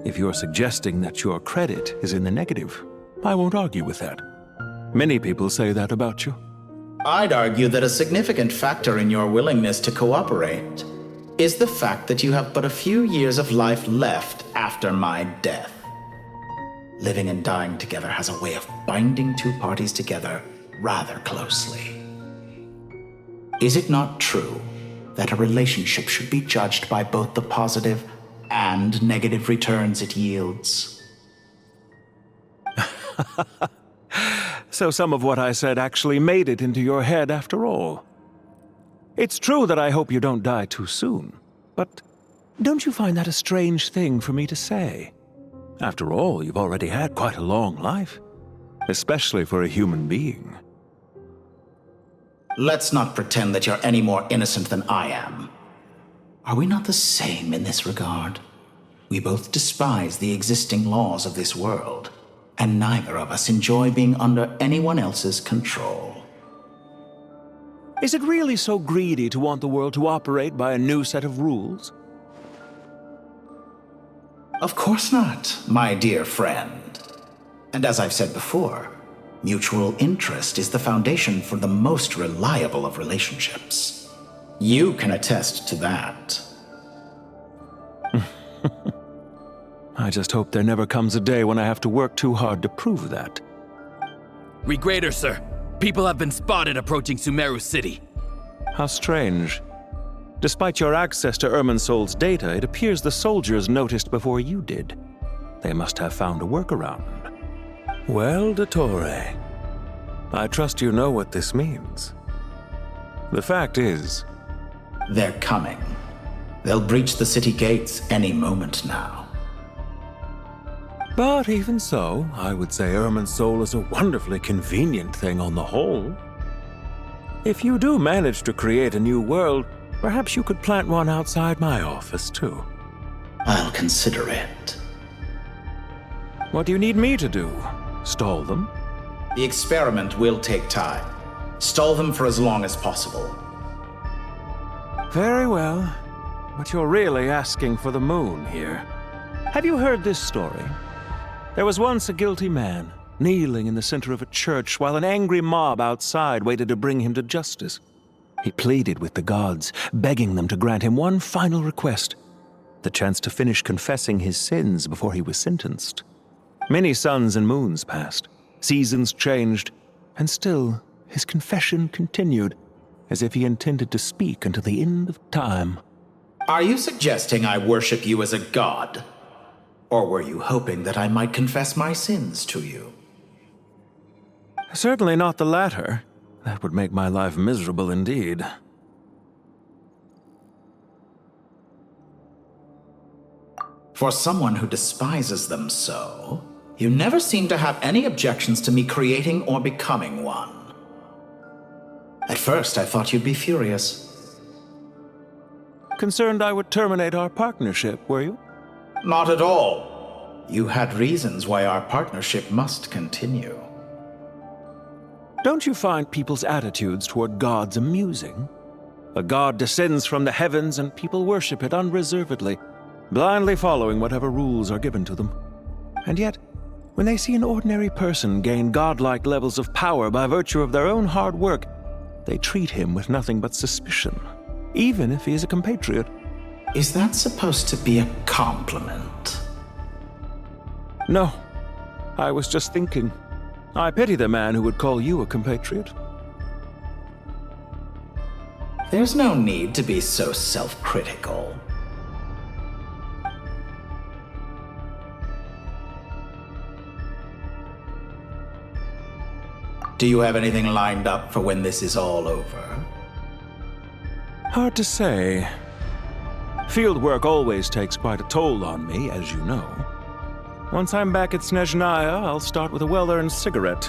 if you're suggesting that your credit is in the negative, I won't argue with that. Many people say that about you. I'd argue that a significant factor in your willingness to cooperate is the fact that you have but a few years of life left after my death. Living and dying together has a way of binding two parties together rather closely. Is it not true that a relationship should be judged by both the positive and negative returns it yields? So some of what I said actually made it into your head after all. It's true that I hope you don't die too soon, but don't you find that a strange thing for me to say? After all, you've already had quite a long life, especially for a human being. Let's not pretend that you're any more innocent than I am. Are we not the same in this regard? We both despise the existing laws of this world, and neither of us enjoy being under anyone else's control. Is it really so greedy to want the world to operate by a new set of rules? Of course not, my dear friend. And as I've said before, mutual interest is the foundation for the most reliable of relationships. You can attest to that. I just hope there never comes a day when I have to work too hard to prove that. Regrader, sir. People have been spotted approaching Sumeru City. How strange. Despite your access to Irminsol's data, it appears the soldiers noticed before you did. They must have found a workaround. Well, Dottore, I trust you know what this means. The fact is, they're coming. They'll breach the city gates any moment now. But even so, I would say Irminsul is a wonderfully convenient thing on the whole. If you do manage to create a new world, perhaps you could plant one outside my office, too. I'll consider it. What do you need me to do? Stall them? The experiment will take time. Stall them for as long as possible. Very well. But you're really asking for the moon here. Have you heard this story? There was once a guilty man, kneeling in the center of a church while an angry mob outside waited to bring him to justice. He pleaded with the gods, begging them to grant him one final request, the chance to finish confessing his sins before he was sentenced. Many suns and moons passed, seasons changed, and still his confession continued, as if he intended to speak until the end of time. Are you suggesting I worship you as a god? Or were you hoping that I might confess my sins to you? Certainly not the latter. That would make my life miserable indeed. For someone who despises them so, you never seem to have any objections to me creating or becoming one. At first, I thought you'd be furious. Concerned I would terminate our partnership, were you? Not at all. You had reasons why our partnership must continue. Don't you find people's attitudes toward gods amusing? A god descends from the heavens and people worship it unreservedly, blindly following whatever rules are given to them. And yet, when they see an ordinary person gain godlike levels of power by virtue of their own hard work, they treat him with nothing but suspicion, even if he is a compatriot. Is that supposed to be a compliment? No. I was just thinking. I pity the man who would call you a compatriot. There's no need to be so self-critical. Do you have anything lined up for when this is all over? Hard to say. Field work always takes quite a toll on me, as you know. Once I'm back at Snezhnaya, I'll start with a well-earned cigarette.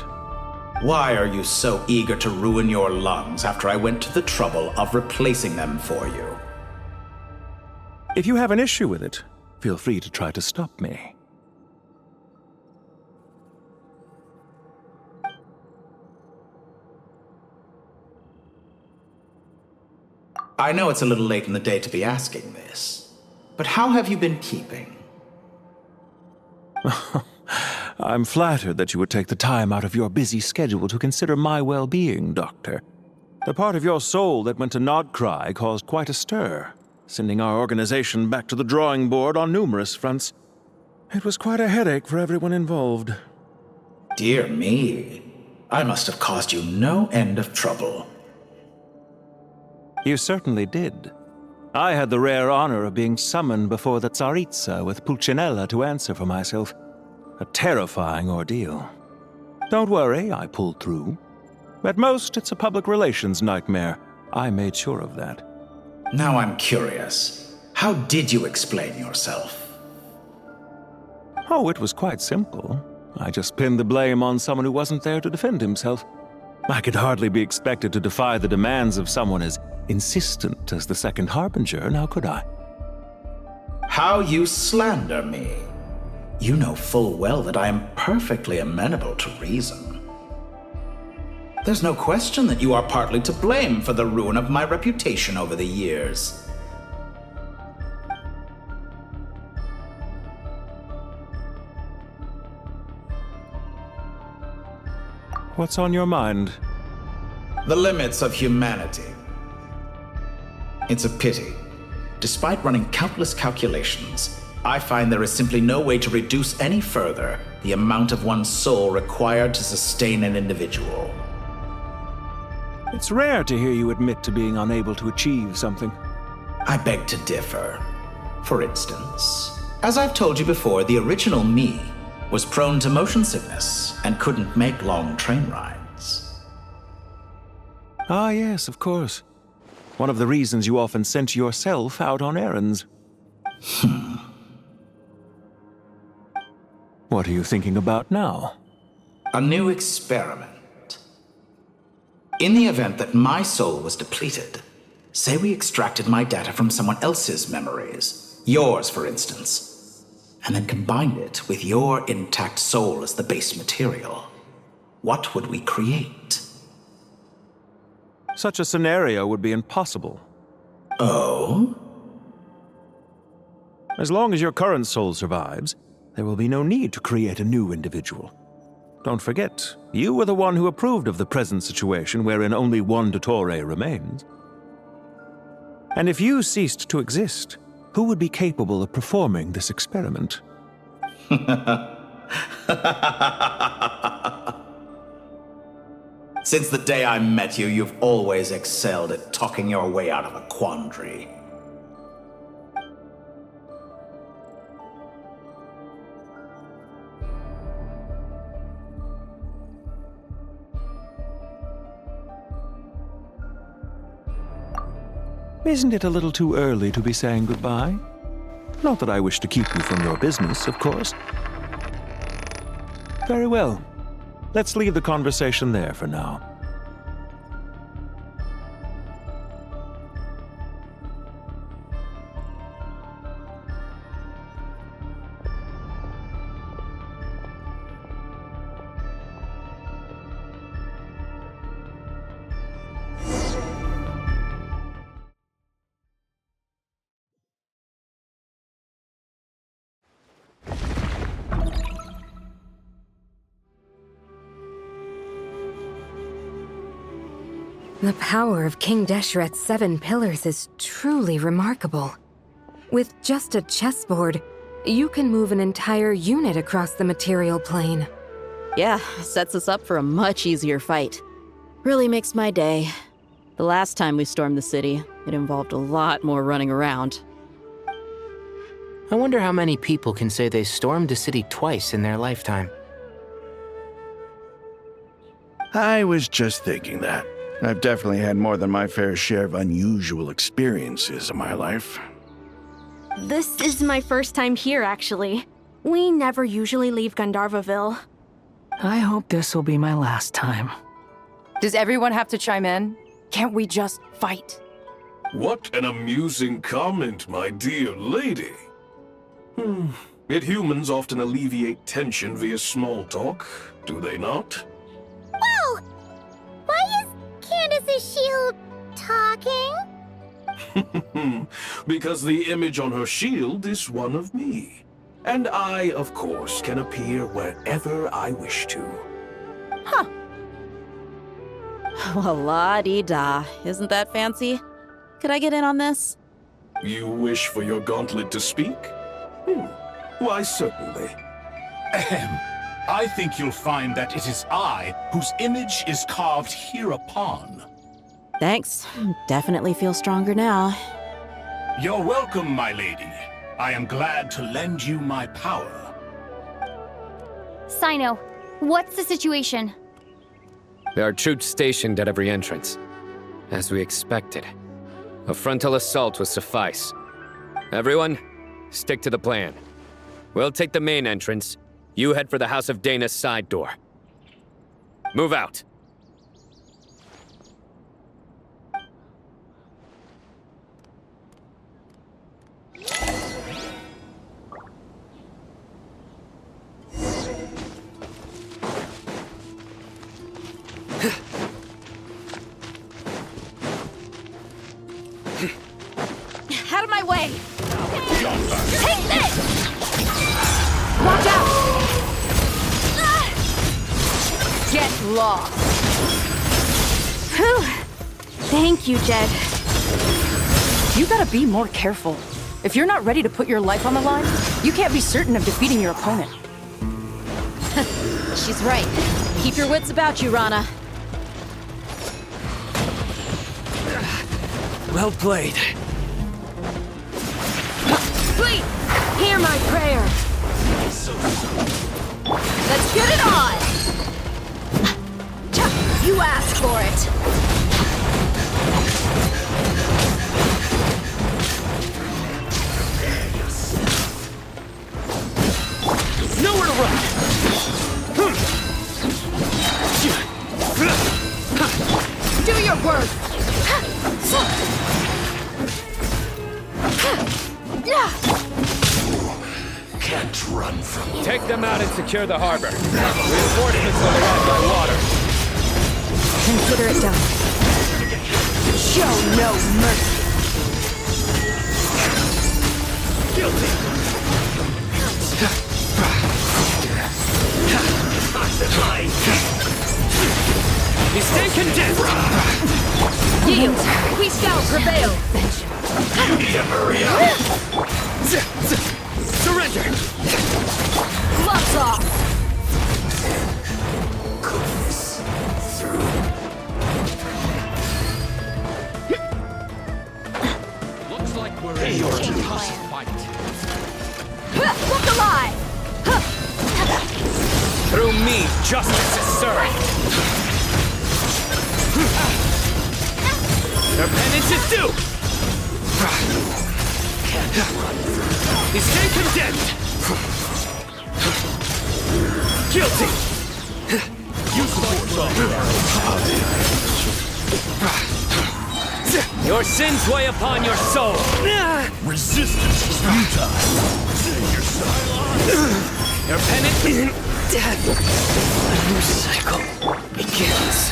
Why are you so eager to ruin your lungs after I went to the trouble of replacing them for you? If you have an issue with it, feel free to try to stop me. I know it's a little late in the day to be asking this, but how have you been keeping? I'm flattered that you would take the time out of your busy schedule to consider my well-being, Doctor. The part of your soul that went to Nodcry caused quite a stir, sending our organization back to the drawing board on numerous fronts. It was quite a headache for everyone involved. Dear me, I must have caused you no end of trouble. You certainly did. I had the rare honor of being summoned before the Tsaritsa with Pulcinella to answer for myself. A terrifying ordeal. Don't worry, I pulled through. At most, it's a public relations nightmare. I made sure of that. Now I'm curious. How did you explain yourself? Oh, it was quite simple. I just pinned the blame on someone who wasn't there to defend himself. I could hardly be expected to defy the demands of someone as insistent as the Second Harbinger, now could I? How you slander me. You know full well that I am perfectly amenable to reason. There's no question that you are partly to blame for the ruin of my reputation over the years. What's on your mind? The limits of humanity. It's a pity. Despite running countless calculations, I find there is simply no way to reduce any further the amount of one's soul required to sustain an individual. It's rare to hear you admit to being unable to achieve something. I beg to differ. For instance, as I've told you before, the original me was prone to motion sickness and couldn't make long train rides. Ah, yes, of course. One of the reasons you often sent yourself out on errands. What are you thinking about now? A new experiment. In the event that my soul was depleted, say we extracted my data from someone else's memories, yours for instance, and then combined it with your intact soul as the base material, what would we create? Such a scenario would be impossible. Oh? As long as your current soul survives, there will be no need to create a new individual. Don't forget, you were the one who approved of the present situation wherein only one Dottore remains. And if you ceased to exist, who would be capable of performing this experiment? Since the day I met you, you've always excelled at talking your way out of a quandary. Isn't it a little too early to be saying goodbye? Not that I wish to keep you from your business, of course. Very well. Let's leave the conversation there for now. The power of King Desheret's 7 pillars is truly remarkable. With just a chessboard, you can move an entire unit across the material plane. Yeah, sets us up for a much easier fight. Really makes my day. The last time we stormed the city, it involved a lot more running around. I wonder how many people can say they stormed a city twice in their lifetime. I was just thinking that. I've definitely had more than my fair share of unusual experiences in my life. This is my first time here, actually. We never usually leave Gandharvaville. I hope this will be my last time. Does everyone have to chime in? Can't we just fight? What an amusing comment, my dear lady. Yet humans often alleviate tension via small talk, do they not? Whoa! Why is Candace's shield talking? Because the image on her shield is one of me. And I, of course, can appear wherever I wish to. Huh. Well, la-dee-da. Isn't that fancy? Could I get in on this? You wish for your gauntlet to speak? Why, certainly. Ahem. I think you'll find that it is I whose image is carved hereupon. Thanks. Definitely feel stronger now. You're welcome, my lady. I am glad to lend you my power. Sino, what's the situation? There are troops stationed at every entrance. As we expected. A frontal assault will suffice. Everyone, stick to the plan. We'll take the main entrance. You head for the House of Dana's side door. Move out. Out of my way! Take this! Watch out! Get lost! Whew. Thank you, Jed. You gotta be more careful. If you're not ready to put your life on the line, you can't be certain of defeating your opponent. She's right. Keep your wits about you, Rana. Well played. Please, hear my prayer. Let's get it on! You asked for it. your word! Can't run from me. Take them out and secure the harbor. Reinforcements will arrive by water. Consider it done. Show no mercy. Guilty! You stay condemned! Yield! We shall prevail! You need to hurry up! Surrender! Gloves off! Goodness. Through. Looks like we're in your fight. Look alive! Through me, justice is served! Their penance is due! You stay condemned! Guilty! You support your sins weigh upon your soul! Resistance is futile. Your style. Your penance is death! A new cycle begins.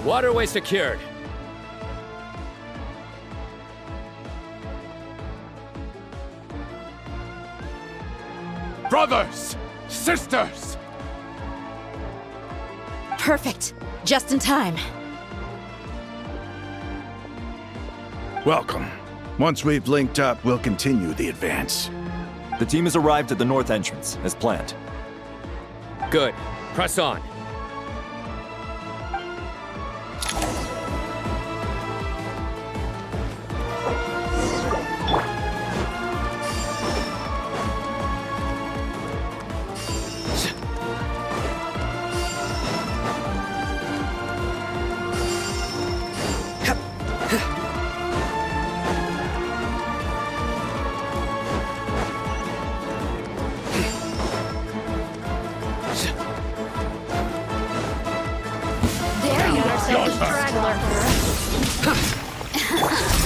Waterway secured. Brothers! Sisters! Perfect. Just in time. Welcome. Once we've linked up, we'll continue the advance. The team has arrived at the north entrance, as planned. Good. Press on.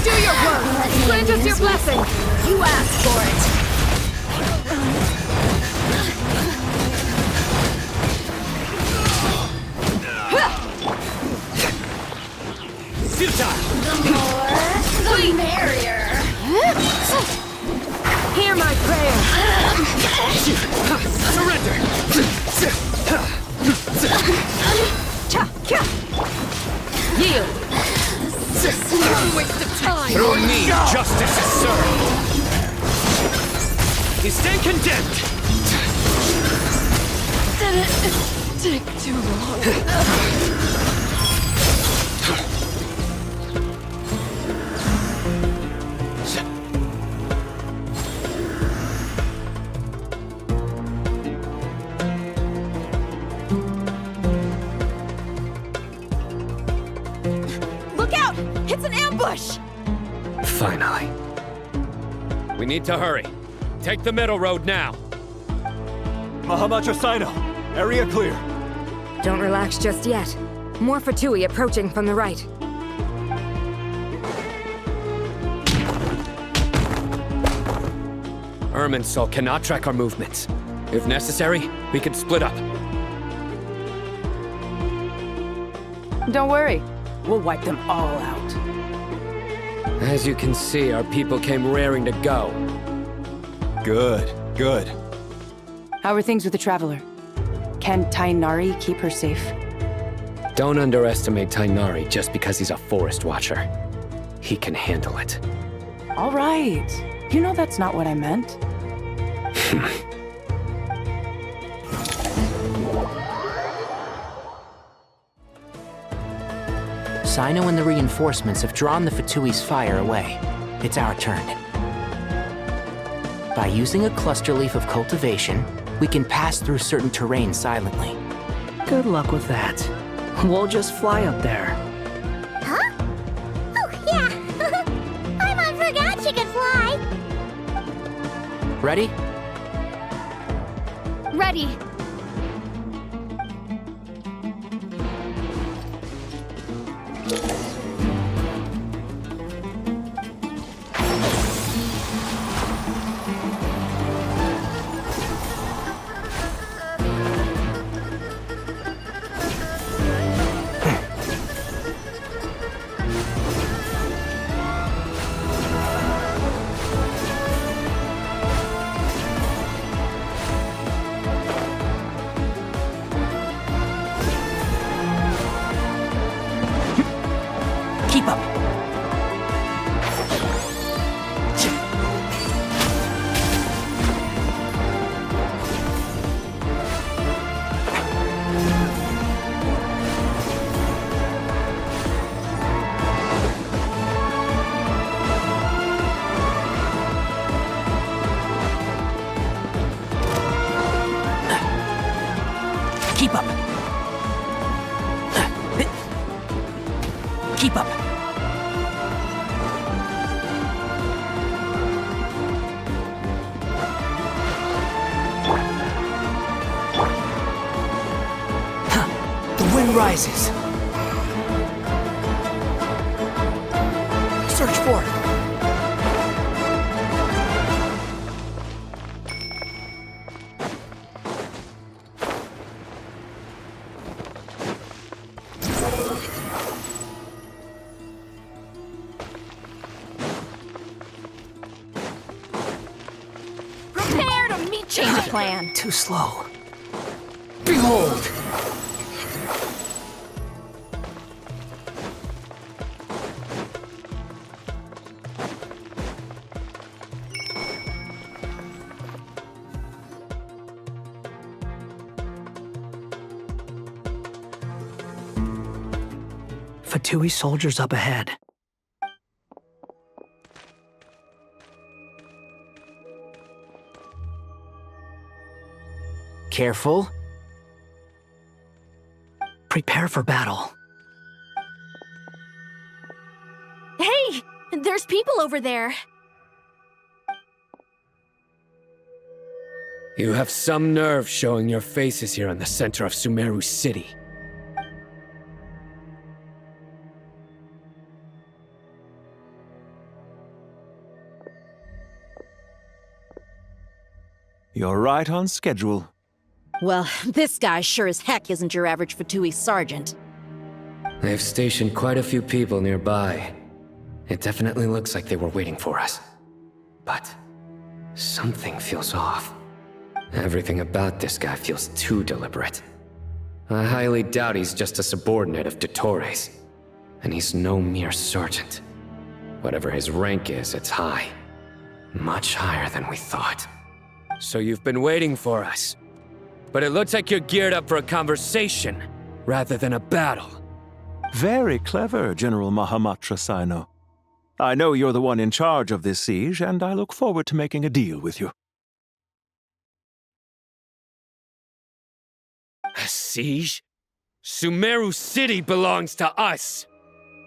Do your work! Grant us your blessing! You asked for it! Futile! The more, the merrier! Hear my prayer! Surrender! Yield! No waste of time! Through me, justice is served! You stand condemned! Did it take too long? Finally. We need to hurry. Take the middle road now. Mahamacha Sino, area clear. Don't relax just yet. More Fatui approaching from the right. Irminsul cannot track our movements. If necessary, we can split up. Don't worry. We'll wipe them all out. As you can see, our people came raring to go. Good, good. How are things with the Traveler? Can Tainari keep her safe? Don't underestimate Tainari just because he's a forest watcher. He can handle it. All right. You know that's not what I meant. Sino and the reinforcements have drawn the Fatui's fire away. It's our turn. By using a cluster leaf of cultivation, we can pass through certain terrain silently. Good luck with that. We'll just fly up there. Huh? Oh, yeah. Paimon forgot she could fly. Ready? Ready. Keep up. Keep up. Keep up. The wind rises. Search for it. Prepare to meet change of plan. Too slow. Behold! Fatui soldiers up ahead. Careful. Prepare for battle. Hey! There's people over there. You have some nerve showing your faces here in the center of Sumeru City. You're right on schedule. Well, this guy sure as heck isn't your average Fatui sergeant. They've stationed quite a few people nearby. It definitely looks like they were waiting for us. But something feels off. Everything about this guy feels too deliberate. I highly doubt he's just a subordinate of Dottores. And he's no mere sergeant. Whatever his rank is, it's high. Much higher than we thought. So you've been waiting for us. But it looks like you're geared up for a conversation, rather than a battle. Very clever, General Mahamatra Sino. I know you're the one in charge of this siege, and I look forward to making a deal with you. A siege? Sumeru City belongs to us!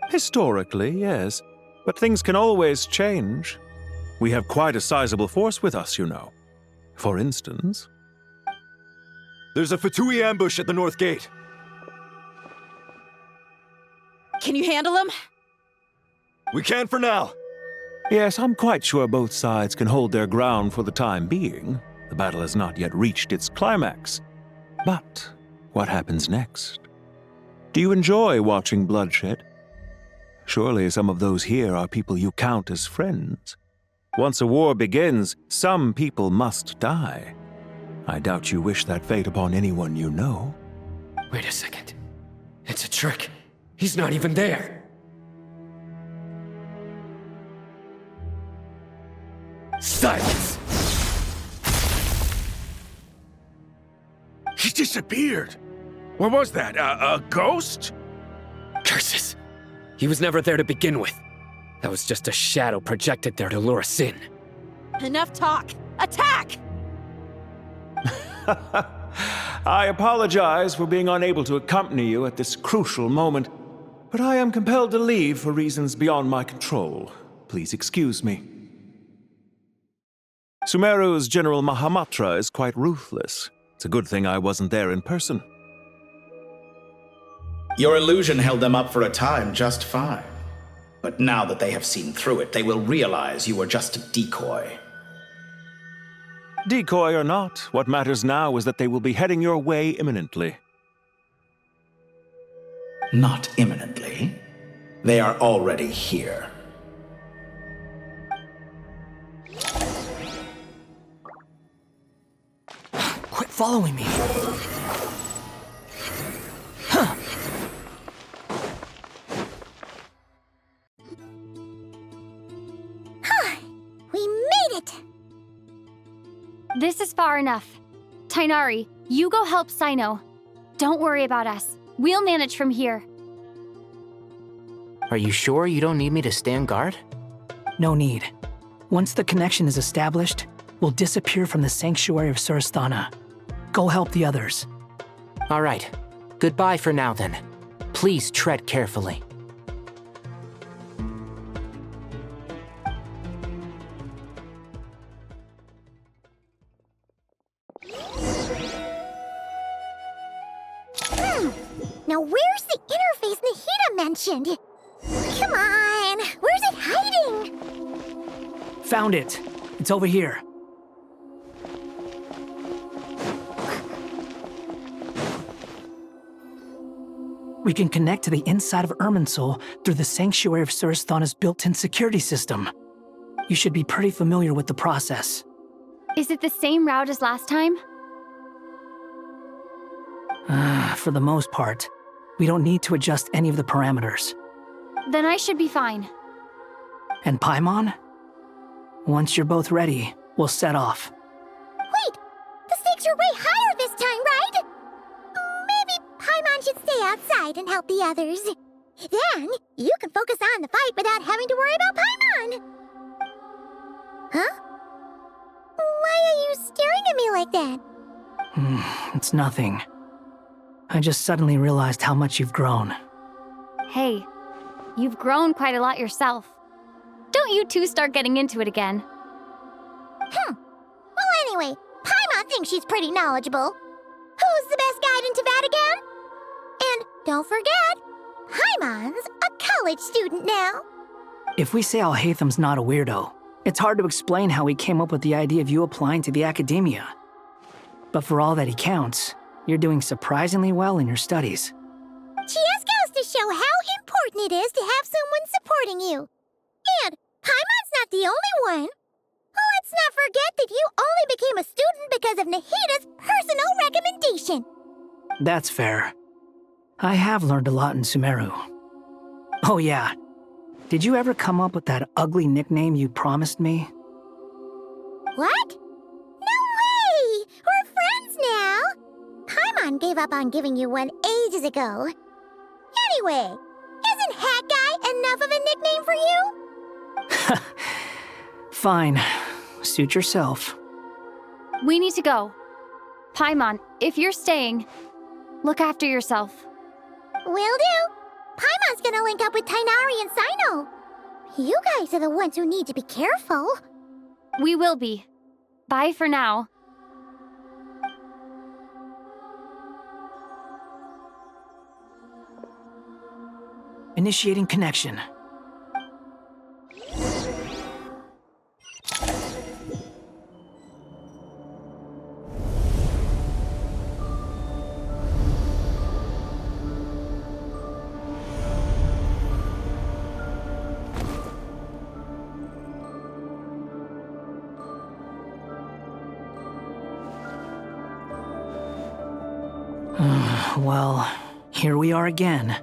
Historically, yes. But things can always change. We have quite a sizable force with us, you know. For instance... There's a Fatui ambush at the north gate. Can you handle him? We can for now. Yes, I'm quite sure both sides can hold their ground for the time being. The battle has not yet reached its climax. But what happens next? Do you enjoy watching bloodshed? Surely some of those here are people you count as friends. Once a war begins, some people must die. I doubt you wish that fate upon anyone you know. Wait a second. It's a trick. He's not even there. Silence! He disappeared. What was that? A ghost? Curses. He was never there to begin with. That was just a shadow projected there to lure us in. Enough talk. Attack! I apologize for being unable to accompany you at this crucial moment, but I am compelled to leave for reasons beyond my control. Please excuse me. Sumeru's General Mahamatra is quite ruthless. It's a good thing I wasn't there in person. Your illusion held them up for a time just fine. But now that they have seen through it, they will realize you were just a decoy. Decoy or not, what matters now is that they will be heading your way imminently. Not imminently. They are already here. Quit following me. Huh. We made it! This is far enough. Tainari, you go help Sino. Don't worry about us. We'll manage from here. Are you sure you don't need me to stand guard? No need. Once the connection is established, we'll disappear from the sanctuary of Surasthana. Go help the others. All right. Goodbye for now, then. Please tread carefully. Now where's the interface Nahida mentioned? Come on! Where's it hiding? Found it. It's over here. We can connect to the inside of Irminsul through the Sanctuary of Surasthana's built-in security system. You should be pretty familiar with the process. Is it the same route as last time? For the most part, we don't need to adjust any of the parameters. Then I should be fine. And Paimon? Once you're both ready, we'll set off. Wait! The stakes are way higher this time, right? Maybe Paimon should stay outside and help the others. Then, you can focus on the fight without having to worry about Paimon. Huh? Why are you staring at me like that? It's nothing. I just suddenly realized how much you've grown. Hey, you've grown quite a lot yourself. Don't you two start getting into it again. Well, anyway, Paimon thinks she's pretty knowledgeable. Who's the best guide in Tavatigan? And don't forget, Paimon's a college student now. If we say Alhatham's not a weirdo, it's hard to explain how he came up with the idea of you applying to the academia. But for all that he counts, you're doing surprisingly well in your studies. She just goes to show how important it is to have someone supporting you. And Paimon's not the only one. Let's not forget that you only became a student because of Nahida's personal recommendation. That's fair. I have learned a lot in Sumeru. Oh yeah, did you ever come up with that ugly nickname you promised me? What? No way! We're friends now! Paimon gave up on giving you one ages ago. Anyway, isn't Hat Guy enough of a nickname for you? Fine. Suit yourself. We need to go. Paimon, if you're staying, look after yourself. Will do. Paimon's gonna link up with Tainari and Sino. You guys are the ones who need to be careful. We will be. Bye for now. Initiating connection. Well, here we are again.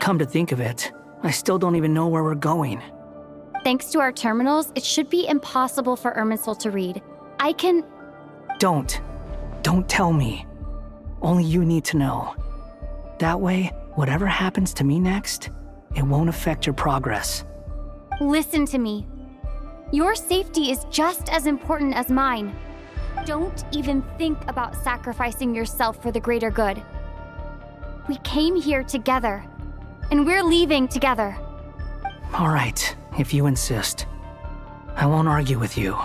Come to think of it, I still don't even know where we're going. Thanks to our terminals, it should be impossible for Irminsul to read. I can... Don't tell me. Only you need to know. That way, whatever happens to me next, it won't affect your progress. Listen to me. Your safety is just as important as mine. Don't even think about sacrificing yourself for the greater good. We came here together, and we're leaving together. All right, if you insist. I won't argue with you.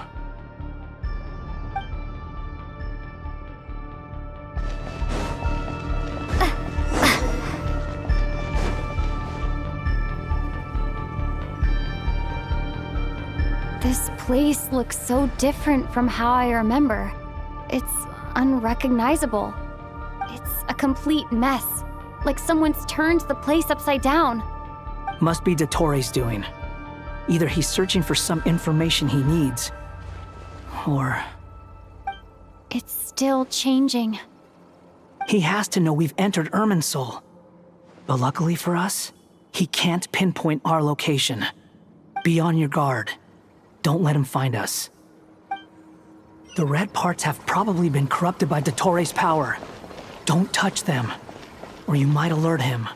place looks so different from how I remember. It's unrecognizable. It's a complete mess, like someone's turned the place upside down. Must be Dottoro's doing. Either he's searching for some information he needs, or... It's still changing. He has to know we've entered Irminsul. But luckily for us, he can't pinpoint our location. Be on your guard. Don't let him find us. The red parts have probably been corrupted by Dottoro's power. Don't touch them, or you might alert him.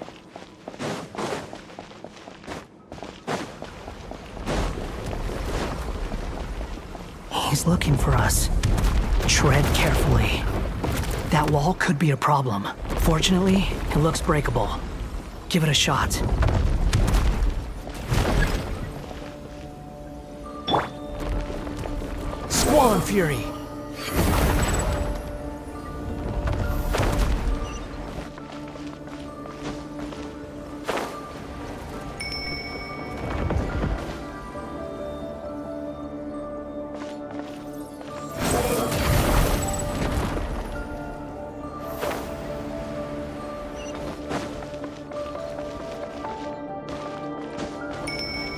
He's looking for us. Tread carefully. That wall could be a problem. Fortunately, it looks breakable. Give it a shot. Squall Fury!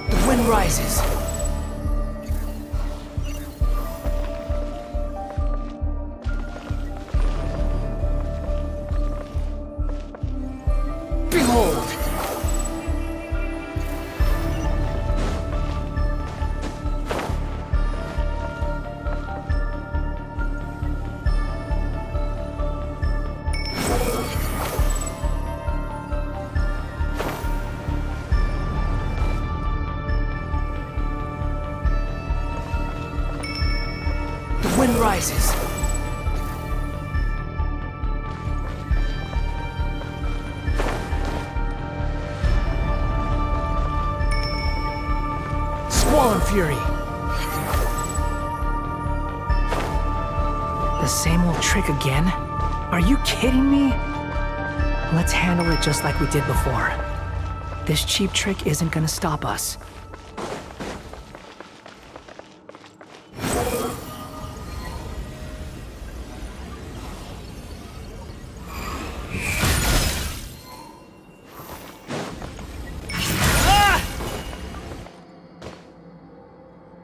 The wind rises. Behold! The wind rises. Squall Fury. The same old trick again? Are you kidding me? Let's handle it just like we did before. This cheap trick isn't gonna stop us.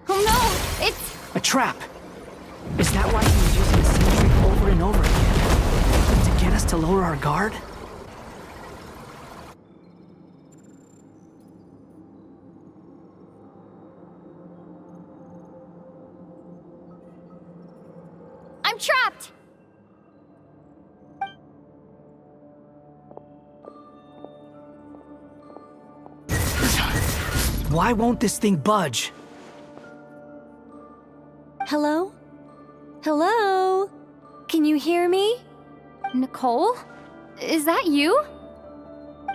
Oh no! It's... A trap! Is that why he was using the same trick over and over again? To get us to lower our guard? I'm trapped! Why won't this thing budge? Hello? Hello? Can you hear me? Nicole? Is that you?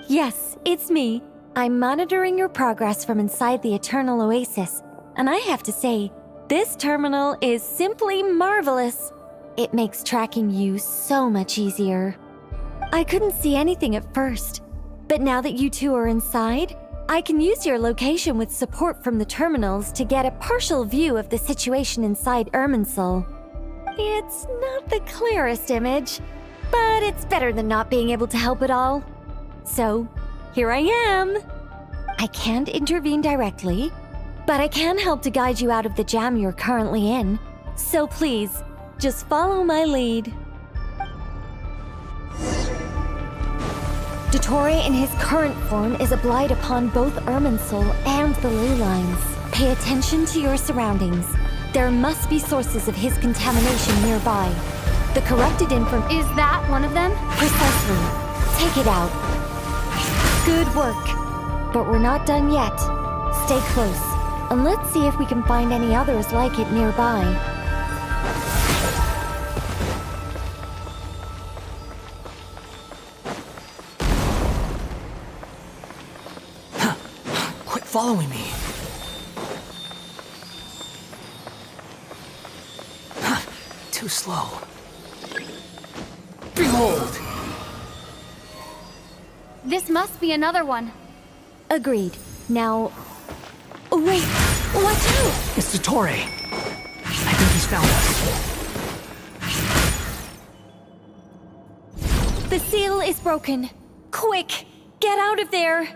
Yes, it's me. I'm monitoring your progress from inside the Eternal Oasis, and I have to say, this terminal is simply marvelous. It makes tracking you so much easier. I couldn't see anything at first, but now that you two are inside, I can use your location with support from the terminals to get a partial view of the situation inside Irminsul. It's not the clearest image, but it's better than not being able to help at all. So, here I am. I can't intervene directly, but I can help to guide you out of the jam you're currently in. So please, just follow my lead. Dottore in his current form is a blight upon both Irminsul and the ley lines. Pay attention to your surroundings. There must be sources of his contamination nearby. The corrupted information... Is that one of them? Precisely. Take it out. Good work. But we're not done yet. Stay close, and let's see if we can find any others like it nearby. Quit following me. Too slow. Behold! This must be another one. Agreed. Now... Oh, wait! Watch out! It's Dottore. I think he's found us. The seal is broken. Quick! Get out of there!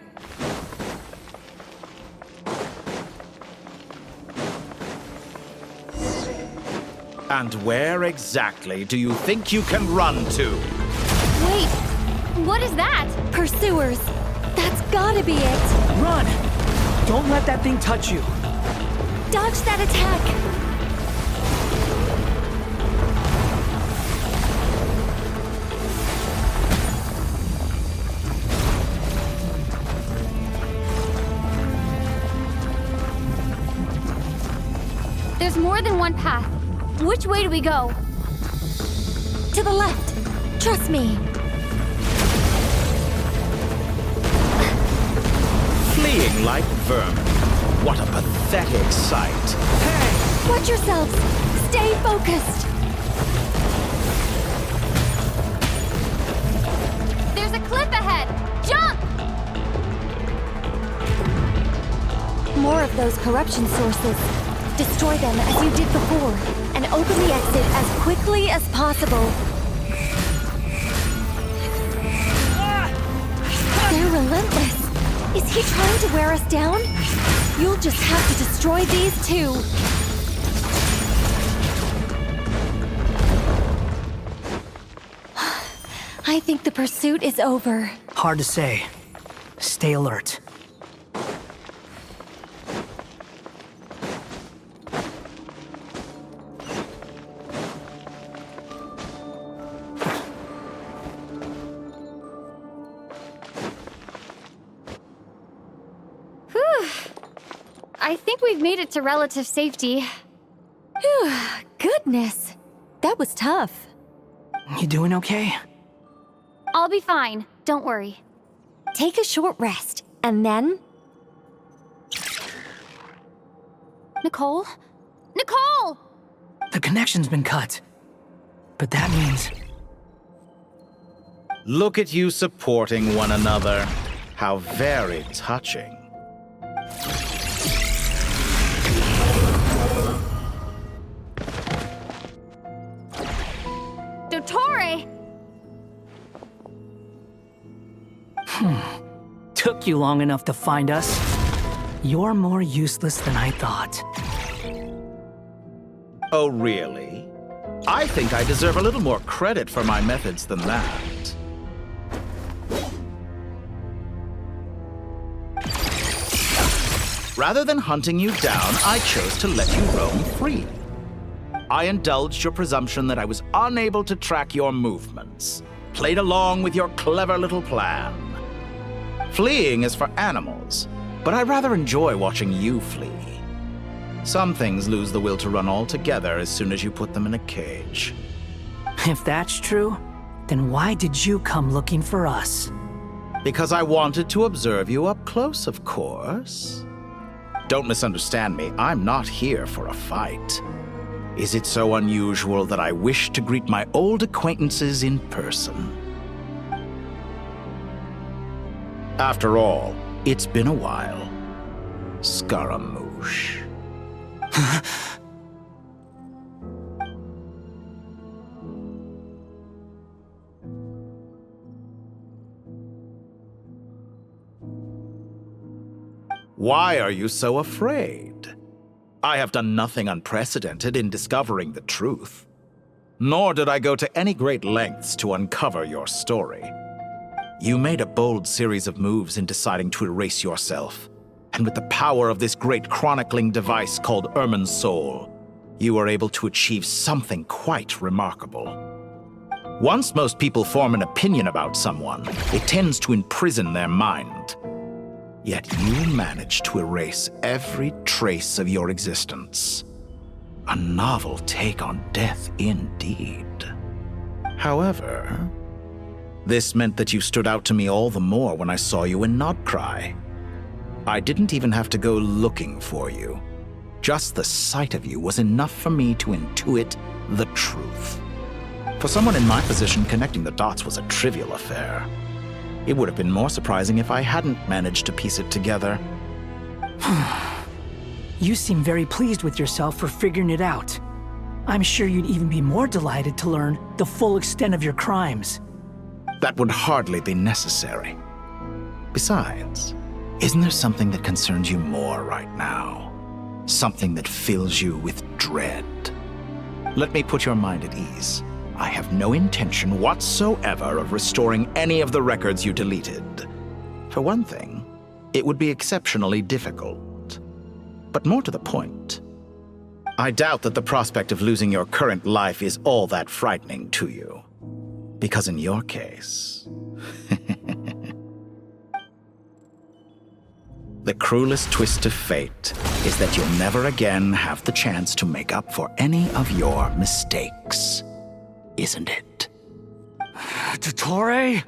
And where exactly do you think you can run to? Wait, what is that? Pursuers. That's gotta be it. Run! Don't let that thing touch you. Dodge that attack! There's more than one path. Which way do we go? To the left. Trust me. Fleeing like vermin. What a pathetic sight. Hey! Watch yourselves! Stay focused! There's a cliff ahead! Jump! More of those corruption sources. Destroy them as you did before, and open the exit as quickly as possible. They're relentless. Is he trying to wear us down? You'll just have to destroy these too. I think the pursuit is over. Hard to say. Stay alert. I think we've made it to relative safety. Phew, goodness. That was tough. You doing okay? I'll be fine. Don't worry. Take a short rest, and then... Nicole? Nicole! The connection's been cut. But that means... Look at you supporting one another. How very touching. Dottore! Took you long enough to find us. You're more useless than I thought. Oh, really? I think I deserve a little more credit for my methods than that. Rather than hunting you down, I chose to let you roam free. I indulged your presumption that I was unable to track your movements, played along with your clever little plan. Fleeing is for animals, but I rather enjoy watching you flee. Some things lose the will to run altogether as soon as you put them in a cage. If that's true, then why did you come looking for us? Because I wanted to observe you up close, of course. Don't misunderstand me, I'm not here for a fight. Is it so unusual that I wish to greet my old acquaintances in person? After all, it's been a while. Scaramouche. Why are you so afraid? I have done nothing unprecedented in discovering the truth. Nor did I go to any great lengths to uncover your story. You made a bold series of moves in deciding to erase yourself. And with the power of this great chronicling device called Irmin's Soul, you were able to achieve something quite remarkable. Once most people form an opinion about someone, it tends to imprison their mind. Yet you managed to erase every trace of your existence. A novel take on death indeed. However, this meant that you stood out to me all the more when I saw you in Nodcry. I didn't even have to go looking for you. Just the sight of you was enough for me to intuit the truth. For someone in my position, connecting the dots was a trivial affair. It would have been more surprising if I hadn't managed to piece it together. You seem very pleased with yourself for figuring it out. I'm sure you'd even be more delighted to learn the full extent of your crimes. That would hardly be necessary. Besides, isn't there something that concerns you more right now? Something that fills you with dread? Let me put your mind at ease. I have no intention whatsoever of restoring any of the records you deleted. For one thing, it would be exceptionally difficult. But more to the point, I doubt that the prospect of losing your current life is all that frightening to you. Because in your case, the cruelest twist of fate is that you'll never again have the chance to make up for any of your mistakes. Isn't it? Dottore?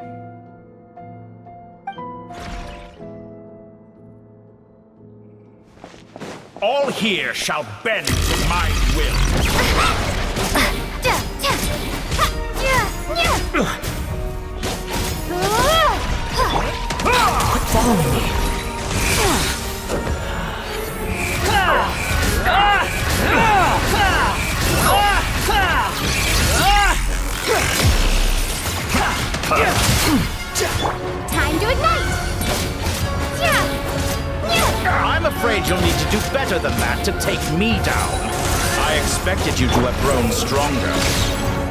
All here shall bend to my will. Quit following me. Time to ignite! I'm afraid you'll need to do better than that to take me down. I expected you to have grown stronger.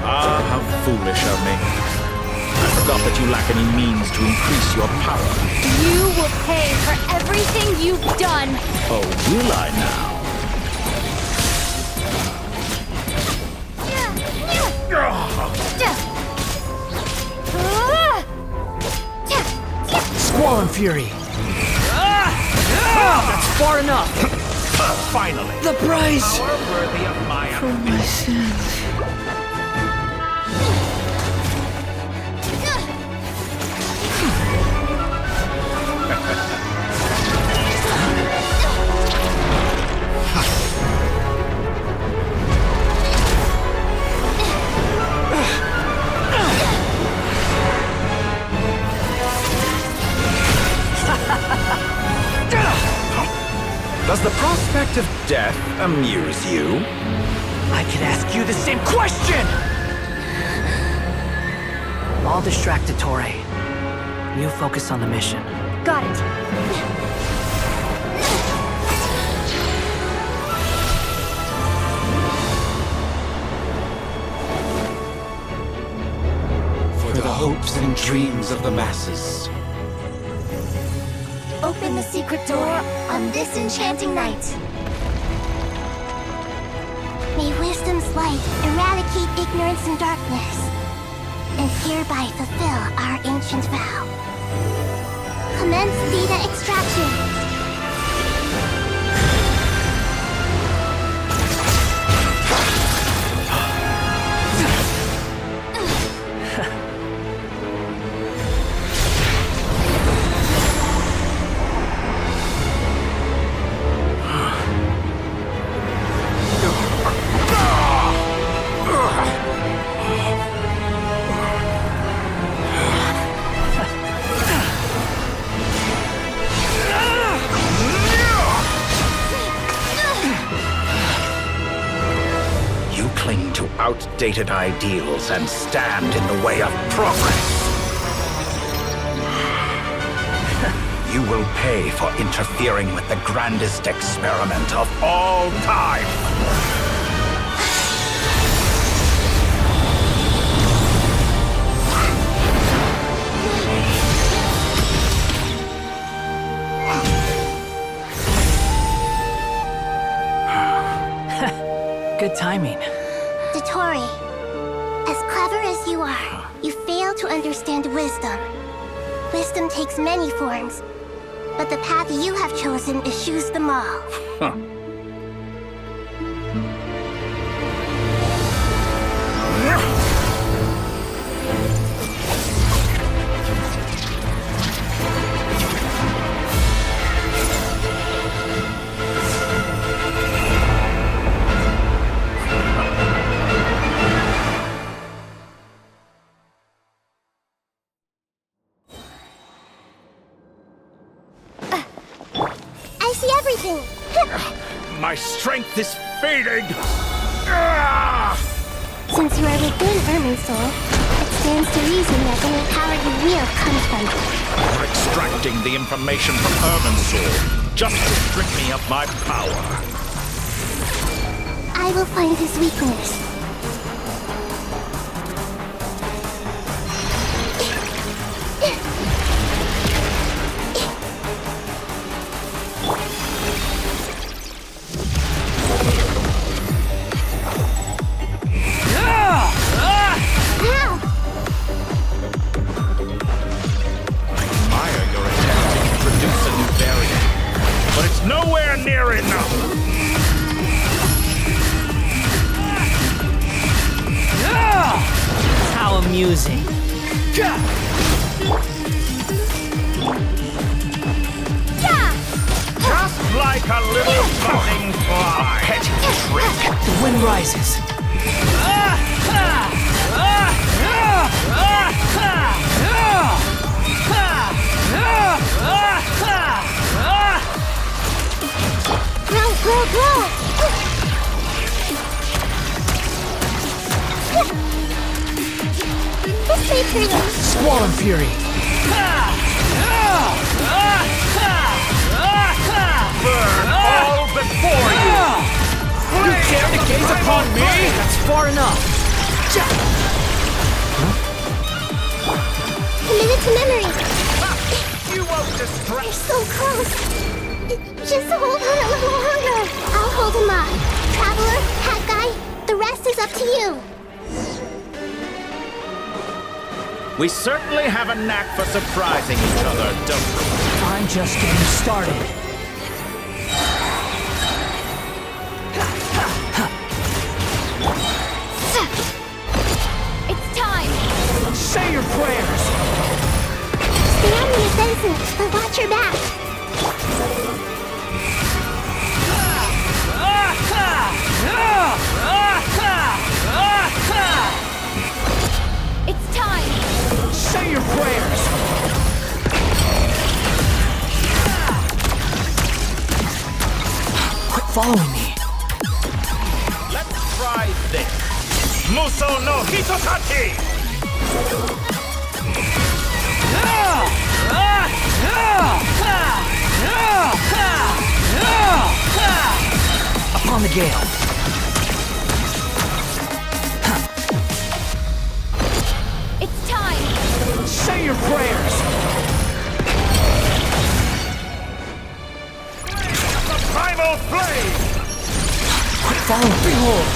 Ah, how foolish of me. I forgot that you lack any means to increase your power. You will pay for everything you've done. Oh, will I now? Squall and Fury. That's far enough. Finally. The price Power worthy of my for my sins. Does the prospect of death amuse you? I can ask you the same question! I'll distract Dottore. You focus on the mission. Got it. For the hopes and dreams of the masses. Open the secret door on this enchanting night. May wisdom's light eradicate ignorance and darkness, and hereby fulfill our ancient vow. Commence data extraction. Outdated ideals and stand in the way of progress. You will pay for interfering with the grandest experiment of all time. Good timing. Dottore, as clever as you are, you fail to understand wisdom. Wisdom takes many forms, but the path you have chosen eschews them all. My strength is fading! Since you are within Irminsul, it stands to reason that any power you wield comes from it. You're extracting the information from Irminsul just to strip me of my power. I will find his weakness. Nowhere near enough! How amusing. Just like a little buzzing fly! A petty trick! The wind rises. Squall and Fury. Burn all before you! You dare to gaze upon me? That's far enough. Committed to memory. You won't distract. You're so close. Just hold on a little longer. I'll hold him up. Traveler, Hat Guy, the rest is up to you. We certainly have a knack for surprising each other, don't we? I'm just getting started. It's time. Say your prayers. Stay on the offensive, but watch your back. It's time. Say your prayers. Quit following me. Let's try this. Muso no Hitotaki! Upon the gale. It's time. Say your prayers. The primal flame! Quit following. Behold.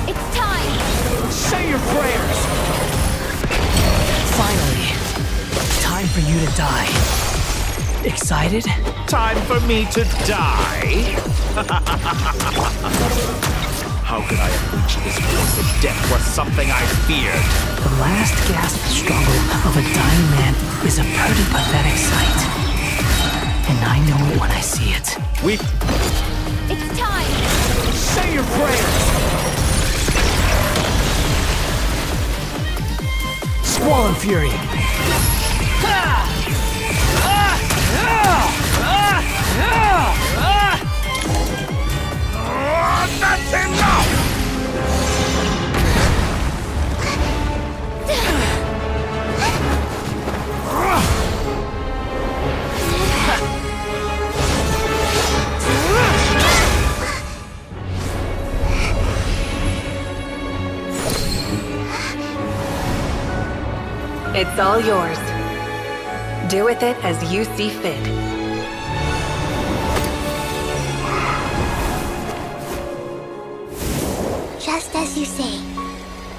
It's time. Say your prayers. Finally, time for you to die. Excited? Time for me to die? How could I have reached this place if death was something I feared? The last gasp struggle of a dying man is a pretty pathetic sight. And I know it when I see it. It's time. Say your prayers. Squall and Fury. That's enough! It's all yours. Do with it as you see fit. Just as you say,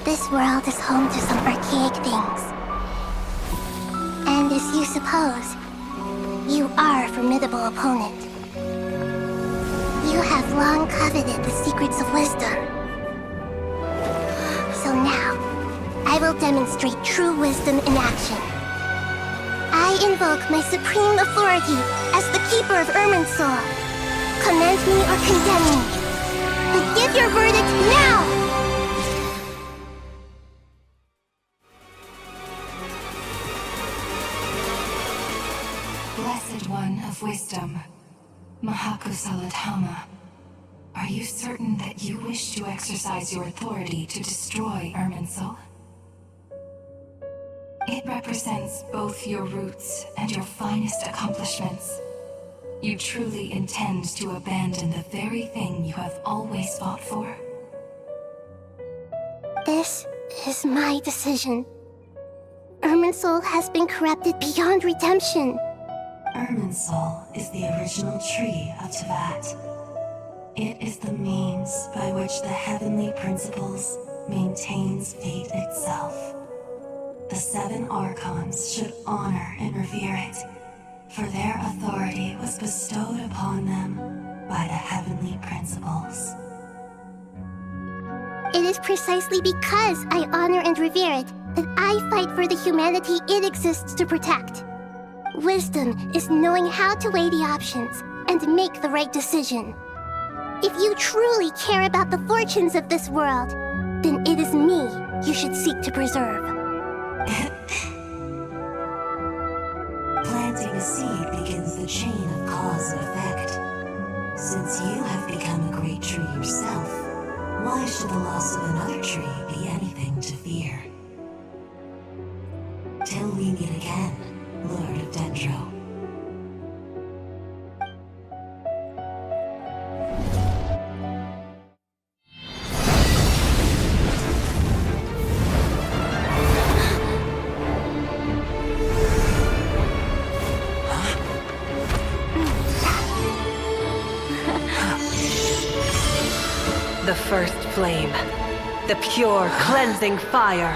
this world is home to some archaic things. And as you suppose, you are a formidable opponent. You have long coveted the secrets of wisdom. So now, I will demonstrate true wisdom in action. I invoke my supreme authority as the Keeper of Irminsul. commend me or condemn me. But give your verdict now! Blessed One of Wisdom, Mahakusaladhama, are you certain that you wish to exercise your authority to destroy Irminsul? It represents both your roots and your finest accomplishments. You truly intend to abandon the very thing you have always fought for? This is my decision. Irminsul has been corrupted beyond redemption. Irminsul is the original tree of Tevat. It is the means by which the heavenly principles maintains fate itself. The 7 Archons should honor and revere it, for their authority was bestowed upon them by the heavenly principles. It is precisely because I honor and revere it that I fight for the humanity it exists to protect. Wisdom is knowing how to weigh the options and make the right decision. If you truly care about the fortunes of this world, then it is me you should seek to preserve. Planting a seed begins the chain of cause and effect. Since you have become a great tree yourself, why should the loss of another tree be anything to fear? Till we meet again, Lord of Dendro. The first flame. The pure, cleansing fire.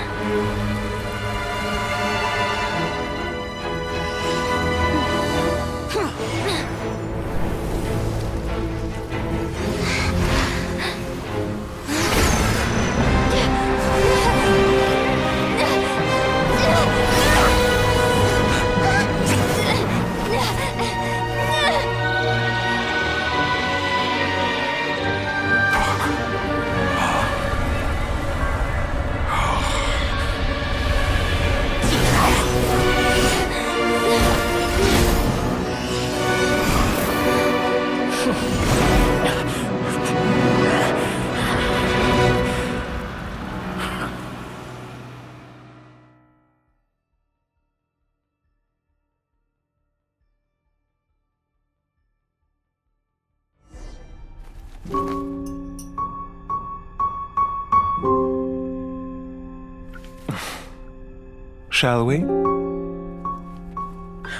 Shall we?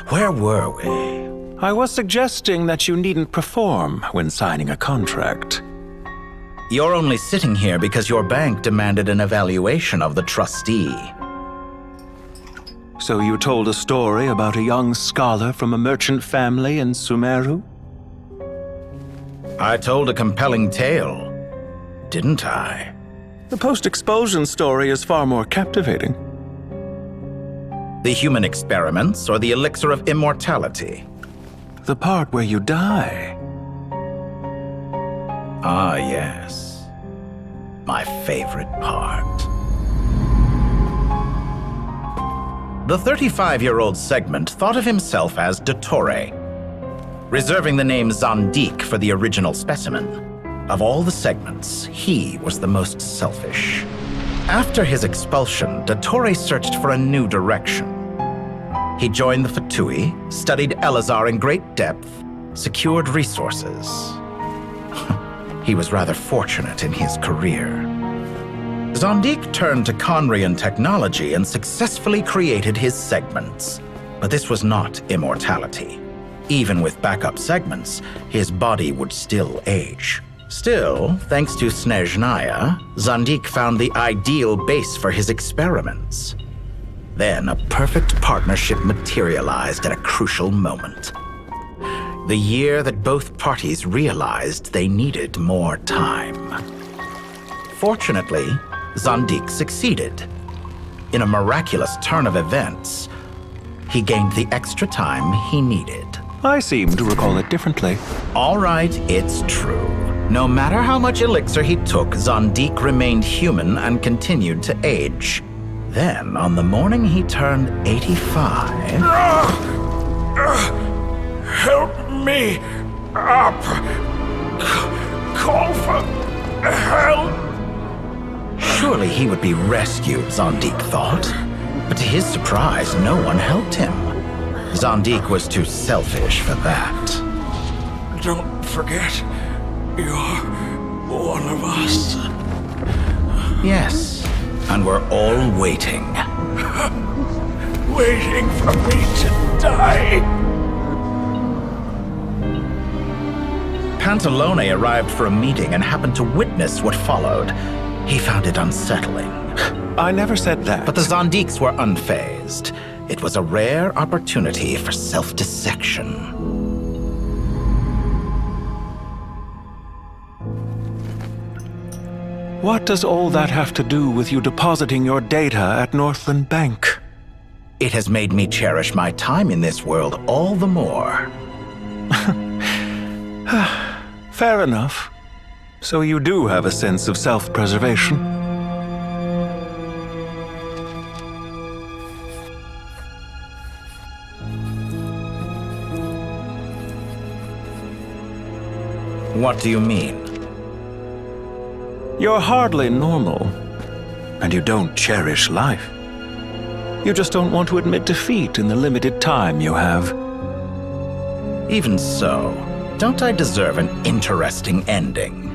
Where were we? I was suggesting that you needn't perform when signing a contract. You're only sitting here because your bank demanded an evaluation of the trustee. So you told a story about a young scholar from a merchant family in Sumeru? I told a compelling tale, didn't I? The post-expulsion story is far more captivating. The human experiments or the elixir of immortality? The part where you die. Ah, yes. My favorite part. The 35-year-old Segment thought of himself as Dottore, reserving the name Zandik for the original specimen. Of all the Segments, he was the most selfish. After his expulsion, Dottore searched for a new direction. He joined the Fatui, studied Elazar in great depth, secured resources. He was rather fortunate in his career. Zandik turned to Conrian technology and successfully created his segments. But this was not immortality. Even with backup segments, his body would still age. Still, thanks to Snezhnaya, Zandik found the ideal base for his experiments. Then a perfect partnership materialized at a crucial moment. The year that both parties realized they needed more time. Fortunately, Zandik succeeded. In a miraculous turn of events, he gained the extra time he needed. I seem to recall it differently. All right, it's true. No matter how much elixir he took, Zondique remained human and continued to age. Then, on the morning he turned 85... Help me up! Call for help! Surely he would be rescued, Zondique thought. But to his surprise, no one helped him. Zondique was too selfish for that. Don't forget, you're one of us. Yes, and we're all waiting. Waiting for me to die. Pantalone arrived for a meeting and happened to witness what followed. He found it unsettling. I never said that. But the Zondiques were unfazed. It was a rare opportunity for self-dissection. What does all that have to do with you depositing your data at Northland Bank? It has made me cherish my time in this world all the more. Fair enough. So you do have a sense of self-preservation. What do you mean? You're hardly normal, and you don't cherish life. You just don't want to admit defeat in the limited time you have. Even so, don't I deserve an interesting ending?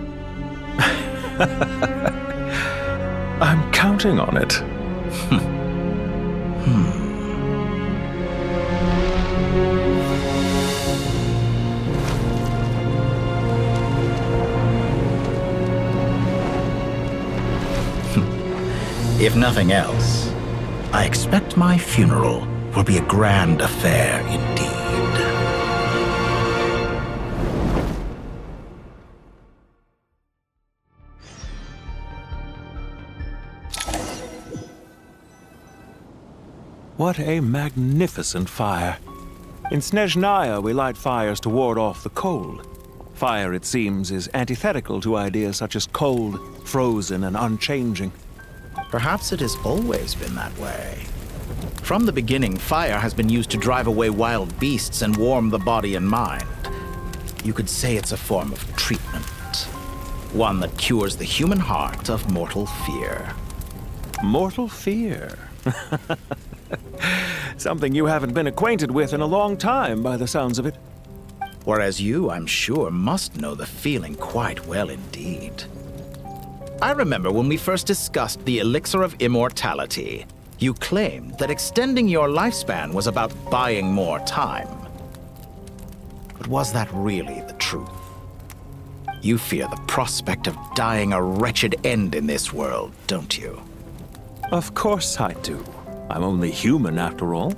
I'm counting on it. If nothing else, I expect my funeral will be a grand affair indeed. What a magnificent fire. In Snezhnaya, we light fires to ward off the cold. Fire, it seems, is antithetical to ideas such as cold, frozen, and unchanging. Perhaps it has always been that way. From the beginning, fire has been used to drive away wild beasts and warm the body and mind. You could say it's a form of treatment. One that cures the human heart of mortal fear. Mortal fear? Something you haven't been acquainted with in a long time, by the sounds of it. Whereas you, I'm sure, must know the feeling quite well indeed. I remember when we first discussed the elixir of immortality. You claimed that extending your lifespan was about buying more time. But was that really the truth? You fear the prospect of dying a wretched end in this world, don't you? Of course I do. I'm only human, after all.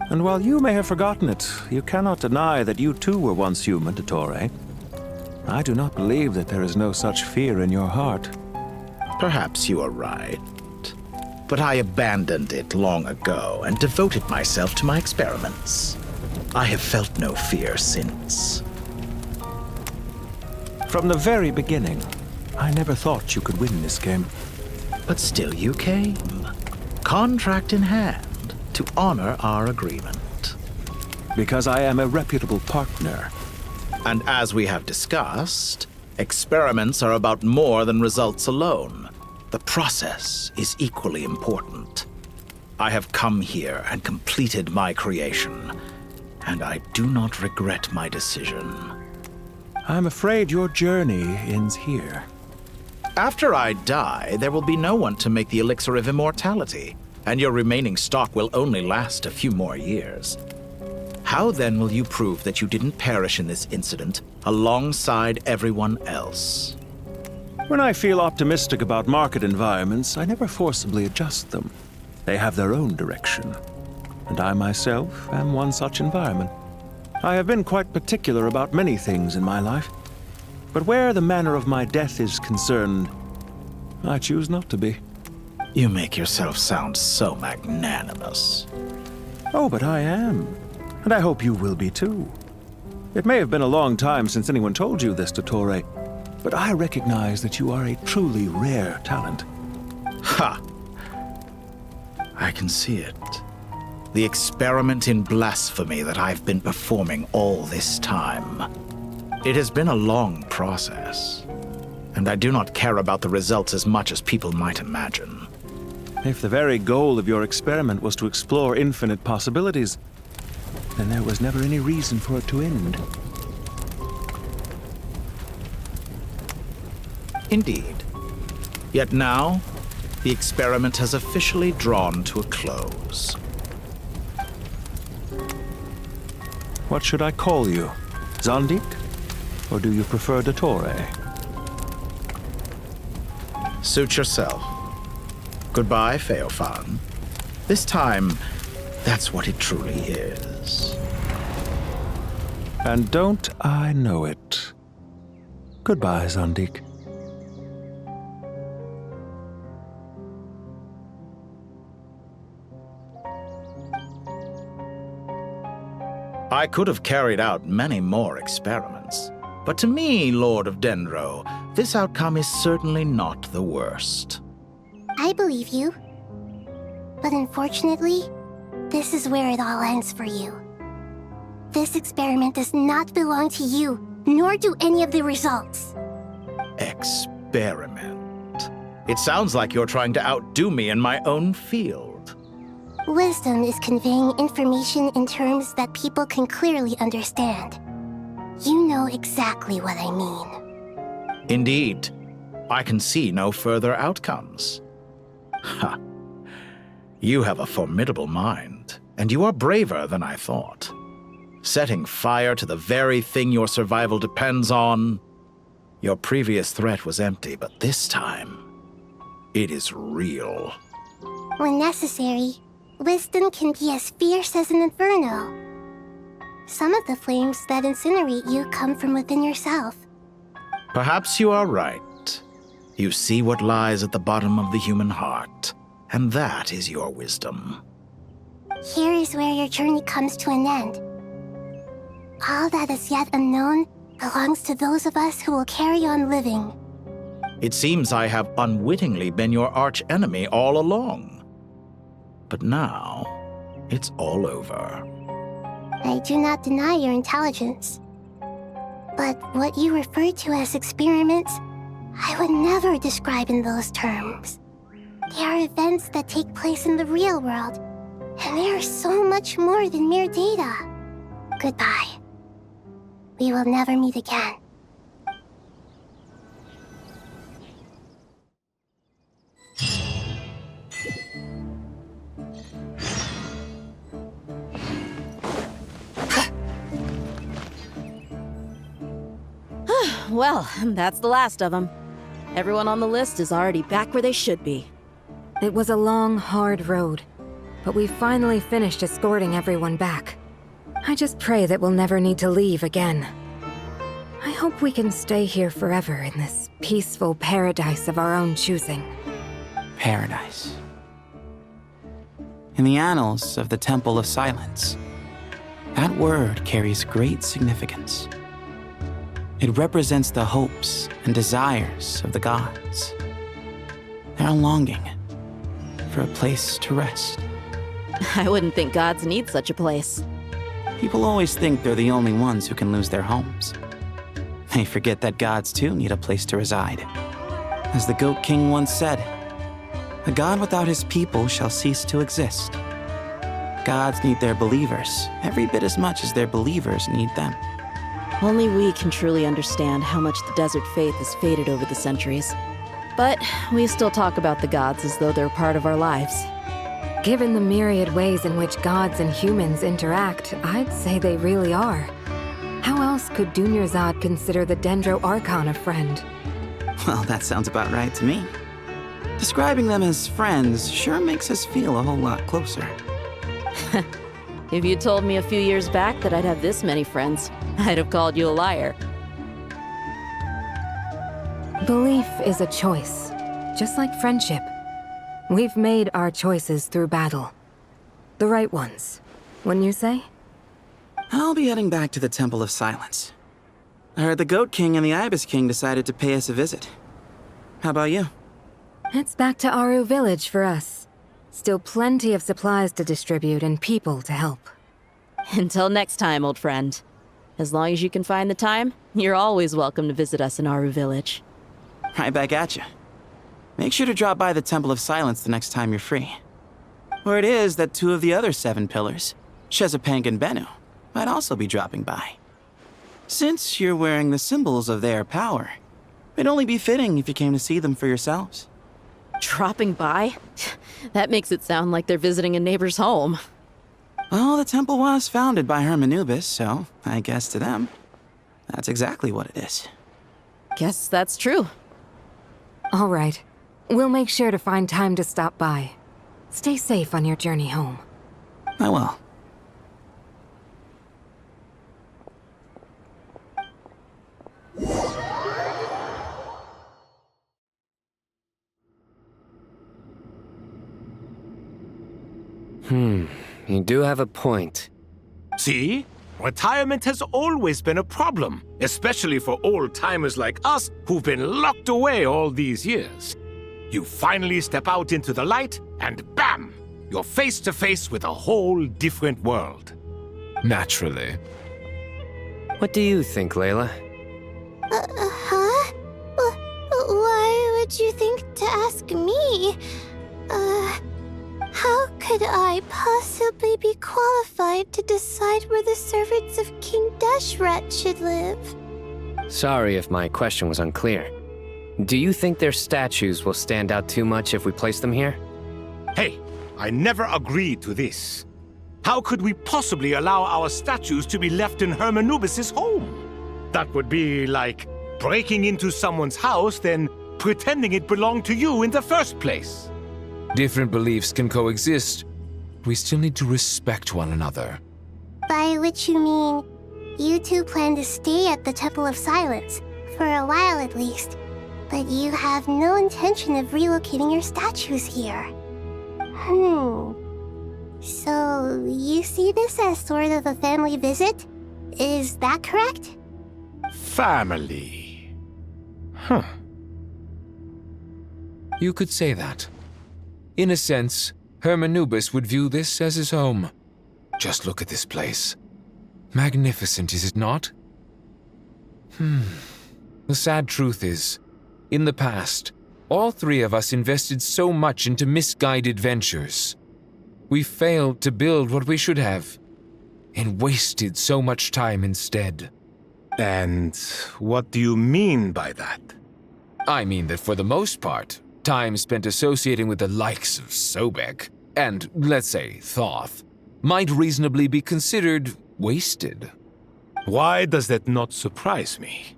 And while you may have forgotten it, you cannot deny that you too were once human, Dottore. I do not believe that there is no such fear in your heart. Perhaps you are right. But I abandoned it long ago and devoted myself to my experiments. I have felt no fear since. From the very beginning, I never thought you could win this game. But still you came. Contract in hand, to honor our agreement. Because I am a reputable partner. And as we have discussed, experiments are about more than results alone. The process is equally important. I have come here and completed my creation, and I do not regret my decision. I'm afraid your journey ends here. After I die, there will be no one to make the elixir of immortality, and your remaining stock will only last a few more years. How then will you prove that you didn't perish in this incident alongside everyone else? When I feel optimistic about market environments, I never forcibly adjust them. They have their own direction. And I myself am one such environment. I have been quite particular about many things in my life. But where the manner of my death is concerned, I choose not to be. You make yourself sound so magnanimous. Oh, but I am. And I hope you will be too. It may have been a long time since anyone told you this, Dottore, but I recognize that you are a truly rare talent. Ha! I can see it. The experiment in blasphemy that I've been performing all this time. It has been a long process, and I do not care about the results as much as people might imagine. If the very goal of your experiment was to explore infinite possibilities, then there was never any reason for it to end. Indeed. Yet now, the experiment has officially drawn to a close. What should I call you? Zandik? Or do you prefer Dottore? Suit yourself. Goodbye, Feofan. This time, that's what it truly is. And don't I know it? Goodbye, Zandik. I could have carried out many more experiments, but to me, Lord of Dendro, this outcome is certainly not the worst. I believe you. But unfortunately, this is where it all ends for you. This experiment does not belong to you, nor do any of the results. Experiment? It sounds like you're trying to outdo me in my own field. Wisdom is conveying information in terms that people can clearly understand. You know exactly what I mean. Indeed. I can see no further outcomes. Ha. You have a formidable mind, and you are braver than I thought. Setting fire to the very thing your survival depends on. Your previous threat was empty, but this time, it is real. When necessary, wisdom can be as fierce as an inferno. Some of the flames that incinerate you come from within yourself. Perhaps you are right. You see what lies at the bottom of the human heart, and that is your wisdom. Here is where your journey comes to an end. All that is yet unknown belongs to those of us who will carry on living. It seems I have unwittingly been your arch-enemy all along. But now, it's all over. I do not deny your intelligence. But what you refer to as experiments, I would never describe in those terms. They are events that take place in the real world, and they are so much more than mere data. Goodbye. We will never meet again. Well, that's the last of them. Everyone on the list is already back where they should be. It was a long, hard road, but we finally finished escorting everyone back. I just pray that we'll never need to leave again. I hope we can stay here forever in this peaceful paradise of our own choosing. Paradise. In the annals of the Temple of Silence, that word carries great significance. It represents the hopes and desires of the gods. They're longing for a place to rest. I wouldn't think gods need such a place. People always think they're the only ones who can lose their homes. They forget that gods too need a place to reside. As the Goat King once said, "A god without his people shall cease to exist." Gods need their believers every bit as much as their believers need them. Only we can truly understand how much the desert faith has faded over the centuries. But we still talk about the gods as though they're part of our lives. Given the myriad ways in which gods and humans interact, I'd say they really are. How else could Dunyarzad consider the Dendro Archon a friend? Well, that sounds about right to me. Describing them as friends sure makes us feel a whole lot closer. If you told me a few years back that I'd have this many friends, I'd have called you a liar. Belief is a choice, just like friendship. We've made our choices through battle. The right ones, wouldn't you say? I'll be heading back to the Temple of Silence. I heard the Goat King and the Ibis King decided to pay us a visit. How about you? It's back to Aru Village for us. Still plenty of supplies to distribute and people to help. Until next time, old friend. As long as you can find the time, you're always welcome to visit us in Aru Village. Right back at you. Make sure to drop by the Temple of Silence the next time you're free. Word is that 2 of the other 7 pillars, Shezapang and Bennu, might also be dropping by. Since you're wearing the symbols of their power, it'd only be fitting if you came to see them for yourselves. Dropping by? That makes it sound like they're visiting a neighbor's home. Well, the temple was founded by Hermanubis, so I guess to them, that's exactly what it is. Guess that's true. All right. We'll make sure to find time to stop by. Stay safe on your journey home. I will. You do have a point. See? Retirement has always been a problem, especially for old-timers like us who've been locked away all these years. You finally step out into the light, and bam! You're face to face with a whole different world. Naturally. What do you think, Layla? Huh? Why would you think to ask me? How could I possibly be qualified to decide where the servants of King Deshret should live? Sorry if my question was unclear. Do you think their statues will stand out too much if we place them here? Hey, I never agreed to this. How could we possibly allow our statues to be left in Hermanubis' home? That would be like breaking into someone's house, then pretending it belonged to you in the first place. Different beliefs can coexist. We still need to respect one another. By which you mean, you two plan to stay at the Temple of Silence, for a while at least, but you have no intention of relocating your statues here. So, you see this as sort of a family visit? Is that correct? Family. You could say that. In a sense, Hermanubis would view this as his home. Just look at this place. Magnificent, is it not? The sad truth is, in the past, all 3 of us invested so much into misguided ventures. We failed to build what we should have, and wasted so much time instead. And what do you mean by that? I mean that for the most part, time spent associating with the likes of Sobek, and, let's say, Thoth, might reasonably be considered wasted. Why does that not surprise me?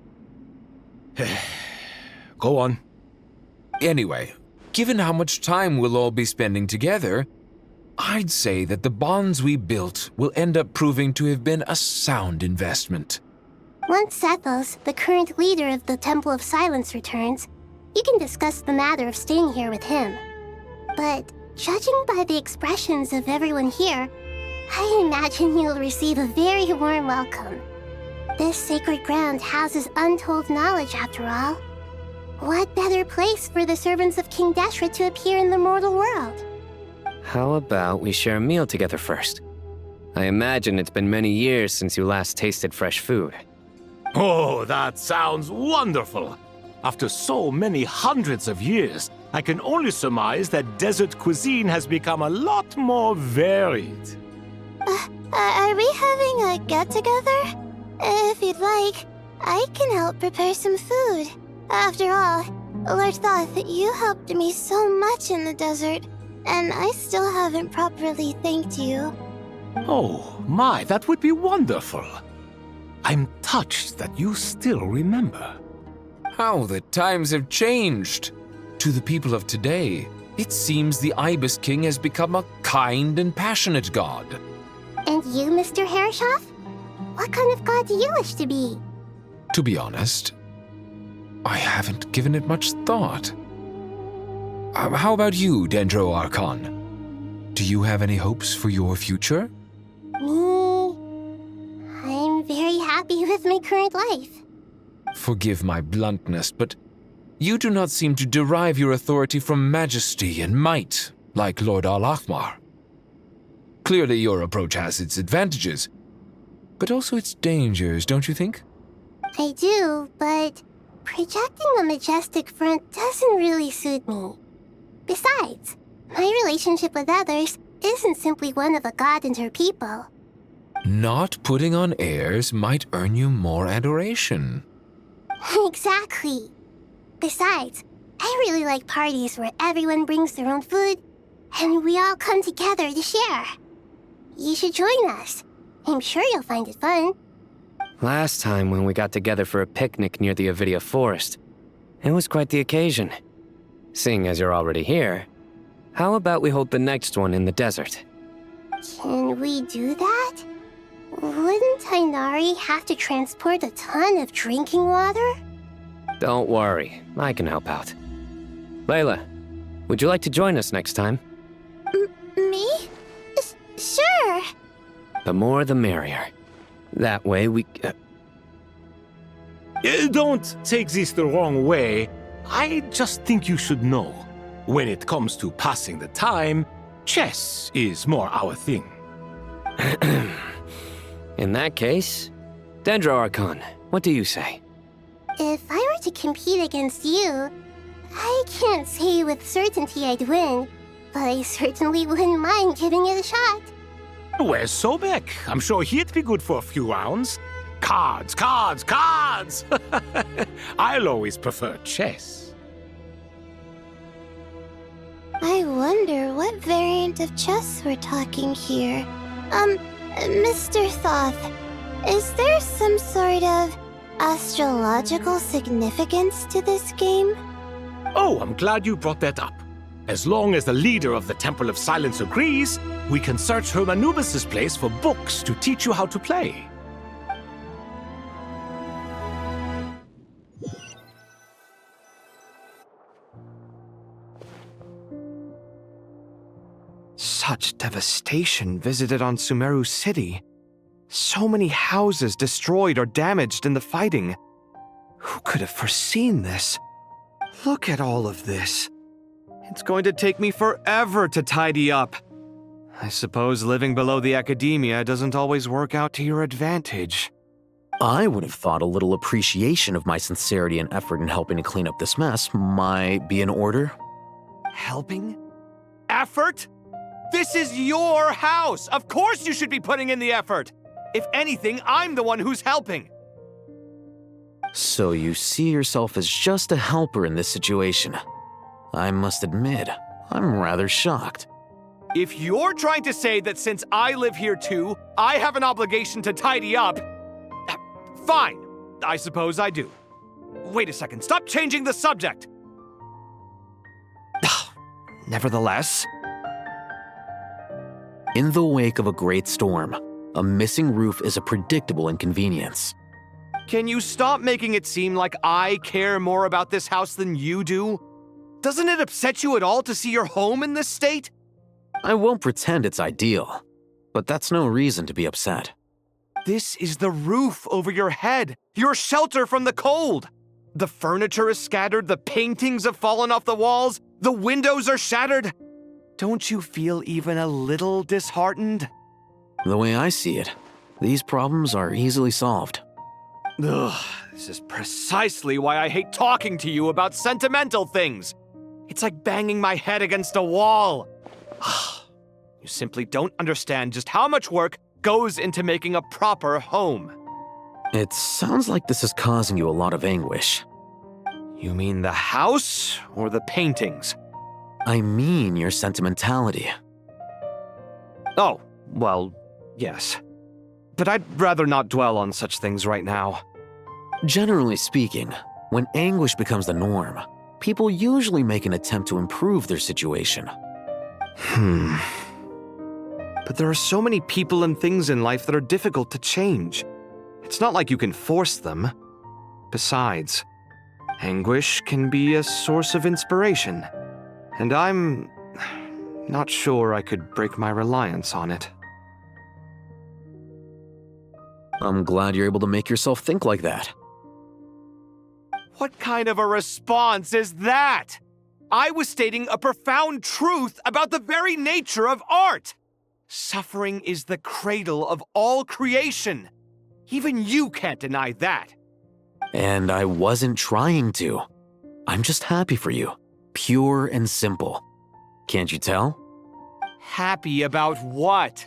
Go on. Anyway, given how much time we'll all be spending together, I'd say that the bonds we built will end up proving to have been a sound investment. Once Sethos, the current leader of the Temple of Silence, returns, you can discuss the matter of staying here with him. But judging by the expressions of everyone here, I imagine you'll receive a very warm welcome. This sacred ground houses untold knowledge, after all. What better place for the servants of King Deshret to appear in the mortal world? How about we share a meal together first? I imagine it's been many years since you last tasted fresh food. Oh, that sounds wonderful! After so many hundreds of years, I can only surmise that desert cuisine has become a lot more varied. Are we having a get-together? If you'd like, I can help prepare some food. After all, Lord Thoth, you helped me so much in the desert, and I still haven't properly thanked you. Oh, my, that would be wonderful. I'm touched that you still remember. How the times have changed! To the people of today, it seems the Ibis King has become a kind and passionate god. And you, Mr. Herreshoff? What kind of god do you wish to be? To be honest, I haven't given it much thought. How about you, Dendro Archon? Do you have any hopes for your future? Me? happy with my current life. Forgive my bluntness, but you do not seem to derive your authority from majesty and might, like Lord Al-Ahmar. Clearly your approach has its advantages, but also its dangers, don't you think? I do, but projecting a majestic front doesn't really suit me. Besides, my relationship with others isn't simply one of a god and her people. Not putting on airs might earn you more adoration. Exactly. Besides, I really like parties where everyone brings their own food and we all come together to share. You should join us. I'm sure you'll find it fun. Last time when we got together for a picnic near the Avidia Forest, it was quite the occasion. Seeing as you're already here, how about we hold the next one in the desert? Can we do that? Wouldn't Tainari have to transport a ton of drinking water? Don't worry, I can help out. Layla, would you like to join us next time? Me? Sure. The more the merrier. That way we... Don't take this the wrong way. I just think you should know. When it comes to passing the time, chess is more our thing. In that case, Dendro Archon, what do you say? If I were to compete against you, I can't say with certainty I'd win, but I certainly wouldn't mind giving it a shot. Where's Sobek? I'm sure he'd be good for a few rounds. Cards, cards, cards! I'll always prefer chess. I wonder what variant of chess we're talking here. Mr. Thoth, is there some sort of astrological significance to this game? Oh, I'm glad you brought that up. As long as the leader of the Temple of Silence agrees, we can search Hermanubis' place for books to teach you how to play. Such devastation visited on Sumeru City. So many houses destroyed or damaged in the fighting. Who could have foreseen this? Look at all of this. It's going to take me forever to tidy up. I suppose living below the academia doesn't always work out to your advantage. I would have thought a little appreciation of my sincerity and effort in helping to clean up this mess might be in order. Helping? Effort? This is your house! Of course you should be putting in the effort! If anything, I'm the one who's helping! So you see yourself as just a helper in this situation. I must admit, I'm rather shocked. If you're trying to say that since I live here too, I have an obligation to tidy up, fine, I suppose I do. Wait a second, stop changing the subject! Nevertheless... In the wake of a great storm, a missing roof is a predictable inconvenience. Can you stop making it seem like I care more about this house than you do? Doesn't it upset you at all to see your home in this state? I won't pretend it's ideal, but that's no reason to be upset. This is the roof over your head, your shelter from the cold. The furniture is scattered, the paintings have fallen off the walls, the windows are shattered. Don't you feel even a little disheartened? The way I see it, these problems are easily solved. Ugh, this is precisely why I hate talking to you about sentimental things. It's like banging my head against a wall. You simply don't understand just how much work goes into making a proper home. It sounds like this is causing you a lot of anguish. You mean the house or the paintings? I mean your sentimentality. Oh, well, yes. But I'd rather not dwell on such things right now. Generally speaking, when anguish becomes the norm, people usually make an attempt to improve their situation. But there are so many people and things in life that are difficult to change. It's not like you can force them. Besides, anguish can be a source of inspiration. And I'm not sure I could break my reliance on it. I'm glad you're able to make yourself think like that. What kind of a response is that? I was stating a profound truth about the very nature of art. Suffering is the cradle of all creation. Even you can't deny that. And I wasn't trying to. I'm just happy for you. Pure and simple. Can't you tell? Happy about what?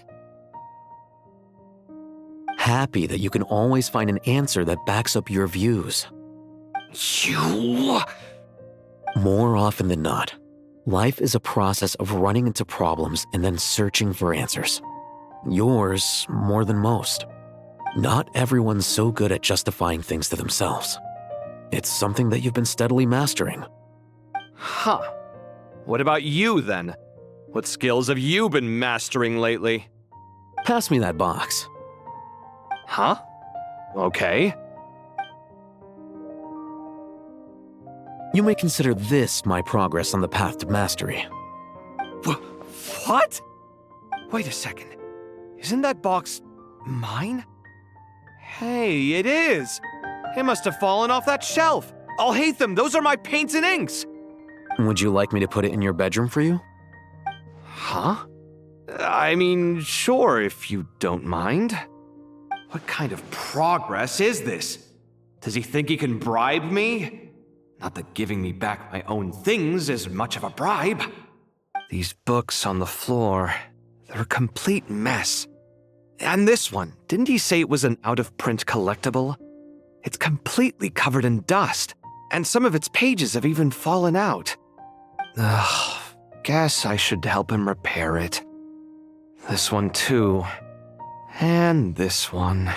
Happy that you can always find an answer that backs up your views. You... More often than not, life is a process of running into problems and then searching for answers. Yours more than most. Not everyone's so good at justifying things to themselves. It's something that you've been steadily mastering. Huh. What about you, then? What skills have you been mastering lately? Pass me that box. Huh? Okay. You may consider this my progress on the path to mastery. What? Wait a second. Isn't that box mine? Hey, it is! It must have fallen off that shelf! I'll hate them! Those are my paints and inks! Would you like me to put it in your bedroom for you? Huh? I mean, sure, if you don't mind. What kind of progress is this? Does he think he can bribe me? Not that giving me back my own things is much of a bribe. These books on the floor, they're a complete mess. And this one, didn't he say it was an out-of-print collectible? It's completely covered in dust, and some of its pages have even fallen out. Ugh, guess I should help him repair it. This one too. And this one.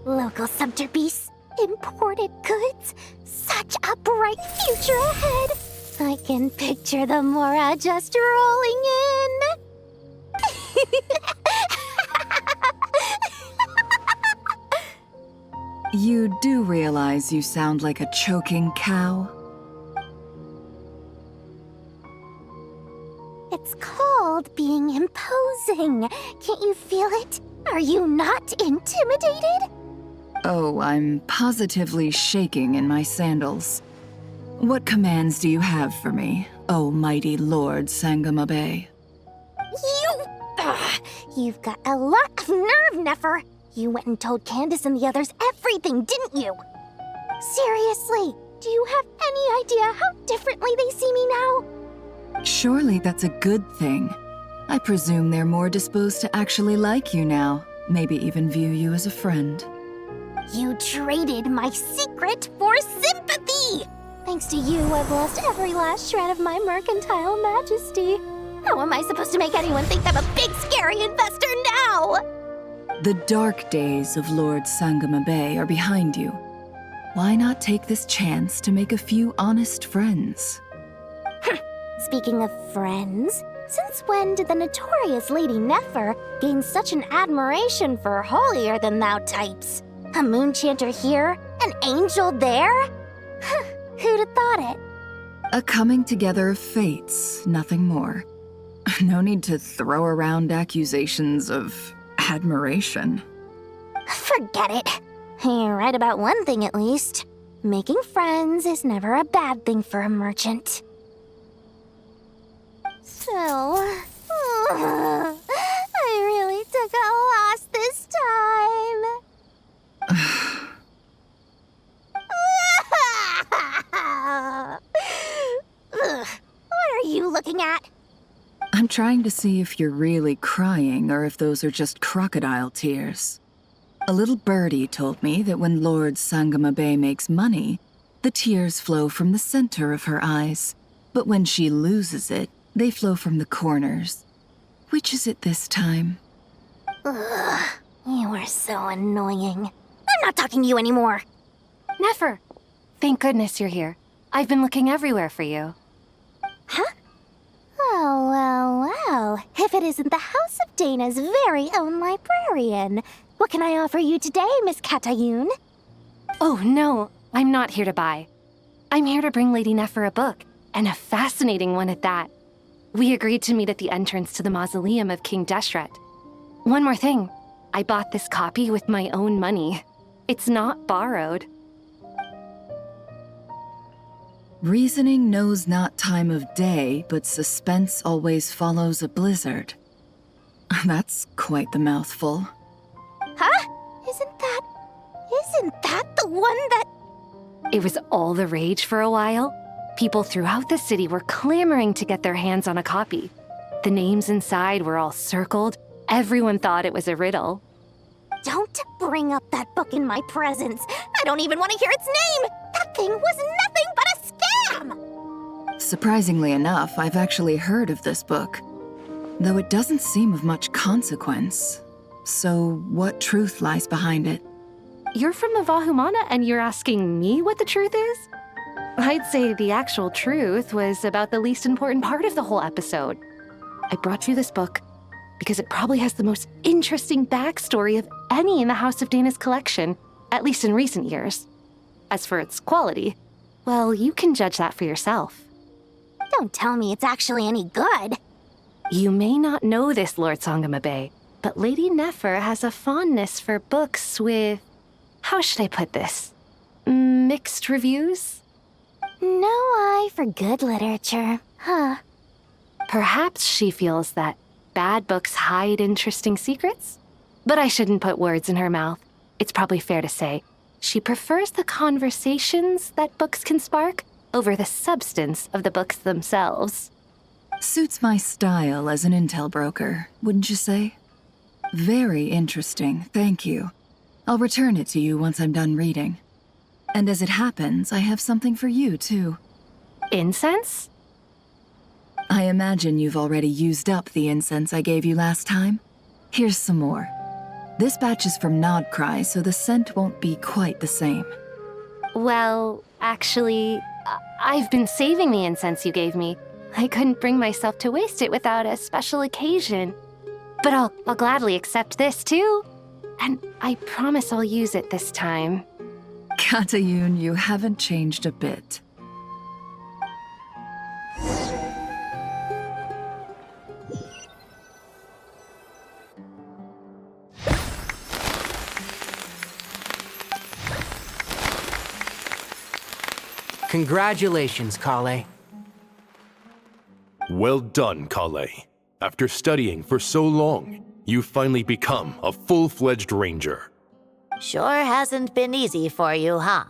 Local subterbeasts, imported goods, such a bright future ahead. I can picture the Mora just rolling in. You do realize you sound like a choking cow? It's called being imposing. Can't you feel it? Are you not intimidated? Oh, I'm positively shaking in my sandals. What commands do you have for me, oh mighty Lord Sangamabe? You've got a lot of nerve, Nefer. You went and told Candace and the others everything, didn't you? Seriously, do you have any idea how differently they see me now? Surely that's a good thing. I presume they're more disposed to actually like you now, maybe even view you as a friend. You traded my secret for sympathy! Thanks to you, I've lost every last shred of my mercantile majesty. How am I supposed to make anyone think I'm a big, scary investor now? The dark days of Lord Sangamabe are behind you. Why not take this chance to make a few honest friends? Speaking of friends, since when did the notorious Lady Nefer gain such an admiration for holier-than-thou types? A moon chanter here, an angel there? Who'd have thought it? A coming together of fates, nothing more. No need to throw around accusations of admiration. Forget it. You're right about one thing at least. Making friends is never a bad thing for a merchant. So, I really took a loss this time. What are you looking at? I'm trying to see if you're really crying or if those are just crocodile tears. A little birdie told me that when Lord Sangamabe makes money, the tears flow from the center of her eyes. But when she loses it, they flow from the corners. Which is it this time? Ugh, you are so annoying. I'm not talking to you anymore. Nefer, thank goodness you're here. I've been looking everywhere for you. Huh? Oh, well. If it isn't the House of Dana's very own librarian. What can I offer you today, Miss Katayun? Oh, no, I'm not here to buy. I'm here to bring Lady Nefer a book, and a fascinating one at that. We agreed to meet at the entrance to the mausoleum of King Deshret. One more thing, I bought this copy with my own money. It's not borrowed. Reasoning knows not time of day, but suspense always follows a blizzard. That's quite the mouthful. Huh? Isn't that the one that... It was all the rage for a while. People throughout the city were clamoring to get their hands on a copy. The names inside were all circled. Everyone thought it was a riddle. Don't bring up that book in my presence. I don't even want to hear its name. That thing was nothing but a scam! Surprisingly enough, I've actually heard of this book, though it doesn't seem of much consequence. So, what truth lies behind it? You're from the Vahumana and you're asking me what the truth is? I'd say the actual truth was about the least important part of the whole episode. I brought you this book because it probably has the most interesting backstory of any in the House of Dana's collection, at least in recent years. As for its quality, well, you can judge that for yourself. Don't tell me it's actually any good. You may not know this, Lord Sangamabe, but Lady Nefer has a fondness for books with... how should I put this? Mixed reviews? No eye for good literature, huh? Perhaps she feels that bad books hide interesting secrets? But I shouldn't put words in her mouth. It's probably fair to say she prefers the conversations that books can spark over the substance of the books themselves. Suits my style as an intel broker, wouldn't you say? Very interesting, thank you. I'll return it to you once I'm done reading. And as it happens, I have something for you, too. Incense? I imagine you've already used up the incense I gave you last time. Here's some more. This batch is from Nodcry, so the scent won't be quite the same. Well, actually, I've been saving the incense you gave me. I couldn't bring myself to waste it without a special occasion. But I'll gladly accept this, too. And I promise I'll use it this time. Katayun, you haven't changed a bit. Congratulations, Kale. Well done, Kale. After studying for so long, you've finally become a full-fledged ranger. Sure hasn't been easy for you, huh?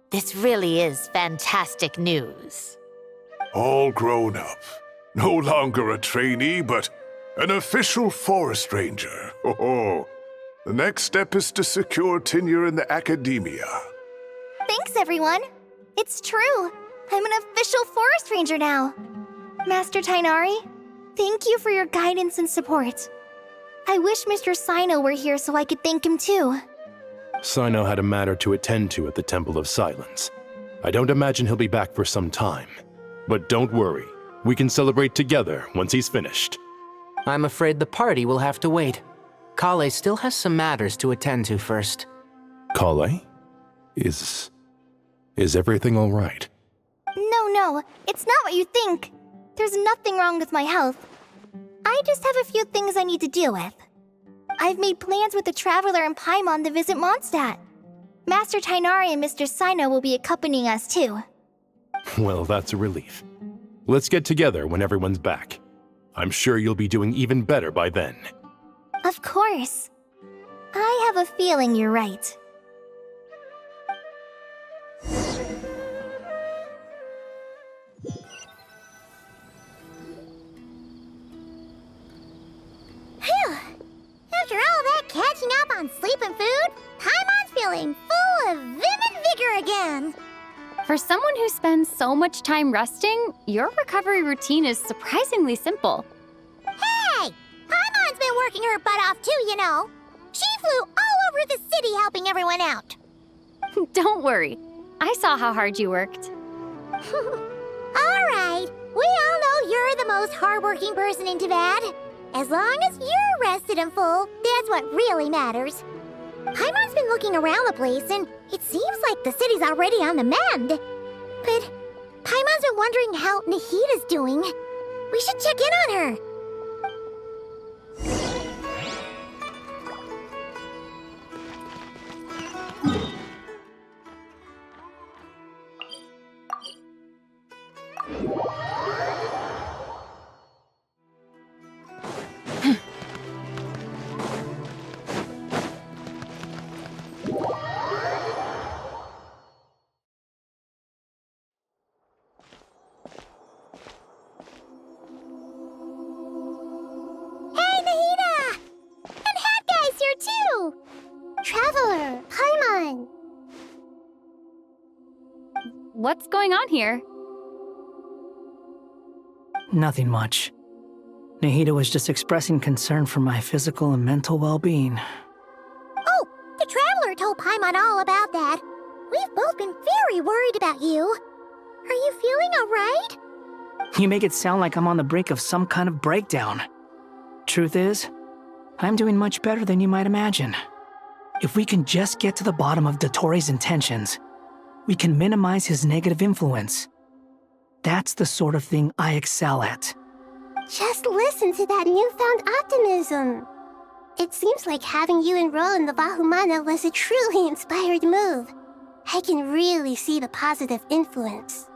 This really is fantastic news. All grown up. No longer a trainee, but an official forest ranger. Oh, the next step is to secure tenure in the academia. Thanks, everyone. It's true. I'm an official forest ranger now. Master Tainari, thank you for your guidance and support. I wish Mr. Sino were here so I could thank him too. Sino had a matter to attend to at the Temple of Silence. I don't imagine he'll be back for some time. But don't worry, we can celebrate together once he's finished. I'm afraid the party will have to wait. Kale still has some matters to attend to first. Kale? Is everything all right? No, it's not what you think. There's nothing wrong with my health. I just have a few things I need to deal with. I've made plans with the Traveler and Paimon to visit Mondstadt. Master Tainari and Mr. Sino will be accompanying us too. Well, that's a relief. Let's get together when everyone's back. I'm sure you'll be doing even better by then. Of course. I have a feeling you're right. Phew! After all that catching up on sleep and food, Paimon's feeling full of vim and vigor again. For someone who spends so much time resting, your recovery routine is surprisingly simple. Hey! Paimon's been working her butt off too, you know. She flew all over the city helping everyone out. Don't worry. I saw how hard you worked. All right. We all know you're the most hardworking person in Teyvat. As long as you're rested and full, that's what really matters. Paimon's been looking around the place, and it seems like the city's already on the mend. But Paimon's been wondering how Nahida's doing. We should check in on her. Traveler, Paimon! What's going on here? Nothing much. Nahida was just expressing concern for my physical and mental well-being. Oh, the Traveler told Paimon all about that. We've both been very worried about you. Are you feeling alright? You make it sound like I'm on the brink of some kind of breakdown. Truth is, I'm doing much better than you might imagine. If we can just get to the bottom of Dottoro's intentions, we can minimize his negative influence. That's the sort of thing I excel at. Just listen to that newfound optimism. It seems like having you enroll in the Vahumana was a truly inspired move. I can really see the positive influence.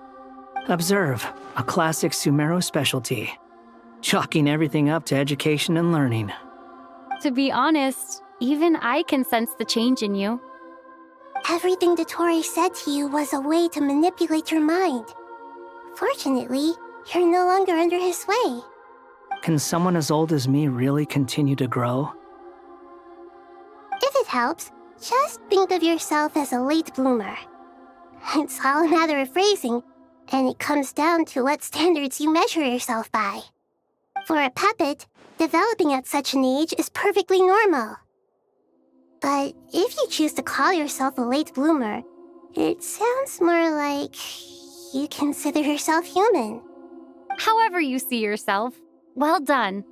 Observe, a classic Sumeru specialty. Chalking everything up to education and learning. To be honest, even I can sense the change in you. Everything Dottori said to you was a way to manipulate your mind. Fortunately, you're no longer under his sway. Can someone as old as me really continue to grow? If it helps, just think of yourself as a late bloomer. It's all a matter of phrasing, and it comes down to what standards you measure yourself by. For a puppet, developing at such an age is perfectly normal. But if you choose to call yourself a late bloomer, it sounds more like you consider yourself human. However you see yourself, well done.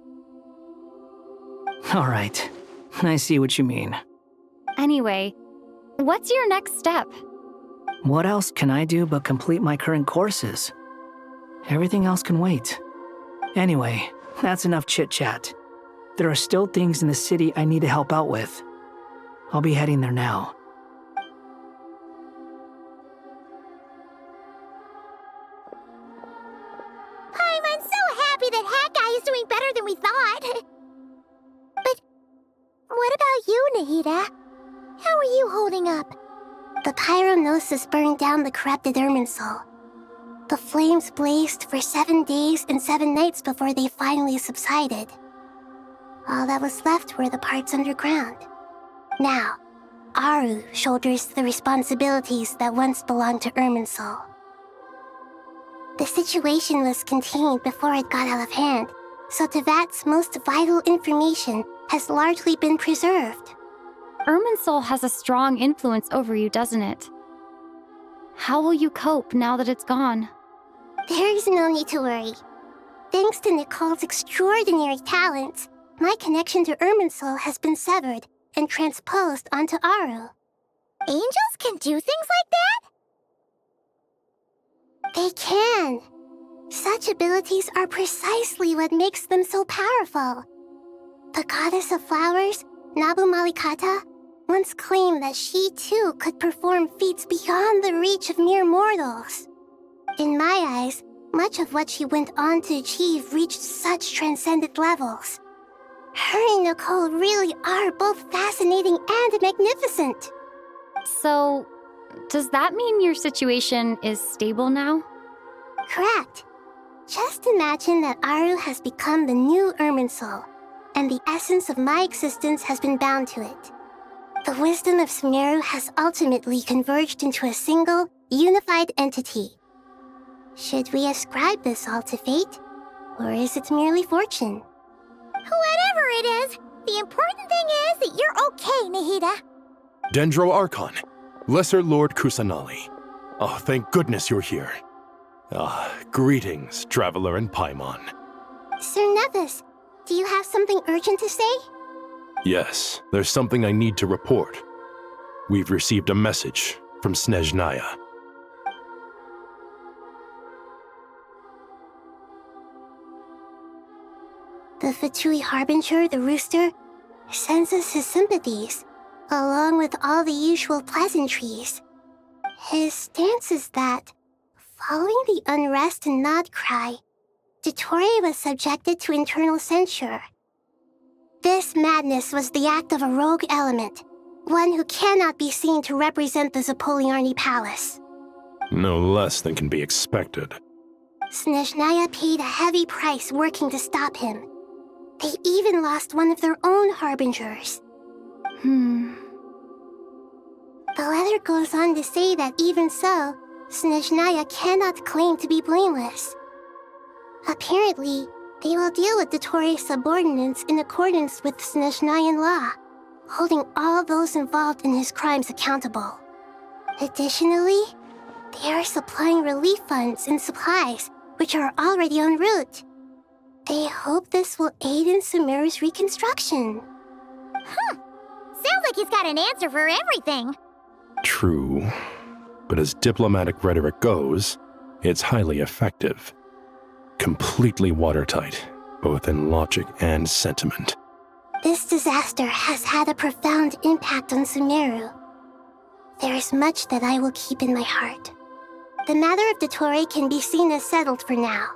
All right, I see what you mean. Anyway, what's your next step? What else can I do but complete my current courses? Everything else can wait. Anyway, that's enough chit-chat. There are still things in the city I need to help out with. I'll be heading there now. I'm so happy that Hat Guy is doing better than we thought. But what about you, Nahida? How are you holding up? The pyronosis burned down the corrupted Irminsul. The flames blazed for 7 days and 7 nights before they finally subsided. All that was left were the parts underground. Now, Aru shoulders the responsibilities that once belonged to Irminsul. The situation was contained before it got out of hand, so Tevat's most vital information has largely been preserved. Irminsul has a strong influence over you, doesn't it? How will you cope now that it's gone? There is no need to worry. Thanks to Nicole's extraordinary talents, my connection to Irminsul has been severed and transposed onto Aru. Angels can do things like that? They can. Such abilities are precisely what makes them so powerful. The goddess of flowers, Nabu Malikata, once claimed that she too could perform feats beyond the reach of mere mortals. In my eyes, much of what she went on to achieve reached such transcendent levels. Her and Nicole really are both fascinating and magnificent. So, does that mean your situation is stable now? Correct. Just imagine that Aru has become the new Irminsul, and the essence of my existence has been bound to it. The wisdom of Sumeru has ultimately converged into a single, unified entity. Should we ascribe this all to fate, or is it merely fortune? Whatever it is, the important thing is that you're okay, Nahida. Dendro Archon, Lesser Lord Kusanali. Oh, thank goodness you're here. Greetings, Traveler and Paimon. Sir Nevis, do you have something urgent to say? Yes, there's something I need to report. We've received a message from Snezhnaya. The Fatui Harbinger, the rooster, sends us his sympathies, along with all the usual pleasantries. His stance is that, following the unrest in Nodcry, Dottore was subjected to internal censure. This madness was the act of a rogue element, one who cannot be seen to represent the Zapoliarny Palace. No less than can be expected. Snezhnaya paid a heavy price working to stop him. They even lost one of their own harbingers. The letter goes on to say that even so, Snezhnaya cannot claim to be blameless. Apparently, they will deal with Dottore's subordinates in accordance with Snezhnayan law, holding all those involved in his crimes accountable. Additionally, they are supplying relief funds and supplies, which are already en route. They hope this will aid in Sumeru's reconstruction. Sounds like he's got an answer for everything. True, but as diplomatic rhetoric goes, it's highly effective. Completely watertight, both in logic and sentiment. This disaster has had a profound impact on Sumeru. There is much that I will keep in my heart. The matter of Dottore can be seen as settled for now.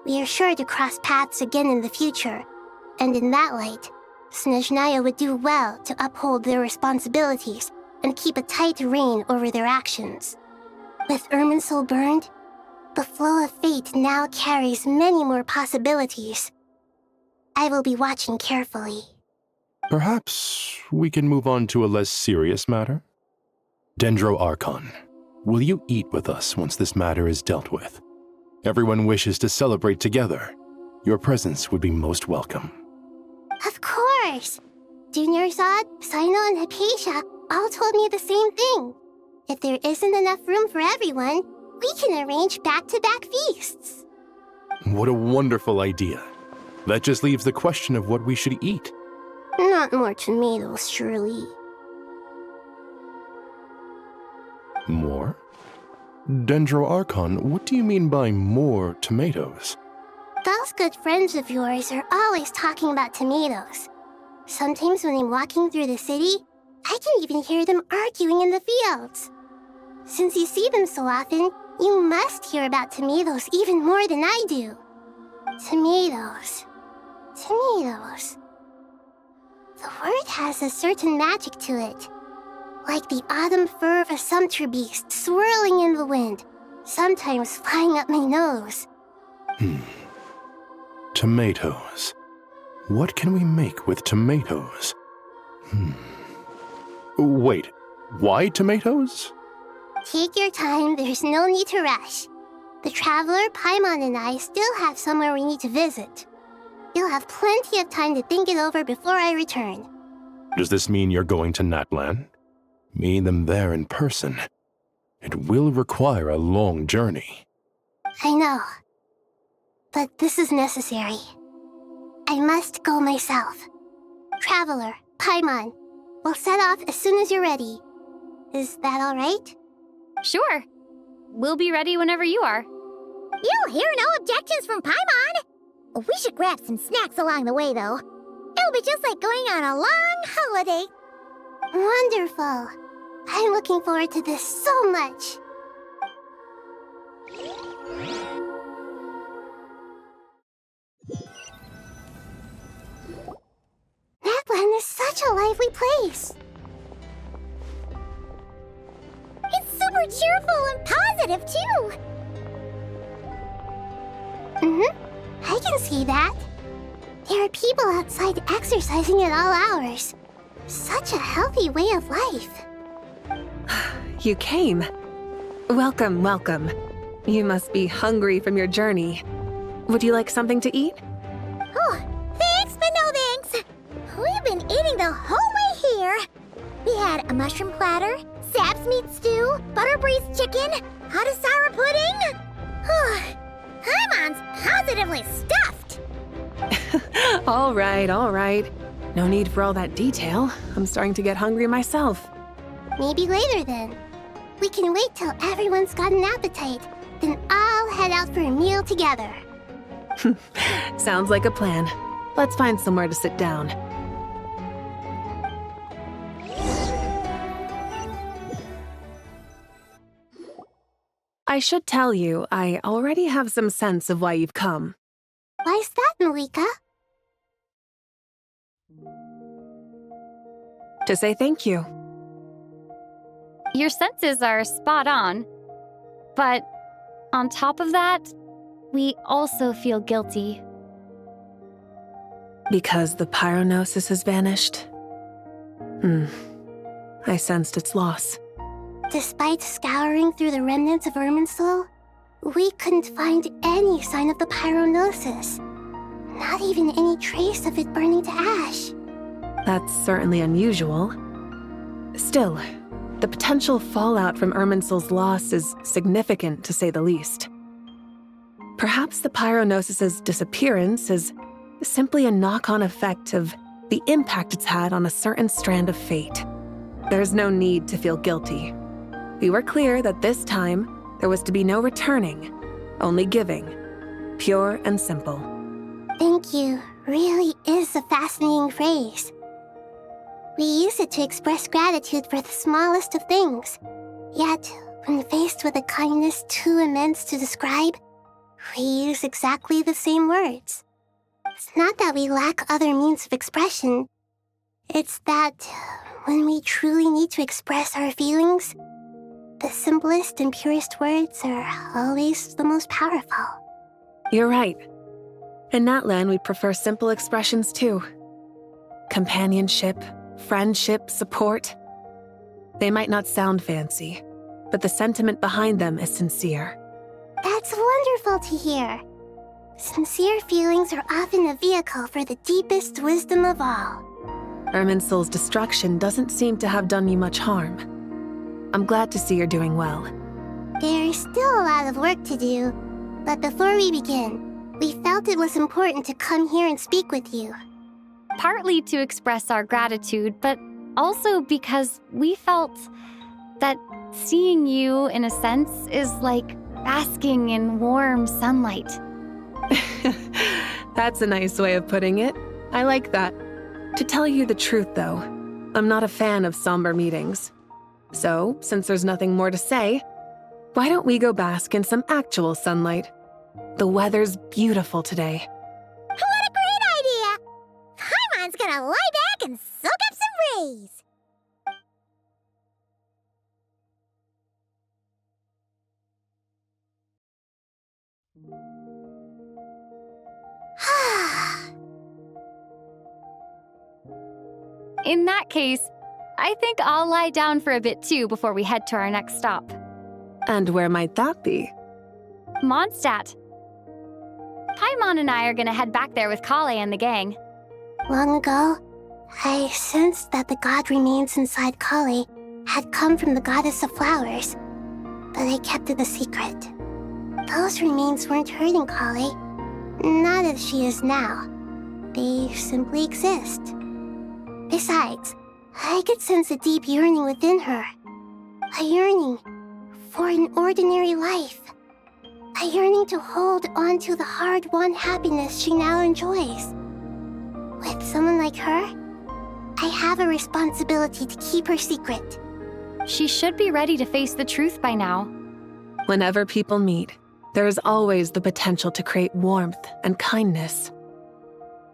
We are sure to cross paths again in the future, and in that light, Snezhnaya would do well to uphold their responsibilities and keep a tight rein over their actions. With Irminsul burned, the flow of fate now carries many more possibilities. I will be watching carefully. Perhaps we can move on to a less serious matter? Dendro Archon, will you eat with us once this matter is dealt with? Everyone wishes to celebrate together. Your presence would be most welcome. Of course! Junior Zod, Sino, and Hypatia all told me the same thing. If there isn't enough room for everyone, we can arrange back-to-back feasts. What a wonderful idea. That just leaves the question of what we should eat. Not more tomatoes, surely. More? Dendro Archon, what do you mean by more tomatoes? Those good friends of yours are always talking about tomatoes. Sometimes when I'm walking through the city, I can even hear them arguing in the fields. Since you see them so often, you must hear about tomatoes even more than I do. Tomatoes. Tomatoes. The word has a certain magic to it. Like the autumn fur of a sumpter beast swirling in the wind, sometimes flying up my nose. Tomatoes. What can we make with tomatoes? Wait, why tomatoes? Take your time, there's no need to rush. The Traveler, Paimon, and I still have somewhere we need to visit. You'll have plenty of time to think it over before I return. Does this mean you're going to Natlan? Meet them there in person. It will require a long journey. I know. But this is necessary. I must go myself. Traveler, Paimon, we'll set off as soon as you're ready. Is that all right? Sure. We'll be ready whenever you are. You'll hear no objections from Paimon. We should grab some snacks along the way, though. It'll be just like going on a long holiday. Wonderful. I'm looking forward to this so much. Natlan is such a lively place. It's super cheerful and positive, too. I can see that. There are people outside exercising at all hours. Such a healthy way of life. You came. Welcome, welcome. You must be hungry from your journey. Would you like something to eat? Oh, thanks, but no thanks. We've been eating the whole way here. We had a mushroom platter, sap's meat stew, butter braised chicken, hadasara pudding. Paimon's positively stuffed. All right, all right. No need for all that detail. I'm starting to get hungry myself. Maybe later then. We can wait till everyone's got an appetite, then I'll head out for a meal together. Sounds like a plan. Let's find somewhere to sit down. I should tell you, I already have some sense of why you've come. Why's that, Malika? To say thank you. Your senses are spot on. But on top of that, we also feel guilty. Because the pyronosis has vanished? I sensed its loss. Despite scouring through the remnants of Irminsul, we couldn't find any sign of the pyronosis. Not even any trace of it burning to ash. That's certainly unusual. Still, the potential fallout from Irminsul's loss is significant, to say the least. Perhaps the pyronosis's disappearance is simply a knock-on effect of the impact it's had on a certain strand of fate. There's no need to feel guilty. We were clear that this time, there was to be no returning, only giving. Pure and simple. Thank you really is a fascinating phrase. We use it to express gratitude for the smallest of things. Yet, when faced with a kindness too immense to describe, we use exactly the same words. It's not that we lack other means of expression. It's that when we truly need to express our feelings, the simplest and purest words are always the most powerful. You're right. In Natlan, we prefer simple expressions too. Companionship, friendship, support. They might not sound fancy, but the sentiment behind them is sincere. That's wonderful to hear. Sincere feelings are often a vehicle for the deepest wisdom of all. Irminsul's destruction doesn't seem to have done you much harm. I'm glad to see you're doing well. There's still a lot of work to do, but before we begin, we felt it was important to come here and speak with you. Partly to express our gratitude, but also because we felt that seeing you, in a sense, is like basking in warm sunlight. That's a nice way of putting it. I like that. To tell you the truth, though, I'm not a fan of somber meetings. So, since there's nothing more to say, why don't we go bask in some actual sunlight? The weather's beautiful today. What a great idea! Paimon's gonna lie back and soak up some rays. In that case, I think I'll lie down for a bit too before we head to our next stop. And where might that be? Mondstadt. Paimon and I are gonna head back there with Kale and the gang. Long ago, I sensed that the god remains inside Kale had come from the goddess of flowers, but I kept it a secret. Those remains weren't hurting Kale, not as she is now. They simply exist. Besides, I could sense a deep yearning within her. A yearning for an ordinary life. A yearning to hold on to the hard-won happiness she now enjoys. With someone like her, I have a responsibility to keep her secret. She should be ready to face the truth by now. Whenever people meet, there is always the potential to create warmth and kindness.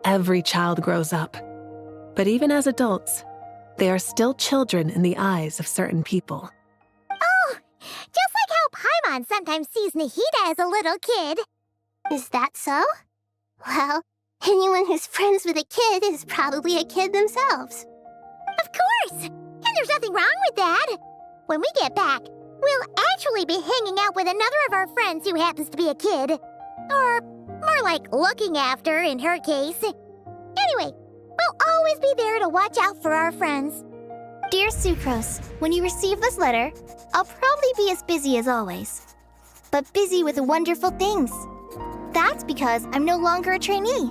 Every child grows up, but even as adults, they are still children in the eyes of certain people. Oh, just like how Paimon sometimes sees Nahida as a little kid. Is that so? Well, anyone who's friends with a kid is probably a kid themselves. Of course! And there's nothing wrong with that. When we get back, we'll actually be hanging out with another of our friends who happens to be a kid. Or more like looking after, in her case. Anyway, we'll always be there to watch out for our friends. Dear Sucrose, when you receive this letter, I'll probably be as busy as always. But busy with wonderful things. That's because I'm no longer a trainee.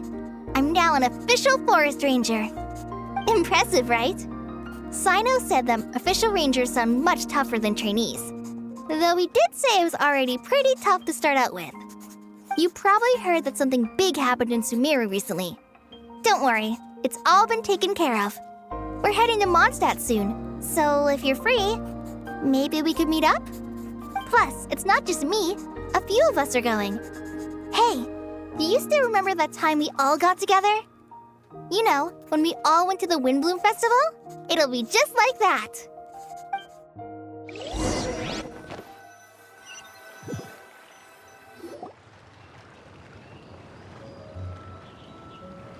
I'm now an official forest ranger. Impressive, right? Sino said that official rangers sound much tougher than trainees. Though he did say it was already pretty tough to start out with. You probably heard that something big happened in Sumeru recently. Don't worry, it's all been taken care of. We're heading to Mondstadt soon, so if you're free, maybe we could meet up? Plus, it's not just me. A few of us are going. Hey, do you still remember that time we all got together? You know, when we all went to the Windbloom Festival? It'll be just like that.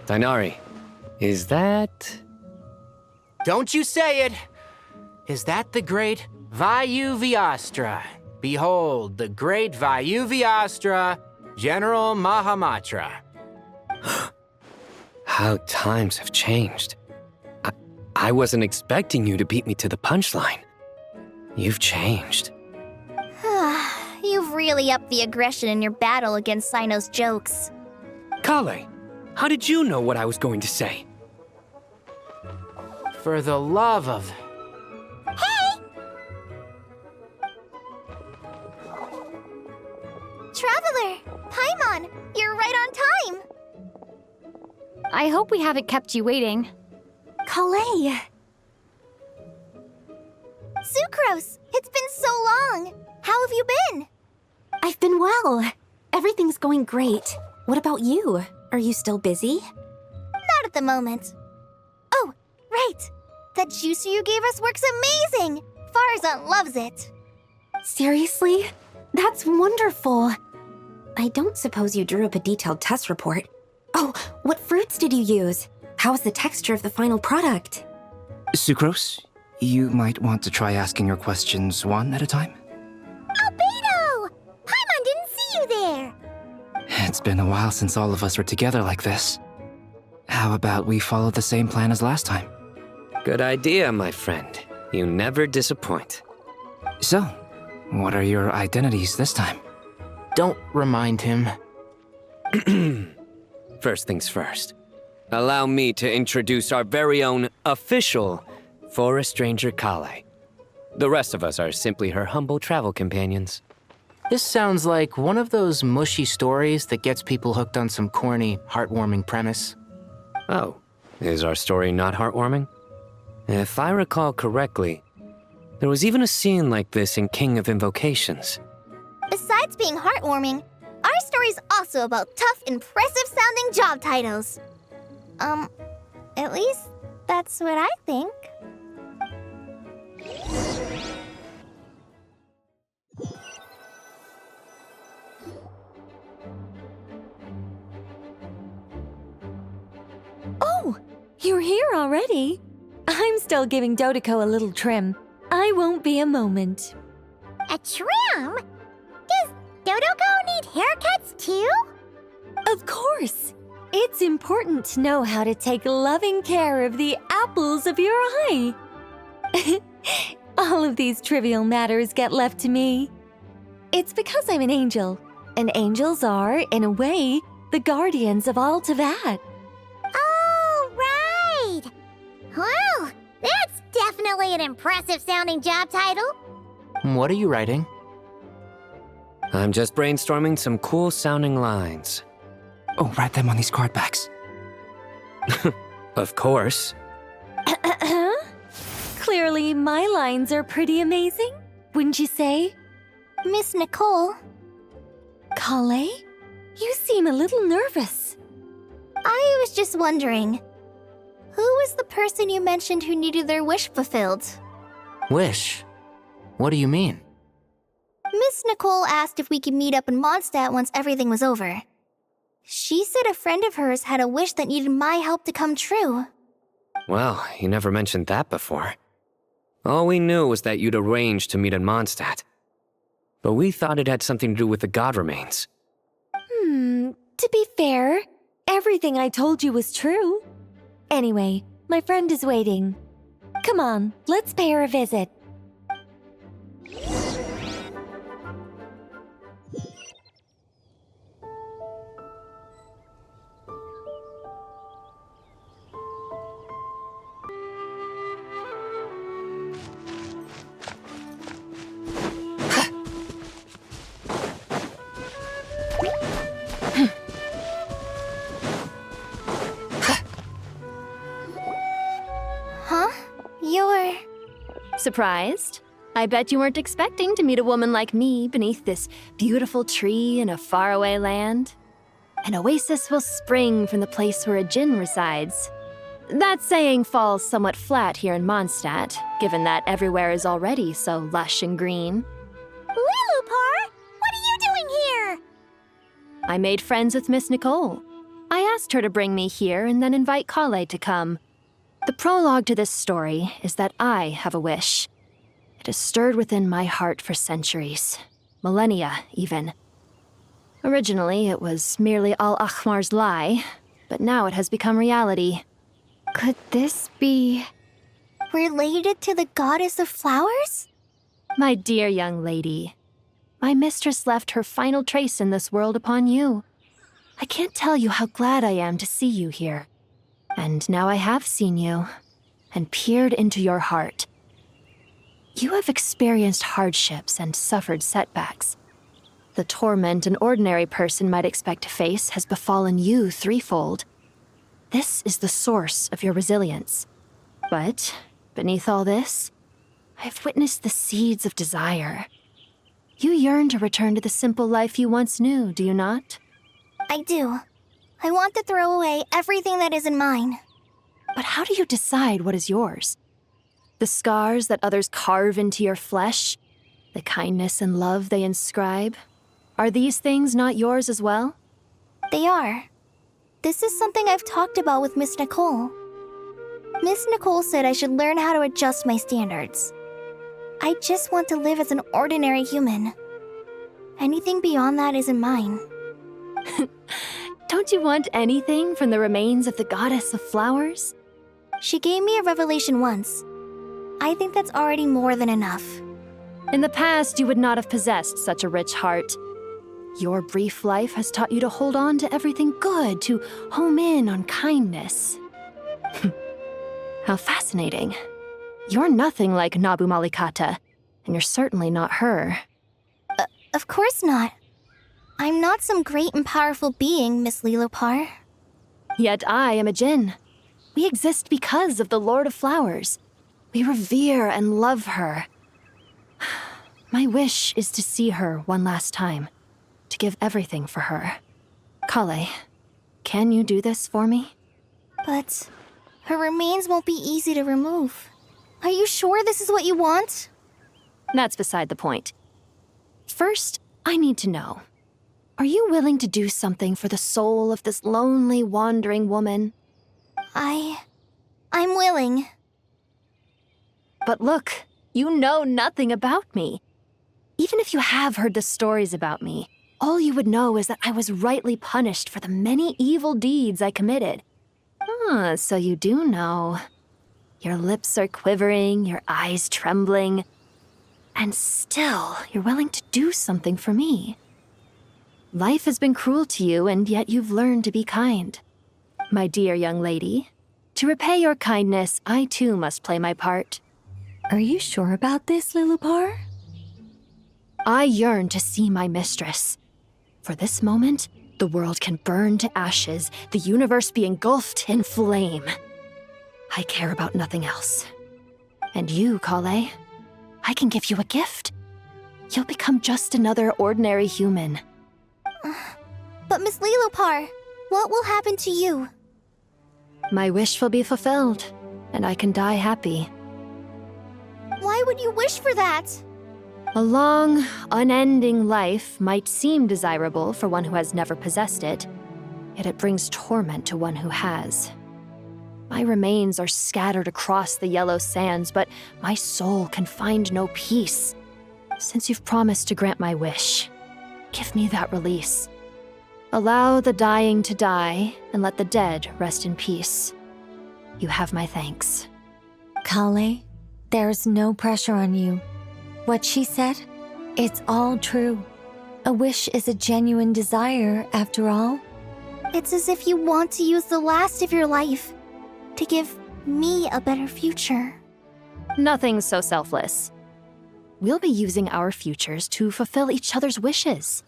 Dainari, is that... Don't you say it! Is that the great Vayuvyastra? Behold, the great Vayuvyastra, General Mahamatra. How times have changed. I wasn't expecting you to beat me to the punchline. You've changed. You've really upped the aggression in your battle against Sino's jokes. Kale, how did you know what I was going to say? For the love of... Hey! Traveler! Paimon, you're right on time! I hope we haven't kept you waiting. Kalei! Sucrose! It's been so long! How have you been? I've been well. Everything's going great. What about you? Are you still busy? Not at the moment. Oh, right! That juicer you gave us works amazing! Farzan loves it! Seriously? That's wonderful. I don't suppose you drew up a detailed test report. Oh, what fruits did you use? How's the texture of the final product? Sucrose, you might want to try asking your questions one at a time. Albedo! Paimon didn't see you there! It's been a while since all of us were together like this. How about we follow the same plan as last time? Good idea, my friend. You never disappoint. So, what are your identities this time? Don't remind him. First things first. Allow me to introduce our very own official Forest Ranger Kale. The rest of us are simply her humble travel companions. This sounds like one of those mushy stories that gets people hooked on some corny, heartwarming premise. Oh, is our story not heartwarming? If I recall correctly, there was even a scene like this in King of Invocations. Besides being heartwarming, our story's also about tough, impressive-sounding job titles. At least that's what I think. Oh, you're here already? I'm still giving Dodeko a little trim. I won't be a moment. A trim? Does Dodoko need haircuts too? Of course. It's important to know how to take loving care of the apples of your eye. All of these trivial matters get left to me. It's because I'm an angel, and angels are, in a way, the guardians of all Teyvat. Oh, right! Well, that's definitely an impressive-sounding job title. What are you writing? I'm just brainstorming some cool-sounding lines. Oh, write them on these card backs. Of course. Clearly, my lines are pretty amazing, wouldn't you say? Miss Nicole. Kale? You seem a little nervous. I was just wondering, who was the person you mentioned who needed their wish fulfilled? Wish? What do you mean? Miss Nicole asked if we could meet up in Mondstadt once everything was over. She said a friend of hers had a wish that needed my help to come true. Well, you never mentioned that before. All we knew was that you'd arranged to meet in Mondstadt. But we thought it had something to do with the god remains. To be fair, everything I told you was true. Anyway, my friend is waiting. Come on, let's pay her a visit. You're... Surprised? I bet you weren't expecting to meet a woman like me beneath this beautiful tree in a faraway land. An oasis will spring from the place where a djinn resides. That saying falls somewhat flat here in Mondstadt, given that everywhere is already so lush and green. Lilupar, what are you doing here? I made friends with Miss Nicole. I asked her to bring me here and then invite Kale to come. The prologue to this story is that I have a wish. It has stirred within my heart for centuries, millennia even. Originally, it was merely Al-Ahmar's lie, but now it has become reality. Could this be... related to the goddess of flowers? My dear young lady, my mistress left her final trace in this world upon you. I can't tell you how glad I am to see you here. And now I have seen you, and peered into your heart. You have experienced hardships and suffered setbacks. The torment an ordinary person might expect to face has befallen you threefold. This is the source of your resilience. But, beneath all this, I've witnessed the seeds of desire. You yearn to return to the simple life you once knew, do you not? I do. I want to throw away everything that isn't mine. But how do you decide what is yours? The scars that others carve into your flesh? The kindness and love they inscribe? Are these things not yours as well? They are. This is something I've talked about with Miss Nicole. Miss Nicole said I should learn how to adjust my standards. I just want to live as an ordinary human. Anything beyond that isn't mine. Don't you want anything from the remains of the goddess of flowers? She gave me a revelation once. I think that's already more than enough. In the past, you would not have possessed such a rich heart. Your brief life has taught you to hold on to everything good, to home in on kindness. How fascinating. You're nothing like Nabu Malikata, and you're certainly not her. Of course not. I'm not some great and powerful being, Miss Lilupar. Yet I am a djinn. We exist because of the Lord of Flowers. We revere and love her. My wish is to see her one last time, to give everything for her. Kale, can you do this for me? But her remains won't be easy to remove. Are you sure this is what you want? That's beside the point. First, I need to know. Are you willing to do something for the soul of this lonely, wandering woman? I'm willing. But look, you know nothing about me. Even if you have heard the stories about me, all you would know is that I was rightly punished for the many evil deeds I committed. Ah, so you do know. Your lips are quivering, your eyes trembling, and still you're willing to do something for me. Life has been cruel to you, and yet you've learned to be kind. My dear young lady, to repay your kindness, I too must play my part. Are you sure about this, Lilupar? I yearn to see my mistress. For this moment, the world can burn to ashes, the universe be engulfed in flame. I care about nothing else. And you, Kale, I can give you a gift. You'll become just another ordinary human. But Miss Lilupar, what will happen to you? My wish will be fulfilled, and I can die happy. Why would you wish for that? A long, unending life might seem desirable for one who has never possessed it, yet it brings torment to one who has. My remains are scattered across the yellow sands, but my soul can find no peace. Since you've promised to grant my wish, give me that release. Allow the dying to die, and let the dead rest in peace. You have my thanks. Kale, there's no pressure on you. What she said, it's all true. A wish is a genuine desire, after all. It's as if you want to use the last of your life to give me a better future. Nothing's so selfless. We'll be using our futures to fulfill each other's wishes.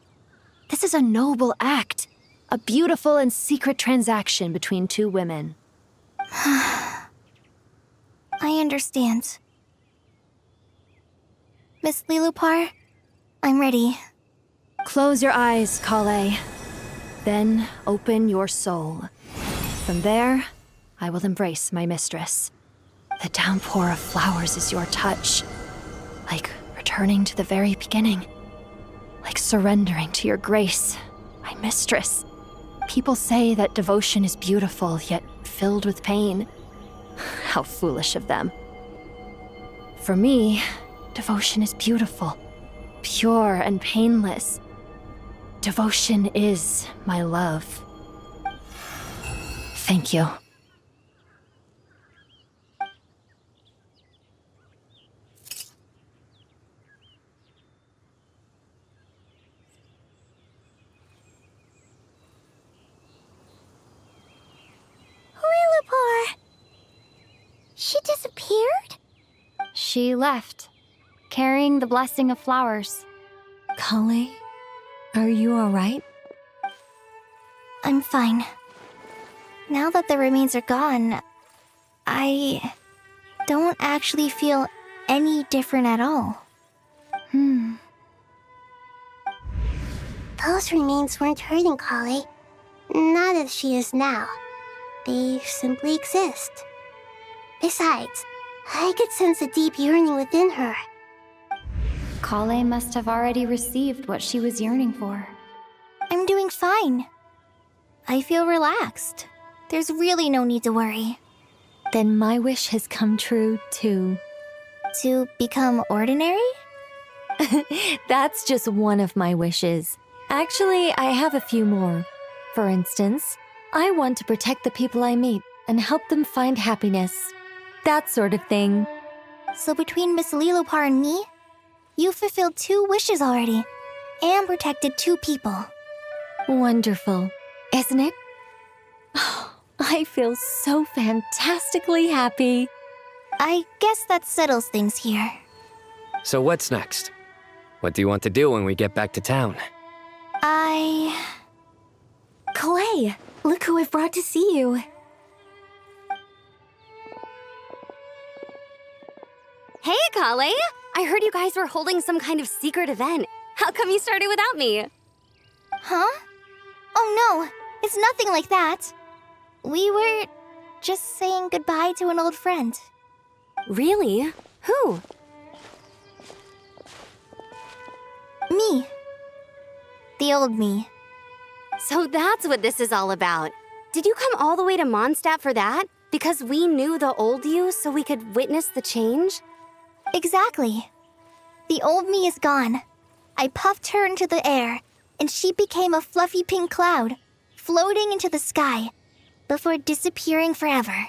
This is a noble act, a beautiful and secret transaction between two women. I understand. Miss Lilupar, I'm ready. Close your eyes, Kale. Then open your soul. From there, I will embrace my mistress. The downpour of flowers is your touch. Like returning to the very beginning. Like surrendering to your grace, my mistress. People say that devotion is beautiful, yet filled with pain. How foolish of them. For me, devotion is beautiful, pure and painless. Devotion is my love. Thank you. Lilupar! She disappeared? She left, carrying the blessing of flowers. Kale, are you alright? I'm fine. Now that the remains are gone, I don't actually feel any different at all. Those remains weren't hurting Kale. Not as she is now. They simply exist. Besides, I could sense a deep yearning within her. Kale must have already received what she was yearning for. I'm doing fine. I feel relaxed. There's really no need to worry. Then my wish has come true, too. To become ordinary? That's just one of my wishes. Actually, I have a few more. For instance, I want to protect the people I meet and help them find happiness. That sort of thing. So between Miss Lilupar and me, you've fulfilled 2 wishes already, and protected 2 people. Wonderful, isn't it? Oh, I feel so fantastically happy. I guess that settles things here. So what's next? What do you want to do when we get back to town? Kale, look who I've brought to see you. Hey, Kale! I heard you guys were holding some kind of secret event. How come you started without me? Huh? Oh no, it's nothing like that. We were just saying goodbye to an old friend. Really? Who? Me. The old me. So that's what this is all about. Did you come all the way to Mondstadt for that? Because we knew the old you so we could witness the change? Exactly. The old me is gone. I puffed her into the air, and she became a fluffy pink cloud, floating into the sky, before disappearing forever.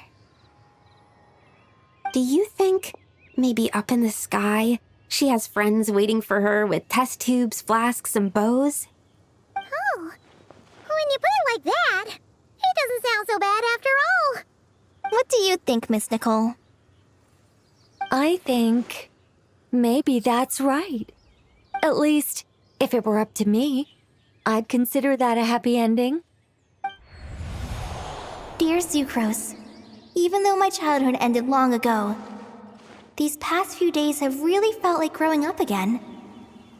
Do you think, maybe up in the sky, she has friends waiting for her with test tubes, flasks, and bows? Oh, when you put it like that, it doesn't sound so bad after all. What do you think, Miss Nicole? I think maybe that's right. At least, if it were up to me, I'd consider that a happy ending. Dear Sucrose, even though my childhood ended long ago, these past few days have really felt like growing up again.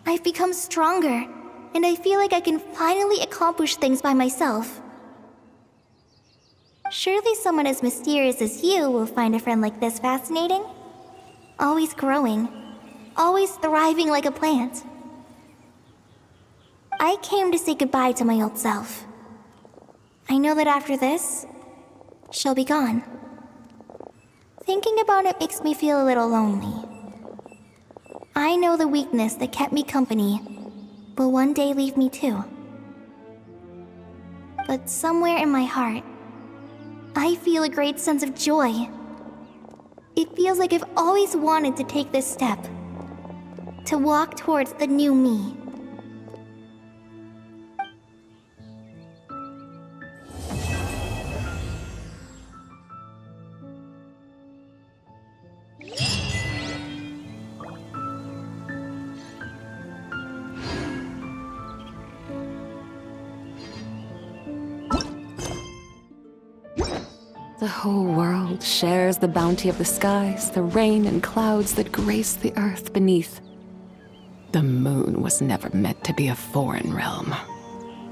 I've become stronger, and I feel like I can finally accomplish things by myself. Surely someone as mysterious as you will find a friend like this fascinating? Always growing, always thriving like a plant. I came to say goodbye to my old self. I know that after this, she'll be gone. Thinking about it makes me feel a little lonely. I know the weakness that kept me company will one day leave me too. But somewhere in my heart, I feel a great sense of joy. It feels like I've always wanted to take this step, to walk towards the new me. The whole world shares the bounty of the skies, the rain and clouds that grace the earth beneath. The moon was never meant to be a foreign realm.